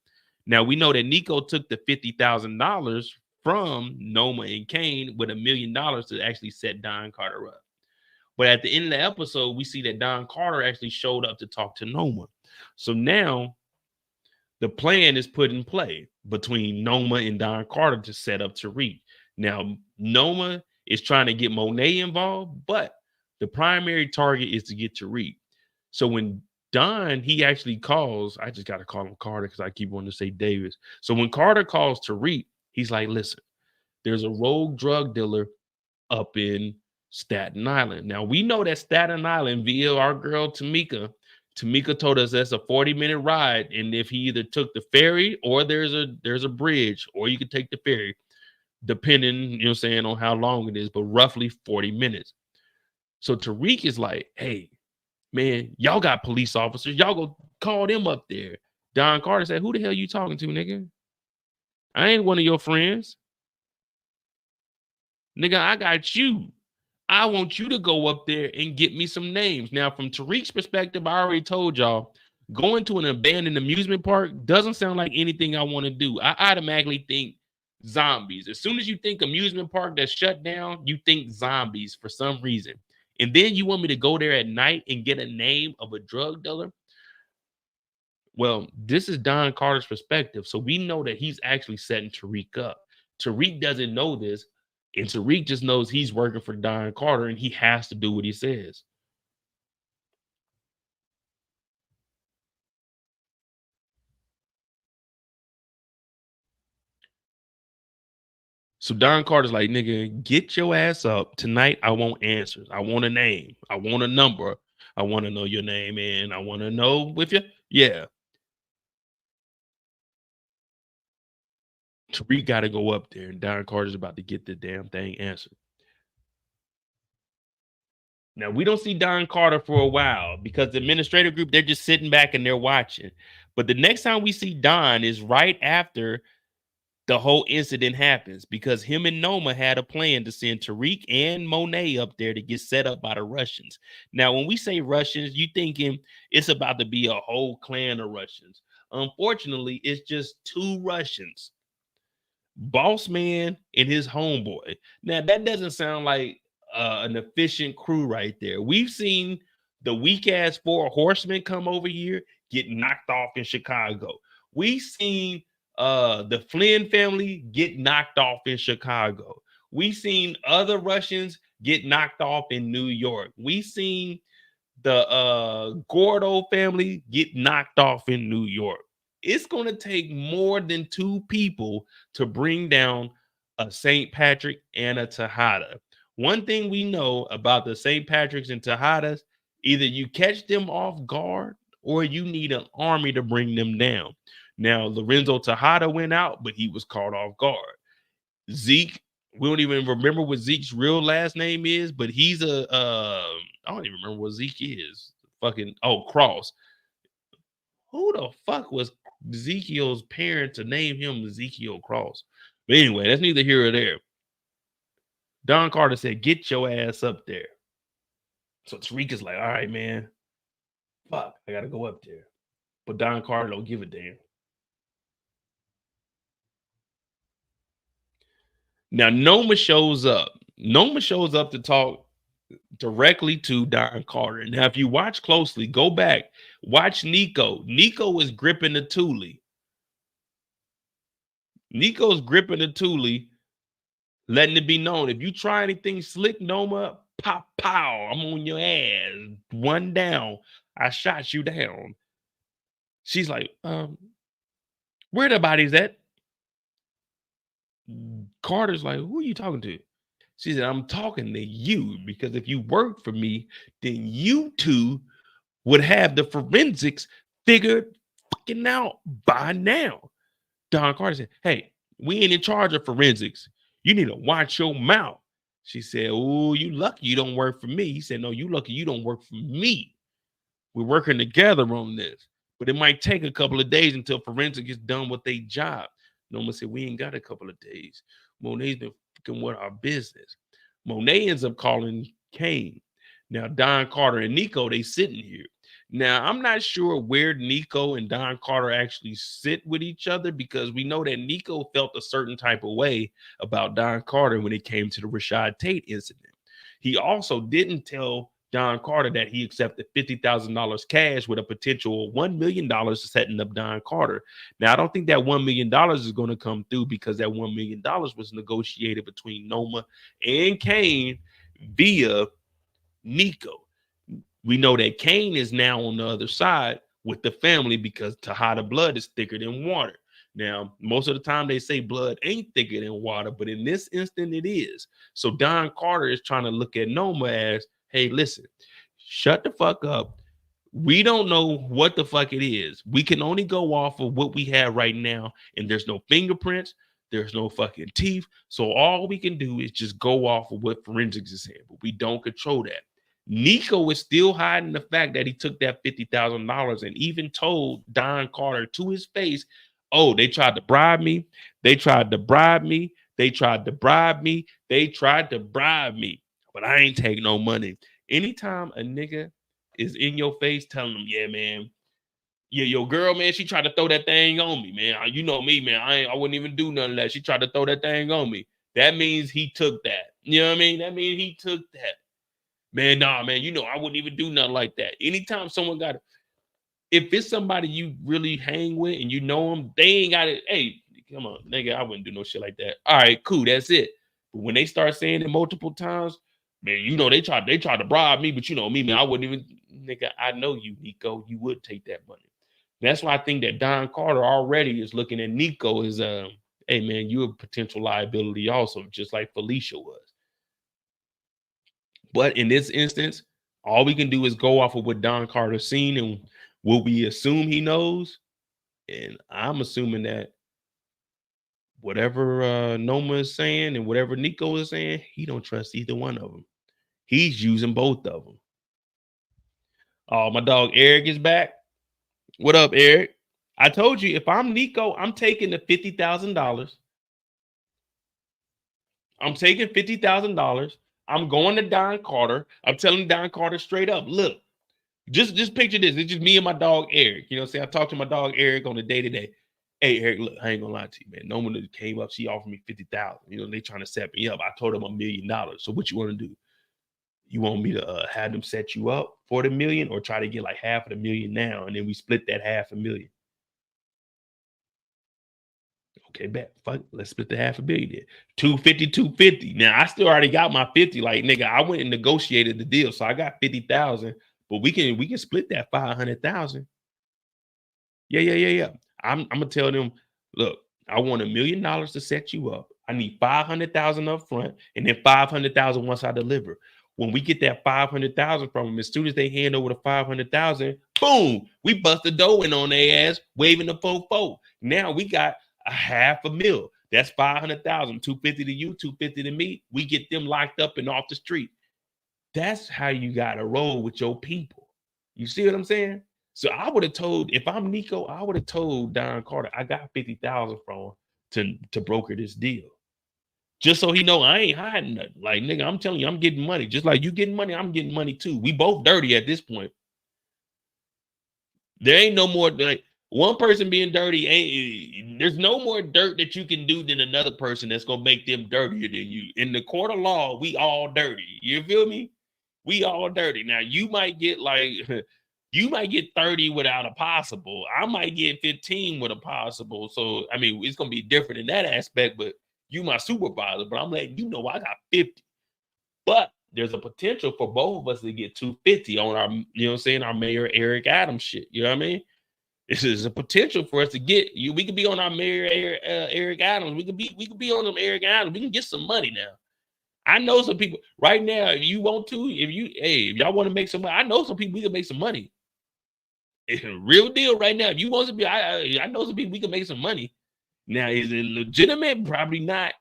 Now, we know that Nico took the $50,000 from Noma and Kane with $1 million to actually set Don Carter up. But at the end of the episode, we see that Don Carter actually showed up to talk to Noma. So now the plan is put in play between Noma and Don Carter to set up Tariq. Now, Noma is trying to get Monet involved, but the primary target is to get Tariq. So when Don, he actually calls, I just got to call him Carter because I keep wanting to say Davis. So when Carter calls Tariq, he's like, listen, there's a rogue drug dealer up in Staten Island. Now, we know that Staten Island, via our girl Tamika, Tamika told us that's a 40-minute ride, and if he either took the ferry or there's a bridge, or you could take the ferry, depending, you know what I'm saying, on how long it is, but roughly 40 minutes. So Tariq is like, hey, man, y'all got police officers. Y'all go call them up there. Don Carter said, who the hell you talking to, nigga? I ain't one of your friends. Nigga, I got you. I want you to go up there and get me some names. Now, from Tariq's perspective, I already told y'all, going to an abandoned amusement park doesn't sound like anything I want to do. I automatically think zombies. As soon as you think amusement park that's shut down, you think zombies for some reason. And then you want me to go there at night and get a name of a drug dealer? Well, this is Don Carter's perspective. So we know that he's actually setting Tariq up. Tariq doesn't know this. And Tariq just knows he's working for Don Carter and he has to do what he says. So Don Carter's like, nigga, get your ass up. Tonight, I want answers. I want a name. I want a number. I want to know your name and I want to know if you, yeah. Tariq got to go up there and Don Carter's about to get the damn thing answered. Now, we don't see Don Carter for a while because the administrative group, they're just sitting back and they're watching. But the next time we see Don is right after the whole incident happens, because him and Noma had a plan to send Tariq and Monet up there to get set up by the Russians. Now, when we say Russians, you thinking it's about to be a whole clan of Russians. Unfortunately, it's just 2 Russians. Boss Man and his homeboy. Now, that doesn't sound like an efficient crew right there. We've seen the weak-ass 4 horsemen come over here, get knocked off in Chicago. We've seen the Flynn family get knocked off in Chicago. We've seen other Russians get knocked off in New York. We've seen the Gordo family get knocked off in New York. It's going to take more than 2 people to bring down a St. Patrick and a Tejada. One thing we know about the St. Patricks and Tejadas, either you catch them off guard or you need an army to bring them down. Now, Lorenzo Tejada went out, but he was caught off guard. Zeke, we don't even remember what Zeke's real last name is, but he's I don't even remember what Zeke is. Cross. Who the fuck was Ezekiel's parent to name him Ezekiel Cross? But anyway, that's neither here or there. Don Carter said, get your ass up there. So Tariq is like, all right, man. Fuck, I got to go up there. But Don Carter don't give a damn. Now, Noma shows up. Noma shows up to talk directly to Don Carter. Now, if you watch closely, go back, watch Nico. Nico is gripping the Thule. Nico's gripping the Thule, letting it be known. If you try anything slick, Noma, pop, pow, I'm on your ass. 1 down. I shot you down. She's like, where the body's at? Carter's like, who are you talking to? She said, I'm talking to you, because if you worked for me, then you 2 would have the forensics figured fucking out by now. Don Carter said, hey, we ain't in charge of forensics. You need to watch your mouth. She said, oh, you lucky you don't work for me. He said, no, you lucky you don't work for me. We're working together on this, but it might take a couple of days until forensics is done with their job. Noma said, we ain't got a couple of days. Monet's been fucking with our business. Monet ends up calling Kane. Now, Don Carter and Nico, they sitting here. Now, I'm not sure where Nico and Don Carter actually sit with each other, because we know that Nico felt a certain type of way about Don Carter when it came to the Rashad Tate incident. He also didn't tell Don Carter that he accepted $50,000 cash with a potential $1 million setting up Don Carter. Now, I don't think that $1 million is going to come through, because that $1 million was negotiated between Noma and Kane via Nico. We know that Kane is now on the other side with the family, because Tejada blood is thicker than water. Now, most of the time they say blood ain't thicker than water, but in this instant it is. So Don Carter is trying to look at Noma as, hey, listen, shut the fuck up. We don't know what the fuck it is. We can only go off of what we have right now, and there's no fingerprints, there's no fucking teeth. So all we can do is just go off of what forensics is saying, but we don't control that. Nico is still hiding the fact that he took that $50,000 and even told Don Carter to his face, oh, they tried to bribe me. They tried to bribe me. They tried to bribe me. They tried to bribe me. But I ain't take no money. Anytime a nigga is in your face telling them, yeah, man, yeah, your girl, man, she tried to throw that thing on me, man. You know me, man. I wouldn't even do none of that. She tried to throw that thing on me. That means he took that. You know what I mean? That means he took that. Man, nah, man, you know, I wouldn't even do nothing like that. Anytime someone got it, if it's somebody you really hang with and you know them, they ain't got it. Hey, come on, nigga, I wouldn't do no shit like that. All right, cool, that's it. But when they start saying it multiple times, man, you know, they tried to bribe me, but you know me, man, I wouldn't even, nigga, I know you, Nico, you would take that money. That's why I think that Don Carter already is looking at Nico as, hey, man, you're a potential liability also, just like Felicia was. But in this instance, all we can do is go off of what Don Carter's seen and what we assume he knows. And I'm assuming that whatever Noma is saying and whatever Nico is saying, he don't trust either one of them. He's using both of them. Oh, my dog Eric is back. What up, Eric? I told you, if I'm Nico, I'm taking the $50,000. I'm taking $50,000. I'm going to Don Carter. I'm telling Don Carter straight up, look, just picture this. It's just me and my dog Eric. You know what I'm saying? I talked to my dog Eric on the day-to-day. Hey, Eric, look, I ain't gonna lie to you, man. No one that came up, she offered me $50,000. You know, they trying to set me up. I told them $1 million. So what you want to do? You want me to have them set you up for the $1 million or try to get like half of the $1 million now, and then we split that $500,000? Okay, bet. Fuck, let's split the $500,000 then. 250, 250. Now I still already got my 50. Like, nigga, I went and negotiated the deal. So I got 50,000, but we can split that 500,000. Yeah. I'm gonna tell them, look, I want $1 million to set you up. I need 500,000 up front, and then 500,000 once I deliver. When we get that 500,000 from them, as soon as they hand over the 500,000, boom, we bust the dough in on their ass, waving the fofo. Now we got $500,000. That's 500,000. 250 to you, 250 to me. We get them locked up and off the street. That's how you gotta roll with your people. You see what I'm saying? So I would have told, if I'm Nico, I would have told Don Carter, I got 50,000 from him to broker this deal. Just so he know I ain't hiding nothing. Like, nigga, I'm telling you, I'm getting money. Just like you getting money, I'm getting money too. We both dirty at this point. There ain't no more, like, one person being dirty, there's no more dirt that you can do than another person that's gonna make them dirtier than you. In the court of law, we all dirty. You feel me? We all dirty. Now you might get like you might get 30 without a possible. I might get 15 with a possible. So I mean, it's gonna be different in that aspect, but you my supervisor, but I'm letting you know I got 50. But there's a potential for both of us to get 250 on our, you know what I'm saying, our Mayor Eric Adams shit. You know what I mean? This is a potential for us to get you. We could be on our Mayor Eric Adams. We could be on them Eric Adams. We can get some money now. I know some people right now. If you want to, if y'all want to make some money, I know some people we can make some money. It's a real deal right now. If you want to be, I know some people we can make some money. Now, is it legitimate? Probably not.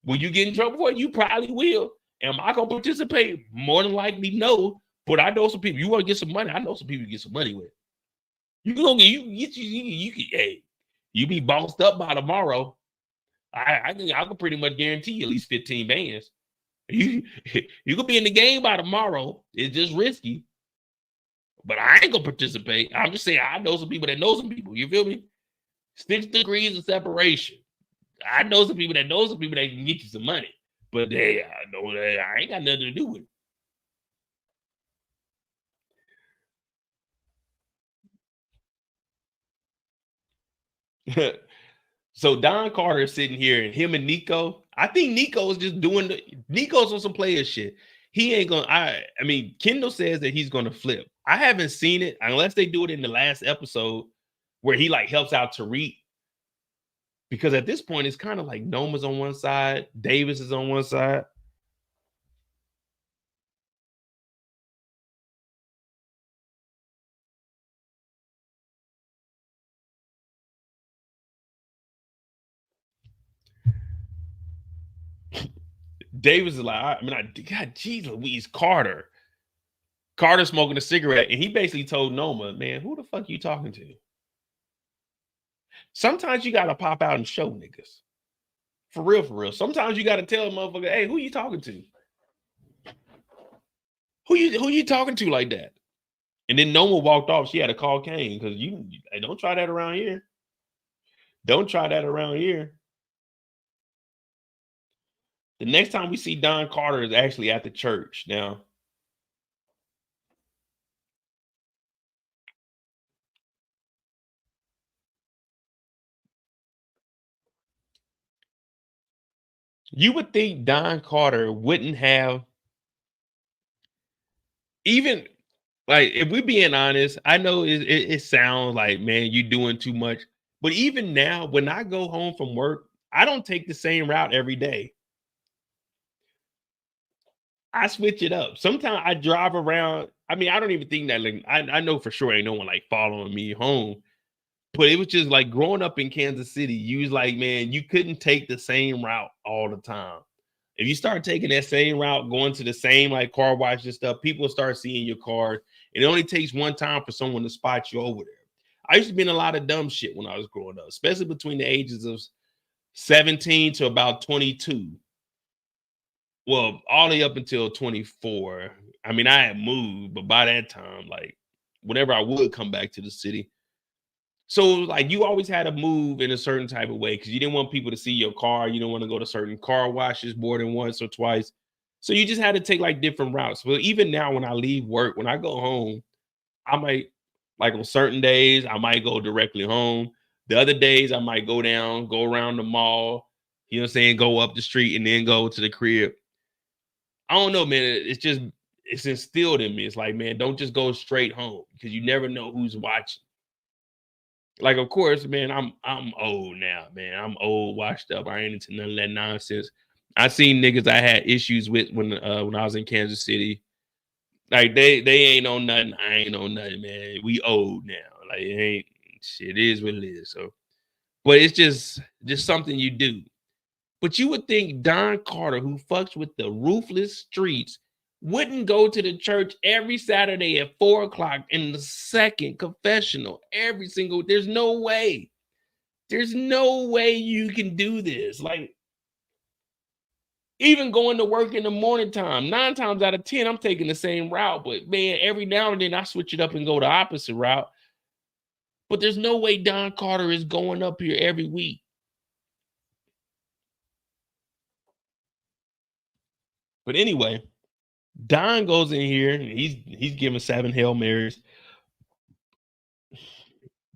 Will you get in trouble for it? You probably will. Am I gonna participate? More than likely, no. But I know some people. You want to get some money? I know some people you get some money with. You be bossed up by tomorrow. I can pretty much guarantee you at least 15 bands. You could be in the game by tomorrow. It's just risky. But I ain't gonna participate. I'm just saying I know some people that know some people. You feel me? 6 degrees of separation. I know some people that know some people that can get you some money. But I know that I ain't got nothing to do with it. So Don Carter is sitting here and him and Nico. I think Nico is just doing Nico's on some player shit. He ain't gonna. I mean, Kendall says that he's gonna flip. I haven't seen it unless they do it in the last episode where he like helps out Tariq. Because at this point, it's kind of like Noma's on one side, Davis is on one side. Davis is like, God, geez, Louise, Carter smoking a cigarette, and he basically told Noma, man, who the fuck you talking to? Sometimes you gotta pop out and show niggas. For real. Sometimes you gotta tell a motherfucker, hey, who you talking to? Who you talking to like that? And then Noma walked off. She had to call Kane because hey, don't try that around here. Don't try that around here. The next time we see Don Carter is actually at the church. Now, you would think Don Carter wouldn't have even, like, if we're being honest, I know it sounds like, man, you doing too much. But even now, when I go home from work, I don't take the same route every day. I switch it up. Sometimes I drive around. I mean, I don't even think that, like, I know for sure ain't no one like following me home. But it was just like growing up in Kansas City, you was like, man, you couldn't take the same route all the time. If you start taking that same route, going to the same like car wash and stuff, people start seeing your cars. It only takes one time for someone to spot you over there. I used to be in a lot of dumb shit when I was growing up, especially between the ages of 17 to about 22. Well, all the way up until 24. I mean, I had moved, but by that time, like, whenever I would come back to the city. So, like, you always had to move in a certain type of way because you didn't want people to see your car. You don't want to go to certain car washes more than once or twice. So you just had to take like different routes. But even now, when I leave work, when I go home, I might, like, on certain days, I might go directly home. The other days, I might go down, go around the mall, you know what I'm saying, go up the street and then go to the crib. I don't know, man. It's instilled in me. It's like, man, don't just go straight home because you never know who's watching. Like, of course, man, I'm old now, man. I'm old, washed up. I ain't into none of that nonsense. I seen niggas I had issues with when I was in Kansas City. Like, they ain't on nothing. I ain't on nothing, man. We old now. Like, it ain't shit. It is what it is. So, but it's just something you do. But you would think Don Carter, who fucks with the ruthless streets, wouldn't go to the church every Saturday at 4:00 in the second confessional every single. There's no way. There's no way you can do this. Like, even going to work in the morning time, 9 times out of 10, I'm taking the same route. But man, every now and then I switch it up and go the opposite route. But there's no way Don Carter is going up here every week. But anyway, Don goes in here and he's giving 7 Hail Marys.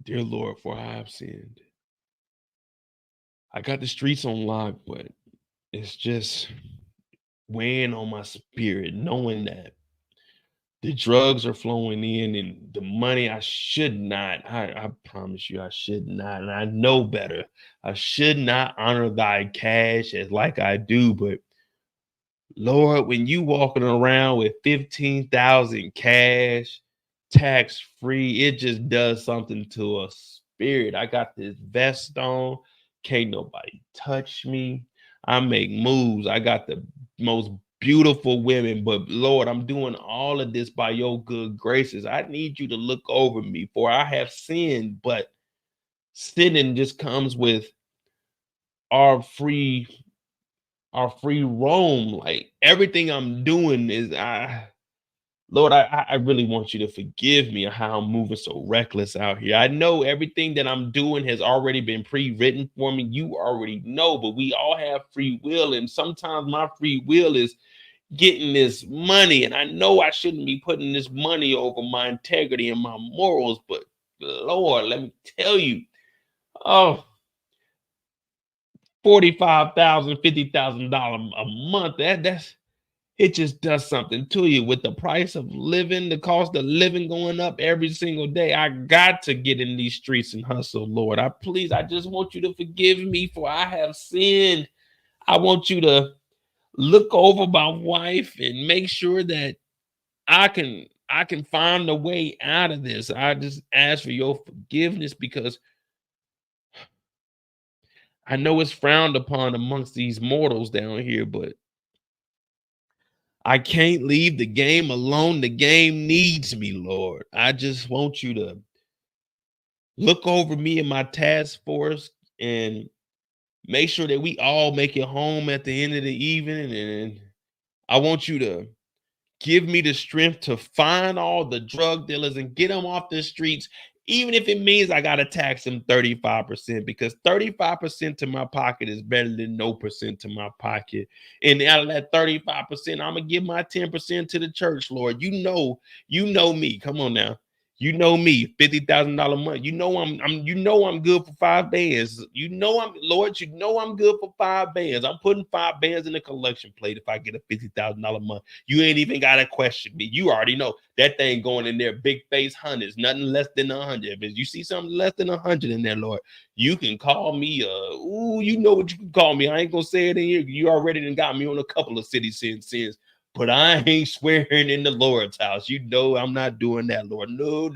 Dear Lord, for I have sinned. I got the streets on lock, but it's just weighing on my spirit, knowing that the drugs are flowing in and the money I should not. I promise you, I should not. And I know better. I should not honor thy cash as like I do, but Lord, when you walking around with 15,000 cash, tax free, it just does something to a spirit. I got this vest on, can't nobody touch me. I make moves. I got the most beautiful women, but Lord, I'm doing all of this by your good graces. I need you to look over me, for I have sinned. But sinning just comes with our free roam. Like, everything I'm doing is Lord, I really want you to forgive me of how I'm moving so reckless out here. I know everything that I'm doing has already been pre-written for me. You already know, but we all have free will. And sometimes my free will is getting this money. And I know I shouldn't be putting this money over my integrity and my morals, but Lord, let me tell you, oh, $45,000, $50,000 a month. That's it just does something to you with the price of living, the cost of living going up every single day. I got to get in these streets and hustle, Lord. I just want you to forgive me, for I have sinned. I want you to look over my wife and make sure that I can find a way out of this. I just ask for your forgiveness because I know it's frowned upon amongst these mortals down here, but I can't leave the game alone. The game needs me, Lord. I just want you to look over me and my task force and make sure that we all make it home at the end of the evening. And I want you to give me the strength to find all the drug dealers and get them off the streets, even if it means I got to tax them 35%, because 35% to my pocket is better than no percent to my pocket. And out of that 35%, I'm going to give my 10% to the church, Lord. You know me. Come on now. You know me, $50,000 a month. You know I'm good for 5 bands. Lord, you know I'm good for 5 bands. I'm putting 5 bands in the collection plate if I get a $50,000 a month. You ain't even gotta question me. You already know that thing going in there, big face hundreds, nothing less than 100. If you see something less than 100 in there, Lord, you can call me. You know what you can call me. I ain't gonna say it in here. You already done got me on a couple of city sins. But I ain't swearing in the Lord's house. You know I'm not doing that, Lord. No.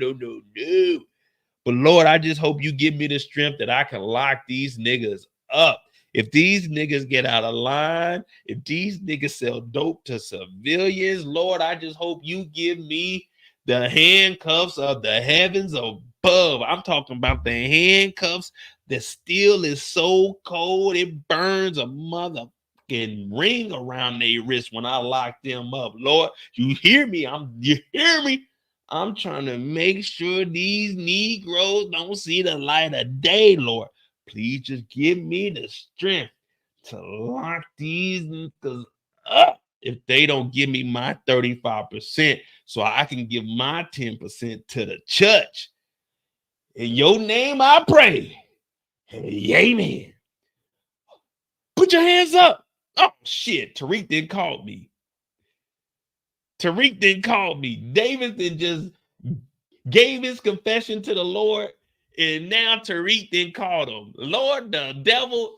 But Lord, I just hope you give me the strength that I can lock these niggas up. If these niggas get out of line, if these niggas sell dope to civilians, Lord, I just hope you give me the handcuffs of the heavens above. I'm talking about the handcuffs. The steel is so cold, it burns a mother ring around their wrist when I lock them up. Lord, you hear me? You hear me? I'm trying to make sure these Negroes don't see the light of day, Lord. Please just give me the strength to lock these niggas up if they don't give me my 35%, so I can give my 10% to the church. In your name I pray. Amen. Put your hands up. Oh, shit. Tariq didn't call me. David then just gave his confession to the Lord, and now Tariq then called him. Lord, the devil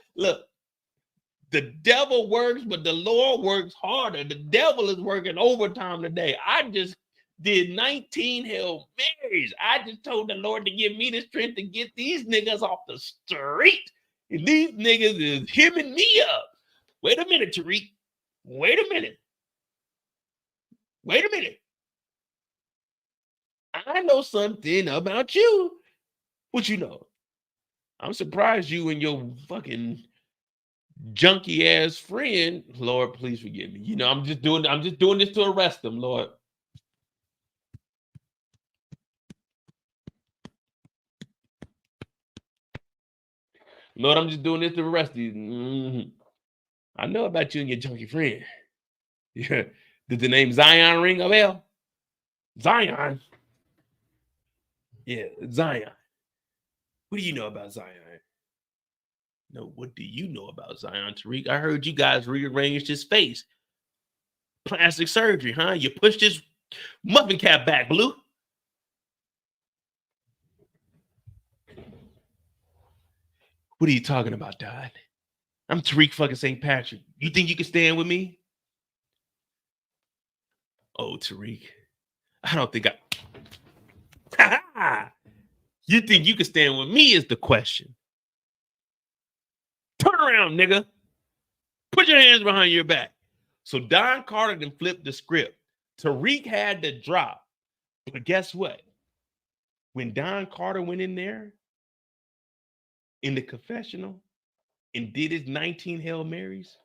works, but the Lord works harder. The devil is working overtime today. I just did 19 Hail Marys. I just told the Lord to give me the strength to get these niggas off the street. And these niggas is hemming me up. Wait a minute, Tariq. Wait a minute. I know something about you. What you know? I'm surprised you and your fucking junky ass friend. Lord, please forgive me. You know, I'm just doing this to arrest them, Lord. Lord, I'm just doing this to arrest you. Mm-hmm. I know about you and your junkie friend. Yeah. Did the name Zion ring a bell? Zion. Yeah, Zion. What do you know about Zion? No, what do you know about Zion, Tariq? I heard you guys rearranged his face. Plastic surgery, huh? You pushed his muffin cap back, Blue. What are you talking about, Dad? I'm Tariq fucking St. Patrick. You think you can stand with me? Oh, Tariq. I don't think You think you can stand with me is the question. Turn around, nigga. Put your hands behind your back. So Don Carter then flipped the script. Tariq had to drop. But guess what? When Don Carter went in there in the confessional and did his 19 Hail Marys,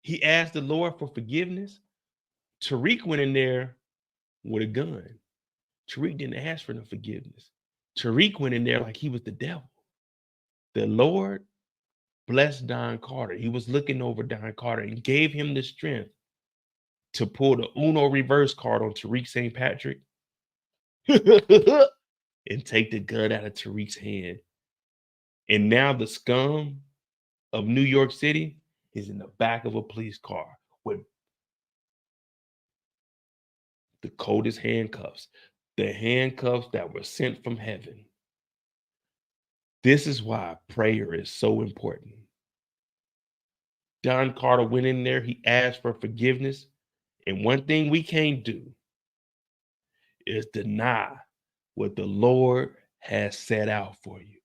he asked the Lord for forgiveness. Tariq went in there with a gun. Tariq didn't ask for no forgiveness. Tariq went in there like he was the devil. The Lord blessed Don Carter. He was looking over Don Carter and gave him the strength to pull the Uno reverse card on Tariq St. Patrick and take the gun out of Tariq's hand. And now the scum of New York City is in the back of a police car with the coldest handcuffs, the handcuffs that were sent from heaven. This is why prayer is so important. Don Carter went in there, he asked for forgiveness. And one thing we can't do is deny what the Lord has set out for you.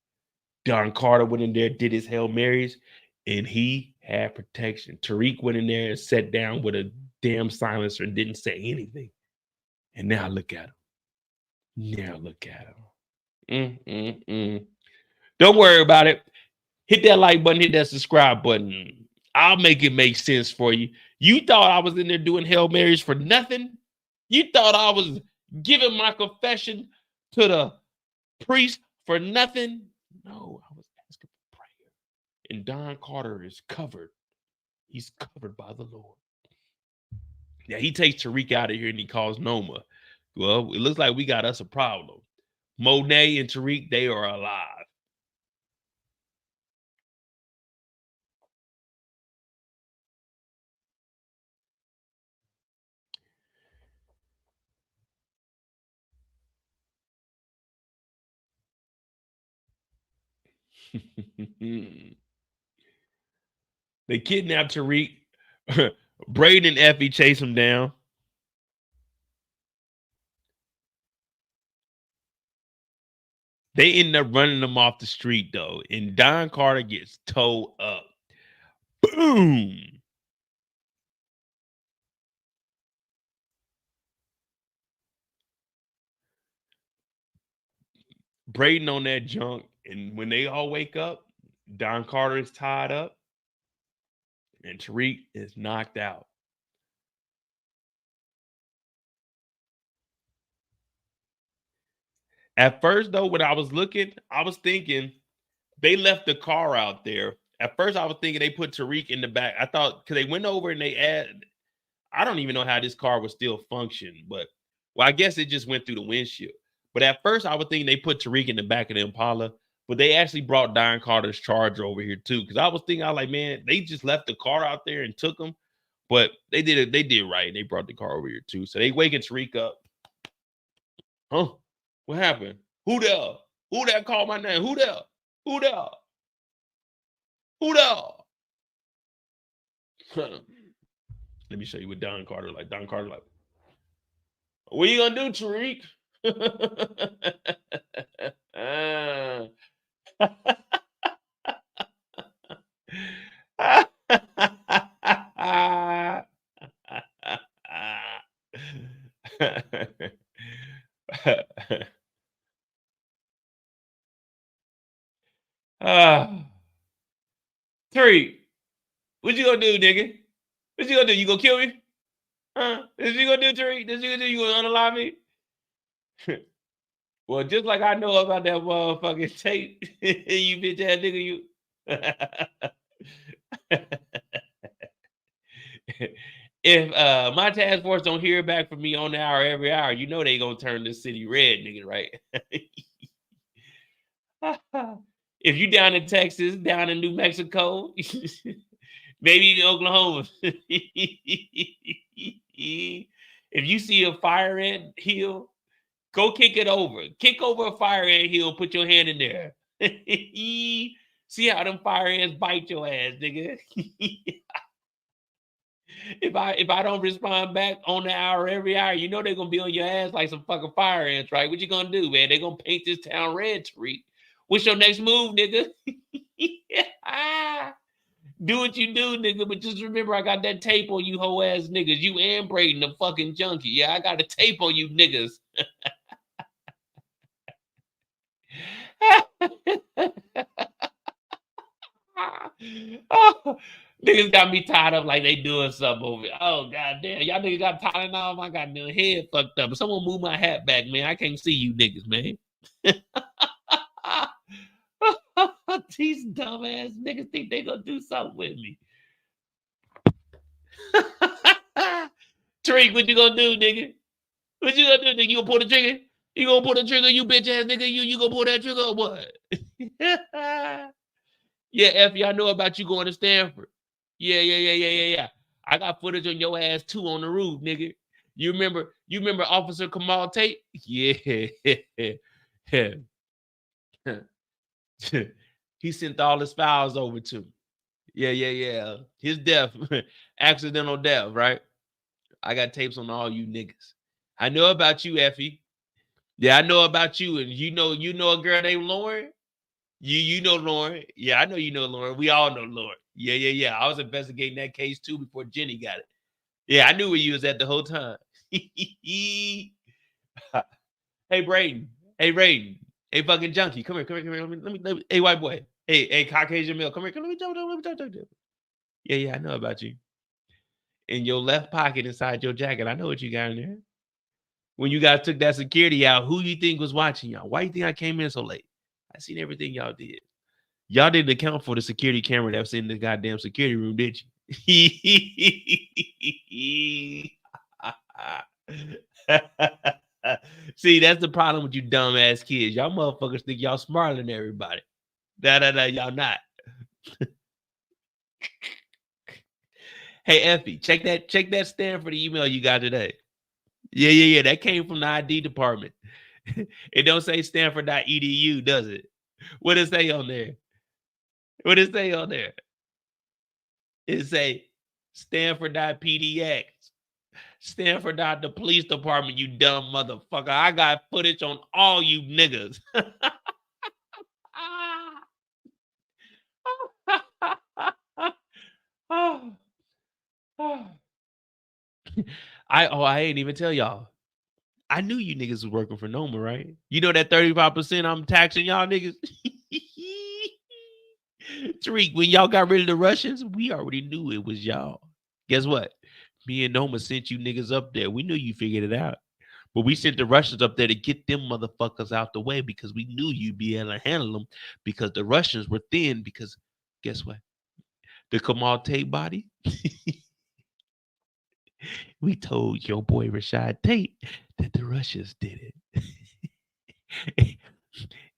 Don Carter went in there, did his Hail Marys, and he had protection. Tariq went in there and sat down with a damn silencer and didn't say anything. And now look at him. Now look at him. Don't worry about it. Hit that like button, hit that subscribe button. I'll make it make sense for you. You thought I was in there doing Hail Marys for nothing? You thought I was giving my confession to the priest for nothing? No, I was asking for prayer. And Don Carter is covered. He's covered by the Lord. Yeah, he takes Tariq out of here and he calls Noma. Well, it looks like we got us a problem. Monet and Tariq, they are alive. They kidnapped Tariq. Brayden and Effie chase him down. They end up running them off the street, though, and Don Carter gets towed up. Boom! Brayden on that junk, and when they all wake up, Don Carter is tied up, and Tariq is knocked out. At first, though, when I was looking, I was thinking they left the car out there. At first, I was thinking they put Tariq in the back. I thought, because they went over and they added, I don't even know how this car would still function, but, well, I guess it just went through the windshield. But at first, I was thinking they put Tariq in the back of the Impala, but they actually brought Don Carter's Charger over here, too. Because I was like, man, they just left the car out there and took him. But they did it. They did right. They brought the car over here, too. So they waking Tariq up. Huh? What happened? Who there? Who that called my name? Who there? Who there? Who there? Let me show you what Don Carter like. Don Carter like, what you gonna do, Tariq? Tariq, what you gonna do, nigga? What you gonna do? You gonna kill me? Huh? What you gonna do, Tariq? What you gonna do? You gonna unalive me? Well, just like I know about that motherfucking Tate, you bitch ass nigga, you. If my task force don't hear back from me on the hour every hour, you know they gonna turn this city red, nigga, right? If you down in Texas, down in New Mexico, maybe in Oklahoma, if you see a fire ant hill, go kick it over. Kick over a fire ant hill, put your hand in there. See how them fire ants bite your ass, nigga. If I don't respond back on the hour every hour, you know they're gonna be on your ass like some fucking fire ants, right? What you gonna do, man? They're gonna paint this town red, Tariq. What's your next move, nigga? Do what you do, nigga, but just remember I got that tape on you hoe ass niggas. You and Brayden, the fucking junkie. Yeah, I got a tape on you niggas. Oh, niggas got me tied up like they doing something over here. Oh, goddamn. Y'all niggas got Tylenol. My goddamn head fucked up. Someone move my hat back, man. I can't see you niggas, man. These dumbass niggas think they gonna do something with me. Tariq, what you gonna do, nigga? What you gonna do, nigga? You gonna pull the trigger? You gonna pull the trigger, you bitch ass nigga? You gonna pull that trigger or what? Yeah, Effie, I know about you going to Stanford. Yeah. I got footage on your ass too on the roof, nigga. You remember Officer Kamal Tate? Yeah. He sent all his files over to me. Yeah. His death, accidental death, right? I got tapes on all you niggas. I know about you, Effie. Yeah, I know about you, and you know a girl named Lauren. You know Lauren. Yeah, I know you know Lauren. We all know Lauren. Yeah. I was investigating that case too before Jenny got it. Yeah, I knew where you was at the whole time. Hey, Brayden. Hey, Rainey. Hey, fucking junkie. Come here. Let me. Hey, white boy. Hey, Caucasian male. Come here. Let me talk to you. Yeah, I know about you. In your left pocket inside your jacket, I know what you got in there. When you guys took that security out, who you think was watching y'all? Why you think I came in so late? I seen everything y'all did. Y'all didn't account for the security camera that was in the goddamn security room, did you? See, that's the problem with you dumbass kids. Y'all motherfuckers think y'all smarter than everybody. Y'all not. Hey, Effie, check that stand for the email you got today. Yeah. That came from the ID department. It don't say stanford.edu, does it? What does it say on there? It say stanford.pdx. Stanford.the police department, you dumb motherfucker. I got footage on all you niggas. I ain't even tell y'all. I knew you niggas was working for Noma, right? You know that 35% I'm taxing y'all niggas? Tariq, when y'all got rid of the Russians, we already knew it was y'all. Guess what? Me and Noma sent you niggas up there. We knew you figured it out. But we sent the Russians up there to get them motherfuckers out the way because we knew you'd be able to handle them because the Russians were thin because guess what? The Tate body. We told your boy Rashad Tate that the Russians did it.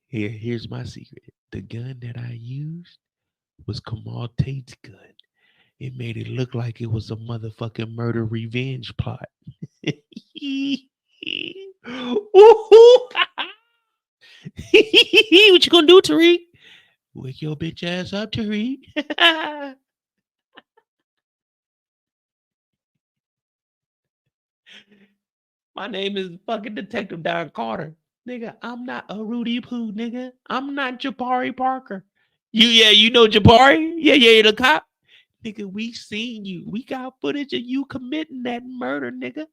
Here's my secret. The gun that I used was Tate's gun. It made it look like it was a motherfucking murder revenge plot. What you gonna do, Tariq? Wake your bitch ass up, Tariq. My name is fucking Detective Don Carter. Nigga, I'm not a Rudy Poo, nigga. I'm not Jabari Parker. You know Jabari? Yeah, the cop. Nigga, we seen you. We got footage of you committing that murder, nigga.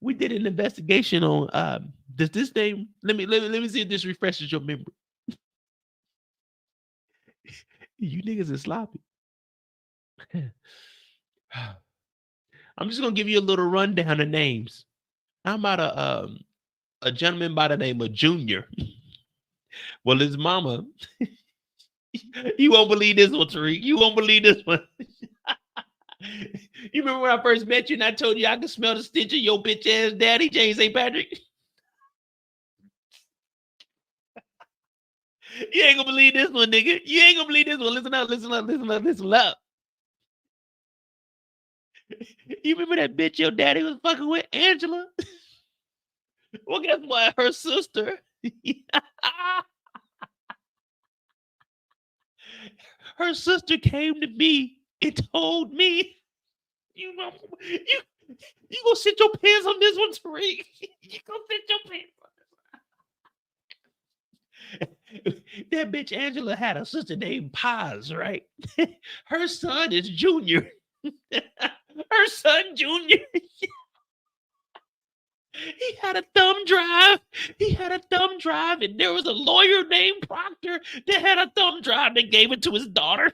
We did an investigation on does this name let me see if this refreshes your memory. You niggas is sloppy. I'm just gonna give you a little rundown of names. How about a gentleman by the name of Junior? Well, his mama. You won't believe this one, Tariq. You won't believe this one. You remember when I first met you and I told you I could smell the stench of your bitch ass daddy, James St. Patrick? You ain't gonna believe this one, nigga. You ain't gonna believe this one. Listen up. You remember that bitch your daddy was fucking with, Angela? Well, guess what? Her sister. Her sister came to me and told me, you gonna sit your pants on this one, Tariq. You gonna sit your pants on this one. That bitch Angela had a sister named Paz, right? Her son is Junior. Her son, Junior. He had a thumb drive. And there was a lawyer named Proctor that had a thumb drive that gave it to his daughter.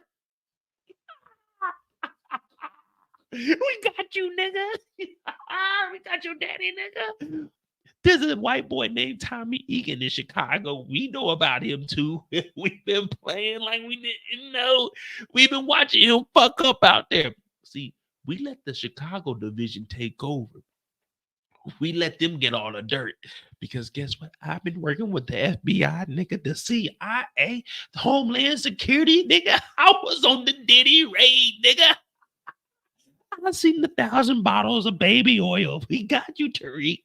We got you, nigga. We got your daddy, nigga. There's a white boy named Tommy Egan in Chicago. We know about him, too. We've been playing like we didn't know. We've been watching him fuck up out there. See, we let the Chicago division take over. We let them get all the dirt because guess what? I've been working with the FBI, nigga, the CIA, the Homeland Security, nigga. I was on the Diddy raid, nigga. I seen the 1,000 bottles of baby oil. We got you, Tariq.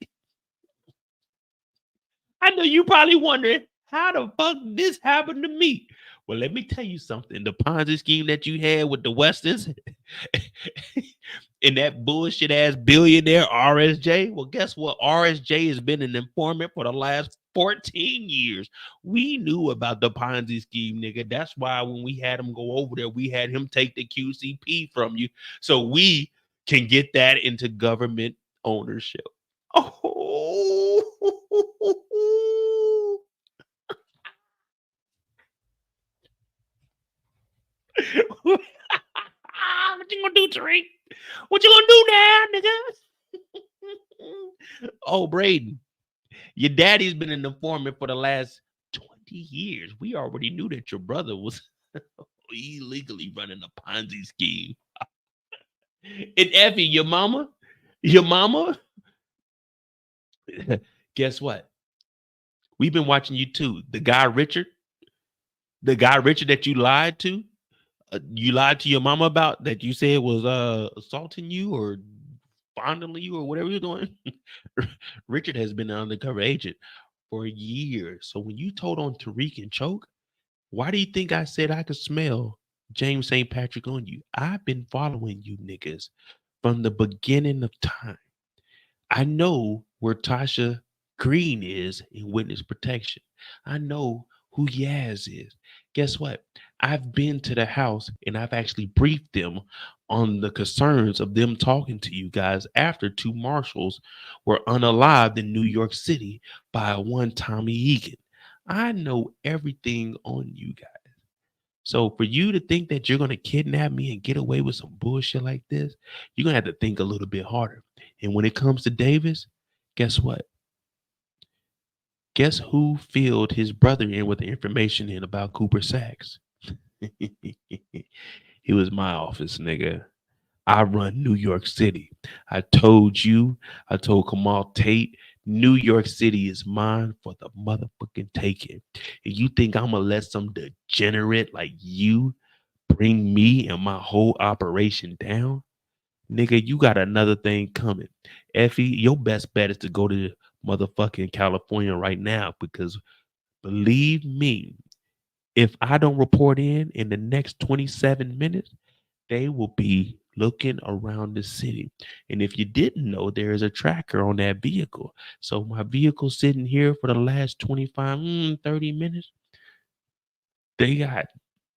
I know you probably wondering how the fuck this happened to me. Well, let me tell you something. The Ponzi scheme that you had with the Westons, And that bullshit ass billionaire RSJ. Well, guess what? RSJ has been an informant for the last 14 years. We knew about the Ponzi scheme, nigga. That's why when we had him go over there, we had him take the QCP from you so we can get that into government ownership. Oh, what you gonna do, Tariq? What you gonna do now, nigga? Oh, Brayden, your daddy's been an informant for the last 20 years. We already knew that your brother was illegally running a Ponzi scheme. And Effie, your mama, guess what? We've been watching you too. The guy Richard that you lied to your mama about, that you said was assaulting you or fondling you or whatever you're doing. Richard has been an undercover agent for years. So when you told on Tariq and Choke, why do you think I said I could smell James St. Patrick on you? I've been following you niggas from the beginning of time. I know where Tasha Green is in witness protection. I know who Yaz is. Guess what? I've been to the house and I've actually briefed them on the concerns of them talking to you guys after two marshals were unalived in New York City by one Tommy Egan. I know everything on you guys. So for you to think that you're going to kidnap me and get away with some bullshit like this, you're going to have to think a little bit harder. And when it comes to Davis, guess what? Guess who filled his brother in with the information in about Cooper Sacks? It was my office, nigga. I run New York City. I told Kamal Tate, New York City is mine for the motherfucking taking. And you think I'm gonna let some degenerate like you bring me and my whole operation down? Nigga, you got another thing coming. Effie, your best bet is to go to motherfucking California right now, because believe me, if I don't report in the next 27 minutes, they will be looking around the city. And if you didn't know, there is a tracker on that vehicle. So my vehicle sitting here for the last 25, 30 minutes, they got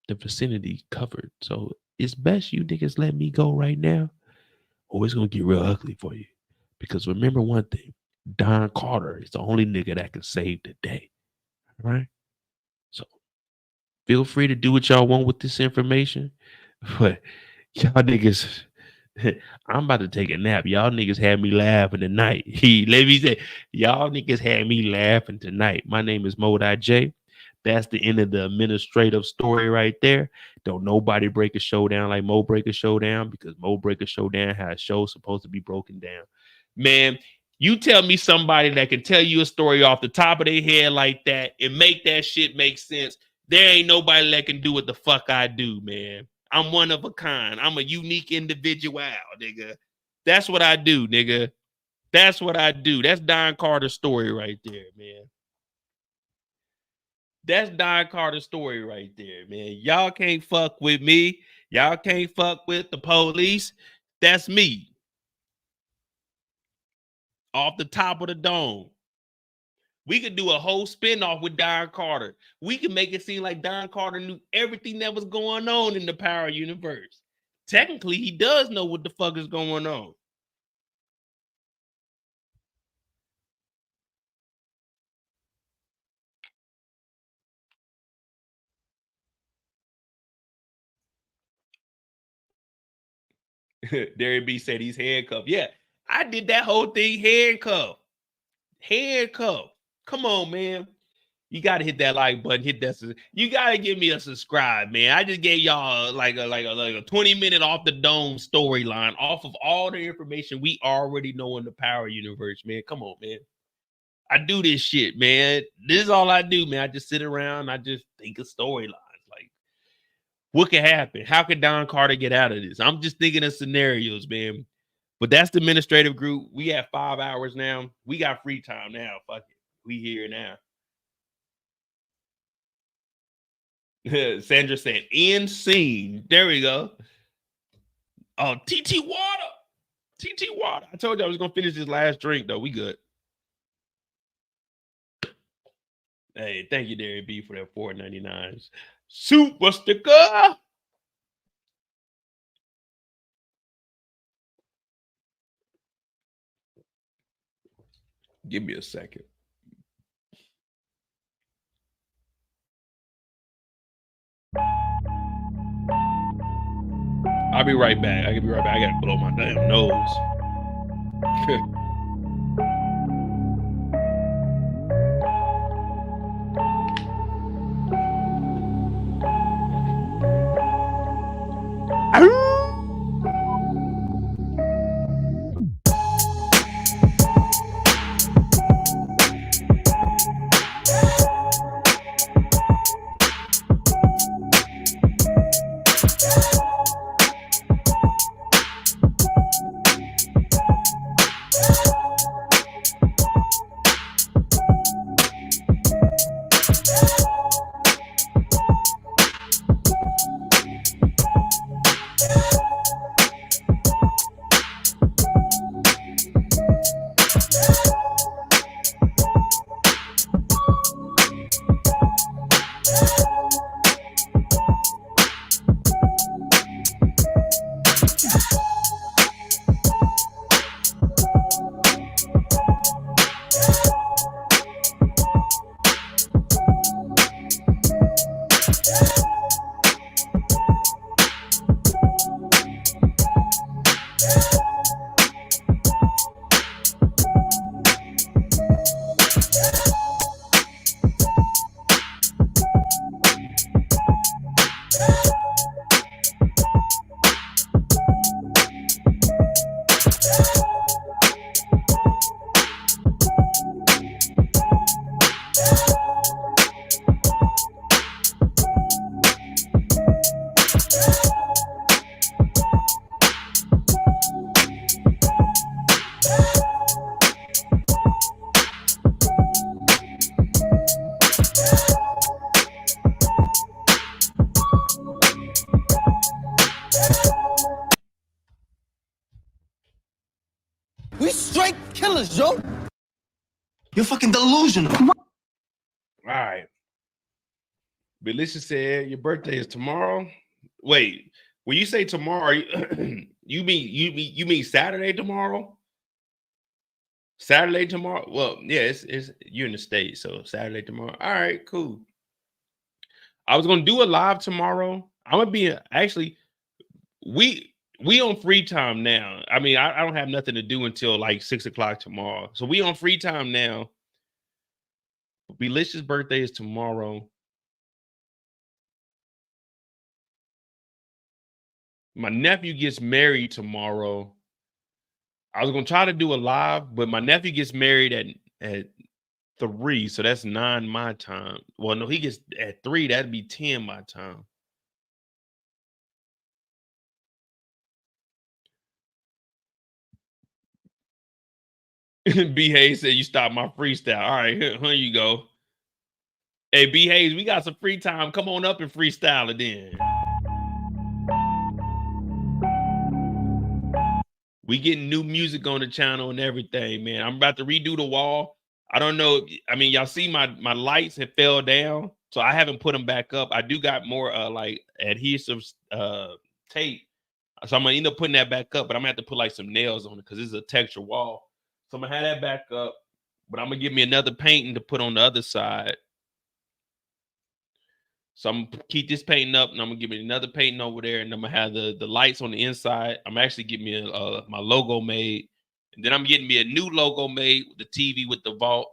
the vicinity covered. So it's best you niggas let me go right now, or it's going to get real ugly for you. Because remember one thing, Don Carter is the only nigga that can save the day. All right? So feel free to do what y'all want with this information. But y'all niggas, I'm about to take a nap. Y'all niggas had me laughing tonight. Let me say, y'all niggas had me laughing tonight. My name is Monet J. That's the end of the administrative story right there. Don't nobody break a show down like Mo break a show down, because Mo break a show down how a show's supposed to be broken down. Man, you tell me somebody that can tell you a story off the top of their head like that and make that shit make sense. There ain't nobody that can do what the fuck I do, man. I'm one of a kind. I'm a unique individual, nigga. That's what I do, nigga. That's what I do. That's Don Carter's story right there, man. That's Don Carter's story right there, man. Y'all can't fuck with me. Y'all can't fuck with the police. That's me. Off the top of the dome. We could do a whole spinoff with Don Carter. We can make it seem like Don Carter knew everything that was going on in the Power universe. Technically, he does know what the fuck is going on. Derry B said he's handcuffed. Yeah, I did that whole thing handcuffed. Handcuffed. Come on, man. You gotta hit that like button. Hit that. You gotta give me a subscribe, man. I just gave y'all like a 20-minute off the dome storyline off of all the information we already know in the Power universe, man. Come on, man. I do this shit, man. This is all I do, man. I just sit around. I just think of storylines. Like, what could happen? How could Don Carter get out of this? I'm just thinking of scenarios, man. But that's the administrative group. We have 5 hours now. We got free time now. Fuck it. We here now. Sandra said, end scene. There we go. Oh, TT Water. TT water. I told you I was gonna finish this last drink though. We good. Hey, thank you, Derry B, for that $4.99 super sticker. Give me a second. I'll be right back. I can be right back. I gotta blow my damn nose. We straight killers, yo. You're fucking delusional. All right. Melissa said your birthday is tomorrow. Wait, when you say tomorrow, you mean Saturday tomorrow? Saturday tomorrow? Well, yeah, it's you're in the States, so Saturday tomorrow. All right, cool. I was gonna do a live tomorrow. I'm gonna be actually we on free time now. I mean, I don't have nothing to do until like 6 o'clock tomorrow. So we on free time now. Belicious birthday is tomorrow. My nephew gets married tomorrow. I was gonna try to do a live, but my nephew gets married at 3, so that's 9 my time. Well, no, he gets at 3, that'd be 10 my time. B Hayes said you stopped my freestyle. All right, here you go. Hey, B Hayes, we got some free time. Come on up and freestyle it then. We getting new music on the channel and everything, man. I'm about to redo the wall. I don't know. I mean, y'all see my lights have fell down, so I haven't put them back up. I do got more like adhesive tape, so I'm gonna end up putting that back up. But I'm gonna have to put like some nails on it because this is a texture wall. So I'm gonna have that back up, but I'm gonna give me another painting to put on the other side. So I'm gonna keep this painting up, and I'm gonna give me another painting over there, and I'm gonna have the lights on the inside. I'm actually getting me my logo made, and then I'm getting me a new logo made with the TV with the vault.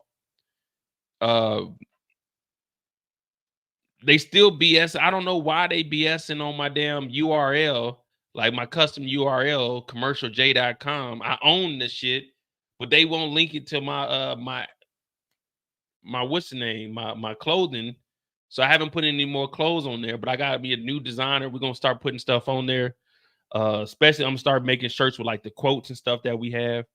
They still BS. I don't know why they BSing on my damn URL, like my custom URL, commercialj.com. I own this shit, but they won't link it to my my what's the name, my clothing. So I haven't put any more clothes on there, but I gotta be a new designer. We're gonna start putting stuff on there. Especially I'm gonna start making shirts with like the quotes and stuff that we have.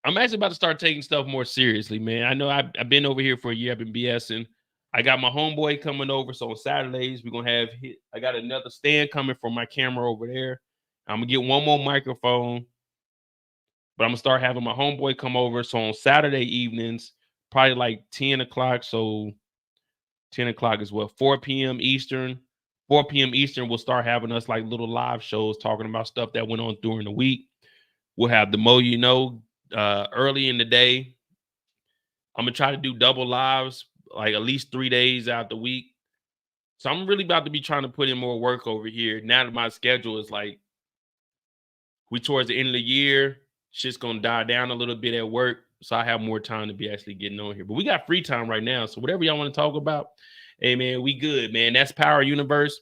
I'm actually about to start taking stuff more seriously, man. I know I've been over here for a year. I've been BSing. I got my homeboy coming over. So on Saturdays, we're gonna I got another stand coming from my camera over there. I'm gonna get one more microphone. But I'm gonna start having my homeboy come over. So on Saturday evenings, probably like 10 o'clock. So 10 o'clock is what, 4 p.m. Eastern. 4 p.m. Eastern, we'll start having us like little live shows talking about stuff that went on during the week. We'll have the Mo You Know early in the day. I'm gonna try to do double lives like at least 3 days out the week. So I'm really about to be trying to put in more work over here. Now that my schedule is like, we towards the end of the year, shit's gonna die down a little bit at work. So I have more time to be actually getting on here. But we got free time right now. So whatever y'all want to talk about, hey man, we good, man. That's Power Universe.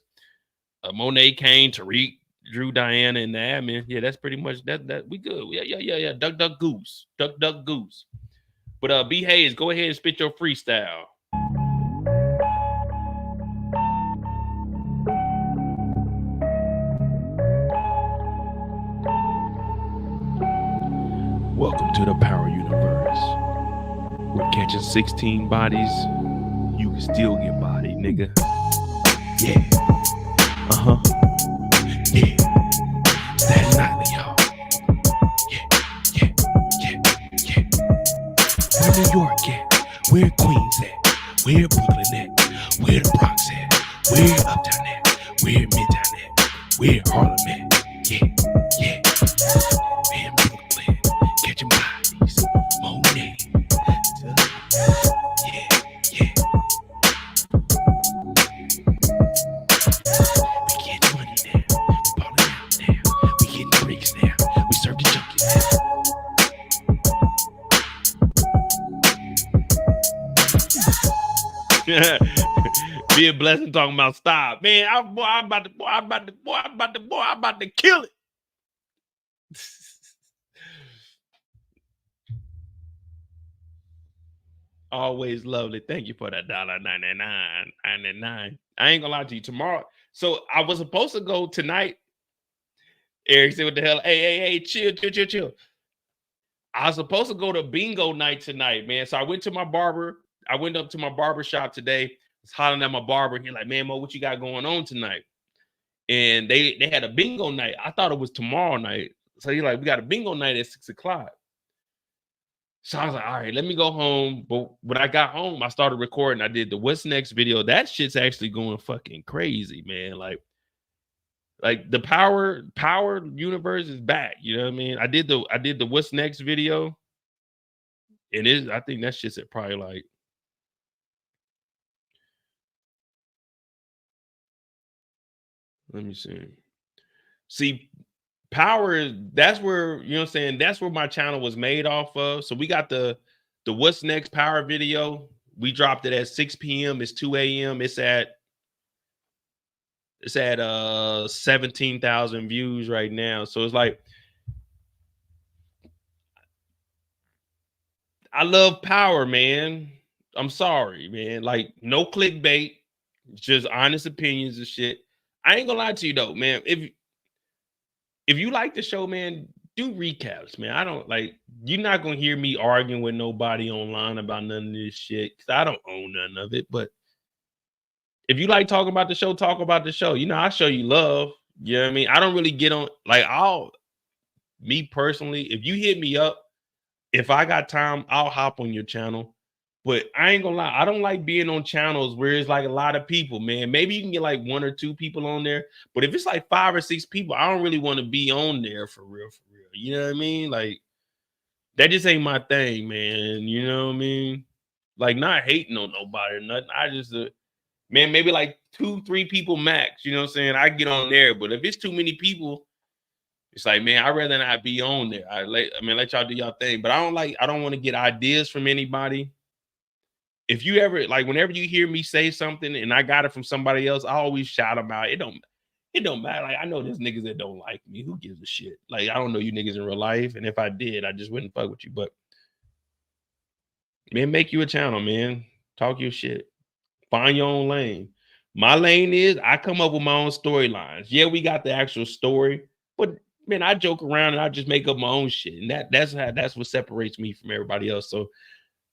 Monet, Kane, Tariq, Drew, Diana, and the admin. Yeah, that's pretty much that we good. Yeah. Duck, duck, goose. Duck, duck, goose. But B Hayes, go ahead and spit your freestyle. Welcome to the Power Universe. We're catching 16 bodies. You can still get bodied, nigga. Yeah. Uh-huh. Yeah. That's not y'all. Yeah. Where New York at? Where Queens at? Where Brooklyn at? Where the Bronx at? Where Uptown at? Where Midtown at? Where Harlem at? Yeah. Where in Brooklyn? Catching bodies. Monet. Yeah. We getting money now. We balling out now. We getting bricks now. We serve the junkies now. Be a blessing talking about stop. Man, I'm about to kill it. Always lovely. Thank you for that $1.99. I ain't gonna lie to you. Tomorrow, so I was supposed to go tonight. Eric said, "What the hell? Hey, chill. I was supposed to go to bingo night tonight, man. So I went to my barber. I went up to my barber shop today. I was hollering at my barber. He's like, man, Mo, what you got going on tonight? And they had a bingo night. I thought it was tomorrow night. So he's like, we got a bingo night at 6 o'clock. So I was like, all right, let me go home. But when I got home, I started recording. I did the What's Next video. That shit's actually going fucking crazy, man. Like the power universe is back. You know what I mean? I did the What's Next video. And I think that shit's at probably like, let me see. See, power, that's where, you know what I'm saying? That's where my channel was made off of. So we got the What's Next power video. We dropped it at 6 p.m. It's 2 a.m. It's at 17,000 views right now. So it's like, I love power, man. I'm sorry, man. Like, no clickbait, just honest opinions and shit. I ain't gonna lie to you though, man. If you like the show, man, do recaps, man. I don't like, you're not gonna hear me arguing with nobody online about none of this shit, because I don't own none of it. But if you like talking about the show, talk about the show. You know, I show you love. You know what I mean? I don't really get on, like, me personally, if you hit me up, if I got time, I'll hop on your channel. But I ain't gonna lie, I don't like being on channels where it's like a lot of people, man. Maybe you can get like 1 or 2 people on there. But if it's like 5 or 6 people, I don't really want to be on there for real. You know what I mean? Like, that just ain't my thing, man. You know what I mean? Like, not hating on nobody or nothing. I just, man, maybe like 2-3 people max. You know what I'm saying? I get on there. But if it's too many people, it's like, man, I'd rather not be on there. Let y'all do y'all thing. But I don't want to get ideas from anybody. If you ever, like, whenever you hear me say something and I got it from somebody else, I always shout them out. It don't matter. Like, I know there's niggas that don't like me. Who gives a shit? Like, I don't know you niggas in real life. And if I did, I just wouldn't fuck with you. But, man, make you a channel, man. Talk your shit. Find your own lane. My lane is I come up with my own storylines. Yeah, we got the actual story. But, man, I joke around and I just make up my own shit. And that's what separates me from everybody else. So,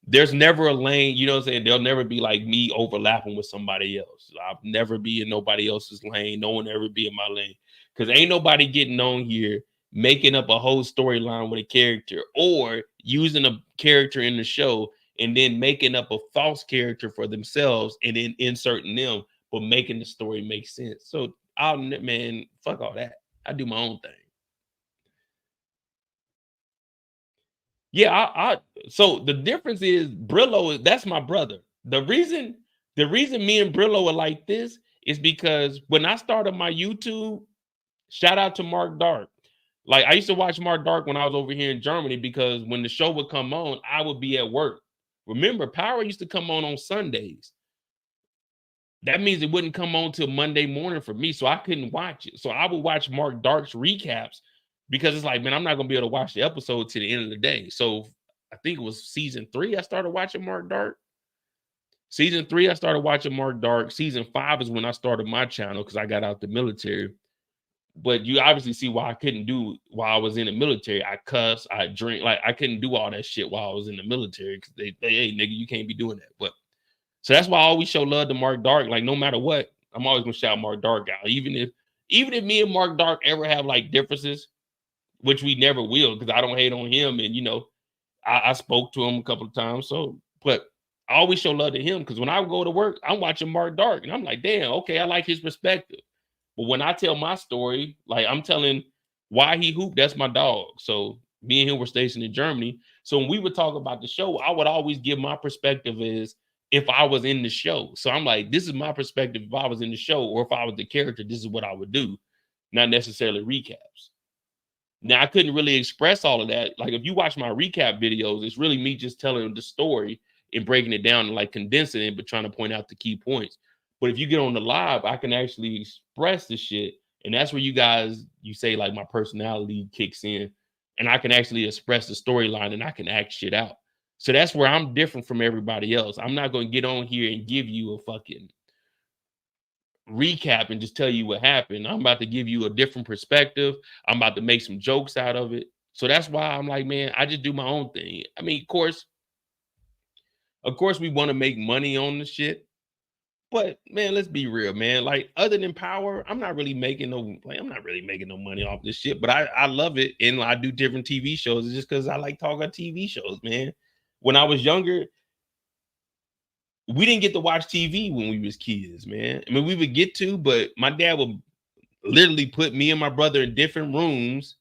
there's never a lane, you know what I'm saying? There'll never be like me overlapping with somebody else. I'll never be in nobody else's lane. No one ever be in my lane. Because ain't nobody getting on here making up a whole storyline with a character, or using a character in the show and then making up a false character for themselves and then inserting them, but making the story make sense. So man, fuck all that. I do my own thing. Yeah, so the difference is Brillo, that's my brother. The reason me and Brillo are like this is because when I started my YouTube, shout out to Mark Dark. Like, I used to watch Mark Dark when I was over here in Germany, because when the show would come on, I would be at work. Remember, Power used to come on Sundays. That means it wouldn't come on till Monday morning for me, so I couldn't watch it. So I would watch Mark Dark's recaps, because it's like, man, I'm not going to be able to watch the episode to the end of the day. So I think it was season 3 I started watching Mark Dark. Season 3 I started watching Mark Dark. Season 5 is when I started my channel, because I got out the military. But you obviously see why I couldn't do while I was in the military. I cuss, I drink, like I couldn't do all that shit while I was in the military, because they hey nigga, you can't be doing that. But so that's why I always show love to Mark Dark. Like, no matter what, I'm always gonna shout Mark Dark out. Even if me and Mark Dark ever have like differences, which we never will, because I don't hate on him. And you know, I spoke to him a couple of times. So, but I always show love to him, because when I go to work, I'm watching Mark Dark and I'm like, damn, okay, I like his perspective. But when I tell my story, like I'm telling why he hooped, that's my dog. So me and him were stationed in Germany. So when we would talk about the show, I would always give my perspective as if I was in the show. So I'm like, this is my perspective if I was in the show, or if I was the character, this is what I would do, not necessarily recaps. Now, I couldn't really express all of that. Like, if you watch my recap videos, it's really me just telling the story and breaking it down and like condensing it, but trying to point out the key points. But if you get on the live, I can actually express the shit. And that's where you say like my personality kicks in, and I can actually express the storyline and I can act shit out. So that's where I'm different from everybody else. I'm not going to get on here and give you a fucking recap and just tell you what happened. I'm about to give you a different perspective. I'm about to make some jokes out of it. So that's why I'm like, man, I just do my own thing. I mean, of course, we want to make money on the shit. But man, let's be real, man. Like, other than Power, I'm not really making no money off this shit. But I love it, and I do different TV shows just because I like talking TV shows, man. When I was younger, we didn't get to watch TV when we was kids, man. I mean, we would get to, but my dad would literally put me and my brother in different rooms.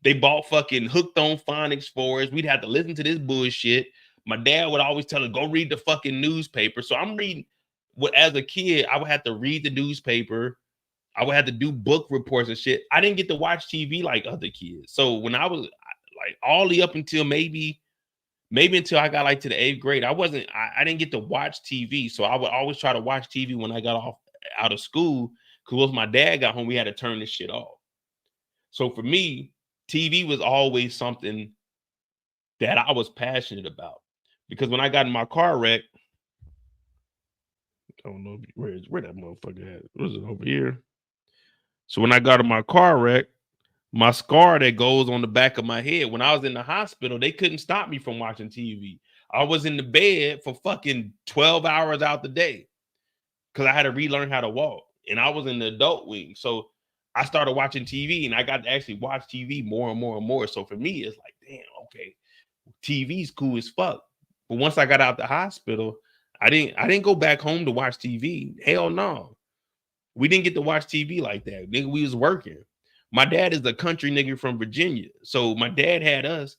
They bought fucking Hooked on Phonics for us. We'd have to listen to this bullshit. My dad would always tell us, go read the fucking newspaper. So I'm reading. As a kid, I would have to read the newspaper. I would have to do book reports and shit. I didn't get to watch TV like other kids. So when I was like all the up until maybe until I got like to the 8th grade, I didn't get to watch TV. So I would always try to watch TV when I got out of school, because once my dad got home, we had to turn this shit off. So for me, TV was always something that I was passionate about, because when I got in my car wreck, I don't know where that motherfucker at. Was it over here? So when I got in my car wreck, my scar that goes on the back of my head, when I was in the hospital, they couldn't stop me from watching TV. I was in the bed for fucking 12 hours out the day because I had to relearn how to walk. And I was in the adult wing. So I started watching TV, and I got to actually watch TV more and more and more. So for me, it's like, damn, okay, TV's cool as fuck. But once I got out the hospital, I didn't go back home to watch TV. Hell no. We didn't get to watch TV like that. Nigga, we was working. My dad is a country nigga from Virginia. So my dad had us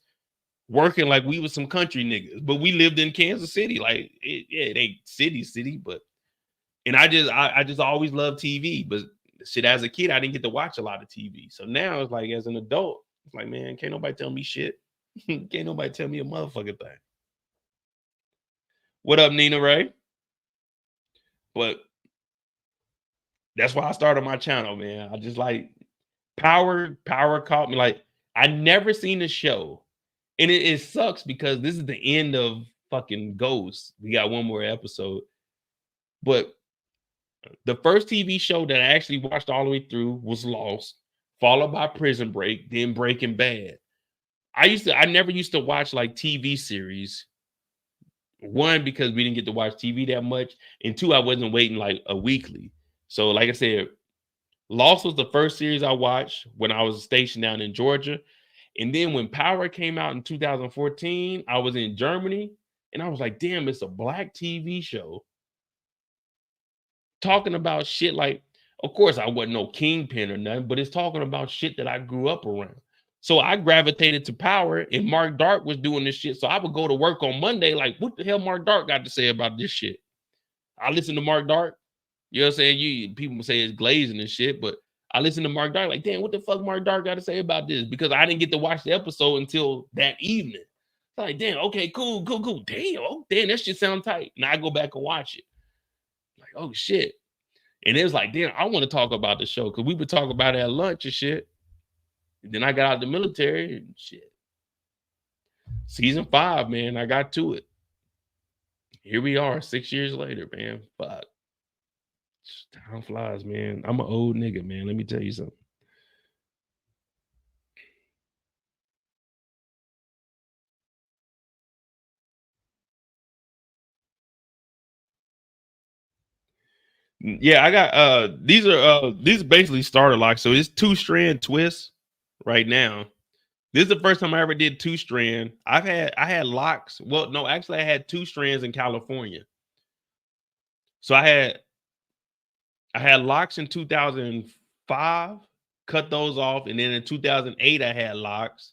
working like we was some country niggas, but we lived in Kansas City. Like, it ain't city, but, and I just always loved TV. But shit, as a kid, I didn't get to watch a lot of TV. So now it's like, as an adult, it's like, man, can't nobody tell me shit. Can't nobody tell me a motherfucking thing. What up, Nina Ray? But that's why I started my channel, man. I just like Power caught me. Like, I never seen the show. And it sucks because this is the end of fucking Ghost. We got one more episode. But the first TV show that I actually watched all the way through was Lost, followed by Prison Break, then Breaking Bad. I never used to watch like TV series. One, because we didn't get to watch TV that much. And two, I wasn't waiting like a weekly. So like I said, Lost was the first series I watched when I was stationed down in Georgia. And then when Power came out in 2014, I was in Germany and I was like, damn, it's a black TV show talking about shit like, of course, I wasn't no kingpin or nothing, but it's talking about shit that I grew up around. So I gravitated to Power, and Mark Dark was doing this shit. So I would go to work on Monday, like, what the hell Mark Dark got to say about this shit? I listen to Mark Dark. You know what I'm saying? People say it's glazing and shit, but I listen to Mark Dark like, damn, what the fuck Mark Dark got to say about this? Because I didn't get to watch the episode until that evening. Like, damn, okay, cool. Damn, oh, damn, that shit sound tight. Now I go back and watch it. Like, oh shit. And it was like, damn, I want to talk about the show because we would talk about it at lunch and shit. And then I got out of the military and shit. Season 5, man, I got to it. Here we are 6 years later, man. Fuck. Time flies, man. I'm an old nigga, man. Let me tell you something. Yeah, I got these basically starter locks. So it's 2-strand twists right now. This is the first time I ever did 2-strand. I had locks. Well, no, actually I had 2 strands in California. So I had locks in 2005, cut those off, and then in 2008 I had locks.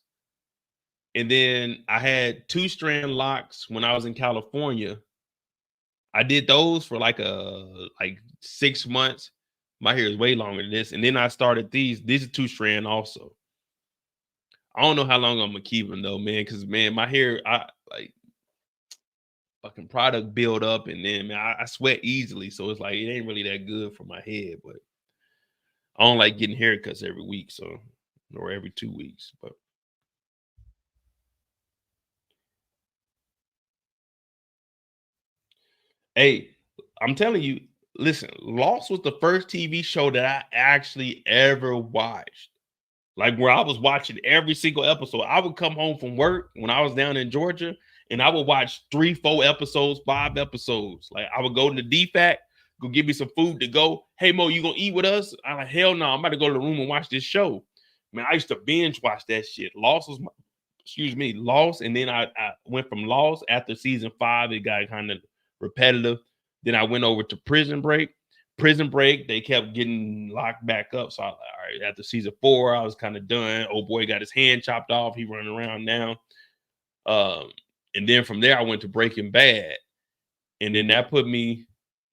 And then I had 2-strand locks when I was in California. I did those for like 6 months. My hair is way longer than this. And then I started these. These are 2-strand also. I don't know how long I'm gonna keep them though, man. Because man, my hair, I like fucking product build up, and then man, I sweat easily. So it's like it ain't really that good for my head. But I don't like getting haircuts every week, so or every 2 weeks. But hey, I'm telling you, listen, Lost was the first TV show that I actually ever watched. Like where I was watching every single episode. I would come home from work when I was down in Georgia and I would watch 3, 4 episodes, 5 episodes. Like I would go to the DFAC, go give me some food to go. Hey Mo, you gonna eat with us? I'm like, hell no, I'm about to go to the room and watch this show. Man, I used to binge watch that shit. Lost, and then I went from Lost after season 5. It got kind of repetitive. Then I went over to Prison Break. Prison Break, they kept getting locked back up. So I was like, all right, after season 4, I was kind of done. Old boy got his hand chopped off. He running around now. And then from there, I went to Breaking Bad. And then that put me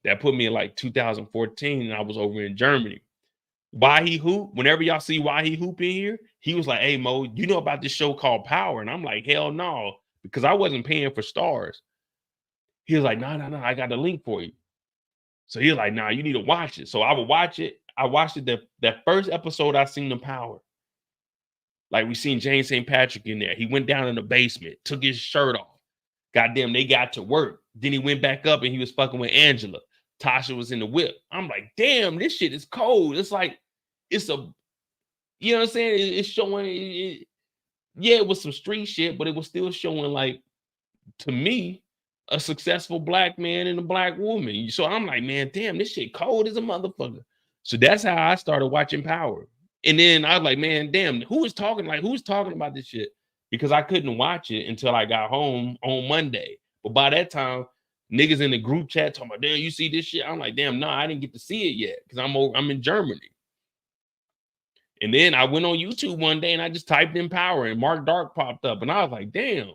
in like 2014, and I was over in Germany. Why He Hoop? Whenever y'all see Why He Hoop in here, he was like, hey, Mo, you know about this show called Power? And I'm like, hell no, because I wasn't paying for Starz. He was like, no, I got the link for you. So he was like, nah, you need to watch it. So I would watch it. I watched it that first episode I seen the Power. Like we seen James St. Patrick in there. He went down in the basement, took his shirt off. Goddamn, they got to work. Then he went back up and he was fucking with Angela. Tasha was in the whip. I'm like, damn, this shit is cold. It's like, it's a, you know what I'm saying? It's showing, yeah, it was some street shit, but it was still showing like, to me, a successful black man and a black woman. So I'm like, man, damn, this shit cold as a motherfucker. So that's how I started watching Power. And then I was like, man, damn, who's talking about this shit? Because I couldn't watch it until I got home on Monday. But by that time, niggas in the group chat talking about, damn, you see this shit? I'm like, damn, no, I didn't get to see it yet because I'm in Germany. And then I went on YouTube one day and I just typed in Power and Mark Dark popped up. And I was like, damn,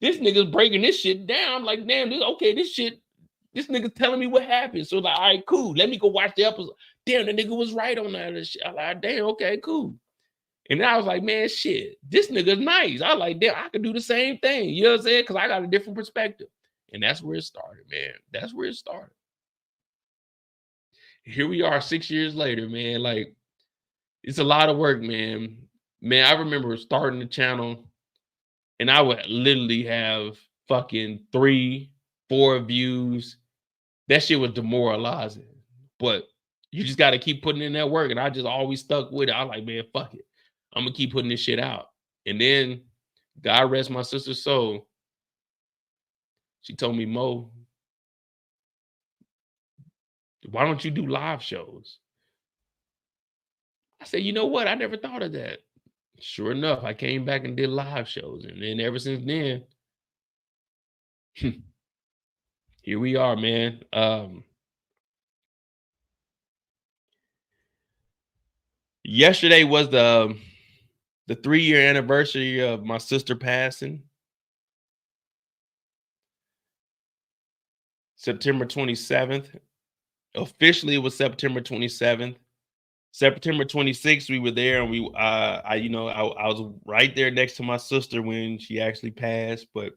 this nigga's breaking this shit down. I'm like, damn, this nigga's telling me what happened. So like, all right, cool. Let me go watch the episode. Damn, the nigga was right on that shit. I was like, damn, okay, cool. And then I was like, man, shit, this nigga's nice. I was like, damn, I could do the same thing. You know what I'm saying? Because I got a different perspective. And that's where it started, man. That's where it started. Here we are 6 years later, man. Like, it's a lot of work, man. Man, I remember starting the channel and I would literally have fucking 3, 4 views. That shit was demoralizing. But you just got to keep putting in that work. And I just always stuck with it. I was like, man, fuck it. I'm going to keep putting this shit out. And then, God rest my sister's soul, she told me, Mo, why don't you do live shows? I said, you know what? I never thought of that. Sure enough, I came back and did live shows. And then ever since then, here we are, man. Yesterday was the 3-year anniversary of my sister passing. September 27th. Officially, it was September 27th. September 26th, we were there, and I was right there next to my sister when she actually passed. But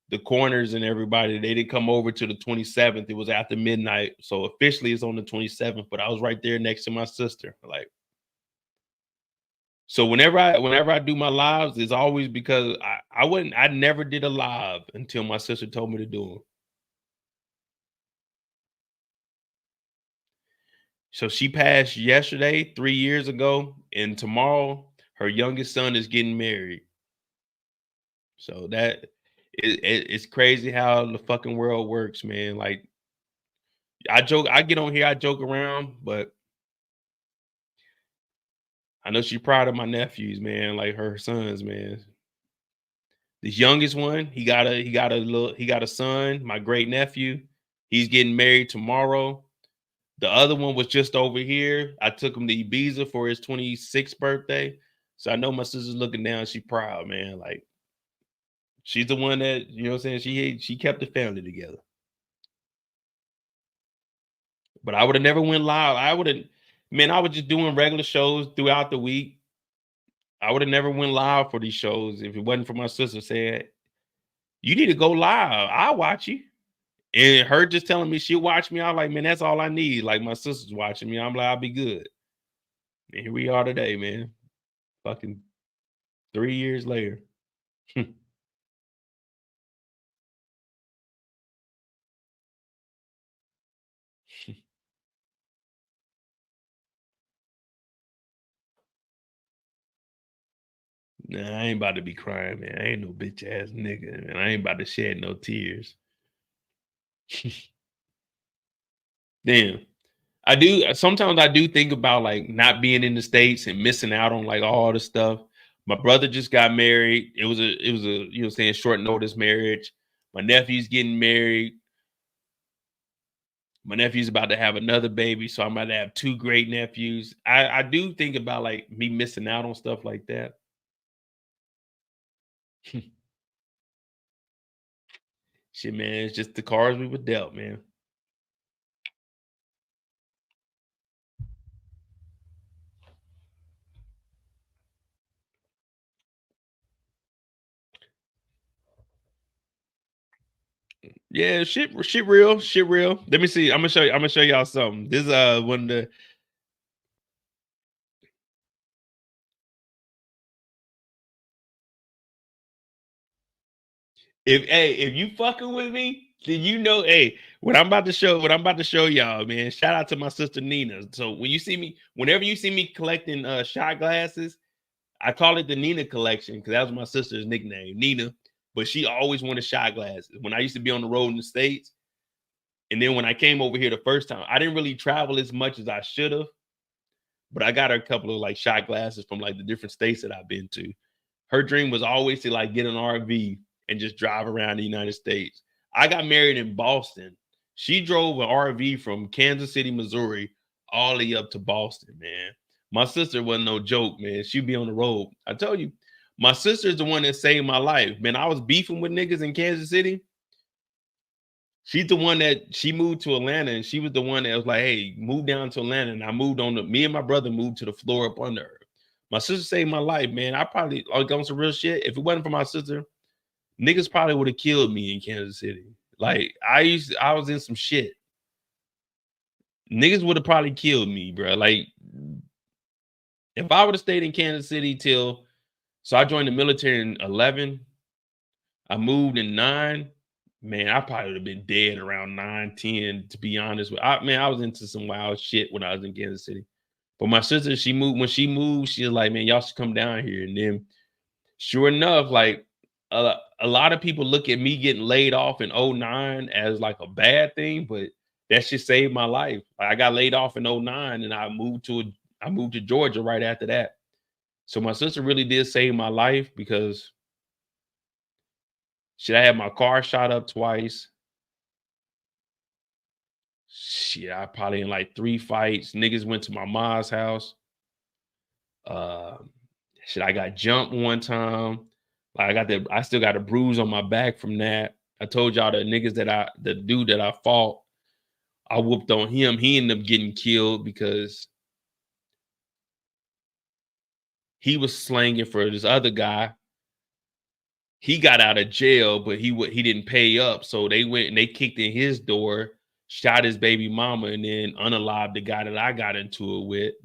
the corners and everybody, they didn't come over to the 27th. It was after midnight, so officially it's on the 27th. But I was right there next to my sister, like. So whenever I do my lives, it's always because I never did a live until my sister told me to do them. So she passed yesterday, 3 years ago, and tomorrow her youngest son is getting married. So it's crazy how the fucking world works, man. Like I get on here, I joke around, but I know she's proud of my nephews, man, like her sons, man. This youngest one, he got a son, my great nephew. He's getting married tomorrow. The other one was just over here. I took him to Ibiza for his 26th birthday. So I know my sister's looking down. She's proud, man. Like, she's the one that, you know what I'm saying? She kept the family together. But I would have never went live. I was just doing regular shows throughout the week. I would have never went live for these shows if it wasn't for my sister saying, you need to go live. I'll watch you. And her just telling me she'll watch me. I'm like, man, that's all I need. Like, my sister's watching me. I'm like, I'll be good. And here we are today, man. Fucking 3 years later. Nah, I ain't about to be crying, man. I ain't no bitch ass nigga, man. I ain't about to shed no tears. Damn. Sometimes I do think about like not being in the States and missing out on like all the stuff. My brother just got married. It was a, you know, saying short notice marriage. My nephew's getting married. My nephew's about to have another baby, so I'm about to have 2 great nephews. I do think about like me missing out on stuff like that. Shit, man, it's just the cards we were dealt, man. Yeah, shit real. Let me see. I'm gonna show y'all something. This is one of the if you fucking with me, then you know, hey, what I'm about to show y'all, man. Shout out to my sister Nina. So whenever you see me collecting shot glasses, I call it the Nina collection because that was my sister's nickname, Nina. But she always wanted shot glasses. When I used to be on the road in the States, and then when I came over here the first time, I didn't really travel as much as I should have. But I got her a couple of like shot glasses from like the different states that I've been to. Her dream was always to like get an RV and just drive around the United States. I got married in Boston. She drove an RV from Kansas City, Missouri, all the way up to Boston, man. My sister wasn't no joke, man. She'd be on the road. I told you, my sister's the one that saved my life. Man, I was beefing with niggas in Kansas City. She's the one that she moved to Atlanta, and she was the one that was like, hey, move down to Atlanta. And I moved me and my brother moved to the floor up under her. My sister saved my life, man. I probably on some real shit. If it wasn't for my sister, niggas probably would have killed me in Kansas City. Like I was in some shit. Niggas would have probably killed me, bro. Like if I would have stayed in Kansas City so I joined the military in 11. I moved in 9. Man, I probably would have been dead around 9, 10, to be honest with you. I was into some wild shit when I was in Kansas City. But my sister, when she moved, she was like, man, y'all should come down here. And then sure enough, like a lot of people look at me getting laid off in 09 as like a bad thing, but that shit saved my life. I got laid off in 09 and I moved to I moved to Georgia right after that. So my sister really did save my life because shit, I had my car shot up twice. Shit, I probably in like 3 fights. Niggas went to my mom's house. Shit, I got jumped one time. Like I still got a bruise on my back from that. I told y'all the dude that I fought, I whooped on him. He ended up getting killed because he was slanging for this other guy. He got out of jail, but he didn't pay up. So they went and they kicked in his door, shot his baby mama, and then unalived the guy that I got into it with.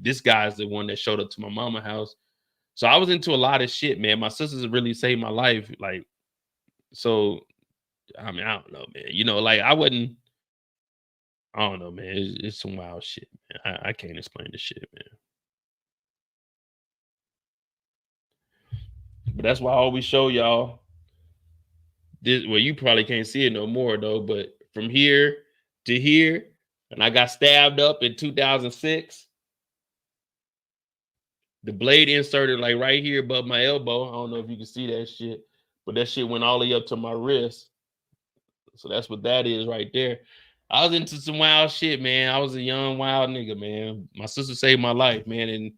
This guy's the one that showed up to my mama's house. So I was into a lot of shit, man. My sisters really saved my life. Like, so, I mean, I don't know, man. You know, like I don't know, man. It's some wild shit, man. I can't explain the shit, man. But that's why I always show y'all this. Well, you probably can't see it no more, though. But from here to here, and I got stabbed up in 2006. The blade inserted like right here above my elbow. I don't know if you can see that shit, but that shit went all the way up to my wrist. So that's what that is right there. I was into some wild shit, man. I was a young, wild nigga, man. My sister saved my life, man. And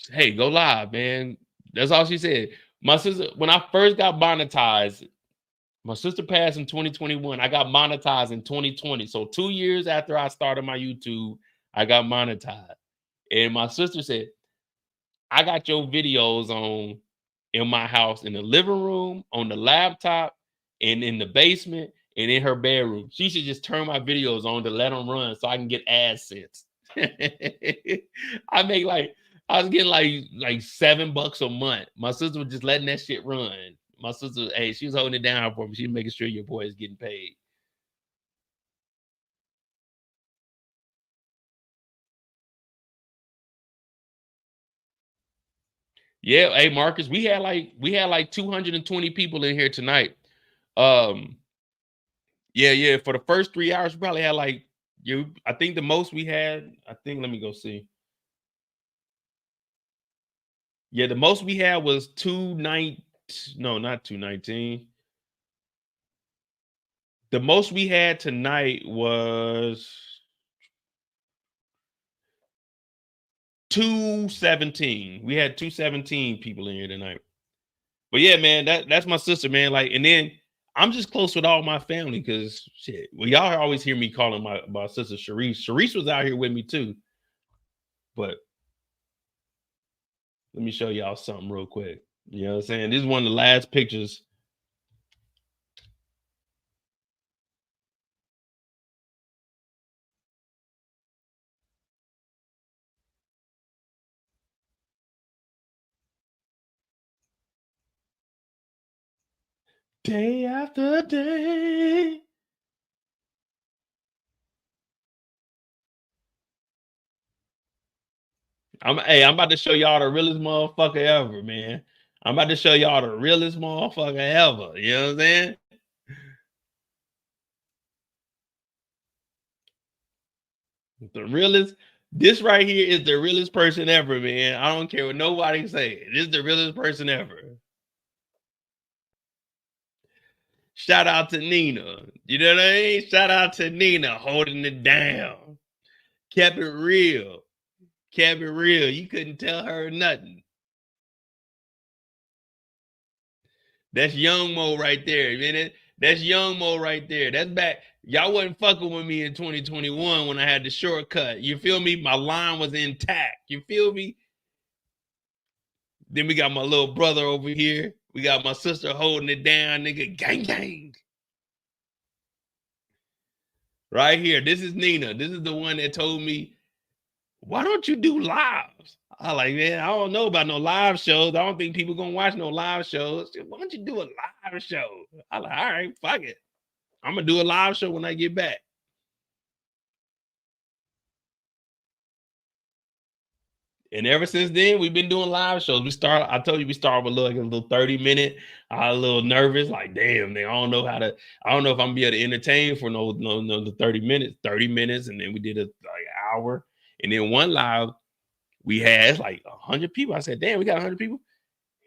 hey, go live, man. That's all she said. My sister, when I first got monetized, my sister passed in 2021. I got monetized in 2020. So 2 years after I started my YouTube, I got monetized. And my sister said, I got your videos on in my house, in the living room, on the laptop, and in the basement, and in her bedroom. She should just turn my videos on to let them run so I can get AdSense. I was getting like $7 a month. My sister was just letting that shit run. My sister, hey, she was holding it down for me. She was making sure your boy is getting paid. Yeah, hey Marcus, we had like 220 people in here tonight. Yeah, for the first 3 hours, we probably had like I think the most we had, let me go see. Yeah, the most we had was 219. No, not 219. The most we had tonight was 217. We had 217 people in here tonight. But yeah, man, that's my sister, man. Like, and then I'm just close with all my family because shit. Well, y'all always hear me calling my sister Sharice. Sharice was out here with me too. But let me show y'all something real quick. You know what I'm saying? This is one of the last pictures. Day after day. I'm about to show y'all the realest motherfucker ever, man. I'm about to show y'all the realest motherfucker ever. You know what I'm saying? The realest. This right here is the realest person ever, man. I don't care what nobody say. This is the realest person ever. Shout out to Nina. You know what I mean? Shout out to Nina holding it down. Kept it real. Kept it real. You couldn't tell her nothing. That's Young Mo right there, man. That's Young Mo right there. That's back. Y'all wasn't fucking with me in 2021 when I had the shortcut. You feel me? My line was intact. You feel me? Then we got my little brother over here. We got my sister holding it down, nigga. Gang, gang. Right here. This is Nina. This is the one that told me, why don't you do lives? I like, man, I don't know about no live shows. I don't think people gonna watch no live shows. Why don't you do a live show? I like, all right, fuck it. I'm gonna do a live show when I get back. And ever since then, we've been doing live shows. I told you we started with like a little 30-minute. I was a little nervous, like, damn, man, I don't know if I'm gonna be able to entertain for no 30 minutes, and then we did it like hour. And then one live we had like 100 people. I said, damn, we got 100 people.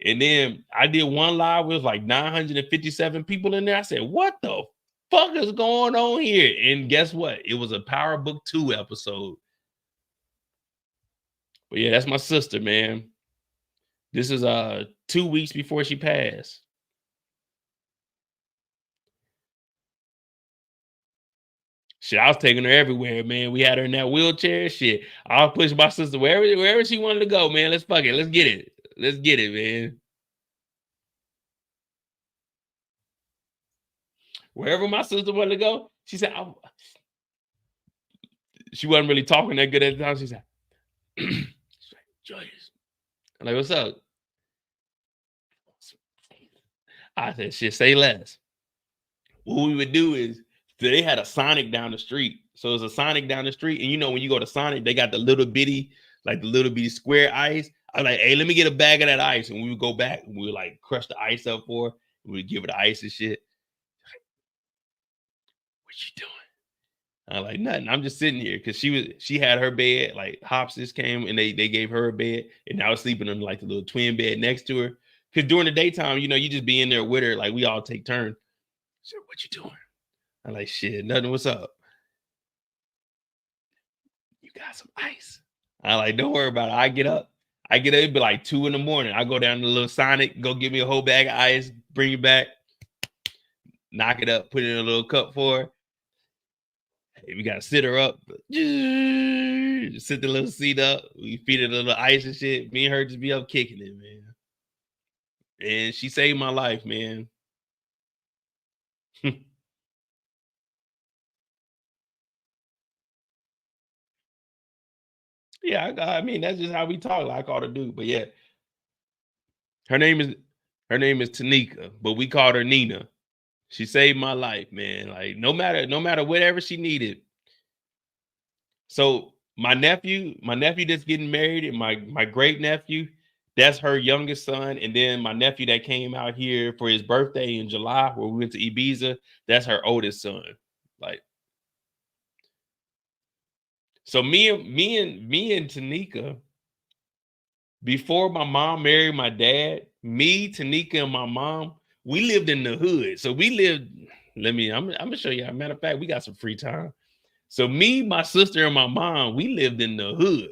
And then I did one live, it was like 957 people in there. I said, what the fuck is going on here? And guess what? It was a Power Book 2 episode. But yeah, that's my sister, man. This is 2 weeks before she passed. Shit, I was taking her everywhere, man. We had her in that wheelchair. Shit, I was pushing my sister wherever she wanted to go, man. Let's fuck it. Let's get it. Let's get it, man. Wherever my sister wanted to go, she said, she wasn't really talking that good at the time. She said, Joyous. I'm like, what's up? I said, shit, say less. What we would do is, they had a Sonic down the street. So it's a Sonic down the street. And you know, when you go to Sonic, they got the little bitty square ice. I was like, hey, let me get a bag of that ice. And we would go back and we would like crush the ice up for her. We would give her the ice and shit. What you doing? I'm like, nothing. I'm just sitting here because she had her bed. Like Hopsis came and they gave her a bed, and I was sleeping in like the little twin bed next to her. Because during the daytime, you know, you just be in there with her, like we all take turns. So what you doing? I'm like, shit, nothing. What's up? You got some ice. I'm like, don't worry about it. I get up, it'd be like 2 in the morning. I go down to the little Sonic, go get me a whole bag of ice, bring it back, knock it up, put it in a little cup for her. Hey, we gotta sit her up, sit the little seat up. We feed her a little ice and shit. Me and her just be up kicking it, man. And she saved my life, man. Yeah, I mean, that's just how we talk. Like I call her dude, but yeah, her name is Tanika, but we called her Nina. She saved my life, man. Like no matter whatever she needed. So my nephew that's getting married, and my great nephew, that's her youngest son, and then my nephew that came out here for his birthday in July, where we went to Ibiza, that's her oldest son. Like. So me and Tanika, before my mom married my dad, me, Tanika, and my mom, we lived in the hood. So we lived, I'm gonna show you. As a matter of fact, we got some free time. So me, my sister, and my mom, we lived in the hood.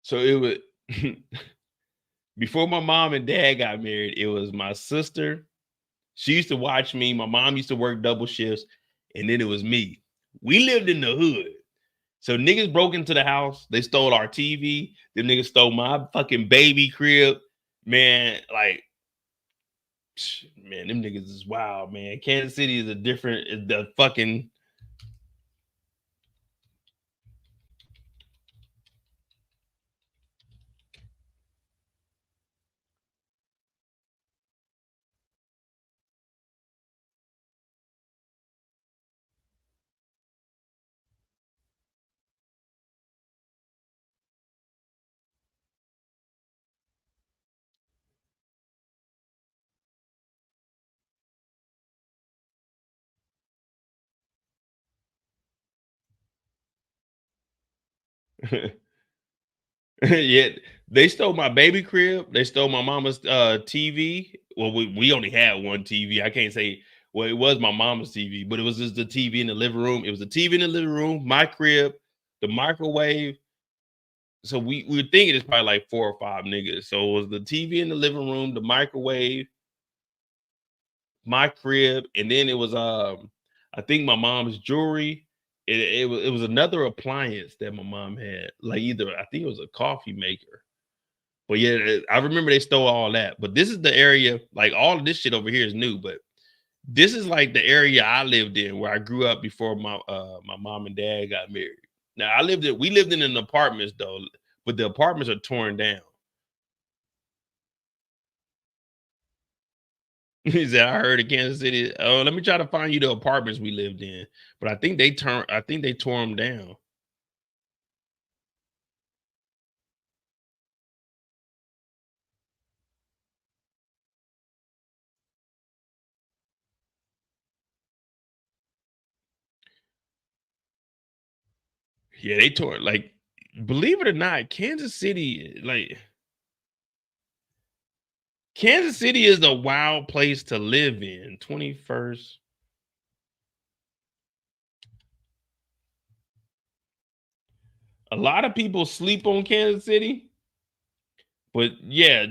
So it was before my mom and dad got married, it was my sister. She used to watch me. My mom used to work double shifts, and then it was me. We lived in the hood. So niggas broke into the house. They stole our TV. Them niggas stole my fucking baby crib. Man, like, man, them niggas is wild, man. Kansas City is the fucking... Yeah, they stole my baby crib. They stole my mama's TV. Well, we only had one TV. I can't say, well, it was my mama's TV, but it was just the TV in the living room. It was a TV in the living room, my crib, the microwave. So we were thinking it's probably like 4 or 5 niggas. So it was the TV in the living room, the microwave, my crib, and then it was I think my mom's jewelry. It was another appliance that my mom had, like either I think it was a coffee maker. But yeah, I remember they stole all that. But this is the area, like all of this shit over here is new, but This is like the area I lived in where I grew up before my mom and dad got married. Now we lived in an apartments though, but the apartments are torn down. He said, I heard of Kansas City. Oh, let me try to find you the apartments we lived in. But I think they tore them down. Yeah, they tore like, believe it or not, Kansas City is a wild place to live in. 21st. A lot of people sleep on Kansas City, but yeah.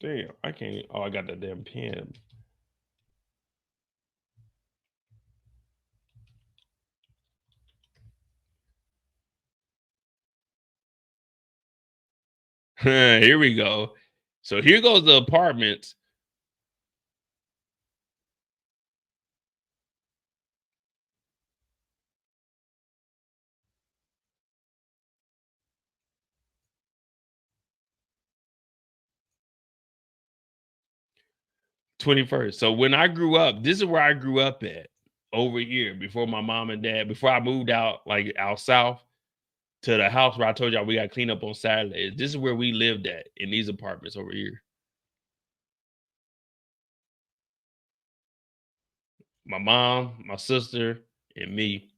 Damn, I can't. Oh, I got that damn pen. Here we go. So here goes the apartments. '21st. So when I grew up, this is where I grew up at over here before my mom and dad, before I moved out, like out south to the house where I told y'all we got to clean up on Saturdays. This is where we lived at in these apartments over here. My mom, my sister, and me.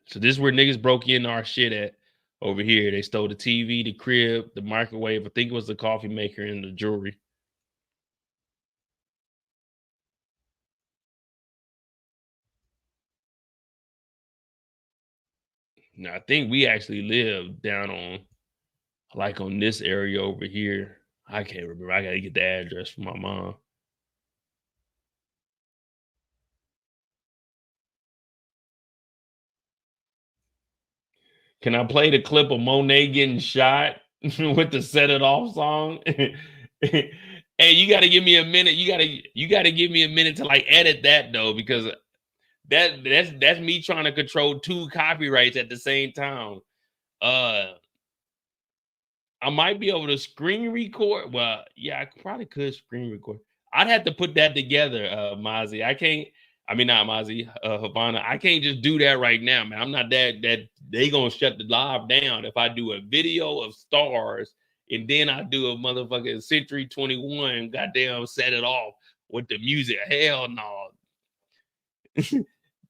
So this is where niggas broke in our shit at over here. They stole the TV, the crib, the microwave. I think it was the coffee maker and the jewelry. Now, I think we actually lived down on, like on this area over here. I can't remember. I got to get the address from my mom. Can I play the clip of Monet getting shot with the Set It Off song? Hey, you got to give me a minute. You got to give me a minute to like edit that though, because that's me trying to control 2 copyrights at the same time. I might be able to screen record. Well, yeah, I probably could screen record. I'd have to put that together, Mozzie. I can't. I mean, not Mozzie, Havana. I can't just do that right now, man. I'm not that they gonna shut the live down if I do a video of stars and then I do a motherfucking Century 21 goddamn Set It Off with the music. Hell no.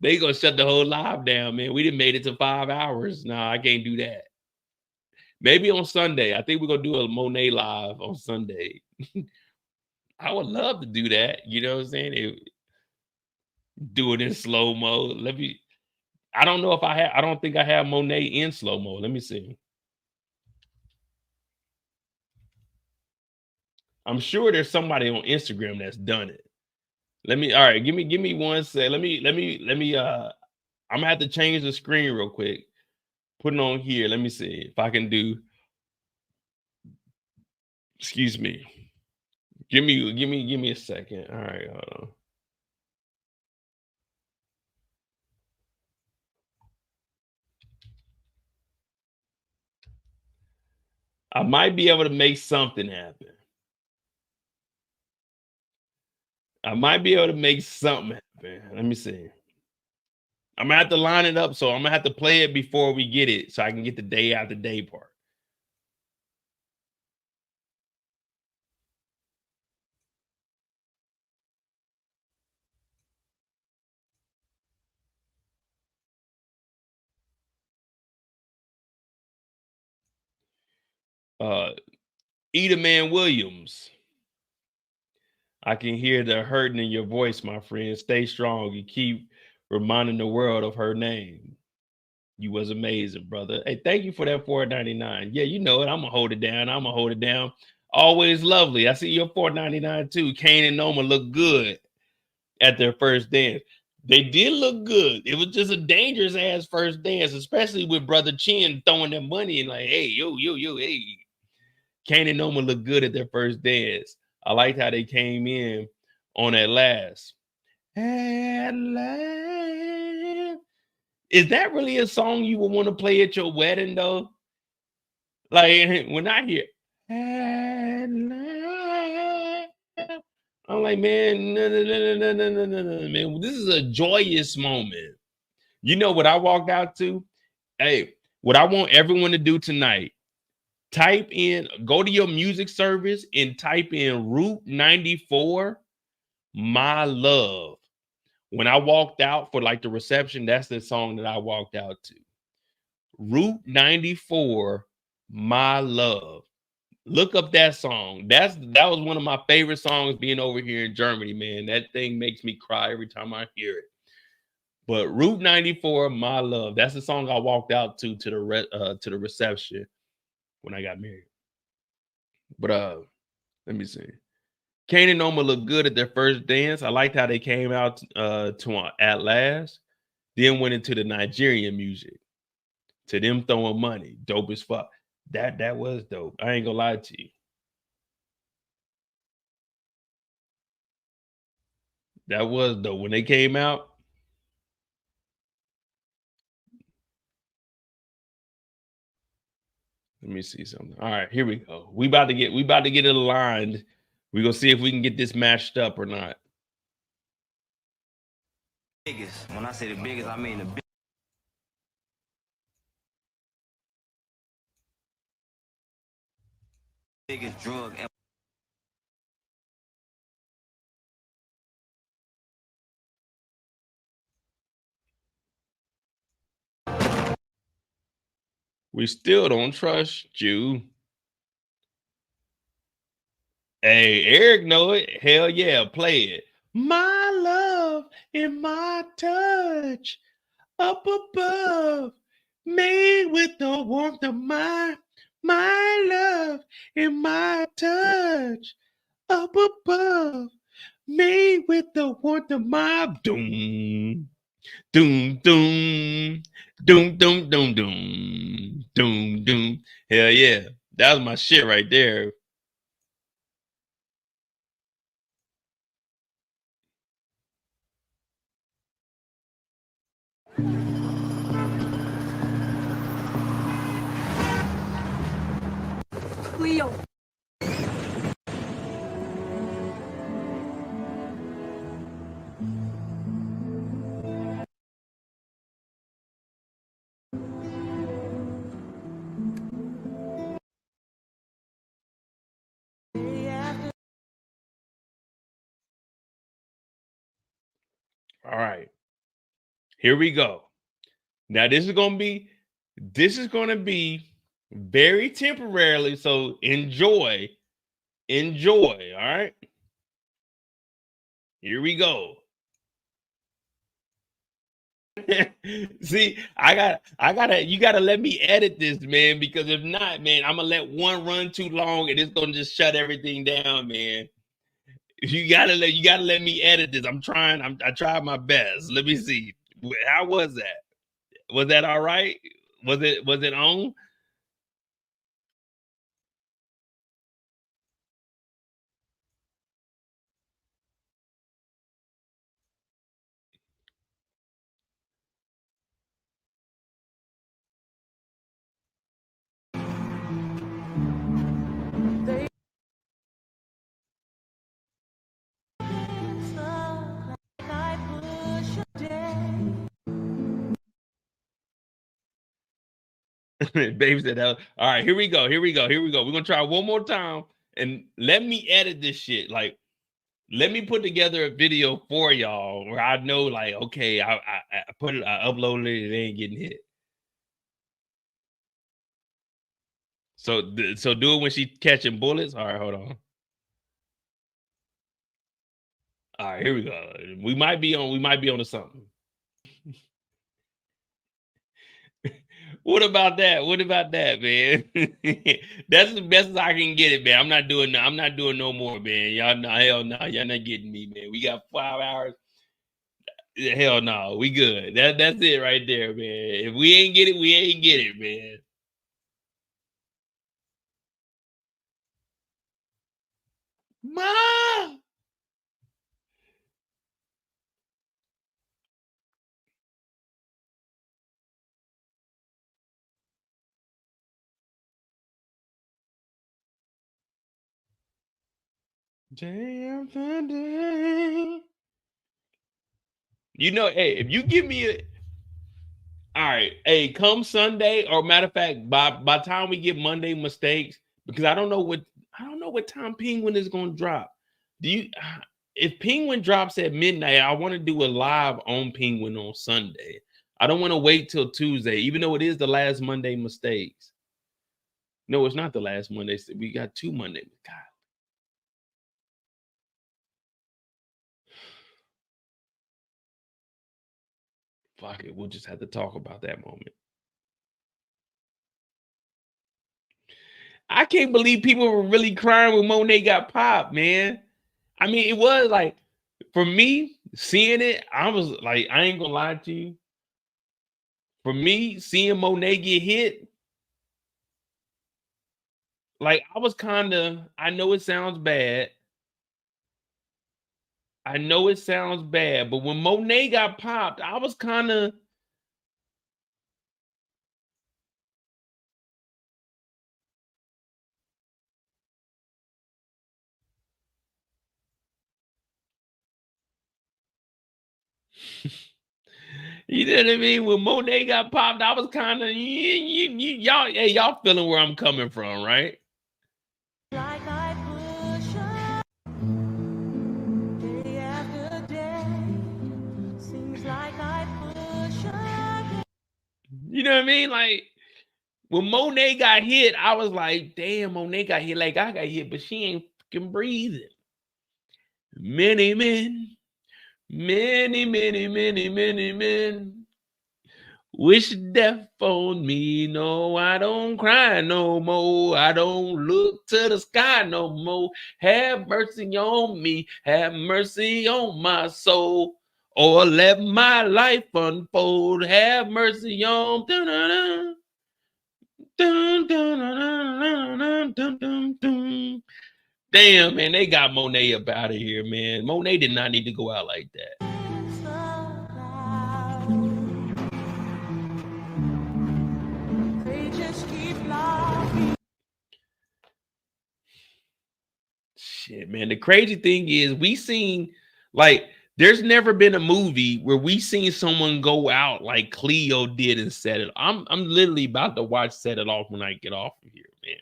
They gonna shut the whole live down, man. We done made it to 5 hours. Nah, I can't do that. Maybe on Sunday. I think we're gonna do a Monet live on Sunday. I would love to do that. You know what I'm saying? Do it in slow mo. I don't know if I don't think I have Monet in slow mo. Let me see. I'm sure there's somebody on Instagram that's done it. All right, give me one sec. Let me I'm gonna have to change the screen real quick. Put it on here. Let me see if I can do. Excuse me. Give me a second. All right, hold on. I might be able to make something happen. Let me see. I'm gonna have to line it up, so I'm gonna have to play it before we get it, so I can get the day after day part. Eda Man Williams. I can hear the hurting in your voice, my friend. Stay strong. You keep reminding the world of her name. You was amazing, brother. Hey, thank you for that $4.99. Yeah, you know it. I'm gonna hold it down. Always lovely. I see your $4.99 too. Kane and Noma look good at their first dance. They did look good. It was just a dangerous ass first dance, especially with Brother Chin throwing that money and like, hey, yo, hey. Kane and Noma looked good at their first dance. I liked how they came in on that last. At last. Is that really a song you would want to play at your wedding though? Like when I hear at last, I'm like, man, no, man. This is a joyous moment. You know what I walked out to? Hey, what I want everyone to do tonight, go to your music service and type in Route 94, My Love. When I walked out for like the reception, that's the song that I walked out to. Route 94, My Love. Look up that song. That was one of my favorite songs being over here in Germany, man. That thing makes me cry every time I hear it. But Route 94, My Love. That's the song I walked out to the reception when I got married. But let me see. Kane and Noma looked good at their first dance. I liked how they came out to At Last. Then went into the Nigerian music. To them throwing money. Dope as fuck. That was dope. I ain't gonna lie to you. That was dope. When they came out. Let me see something. All right, here we go. We about to get it aligned. We're gonna see if we can get this matched up or not. Biggest. When I say the biggest, I mean the biggest drug. We still don't trust you. Hey, Eric know it. Hell yeah, play it. My love and my touch up above, made with the warmth of my love and my touch up above, made with the warmth of my doom. Doom, doom, doom, doom, doom, doom, doom, doom. Hell yeah. That was my shit right there. Leo. All right. Here we go. Now this is going to be very temporarily, so enjoy. All right? Here we go. See, you gotta let me edit this, man, because if not, man, I'm gonna let one run too long and it's gonna just shut everything down, man. You gotta let me edit this. I tried my best. Let me see. How was that? Was that all right? Was it on? Baby said, all right, here we go. We're gonna try one more time and let me edit this shit. Like, let me put together a video for y'all where I know, like, okay, I uploaded it, it ain't getting hit. So do it when she catching bullets. All right, hold on. All right, here we go. We might be on to something. What about that, man? That's the best as I can get it, man. I'm not doing no more, man. Y'all know, hell no, y'all not getting me, man. We got 5 hours. Hell no, we good. That's it right there, man. If we ain't get it, we ain't get it, man. Ma! Day after day. You know, hey, if you give me a all right, hey, come Sunday, or matter of fact, by time we get Monday mistakes, because I don't know what time Penguin is gonna drop. Do you if Penguin drops at midnight, I want to do a live on Penguin on Sunday. I don't want to wait till Tuesday, even though it is the last Monday mistakes. No, it's not the last Monday. We got 2 Mondays. God. Fuck it. We'll just have to talk about that moment. I can't believe people were really crying when Monet got popped, man. I mean, it was like, for me, seeing it, I was like, I ain't gonna lie to you. For me, seeing Monet get hit, like I was kind of, I know it sounds bad. I know it sounds bad, but when Monet got popped, I was kind of, you know what I mean? When Monet got popped, I was kind of, y'all, hey, y'all feeling where I'm coming from, right? Like I push up, day after day. Seems like I push up. You know what I mean? Like when Monet got hit, I was like, damn, Monet got hit like I got hit, but she ain't fucking breathing. Many men wish death on me. No, I don't cry no more. I don't look to the sky no more. Have mercy on me. Have mercy on my soul. Or let my life unfold. Have mercy on. Dun, dun, dun, dun, dun, dun. Damn, man, they got Monet up out of here, man. Monet did not need to go out like that. They just keep laughing. Shit, man. The crazy thing is we seen, like, there's never been a movie where we seen someone go out like Cleo did and set it. I'm literally about to watch Set It Off when I get off of here, man.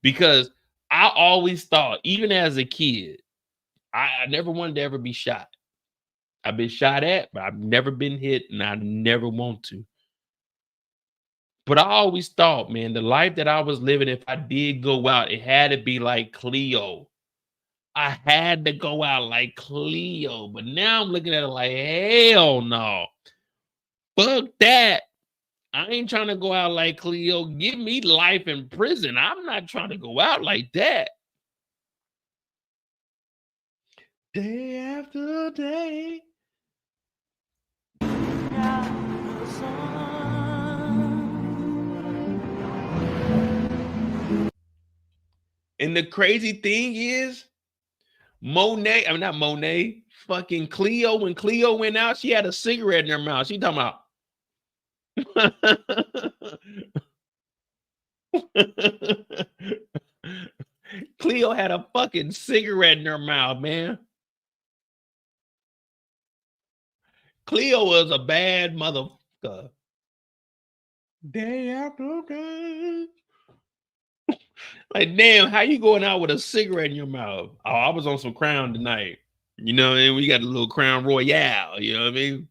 Because I always thought, even as a kid, I never wanted to ever be shot. I've been shot at, but I've never been hit, and I never want to. But I always thought, man, the life that I was living, if I did go out, it had to be like Cleo. I had to go out like Cleo. But now I'm looking at it like, hell no. Fuck that. I ain't trying to go out like Cleo. Give me life in prison. I'm not trying to go out like that. Day after day. And the crazy thing is, Monet, I mean not Monet, fucking Cleo, when Cleo went out, she had a cigarette in her mouth. She talking about Cleo had a fucking cigarette in her mouth, man. Cleo was a bad motherfucker. Day after day. Like, damn, how you going out with a cigarette in your mouth? Oh, I was on some Crown tonight. You know what I mean? We got a little Crown Royale, you know what I mean?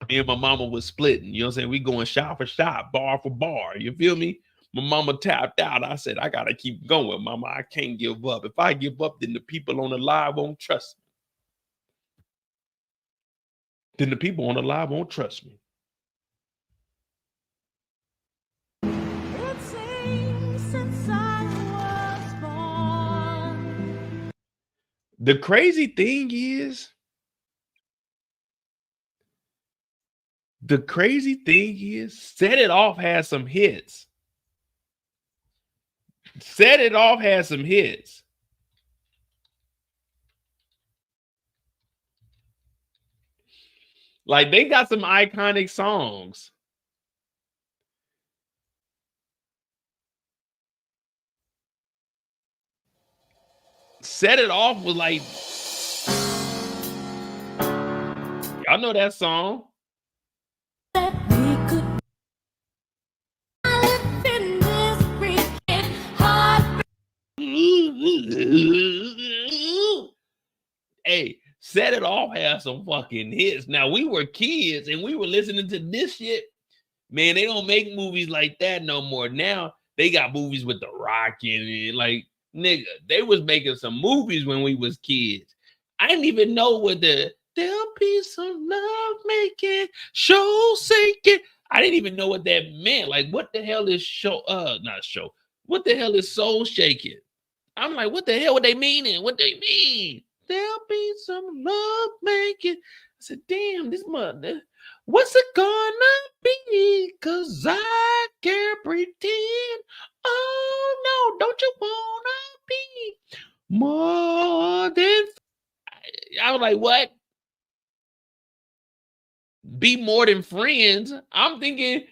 Me and my mama was splitting, you know what I'm saying? We going shot for shot, bar for bar, you feel me? My mama tapped out. I said, I gotta keep going, mama. I can't give up. If I give up, then the people on the live won't trust me. Then the people on the live won't trust me. It seems since I was born. The crazy thing is, The crazy thing is, Set It Off has some hits. Set It Off has some hits. Like, they got some iconic songs. Set It Off was like, y'all know that song. Hey, Set It Off has some fucking hits. Now, we were kids and we were listening to this shit. Man, they don't make movies like that no more. Now they got movies with The Rock in it. Like, nigga, they was making some movies when we was kids. I didn't even know what there'll be some love making, show sinking. I didn't even know what that meant. Like, what the hell is what the hell is soul shaking? I'm like, what the hell would they mean? What they mean? There'll be some love making. I said, damn, this mother, what's it gonna be? Cause I can't pretend. Oh no, don't you wanna be more than? I was like, what? Be more than friends? I'm thinking,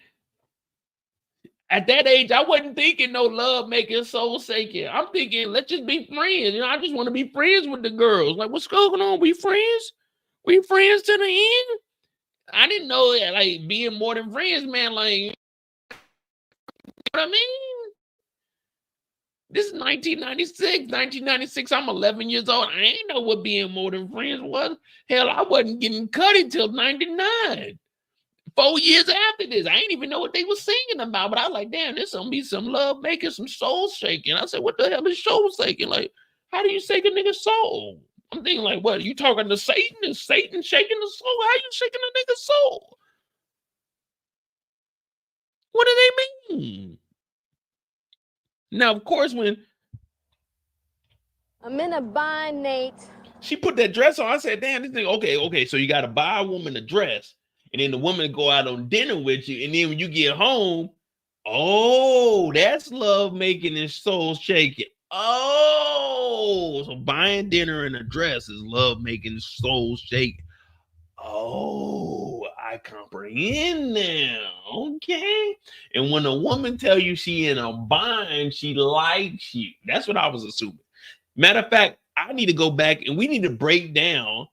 at that age, I wasn't thinking no love making, soul shaking. I'm thinking, let's just be friends. You know, I just want to be friends with the girls. Like, what's going on? We friends? We friends to the end? I didn't know that, like, being more than friends, man. Like, you know what I mean? This is 1996. I'm 11 years old. I ain't know what being more than friends was. Hell, I wasn't getting cut until 99. 4 years after this, I ain't even know what they were singing about, but I was like, damn, this gonna be some love making, some soul shaking. I said, what the hell is soul shaking? Like, how do you shake a nigga's soul? I'm thinking, like, what, are you talking to Satan? Is Satan shaking the soul? How you shaking a nigga's soul? What do they mean? Now, of course, when I'm in a bind, Nate. she put that dress on, I said, damn, this thing, okay, so you gotta buy a woman a dress. And then the woman go out on dinner with you. And then when you get home, oh, that's love making and soul shaking. Oh, so buying dinner and a dress is love making, soul shaking. Oh, I comprehend now. Okay. And when a woman tell you she in a bind, she likes you. That's what I was assuming. Matter of fact, I need to go back and we need to break down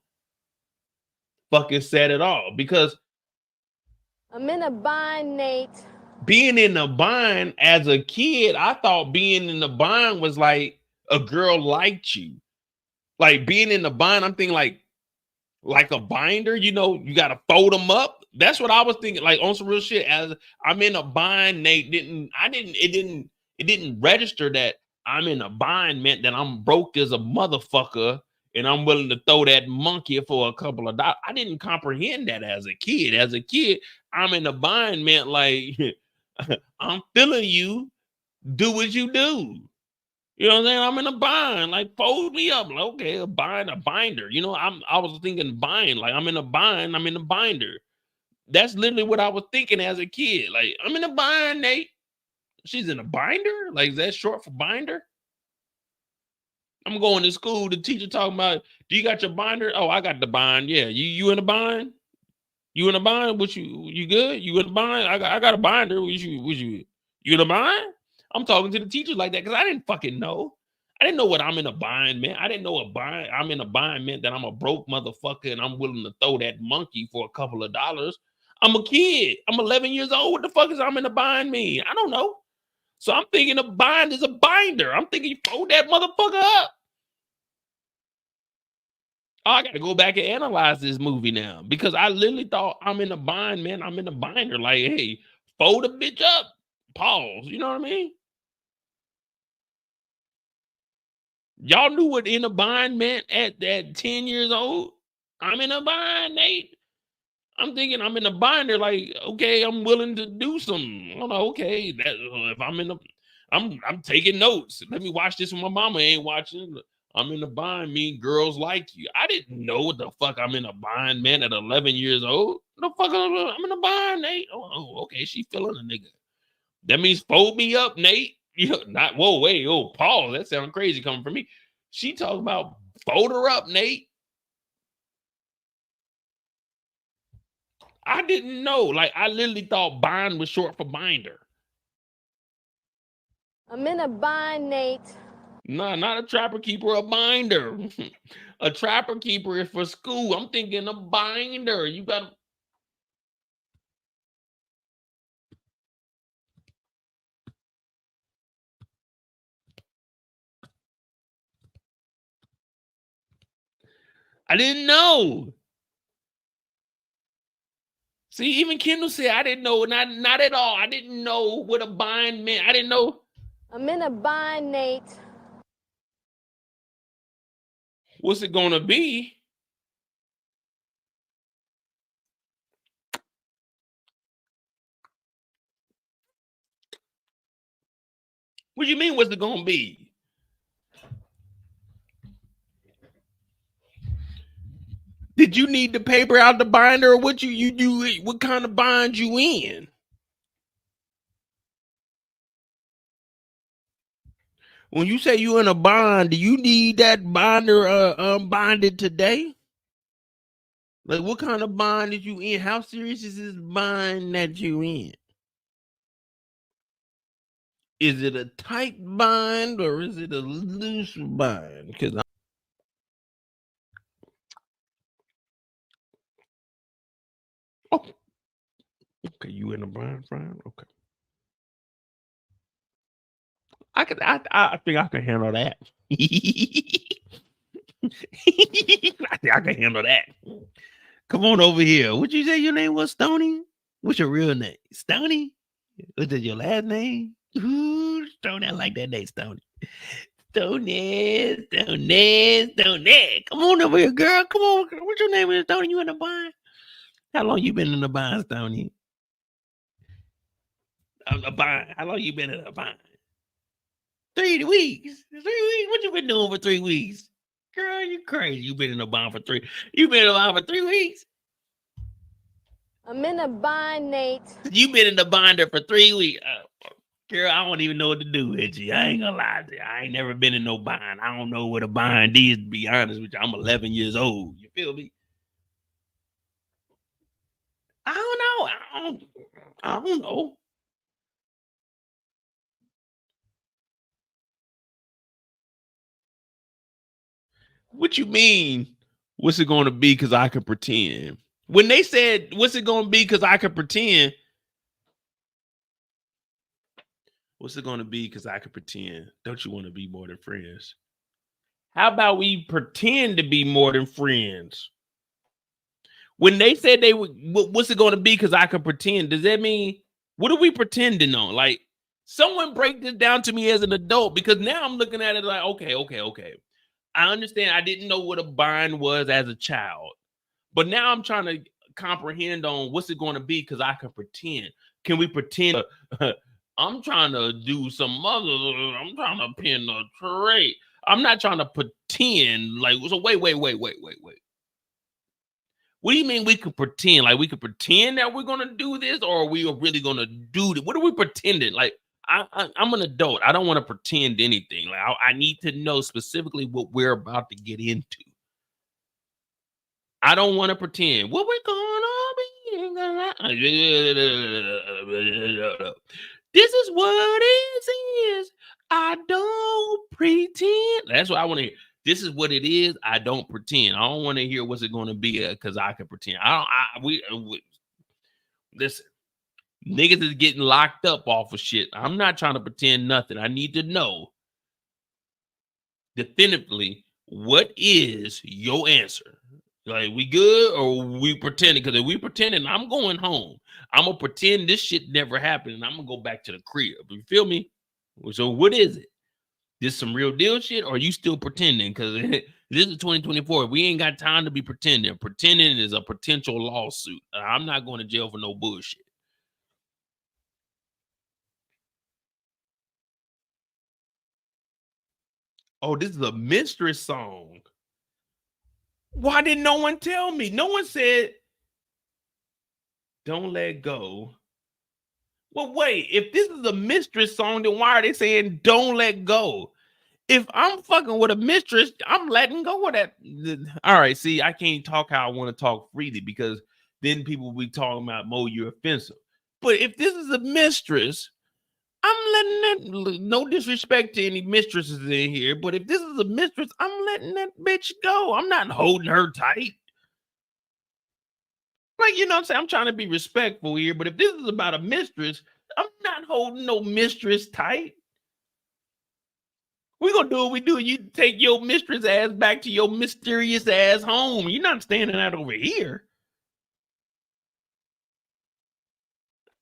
fucking Set It Off, because I'm in a bind, Nate. Being in a bind as a kid, I thought being in the bind was like a girl liked you. Like being in the bind, I'm thinking like a binder, you know, you got to fold them up. That's what I was thinking, like on some real shit. As I'm in a bind, Nate, it didn't register that I'm in a bind meant that I'm broke as a motherfucker and I'm willing to throw that monkey for a couple of dollars. I didn't comprehend that as a kid. As a kid, I'm in a bind meant like I'm feeling you, do what you do. You know what I'm saying? I'm in a bind, like fold me up. Like, okay, a binder. You know, I was thinking bind, like I'm in a bind, I'm in a binder. That's literally what I was thinking as a kid. Like, I'm in a bind, Nate. She's in a binder? Like, is that short for binder? I'm going to school, the teacher talking about, do you got your binder? Oh, I got the bind. Yeah, you in a bind? You in a bind? What you good? You in a bind? I got a binder. You in a bind? I'm talking to the teachers like that because I didn't fucking know. I didn't know what I'm in a bind meant. I didn't know I'm in a bind meant that I'm a broke motherfucker and I'm willing to throw that monkey for a couple of dollars. I'm a kid. I'm 11 years old. What the fuck is I'm in a bind mean? I don't know. So I'm thinking a bind is a binder. I'm thinking you fold that motherfucker up. Oh, I got to go back and analyze this movie now because I literally thought I'm in a bind, man. I'm in a binder. Like, hey, fold a bitch up. Pause. You know what I mean? Y'all knew what in a bind meant at 10 years old? I'm in a bind, Nate. I'm thinking I'm in a binder. Like, okay, I'm willing to do something. I don't know. Okay, that if I'm in a, I'm taking notes. Let me watch this when my mama ain't watching. I'm in a bind. Mean girls like you. I didn't know what the fuck I'm in a bind, man. At 11 years old. The fuck, I'm in a bind, Nate. Okay, she feeling a nigga. That means fold me up, Nate. Not whoa, wait, Paul. That sounds crazy coming from me. She talking about fold her up, Nate. I didn't know. Like, I literally thought bind was short for binder. I'm in a bind, Nate. Nah, not a trapper keeper, a binder. A trapper keeper is for school. I'm thinking a binder. You got. I didn't know. See, even Kendall said I didn't know. Not at all. I didn't know what a bind meant. I didn't know. I'm in a bind, Nate. What's it gonna be? What do you mean? What's it gonna be? Did you need the paper out the binder, or what you do? What kind of bind you in? When you say you in a bind, do you need that binder binded today? Like, what kind of bind is you in? How serious is this bind that you in? Is it a tight bind or is it a loose bind? Because okay, you in a bind, Brian? Okay. I think I can handle that. I think I can handle that. Come on over here. What you say your name was, Stony? What's your real name? Stony? What is your last name? Ooh, Stony, I like that name, Stony. Stony. Come on over here, girl. Come on. What's your name, Stony? You in the bind? How long you been in the bind, Stony? A bind. How long you been in a bind? 3 weeks. 3 weeks. What you been doing for 3 weeks? Girl, you crazy. You been in a bind for 3. You been in a bind for 3 weeks? I'm in a bind, Nate. You been in the binder for 3 weeks. Girl, I don't even know what to do with you. I ain't gonna lie to you. I ain't never been in no bind. I don't know what a bind is, to be honest with you. I'm 11 years old. You feel me? I don't know. I don't know. What you mean? What's it going to be? Because I can pretend. When they said, "What's it going to be?" Because I can pretend. What's it going to be? Because I can pretend. Don't you want to be more than friends? How about we pretend to be more than friends? When they said they would, what's it going to be? Because I can pretend. Does that mean what are we pretending on? Like, someone break this down to me as an adult, because now I'm looking at it like, okay. I understand. I didn't know what a bind was as a child, but now I'm trying to comprehend on what's it going to be, because I can pretend. Can we pretend? I'm trying to do some other. I'm trying to pin a trait. I'm not trying to pretend. Like, so wait. What do you mean we could pretend? Like, we could pretend that we're gonna do this, or are we really gonna do this? What are we pretending? Like, I'm an adult. I don't want to pretend anything. Like, I need to know specifically what we're about to get into. I don't want to pretend what we're gonna be. This is what it is. I don't pretend. That's what I want to hear. This is what it is. I don't pretend. I don't want to hear what's it going to be, because I can pretend. Listen. Niggas is getting locked up off of shit. I'm not trying to pretend nothing. I need to know definitively what is your answer. Like, we good or we pretending? Because if we pretending, I'm going home. I'm going to pretend this shit never happened, and I'm going to go back to the crib. You feel me? So what is it? This some real deal shit, or are you still pretending? Because this is 2024. We ain't got time to be pretending. Pretending is a potential lawsuit. I'm not going to jail for no bullshit. Oh, this is a mistress song. Why didn't no one tell me? No one said Don't let go. Well, wait, if this is a mistress song, then why are they saying don't let go? If I'm fucking with a mistress, I'm letting go of that. All right, see, I can't talk how I want to talk freely because then people will be talking about, Mo, you're offensive. But if this is a mistress, I'm letting that, no disrespect to any mistresses in here, but if this is a mistress, I'm letting that bitch go. I'm not holding her tight. Like, you know what I'm saying? I'm trying to be respectful here, but if this is about a mistress, I'm not holding no mistress tight. We're going to do what we do. You take your mistress ass back to your mysterious ass home. You're not standing out over here.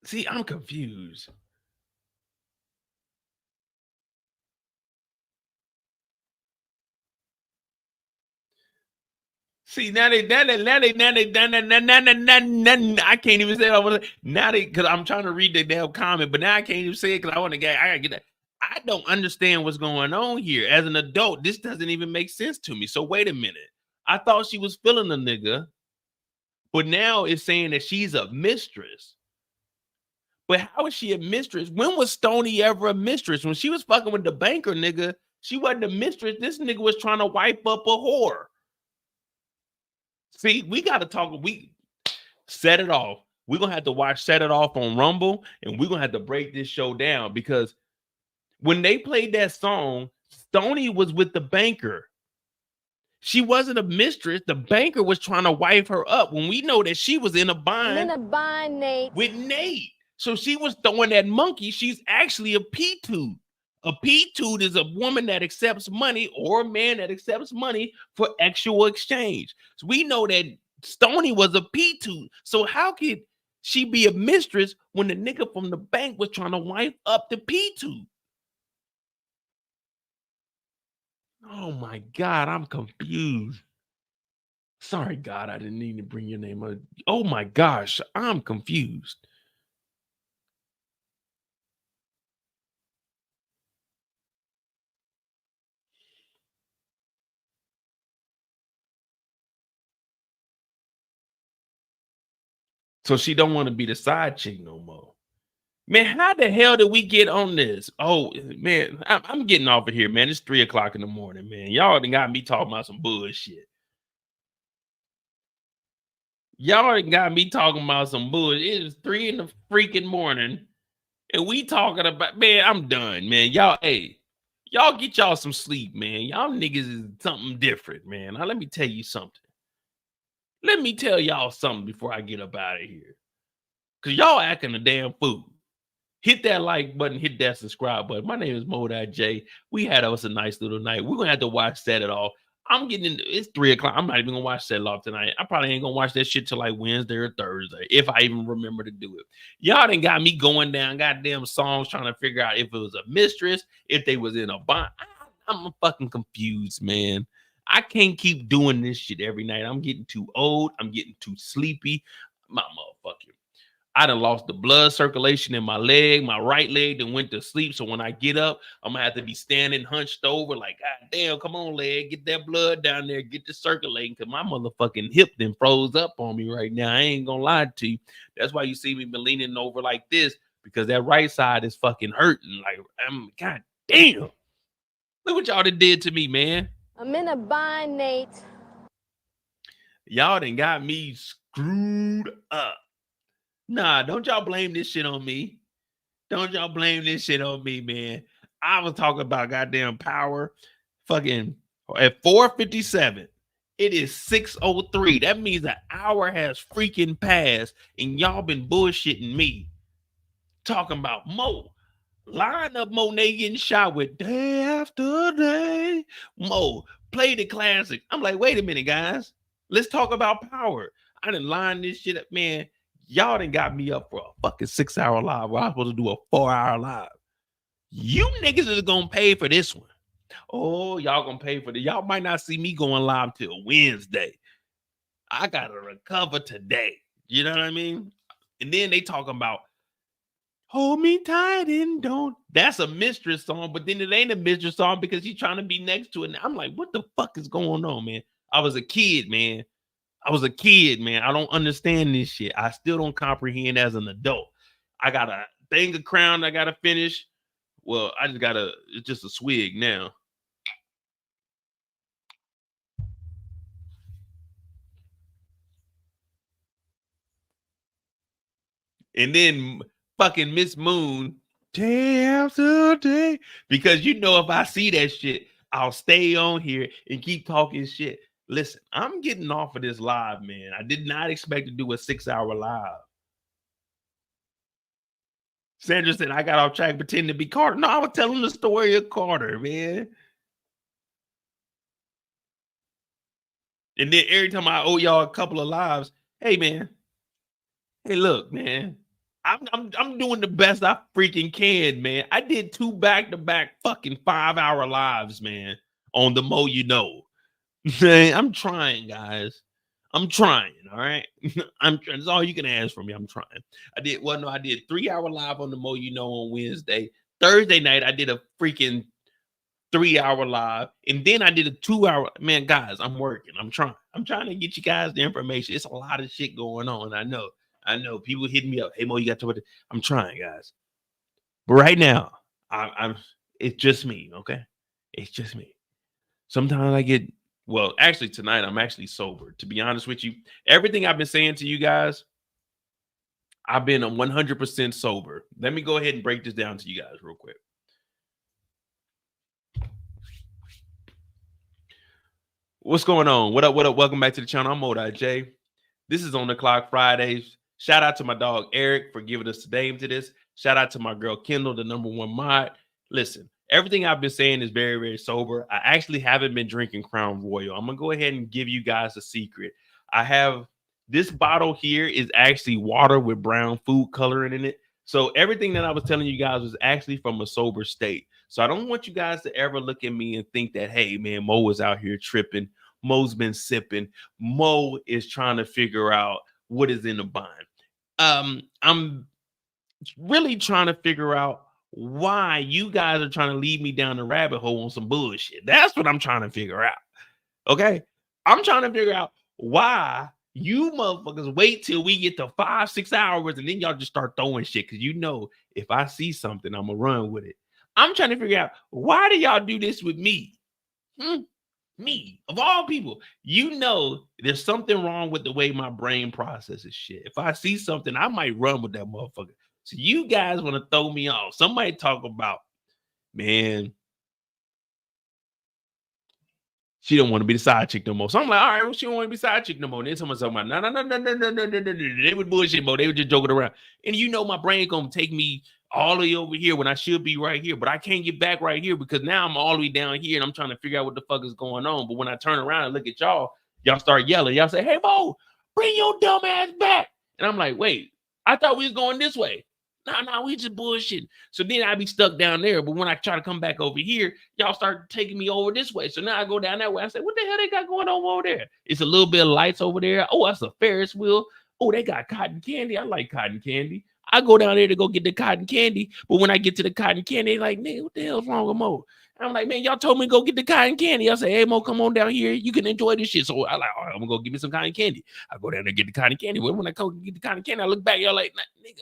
See, I'm confused. See, now I can't even say it. Now because I'm trying to read the damn comment, but now I can't even say it because I gotta get that. I don't understand what's going on here. As an adult, this doesn't even make sense to me. So wait a minute. I thought she was feeling a nigga, but now it's saying that she's a mistress. But how is she a mistress? When was Stoney ever a mistress? When she was fucking with the banker nigga, she wasn't a mistress. This nigga was trying to wipe up a whore. See, we got to talk. We set it off. We're going to have to watch Set It Off on Rumble, and we're going to have to break this show down because when they played that song, Stoney was with the banker. She wasn't a mistress. The banker was trying to wipe her up when we know that she was in a bind, Nate. With Nate. So she was throwing that monkey. She's actually a P-tude. A P-tude is a woman that accepts money or a man that accepts money for actual exchange. So we know that Stoney was a P-tude. So how could she be a mistress when the nigga from the bank was trying to wipe up the P-tude? Oh my God, I'm confused. Sorry, God, I didn't need to bring your name up. Oh my gosh, I'm confused. So she don't want to be the side chick no more. Man, how the hell did we get on this? Oh, man, I'm getting off of here, man. It's 3 o'clock in the morning, man. Y'all done got me talking about some bullshit. Y'all done got me talking about some bullshit. It is 3 in the freaking morning, and we talking about, man, I'm done, man. Y'all, hey, y'all get y'all some sleep, man. Y'all niggas is something different, man. Now, let me tell you something. Let me tell y'all something before I get up out of here. Because y'all acting a damn fool. Hit that like button, hit that subscribe button. My name is Monet. We had us a nice little night. We're going to have to watch Set It Off. I'm getting into, it's 3 o'clock. I'm not even going to watch Set It Off tonight. I probably ain't going to watch that shit till like Wednesday or Thursday, if I even remember to do it. Y'all done got me going down goddamn songs trying to figure out if it was a mistress, if they was in a bond. I'm fucking confused, man. I can't keep doing this shit every night. I'm getting too old. I'm getting too sleepy. My motherfucker. I done lost the blood circulation in my leg. My right leg then went to sleep. So when I get up, I'm gonna have to be standing hunched over like, God damn, come on, leg. Get that blood down there. Get the circulating. Because my motherfucking hip then froze up on me right now. I ain't gonna lie to you. That's why you see me been leaning over like this. Because that right side is fucking hurting. Like, God damn. Look what y'all done did to me, man. I'm in a bind, Nate. Y'all done got me screwed up. Nah, don't y'all blame this shit on me. Don't y'all blame this shit on me, man. I was talking about goddamn power. Fucking at 4:57. It is 6:03. That means an hour has freaking passed, and y'all been bullshitting me. Talking about Mo. Line up Monet getting shot with day after day. Mo, play the classic. I'm like, wait a minute, guys. Let's talk about power. I done line this shit up, man. Y'all done got me up for a fucking 6-hour live where I'm supposed to do a 4-hour live. You niggas is gonna pay for this one. Oh, y'all gonna pay for it. Y'all might not see me going live till Wednesday. I gotta recover today. You know what I mean? And then they talking about hold me tight and don't. That's a mistress song, but then it ain't a mistress song because she's trying to be next to it. And I'm like, what the fuck is going on, man? I was a kid, man. I was a kid, man. I don't understand this shit. I still don't comprehend as an adult. I got a thing of Crown I gotta finish. Well, I just gotta, it's just a swig now. And then fucking Miss Moon, day after day. Because you know, if I see that shit, I'll stay on here and keep talking shit. Listen, I'm getting off of this live, man. I did not expect to do a 6-hour live. Sandra said, I got off track pretending to be Carter. No, I was telling the story of Carter, man. And then every time I owe y'all a couple of lives, hey, man. Hey, look, man. I'm doing the best I freaking can, man. I did 2 back-to-back fucking 5-hour lives, man, on the Mo You Know. I'm trying, guys. I'm trying, all right? I'm trying. That's all you can ask from me. I'm trying. I did 3-hour live on the Mo You Know on Wednesday. Thursday night, I did a freaking 3-hour live. And then I did a 2-hour. Man, guys, I'm working. I'm trying. I'm trying to get you guys the information. It's a lot of shit going on. I know. People hitting me up. Hey, Mo, you got to. I'm trying, guys. But right now, it's just me, okay? It's just me. Sometimes I get, well, actually tonight, I'm actually sober. To be honest with you, everything I've been saying to you guys, I've been 100% sober. Let me go ahead and break this down to you guys real quick. What's going on? What up? Welcome back to the channel. I'm Monet J. This is On the Clock Fridays. Shout out to my dog Eric for giving us the name to this. Shout out to my girl Kendall, the #1 mod. Listen, everything I've been saying is very, very sober. I actually haven't been drinking Crown Royal. I'm gonna go ahead and give you guys a secret. I have this bottle here is actually water with brown food coloring in it. So everything that I was telling you guys was actually from a sober state. So I don't want you guys to ever look at me and think that, hey man, Mo is out here tripping. Mo's been sipping. Mo is trying to figure out what is in the bind. I'm really trying to figure out why you guys are trying to lead me down the rabbit hole on some bullshit. That's what I'm trying to figure out. Okay. I'm trying to figure out why you motherfuckers wait till we get to 5-6 hours and then y'all just start throwing shit. Cause you know, if I see something, I'm gonna run with it. I'm trying to figure out, why do y'all do this with me? Me, of all people. You know, there's something wrong with the way my brain processes shit. If I see something, I might run with that motherfucker. So you guys want to throw me off. Somebody talk about, man, she don't want to be the side chick no more. So I'm like, all right, well, she don't want to be side chick no more. And then someone's talking about, no. They would bullshit, Mo. They were just joking around. And you know, my brain gonna take me all the way over here when I should be right here. But I can't get back right here because now I'm all the way down here and I'm trying to figure out what the fuck is going on. But when I turn around and look at y'all, y'all start yelling. Y'all say, hey, Mo, bring your dumb ass back. And I'm like, wait, I thought we was going this way. No, we just bullshitting. So then I be stuck down there. But when I try to come back over here, y'all start taking me over this way. So now I go down that way. I say, what the hell they got going on over there? It's a little bit of lights over there. Oh, that's a Ferris wheel. Oh, they got cotton candy. I like cotton candy. I go down there to go get the cotton candy. But when I get to the cotton candy, they like, nigga, what the hell's wrong with Mo? And I'm like, man, y'all told me to go get the cotton candy. I say, hey, Mo, come on down here. You can enjoy this shit. So I like, all right, I'm going to go get me some cotton candy. I go down there and get the cotton candy. When I go get the cotton candy, I look back. Y'all like, nah, nigga.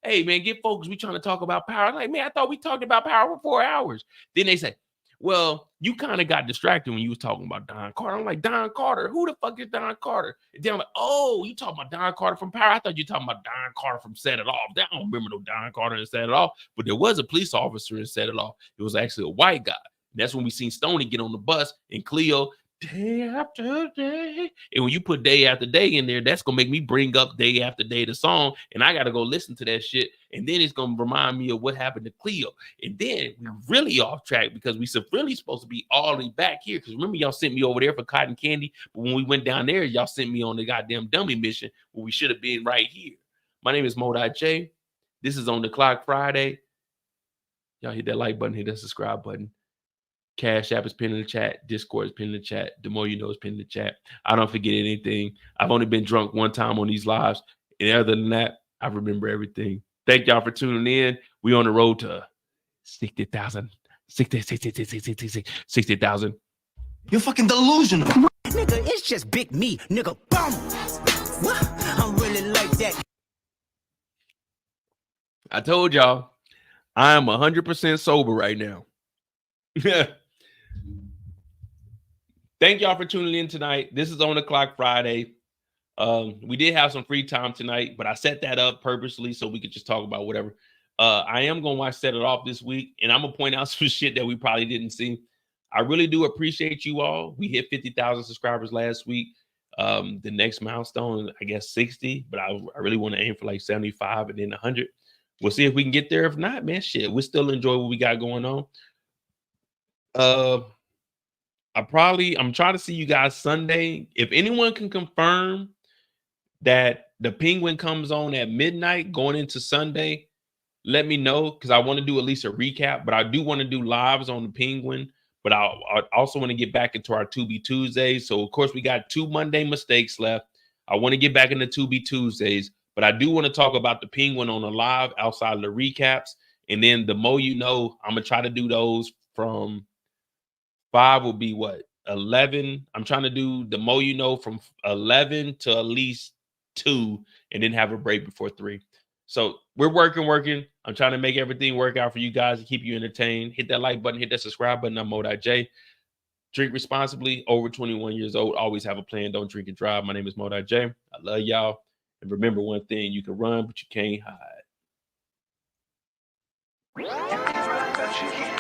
Hey, man, get focused. We trying to talk about power. I'm like, man, I thought we talked about power for 4 hours. Then they say, well, you kind of got distracted when you was talking about Don Carter. I'm like, Don Carter? Who the fuck is Don Carter? And then I'm like, oh, you talking about Don Carter from Power? I thought you talking about Don Carter from Set It Off. I don't remember no Don Carter in Set It Off, but there was a police officer in Set It Off. It was actually a white guy. And that's when we seen Stoney get on the bus and Cleo, day after day. And when you put day after day in there, that's gonna make me bring up day after day the song, and I gotta go listen to that shit, and then it's gonna remind me of what happened to Cleo. And then we're really off track because we really supposed to be all the way back here. Because remember, y'all sent me over there for cotton candy, but when we went down there, y'all sent me on the goddamn dummy mission where we should have been right here. My name is Monet J. This is On the Clock Friday. Y'all hit that like button, hit that subscribe button. Cash App is pinned in the chat. Discord is pinned in the chat. The More You Know is pinned in the chat. I don't forget anything. I've only been drunk one time on these lives. And other than that, I remember everything. Thank y'all for tuning in. We on the road to 60,000. 60,000. You're fucking delusional. Nigga, it's just big me, nigga. Bum. What? I'm really like that. I told y'all, I am 100% sober right now. Thank y'all for tuning in tonight. This is On the Clock Friday. We did have some free time tonight, but I set that up purposely so we could just talk about whatever. I am going to Set It Off this week, and I'm going to point out some shit that we probably didn't see. I really do appreciate you all. We hit 50,000 subscribers last week. The next milestone, I guess 60, but I really want to aim for like 75 and then 100. We'll see if we can get there. If not, man, shit, we still enjoy what we got going on. I'm trying to see you guys Sunday. If anyone can confirm that the Penguin comes on at midnight going into Sunday, let me know, because I want to do at least a recap, but I do want to do lives on the Penguin, but I also want to get back into our 2B Tuesdays. So, of course, we got 2 Monday mistakes left. I want to get back into 2B Tuesdays, but I do want to talk about the Penguin on a live outside of the recaps. And then the Mo You Know, I'm going to try to do those from 5 will be what? 11. I'm trying to do the Mo You Know from 11 to at least 2 and then have a break before 3. So we're working. I'm trying to make everything work out for you guys to keep you entertained. Hit that like button, hit that subscribe button. I'm Mo.J. Drink responsibly, over 21 years old. Always have a plan. Don't drink and drive. My name is Mo.J. I love y'all. And remember one thing, you can run, but you can't hide. You can rap, but you can't